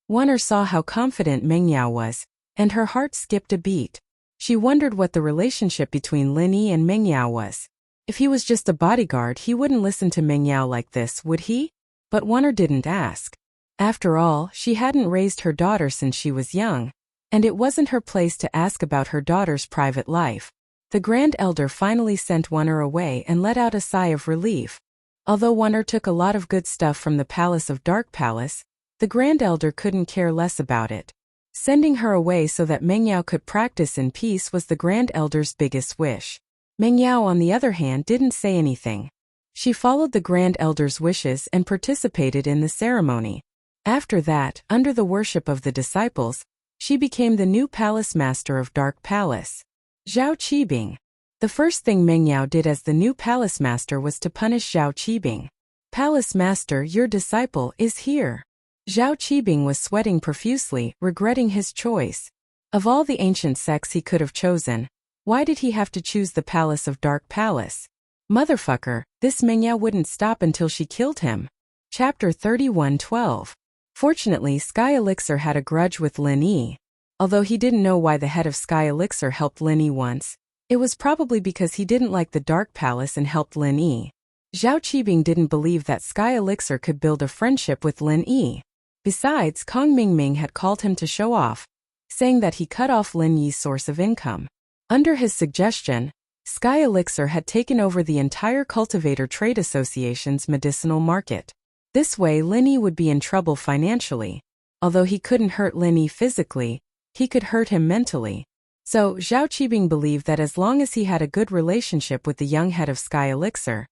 Yuan saw how confident Meng Yao was, and her heart skipped a beat. She wondered what the relationship between Lin Yi and Meng Yao was. If he was just a bodyguard, he wouldn't listen to Meng Yao like this, would he? But Wonder didn't ask. After all, she hadn't raised her daughter since she was young, and it wasn't her place to ask about her daughter's private life. The Grand Elder finally sent Wonder away and let out a sigh of relief. Although Wonder took a lot of good stuff from the Palace of Dark Palace, the Grand Elder couldn't care less about it. Sending her away so that Meng Yao could practice in peace was the Grand Elder's biggest wish. Meng Yao, on the other hand, didn't say anything. She followed the Grand Elder's wishes and participated in the ceremony. After that, under the worship of the disciples, she became the new Palace Master of Dark Palace. Zhao Qibing. The first thing Meng Yao did as the new Palace Master was to punish Zhao Qibing. "Palace Master, your disciple is here." Zhao Qibing was sweating profusely, regretting his choice. Of all the ancient sects he could have chosen, why did he have to choose the Palace of Dark Palace? Motherfucker, this Meng Yao wouldn't stop until she killed him. Chapter 31:12. Fortunately, Sky Elixir had a grudge with Lin Yi. Although he didn't know why the head of Sky Elixir helped Lin Yi once, it was probably because he didn't like the Dark Palace and helped Lin Yi. Zhao Qibing didn't believe that Sky Elixir could build a friendship with Lin Yi. Besides, Kong Mingming had called him to show off, saying that he cut off Lin Yi's source of income. Under his suggestion, Sky Elixir had taken over the entire Cultivator Trade Association's medicinal market. This way Lin Yi would be in trouble financially. Although he couldn't hurt Lin Yi physically, he could hurt him mentally. So, Zhao Qibing believed that as long as he had a good relationship with the young head of Sky Elixir,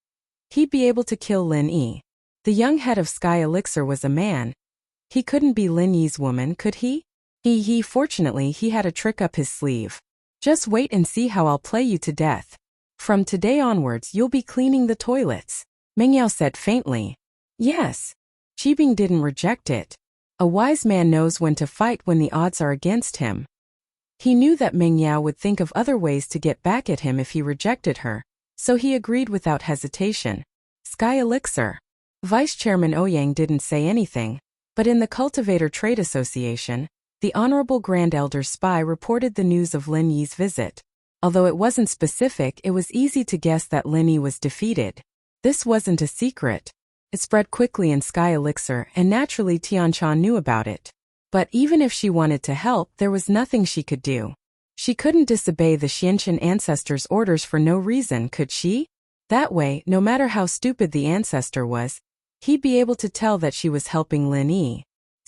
he'd be able to kill Lin Yi. The young head of Sky Elixir was a man. He couldn't be Lin Yi's woman, could he? Fortunately, he had a trick up his sleeve. "Just wait and see how I'll play you to death. From today onwards, you'll be cleaning the toilets," Meng Yao said faintly. Yes. Qibing didn't reject it. A wise man knows when to fight when the odds are against him. He knew that Meng Yao would think of other ways to get back at him if he rejected her, so he agreed without hesitation. Sky Elixir. Vice Chairman Ouyang didn't say anything, but in the Cultivator Trade Association, the Honorable Grand Elder's spy reported the news of Lin Yi's visit. Although it wasn't specific, it was easy to guess that Lin Yi was defeated. This wasn't a secret. It spread quickly in Sky Elixir, and naturally Tianchan knew about it. But even if she wanted to help, there was nothing she could do. She couldn't disobey the Xianqian ancestor's orders for no reason, could she? That way, no matter how stupid the ancestor was, he'd be able to tell that she was helping Lin Yi.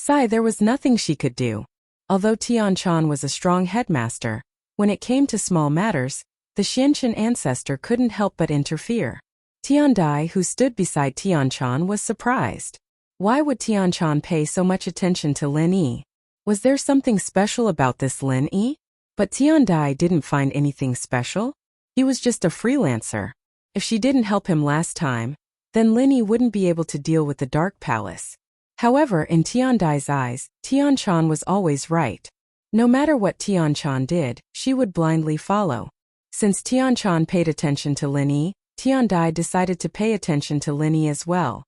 There was nothing she could do. Although Tianchan was a strong headmaster, when it came to small matters, the Xianqian ancestor couldn't help but interfere. Tiandai, who stood beside Tianchan, was surprised. Why would Tianchan pay so much attention to Lin Yi? Was there something special about this Lin Yi? But Tiandai didn't find anything special. He was just a freelancer. If she didn't help him last time, then Lin Yi wouldn't be able to deal with the Dark Palace. However, in Tiandai's eyes, Tianchan was always right. No matter what Tianchan did, she would blindly follow. Since Tianchan paid attention to Lin Yi, Tiandai decided to pay attention to Lin Yi as well.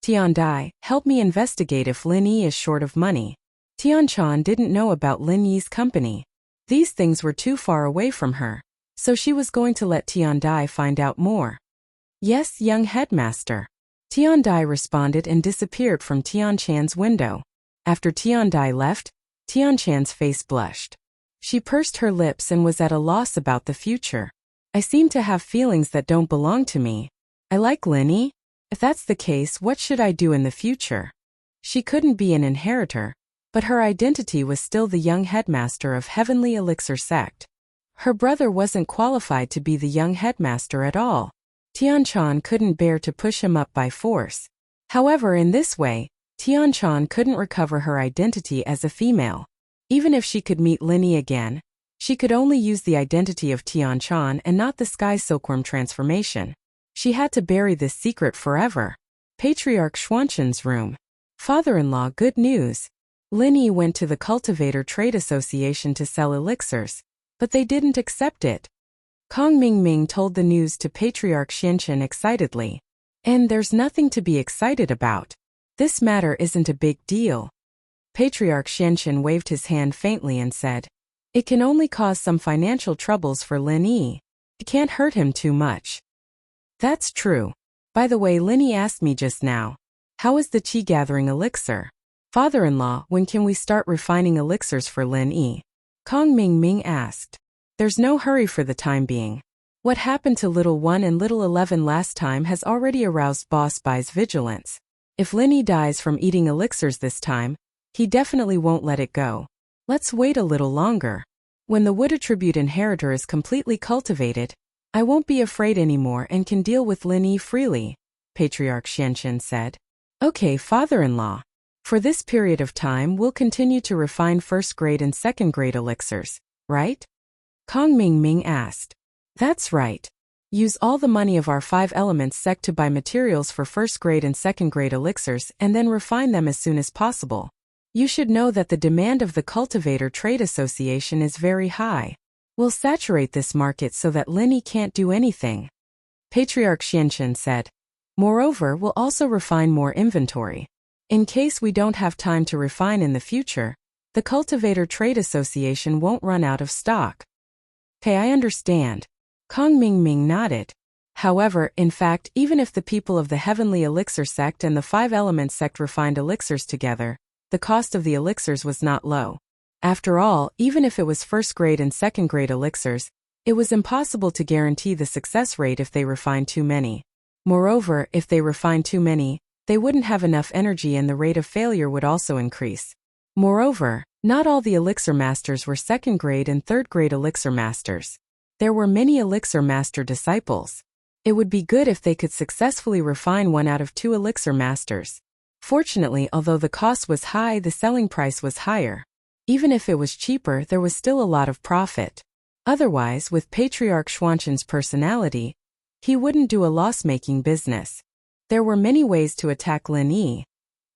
Tiandai, help me investigate if Lin Yi is short of money. Tianchan didn't know about Lin Yi's company. These things were too far away from her, so she was going to let Tiandai find out more. Yes, young headmaster. Tiandai responded and disappeared from Tianchan's window. After Tiandai left, Tianchan's face blushed. She pursed her lips and was at a loss about the future. I seem to have feelings that don't belong to me. I like Lin Yi. If that's the case, what should I do in the future? She couldn't be an inheritor, but her identity was still the young headmaster of Heavenly Elixir Sect. Her brother wasn't qualified to be the young headmaster at all. Tianchan couldn't bear to push him up by force. However, in this way, Tianchan couldn't recover her identity as a female. Even if she could meet Lin Yi again, she could only use the identity of Tianchan and not the Sky Silkworm transformation. She had to bury this secret forever. Patriarch Xuanqin's room. Father-in-law, good news. Lin Yi went to the Cultivator Trade Association to sell elixirs, but they didn't accept it. Kong Mingming told the news to Patriarch Xianqin excitedly. And there's nothing to be excited about. This matter isn't a big deal. Patriarch Xianqin waved his hand faintly and said, It can only cause some financial troubles for Lin Yi. It can't hurt him too much. That's true. By the way, Lin Yi asked me just now, how is the qi gathering elixir? Father-in-law, when can we start refining elixirs for Lin Yi? Kong Ming asked. There's no hurry for the time being. What happened to little 1 and little 11 last time has already aroused Boss Bai's vigilance. If Lin Yi dies from eating elixirs this time, he definitely won't let it go. Let's wait a little longer. When the wood attribute inheritor is completely cultivated, I won't be afraid anymore and can deal with Lin Yi freely, Patriarch Xianqian said. Okay, father-in-law. For this period of time we'll continue to refine first-grade and second-grade elixirs, right? Kong Ming asked. That's right. Use all the money of our 5 elements sect to buy materials for first-grade and second-grade elixirs and then refine them as soon as possible. You should know that the demand of the Cultivator Trade Association is very high. We'll saturate this market so that Lin Yi can't do anything, Patriarch Xianqian said. Moreover, we'll also refine more inventory. In case we don't have time to refine in the future, the Cultivator Trade Association won't run out of stock. Okay, I understand. Kong Ming nodded. However, in fact, even if the people of the Heavenly Elixir sect and the 5 Elements sect refined elixirs together, the cost of the elixirs was not low. After all, even if it was first-grade and second-grade elixirs, it was impossible to guarantee the success rate if they refined too many. Moreover, if they refined too many, they wouldn't have enough energy and the rate of failure would also increase. Moreover, not all the elixir masters were second-grade and third-grade elixir masters. There were many elixir master disciples. It would be good if they could successfully refine 1 out of 2 elixir masters. Fortunately, although the cost was high, the selling price was higher. Even if it was cheaper, there was still a lot of profit. Otherwise, with Patriarch Xuanqian's personality, he wouldn't do a loss-making business. There were many ways to attack Lin Yi,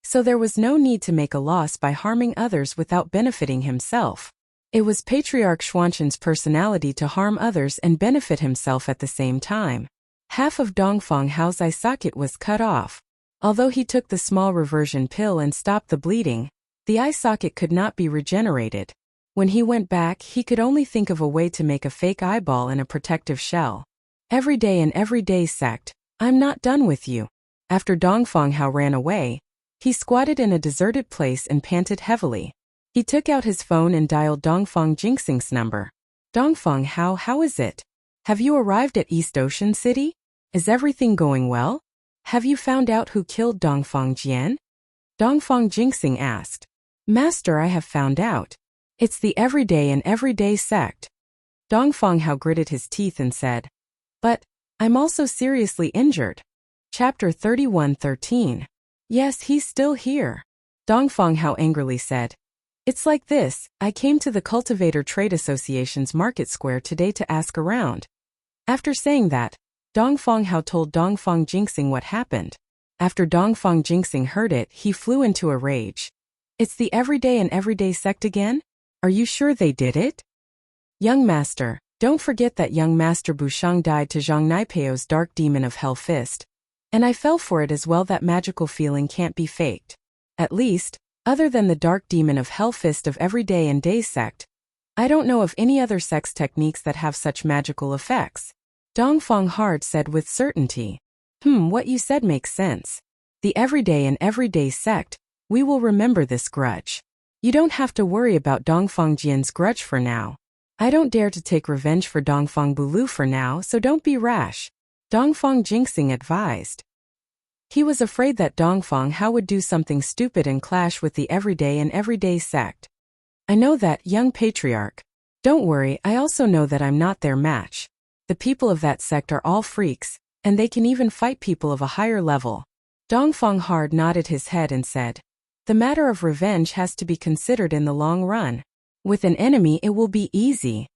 so there was no need to make a loss by harming others without benefiting himself. It was Patriarch Xuanqian's personality to harm others and benefit himself at the same time. Half of Dongfang Hao's eye socket was cut off. Although he took the small reversion pill and stopped the bleeding, the eye socket could not be regenerated. When he went back, he could only think of a way to make a fake eyeball in a protective shell. Everyday and everyday sect, I'm not done with you. After Dongfang Hao ran away, he squatted in a deserted place and panted heavily. He took out his phone and dialed Dongfang Jingxing's number. Dongfang Hao, how is it? Have you arrived at East Ocean City? Is everything going well? Have you found out who killed Dongfang Jian? Dongfang Jingxing asked. Master, I have found out. It's the everyday and everyday sect. Dongfang Hao gritted his teeth and said, but I'm also seriously injured. Chapter 31:13. Yes, he's still here. Dongfang Hao angrily said. It's like this, I came to the Cultivator Trade Association's market square today to ask around. After saying that, Dongfang Hao told Dongfang Jingxing what happened. After Dongfang Jingxing heard it, he flew into a rage. It's the everyday and everyday sect again? Are you sure they did it? Young master, don't forget that young master Bushang died to Zhang Naipeo's dark demon of Hell Fist. And I fell for it as well. That magical feeling can't be faked. At least, other than the dark demon of Hell Fist of everyday and day sect, I don't know of any other sect's techniques that have such magical effects. Dongfang Hard said with certainty. What you said makes sense. The everyday and everyday sect, we will remember this grudge. You don't have to worry about Dongfang Jian's grudge for now. I don't dare to take revenge for Dongfang Bulu for now, so don't be rash, Dongfang Jingxing advised. He was afraid that Dongfang Hao would do something stupid and clash with the everyday and everyday sect. I know that, young patriarch. Don't worry, I also know that I'm not their match. The people of that sect are all freaks, and they can even fight people of a higher level. Dongfang Hard nodded his head and said, the matter of revenge has to be considered in the long run. With an enemy it will be easy.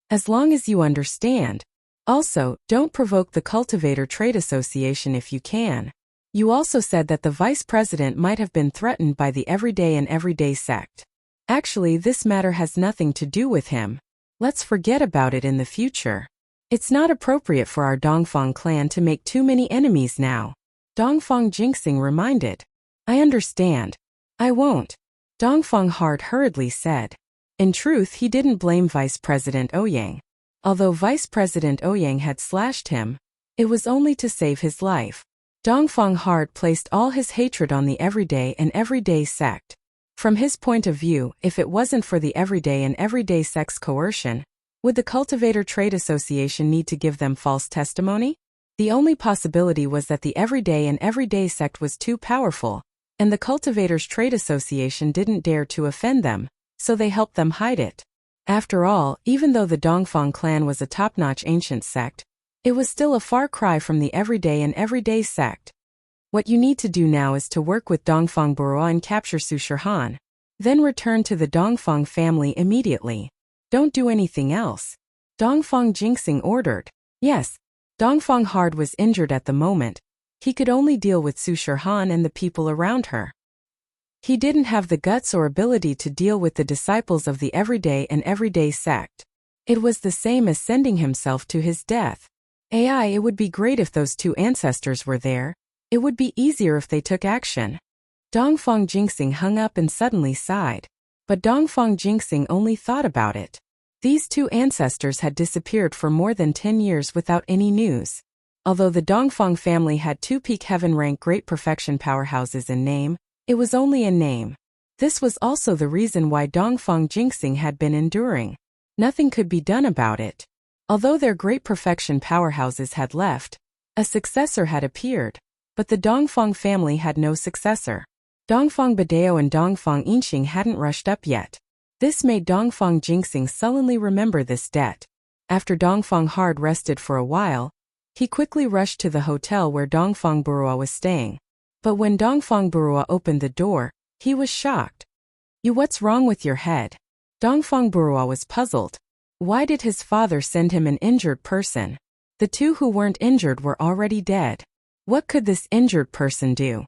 As long as you understand. Also, don't provoke the Cultivator Trade Association if you can. You also said that the vice president might have been threatened by the everyday and everyday sect. Actually, this matter has nothing to do with him. Let's forget about it in the future. It's not appropriate for our Dongfang clan to make too many enemies now. Dongfang Jingxing reminded. I understand. I won't. Dongfang Hard hurriedly said. In truth, he didn't blame Vice President Ouyang. Although Vice President Ouyang had slashed him, it was only to save his life. Dongfang Hard placed all his hatred on the everyday and everyday sect. From his point of view, if it wasn't for the everyday and everyday sect's coercion, would the Cultivator Trade Association need to give them false testimony? The only possibility was that the everyday and everyday sect was too powerful, and the Cultivators Trade Association didn't dare to offend them, so they helped them hide it. After all, even though the Dongfang clan was a top-notch ancient sect, it was still a far cry from the everyday and everyday sect. What you need to do now is to work with Dongfang Burua and capture Su Shihan. Then return to the Dongfang family immediately. Don't do anything else. Dongfang Jinxing ordered. Yes, Dongfang Hard was injured at the moment. He could only deal with Su Shihan and the people around her. He didn't have the guts or ability to deal with the disciples of the everyday and everyday sect. It was the same as sending himself to his death. It would be great if those two ancestors were there. It would be easier if they took action. Dongfang Jinxing hung up and suddenly sighed. But Dongfang Jinxing only thought about it. These two ancestors had disappeared for more than 10 years without any news. Although the Dongfang family had two peak heaven rank great perfection powerhouses in name, it was only in name. This was also the reason why Dongfang Jinxing had been enduring. Nothing could be done about it. Although their great perfection powerhouses had left, a successor had appeared, but the Dongfang family had no successor. Dongfang Badao and Dongfang Inxing hadn't rushed up yet. This made Dongfang Jinxing sullenly remember this debt. After Dongfang Hard rested for a while, he quickly rushed to the hotel where Dongfang Burua was staying. But when Dongfang Burua opened the door, he was shocked. What's wrong with your head? Dongfang Burua was puzzled. Why did his father send him an injured person? The two who weren't injured were already dead. What could this injured person do?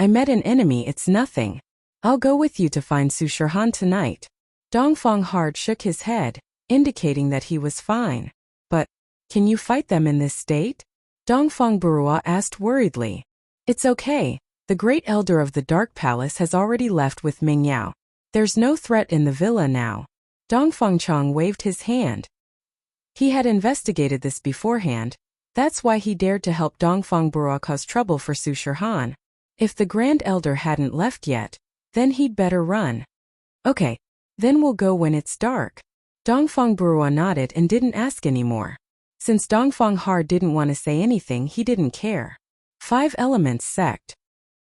I met an enemy, it's nothing. I'll go with you to find Su Shihan tonight. Dongfang Hard shook his head, indicating that he was fine. But, can you fight them in this state? Dongfang Burua asked worriedly. It's okay. The Great Elder of the Dark Palace has already left with Ming Yao. There's no threat in the villa now. Dongfang Chong waved his hand. He had investigated this beforehand. That's why he dared to help Dongfang Burua cause trouble for Su Shihan. If the Grand Elder hadn't left yet, then he'd better run. Okay, then we'll go when it's dark. Dongfang Burua nodded and didn't ask anymore. Since Dongfang Hard didn't want to say anything, he didn't care. 5 Elements Sect.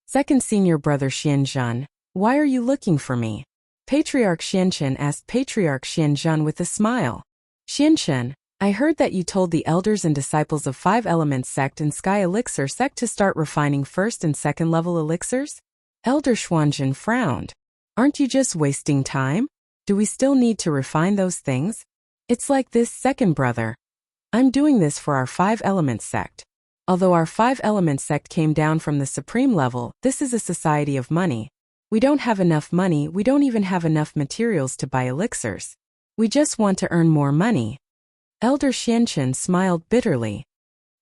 Second Senior Brother Xianzhen, why are you looking for me? Patriarch Xianchen asked Patriarch Xianzhen with a smile. Xianchen, I heard that you told the elders and disciples of 5 Elements Sect and Sky Elixir Sect to start refining first and second level elixirs? Elder Xuanzhen frowned. Aren't you just wasting time? Do we still need to refine those things? It's like this, second brother. I'm doing this for our 5 Elements Sect. Although our 5 Elements Sect came down from the supreme level, this is a society of money. We don't have enough money, we don't even have enough materials to buy elixirs. We just want to earn more money. Elder Xianchen smiled bitterly.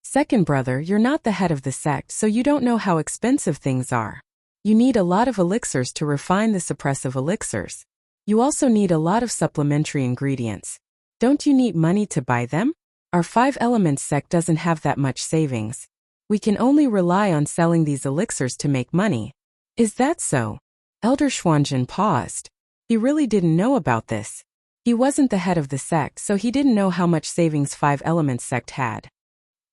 Second brother, you're not the head of the sect, so you don't know how expensive things are. You need a lot of elixirs to refine the suppressive elixirs. You also need a lot of supplementary ingredients. Don't you need money to buy them? Our 5 Elements Sect doesn't have that much savings. We can only rely on selling these elixirs to make money. Is that so? Elder Xuanzhen paused. He really didn't know about this. He wasn't the head of the sect, so he didn't know how much savings 5 Elements Sect had.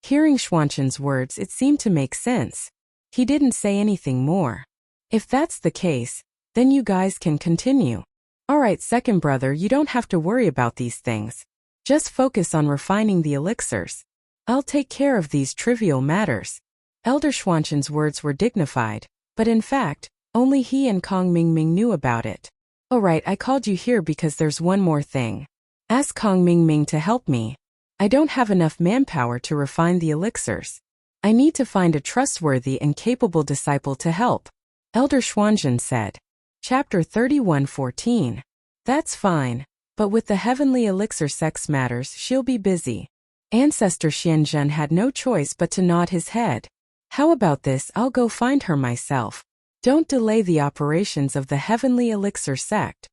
Hearing Xuanzhen's words, it seemed to make sense. He didn't say anything more. If that's the case, then you guys can continue. Alright, second brother, you don't have to worry about these things. Just focus on refining the elixirs. I'll take care of these trivial matters. Elder Xuanzhen's words were dignified, but in fact, only he and Kong Mingming knew about it. Alright, I called you here because there's one more thing. Ask Kong Mingming to help me. I don't have enough manpower to refine the elixirs. I need to find a trustworthy and capable disciple to help. Elder Xuanzhen said. Chapter 31:14. That's fine. But with the heavenly elixir sex matters, she'll be busy. Ancestor Xianzhen had no choice but to nod his head. How about this, I'll go find her myself. Don't delay the operations of the heavenly elixir sect.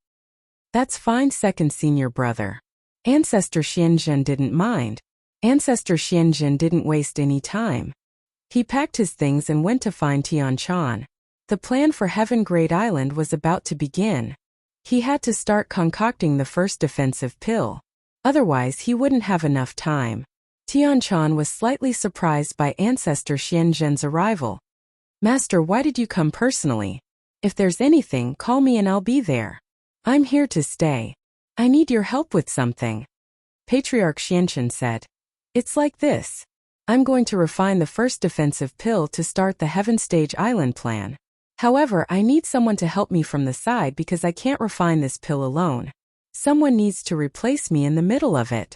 That's fine, second senior brother. Ancestor Xianzhen didn't mind. Ancestor Xianzhen didn't waste any time. He packed his things and went to find Tianchan. The plan for Heaven Great Island was about to begin. He had to start concocting the first defensive pill. Otherwise he wouldn't have enough time. Tianchan was slightly surprised by Ancestor Xianzhen's arrival. Master, why did you come personally? If there's anything, call me and I'll be there. I'm here to stay. I need your help with something. Patriarch Xianzhen said. It's like this. I'm going to refine the first defensive pill to start the Heaven Stage Island plan. However, I need someone to help me from the side because I can't refine this pill alone. Someone needs to replace me in the middle of it.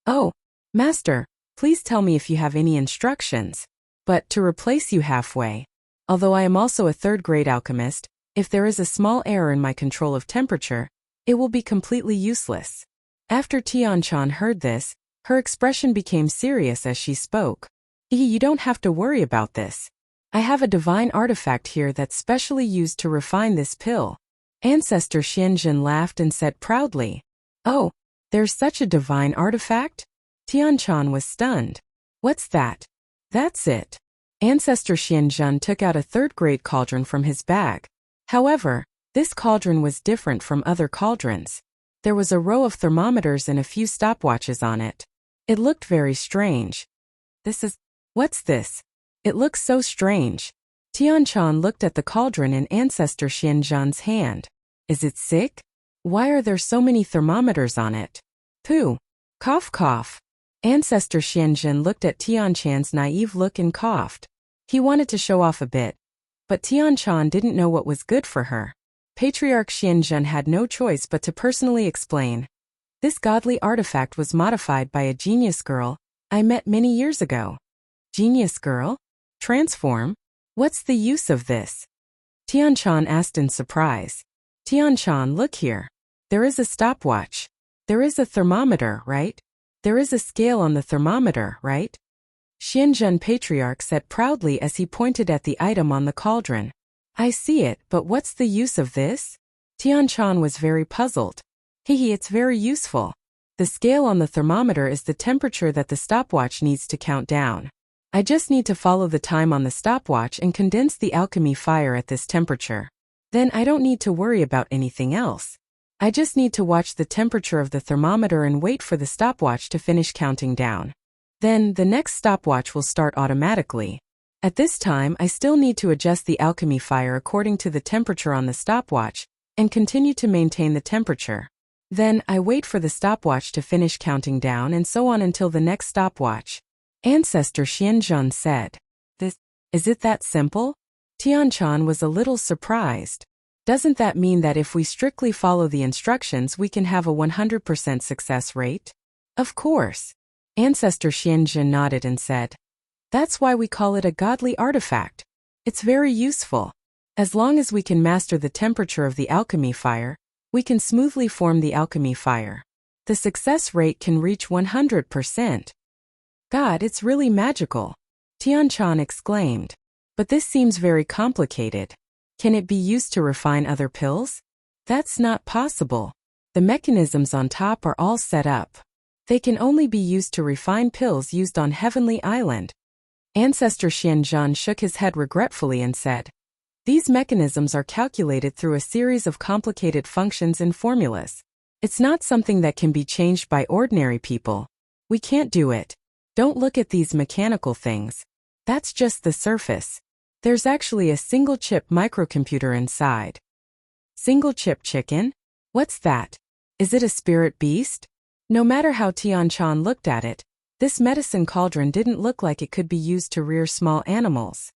Oh, Master, please tell me if you have any instructions. But to replace you halfway. Although I am also a third-grade alchemist, if there is a small error in my control of temperature, it will be completely useless. After Tianchan heard this, her expression became serious as she spoke. You don't have to worry about this. I have a divine artifact here that's specially used to refine this pill. Ancestor Xianzhen laughed and said proudly. Oh, there's such a divine artifact? Tianchan was stunned. What's that? That's it. Ancestor Xianzhen took out a third-grade cauldron from his bag. However, this cauldron was different from other cauldrons. There was a row of thermometers and a few stopwatches on it. It looked very strange. What's this? It looks so strange. Tianchan looked at the cauldron in Ancestor Xianzhen's hand. Is it sick? Why are there so many thermometers on it? Pooh. Cough cough. Ancestor Xianzhen looked at Tianchan's naive look and coughed. He wanted to show off a bit. But Tianchan didn't know what was good for her. Patriarch Xianzhen had no choice but to personally explain. This godly artifact was modified by a genius girl I met many years ago. Genius girl? Transform? What's the use of this? Tianchan asked in surprise. Tianchan, look here. There is a stopwatch. There is a thermometer, right? There is a scale on the thermometer, right? Xianzhen Patriarch said proudly as he pointed at the item on the cauldron. I see it, but what's the use of this? Tianchan was very puzzled. It's very useful. The scale on the thermometer is the temperature that the stopwatch needs to count down. I just need to follow the time on the stopwatch and condense the alchemy fire at this temperature. Then I don't need to worry about anything else. I just need to watch the temperature of the thermometer and wait for the stopwatch to finish counting down. Then the next stopwatch will start automatically. At this time, I still need to adjust the alchemy fire according to the temperature on the stopwatch and continue to maintain the temperature. Then I wait for the stopwatch to finish counting down and so on until the next stopwatch. Ancestor Xianzhen said. Is it that simple? Tianchan was a little surprised. Doesn't that mean that if we strictly follow the instructions we can have a 100% success rate? Of course. Ancestor Xianzhen nodded and said. That's why we call it a godly artifact. It's very useful. As long as we can master the temperature of the alchemy fire, we can smoothly form the alchemy fire. The success rate can reach 100%. God, it's really magical. Tianchan exclaimed. But this seems very complicated. Can it be used to refine other pills? That's not possible. The mechanisms on top are all set up. They can only be used to refine pills used on Heavenly Island. Ancestor Xianzhen shook his head regretfully and said, these mechanisms are calculated through a series of complicated functions and formulas. It's not something that can be changed by ordinary people. We can't do it. Don't look at these mechanical things. That's just the surface. There's actually a single-chip microcomputer inside. Single-chip chicken? What's that? Is it a spirit beast? No matter how Tianchan looked at it, this medicine cauldron didn't look like it could be used to rear small animals.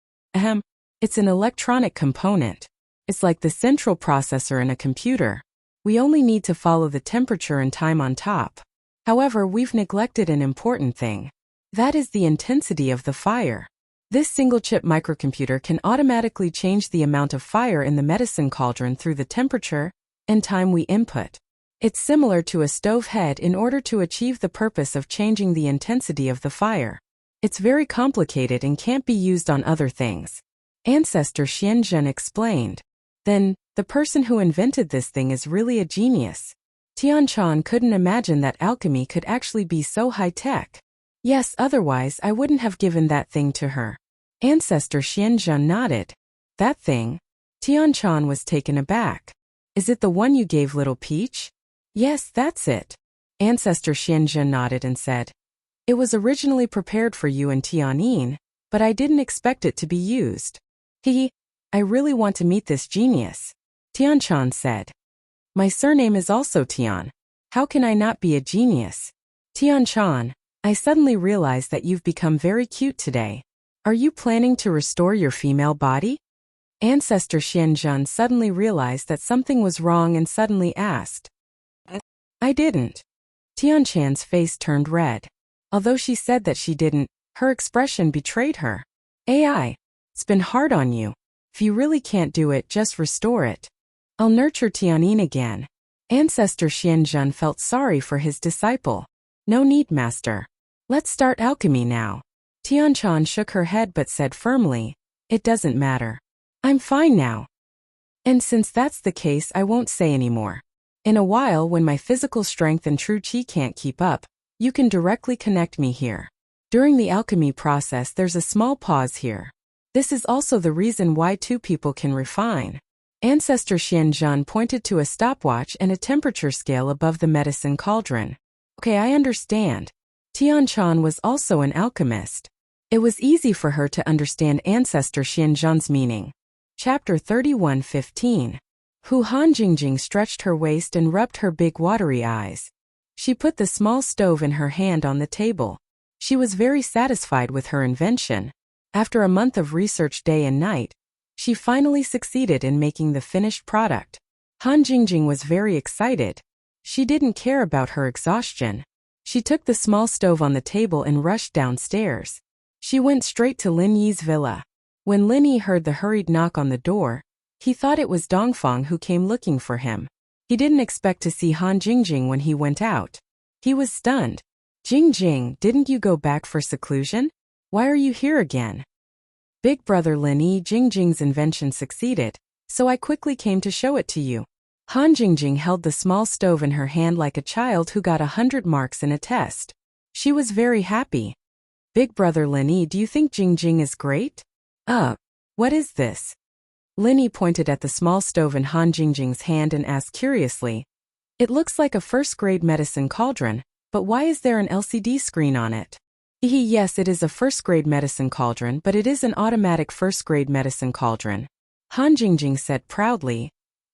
It's an electronic component. It's like the central processor in a computer. We only need to follow the temperature and time on top. However, we've neglected an important thing. That is the intensity of the fire. This single-chip microcomputer can automatically change the amount of fire in the medicine cauldron through the temperature and time we input. It's similar to a stove head in order to achieve the purpose of changing the intensity of the fire. It's very complicated and can't be used on other things. Ancestor Xianzhen explained. Then, the person who invented this thing is really a genius. Tian-chan couldn't imagine that alchemy could actually be so high-tech. Yes, otherwise I wouldn't have given that thing to her. Ancestor Xianzhen nodded. That thing? Tian-chan was taken aback. Is it the one you gave little Peach? Yes, that's it. Ancestor Xianzhen nodded and said. It was originally prepared for you and Tianyin, but I didn't expect it to be used. I really want to meet this genius. Tian-chan said. My surname is also Tian. How can I not be a genius? Tian-chan, I suddenly realized that you've become very cute today. Are you planning to restore your female body? Ancestor Xianzhen suddenly realized that something was wrong and suddenly asked. I didn't. Tian-chan's face turned red. Although she said that she didn't, her expression betrayed her. It's been hard on you. If you really can't do it, just restore it. I'll nurture Tianyin again. Ancestor Xianzhen felt sorry for his disciple. No need, master. Let's start alchemy now. Tian-chan shook her head but said firmly, it doesn't matter. I'm fine now. And since that's the case, I won't say anymore. In a while, when my physical strength and true qi can't keep up, you can directly connect me here. During the alchemy process, there's a small pause here. This is also the reason why two people can refine. Ancestor Xianzhen pointed to a stopwatch and a temperature scale above the medicine cauldron. Okay, I understand. Tian-chan was also an alchemist. It was easy for her to understand Ancestor Xianzhen's meaning. Chapter 31:15. Hu Hanjingjing stretched her waist and rubbed her big watery eyes. She put the small stove in her hand on the table. She was very satisfied with her invention. After a month of research day and night, she finally succeeded in making the finished product. Han Jingjing was very excited. She didn't care about her exhaustion. She took the small stove on the table and rushed downstairs. She went straight to Lin Yi's villa. When Lin Yi heard the hurried knock on the door, he thought it was Dongfang who came looking for him. He didn't expect to see Han Jingjing when he went out. He was stunned. Jingjing, didn't you go back for seclusion? Why are you here again? Big brother Lin Yi, Jingjing's invention succeeded, so I quickly came to show it to you. Han Jingjing held the small stove in her hand like a child who got 100 marks in a test. She was very happy. Big brother Lin Yi, do you think Jingjing is great? What is this? Lin Yi pointed at the small stove in Han Jingjing's hand and asked curiously. It looks like a first-grade medicine cauldron, but why is there an LCD screen on it? Yes, it is a first-grade medicine cauldron, but it is an automatic first-grade medicine cauldron. Han Jingjing said proudly.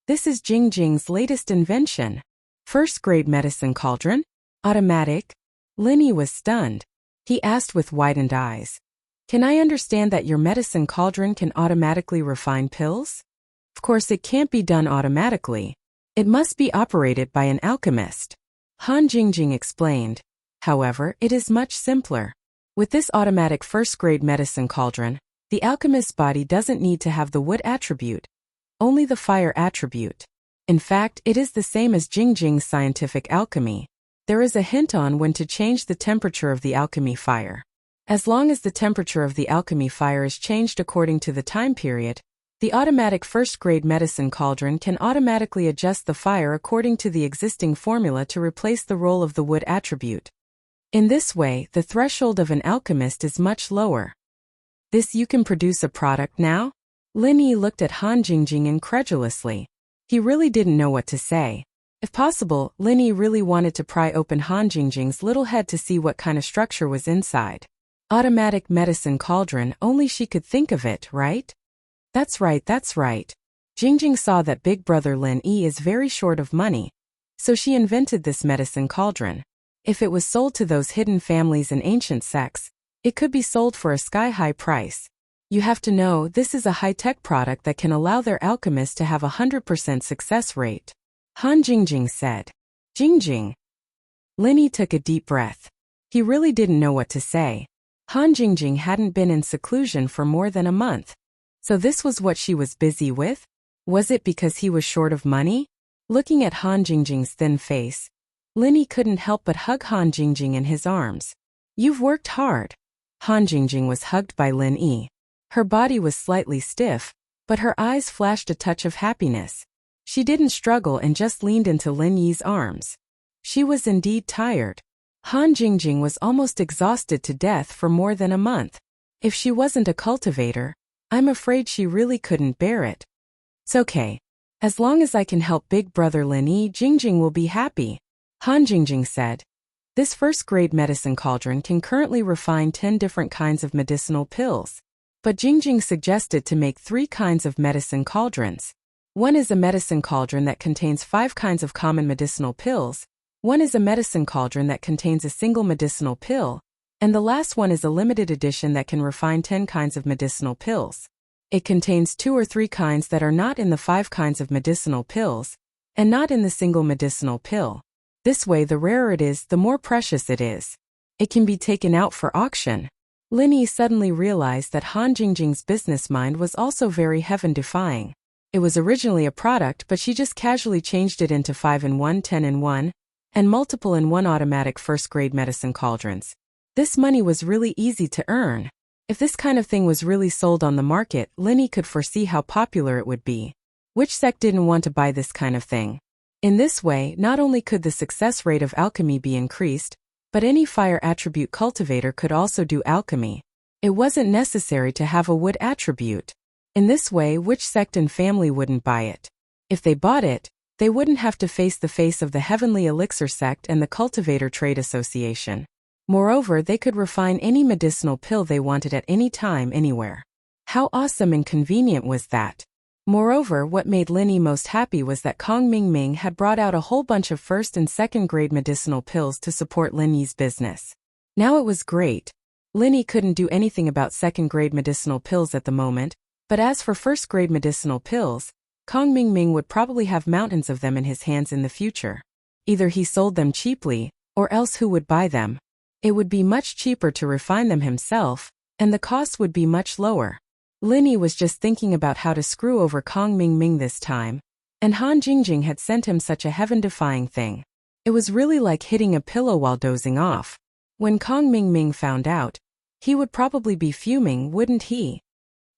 This is Jingjing's latest invention. First-grade medicine cauldron? Automatic? Lin Yi was stunned. He asked with widened eyes. Can I understand that your medicine cauldron can automatically refine pills? Of course, it can't be done automatically. It must be operated by an alchemist. Han Jingjing explained. However, it is much simpler. With this automatic first-grade medicine cauldron, the alchemist's body doesn't need to have the wood attribute, only the fire attribute. In fact, it is the same as Jingjing's scientific alchemy. There is a hint on when to change the temperature of the alchemy fire. As long as the temperature of the alchemy fire is changed according to the time period, the automatic first-grade medicine cauldron can automatically adjust the fire according to the existing formula to replace the role of the wood attribute. In this way, the threshold of an alchemist is much lower. This you can produce a product now? Lin Yi looked at Han Jingjing incredulously. He really didn't know what to say. If possible, Lin Yi really wanted to pry open Han Jingjing's little head to see what kind of structure was inside. Automatic medicine cauldron, only she could think of it, right? That's right. Jingjing saw that big brother Lin Yi is very short of money, so she invented this medicine cauldron. If it was sold to those hidden families and ancient sects, it could be sold for a sky-high price. You have to know, this is a high-tech product that can allow their alchemists to have 100% success rate. Han Jingjing said. Jingjing. Lin Yi took a deep breath. He really didn't know what to say. Han Jingjing hadn't been in seclusion for more than a month. So this was what she was busy with? Was it because he was short of money? Looking at Han Jingjing's thin face, Lin Yi couldn't help but hug Han Jingjing in his arms. You've worked hard. Han Jingjing was hugged by Lin Yi. Her body was slightly stiff, But her eyes flashed a touch of happiness. She didn't struggle and just leaned into Lin Yi's arms. She was indeed tired. Han Jingjing was almost exhausted to death for more than a month. If she wasn't a cultivator, I'm afraid she really couldn't bear it. It's okay. As long as I can help big brother Lin Yi, Jingjing will be happy, Han Jingjing said. This first-grade medicine cauldron can currently refine 10 different kinds of medicinal pills. But Jingjing suggested to make 3 kinds of medicine cauldrons. One is a medicine cauldron that contains 5 kinds of common medicinal pills. One is a medicine cauldron that contains a single medicinal pill. And the last one is a limited edition that can refine 10 kinds of medicinal pills. It contains 2 or 3 kinds that are not in the 5 kinds of medicinal pills, and not in the single medicinal pill. This way, the rarer it is, the more precious it is. It can be taken out for auction. Lin Yi suddenly realized that Han Jingjing's business mind was also very heaven-defying. It was originally a product, but she just casually changed it into 5-in-1, 10-in-1, and multiple-in-1 automatic first-grade medicine cauldrons. This money was really easy to earn. If this kind of thing was really sold on the market, Lin Yi could foresee how popular it would be. Which sect didn't want to buy this kind of thing? In this way, not only could the success rate of alchemy be increased, but any fire attribute cultivator could also do alchemy. It wasn't necessary to have a wood attribute. In this way, which sect and family wouldn't buy it? If they bought it, they wouldn't have to face the face of the Heavenly Elixir sect and the Cultivator Trade Association. Moreover, they could refine any medicinal pill they wanted at any time, anywhere. How awesome and convenient was that? Moreover, what made Lin Yi most happy was that Kong Mingming had brought out a whole bunch of first and second grade medicinal pills to support Lin Yi's business. Now it was great. Lin Yi couldn't do anything about second grade medicinal pills at the moment, but as for first grade medicinal pills, Kong Mingming would probably have mountains of them in his hands in the future. Either he sold them cheaply, or else who would buy them? It would be much cheaper to refine them himself, and the cost would be much lower. Lin Yi was just thinking about how to screw over Kong Mingming this time, and Han Jingjing had sent him such a heaven-defying thing. It was really like hitting a pillow while dozing off. When Kong Mingming found out, he would probably be fuming, wouldn't he?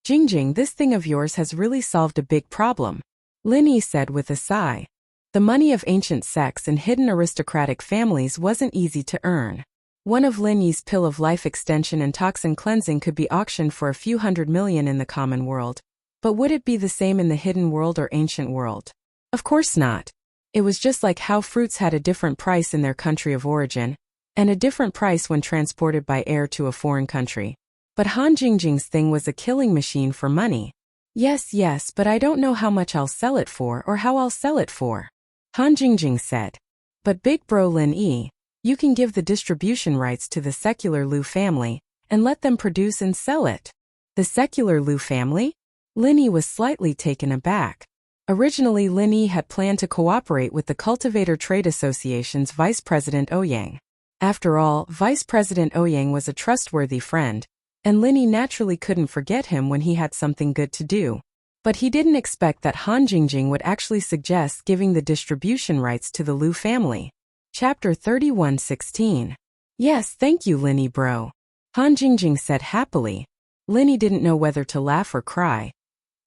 Jingjing, this thing of yours has really solved a big problem, Lin Yi said with a sigh. The money of ancient sects and hidden aristocratic families wasn't easy to earn. One of Lin Yi's pill of life extension and toxin cleansing could be auctioned for a few $100 million in the common world. But would it be the same in the hidden world or ancient world? Of course not. It was just like how fruits had a different price in their country of origin, and a different price when transported by air to a foreign country. But Han Jingjing's thing was a killing machine for money. Yes, but I don't know how much I'll sell it for or how I'll sell it for, Han Jingjing said. But big bro Lin Yi, you can give the distribution rights to the secular Liu family, and let them produce and sell it. The secular Liu family? Lin Yi was slightly taken aback. Originally, Lin Yi had planned to cooperate with the Cultivator Trade Association's Vice President Ouyang. After all, Vice President Ouyang was a trustworthy friend, and Lin Yi naturally couldn't forget him when he had something good to do. But he didn't expect that Han Jingjing would actually suggest giving the distribution rights to the Liu family. Chapter 31:16. Yes, thank you, Lin Yi bro, Han Jingjing said happily. Lin Yi didn't know whether to laugh or cry.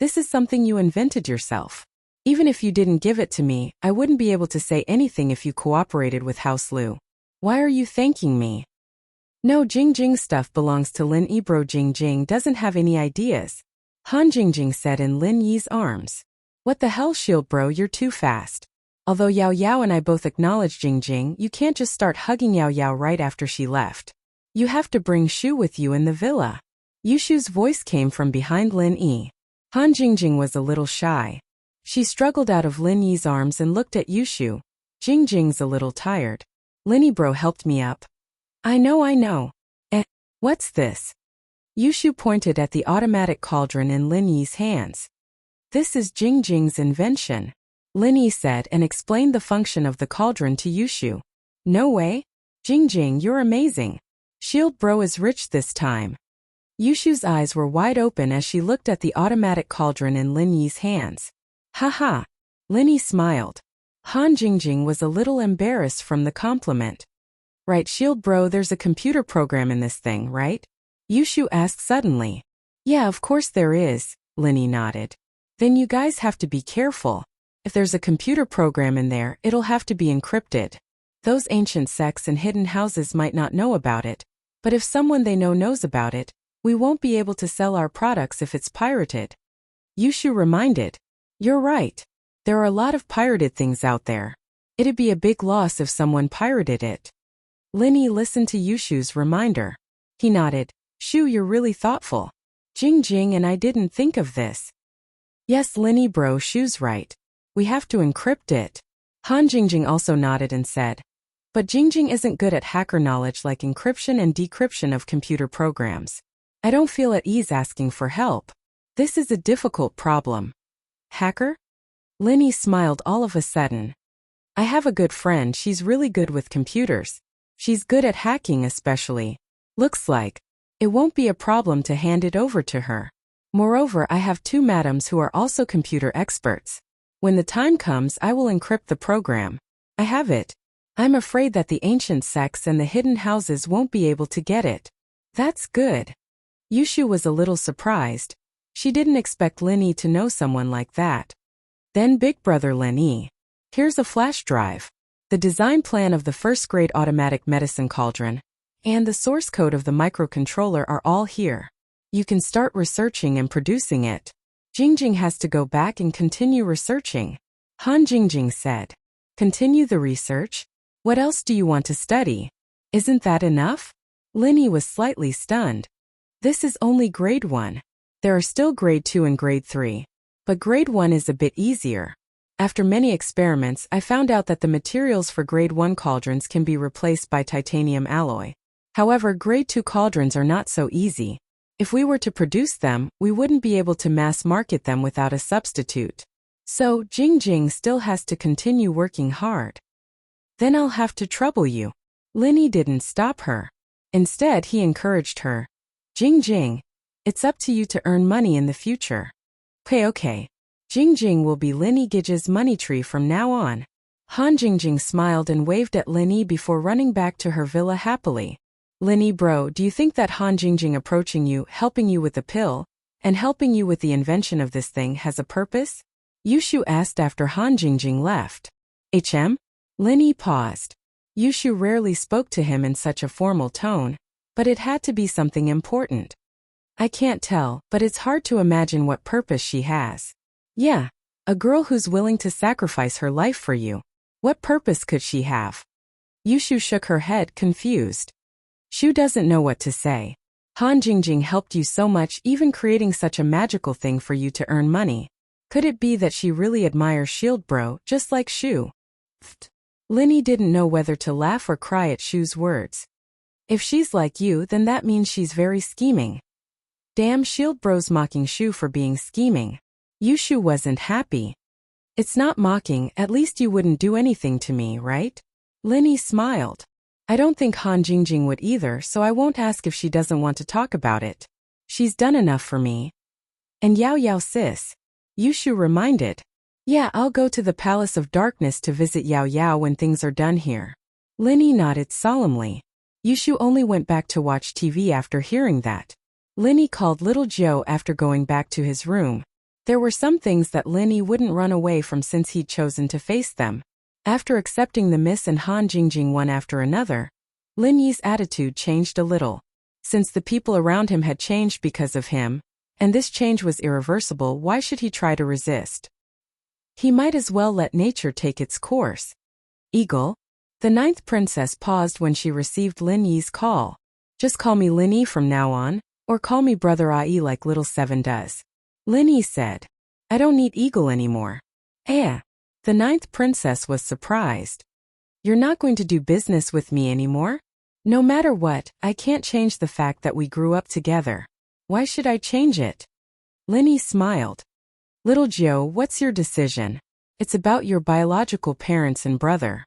This is something you invented yourself. Even if you didn't give it to me, I wouldn't be able to say anything if you cooperated with House Liu. Why are you thanking me? No, Jingjing stuff belongs to Lin Yi bro. Jingjing doesn't have any ideas, Han Jingjing said in Lin Yi's arms. What the hell, Shield bro, you're too fast. Although Yao Yao and I both acknowledge Jingjing, you can't just start hugging Yao Yao right after she left. You have to bring Shu with you in the villa. Yushu's voice came from behind Lin Yi. Han Jingjing was a little shy. She struggled out of Lin Yi's arms and looked at Yushu. Jingjing's a little tired. Lin Yi bro helped me up. I know. What's this? Yushu pointed at the automatic cauldron in Lin Yi's hands. This is Jingjing's invention, Lin Yi said and explained the function of the cauldron to Yushu. No way? Jingjing, you're amazing. Shield bro is rich this time. Yushu's eyes were wide open as she looked at the automatic cauldron in Lin Yi's hands. Haha. Lin Yi smiled. Han Jingjing was a little embarrassed from the compliment. Right, Shield bro, there's a computer program in this thing, right? Yushu asked suddenly. Yeah, of course there is, Lin Yi nodded. Then you guys have to be careful. If there's a computer program in there, it'll have to be encrypted. Those ancient sects and hidden houses might not know about it, but if someone they know knows about it, we won't be able to sell our products if it's pirated. Yushu reminded. You're right. There are a lot of pirated things out there. It'd be a big loss if someone pirated it. Linny listened to Yushu's reminder. He nodded. Shu, you're really thoughtful. Jing and I didn't think of this. Yes, Linny bro, Shu's right. We have to encrypt it. Han Jingjing also nodded and said. But Jingjing isn't good at hacker knowledge like encryption and decryption of computer programs. I don't feel at ease asking for help. This is a difficult problem. Hacker? Linny smiled all of a sudden. I have a good friend, she's really good with computers. She's good at hacking especially. Looks like it won't be a problem to hand it over to her. Moreover, I have two madams who are also computer experts. When the time comes, I will encrypt the program. I have it. I'm afraid that the ancient sects and the hidden houses won't be able to get it. That's good. Yushu was a little surprised. She didn't expect Linny to know someone like that. Then Big Brother Linny. Here's a flash drive. The design plan of the first-grade automatic medicine cauldron and the source code of the microcontroller are all here. You can start researching and producing it. Jingjing has to go back and continue researching. Han Jingjing said. Continue the research? What else do you want to study? Isn't that enough? Linny was slightly stunned. This is only grade 1. There are still grade 2 and grade 3. But grade 1 is a bit easier. After many experiments, I found out that the materials for grade 1 cauldrons can be replaced by titanium alloy. However, grade 2 cauldrons are not so easy. If we were to produce them, we wouldn't be able to mass market them without a substitute. So, Jingjing still has to continue working hard. Then I'll have to trouble you. Linny didn't stop her. Instead, he encouraged her. Jingjing, it's up to you to earn money in the future. Okay. Jingjing will be Linny Gige's money tree from now on. Han Jingjing smiled and waved at Linny before running back to her villa happily. Linny bro, do you think that Han Jingjing approaching you, helping you with the pill, and helping you with the invention of this thing has a purpose? Yushu asked after Han Jingjing left. Linny paused. Yushu rarely spoke to him in such a formal tone, but it had to be something important. I can't tell, but it's hard to imagine what purpose she has. Yeah, a girl who's willing to sacrifice her life for you. What purpose could she have? Yushu shook her head, confused. Shu doesn't know what to say. Han Jingjing helped you so much, even creating such a magical thing for you to earn money. Could it be that she really admires Shield Bro, just like Shu? Linny didn't know whether to laugh or cry at Shu's words. If she's like you, then that means she's very scheming. Damn, Shield Bro's mocking Shu for being scheming. Yushu wasn't happy. It's not mocking, at least you wouldn't do anything to me, right? Linny smiled. I don't think Han Jingjing would either, so I won't ask if she doesn't want to talk about it. She's done enough for me. And Yao sis. Yushu reminded. Yeah, I'll go to the Palace of Darkness to visit Yao when things are done here. Linny nodded solemnly. Yushu only went back to watch TV after hearing that. Linny called Little Joe after going back to his room. There were some things that Linny wouldn't run away from since he'd chosen to face them. After accepting the Miss and Han Jingjing one after another, Linny's attitude changed a little. Since the people around him had changed because of him, and this change was irreversible, why should he try to resist? He might as well let nature take its course. Eagle? The 9th princess paused when she received Lin Yi's call. Just call me Lin Yi from now on, or call me Brother Ai like Little Seven does. Lin Yi said. I don't need Eagle anymore. The 9th princess was surprised. You're not going to do business with me anymore? No matter what, I can't change the fact that we grew up together. Why should I change it? Lin Yi smiled. Little Joe, what's your decision? It's about your biological parents and brother.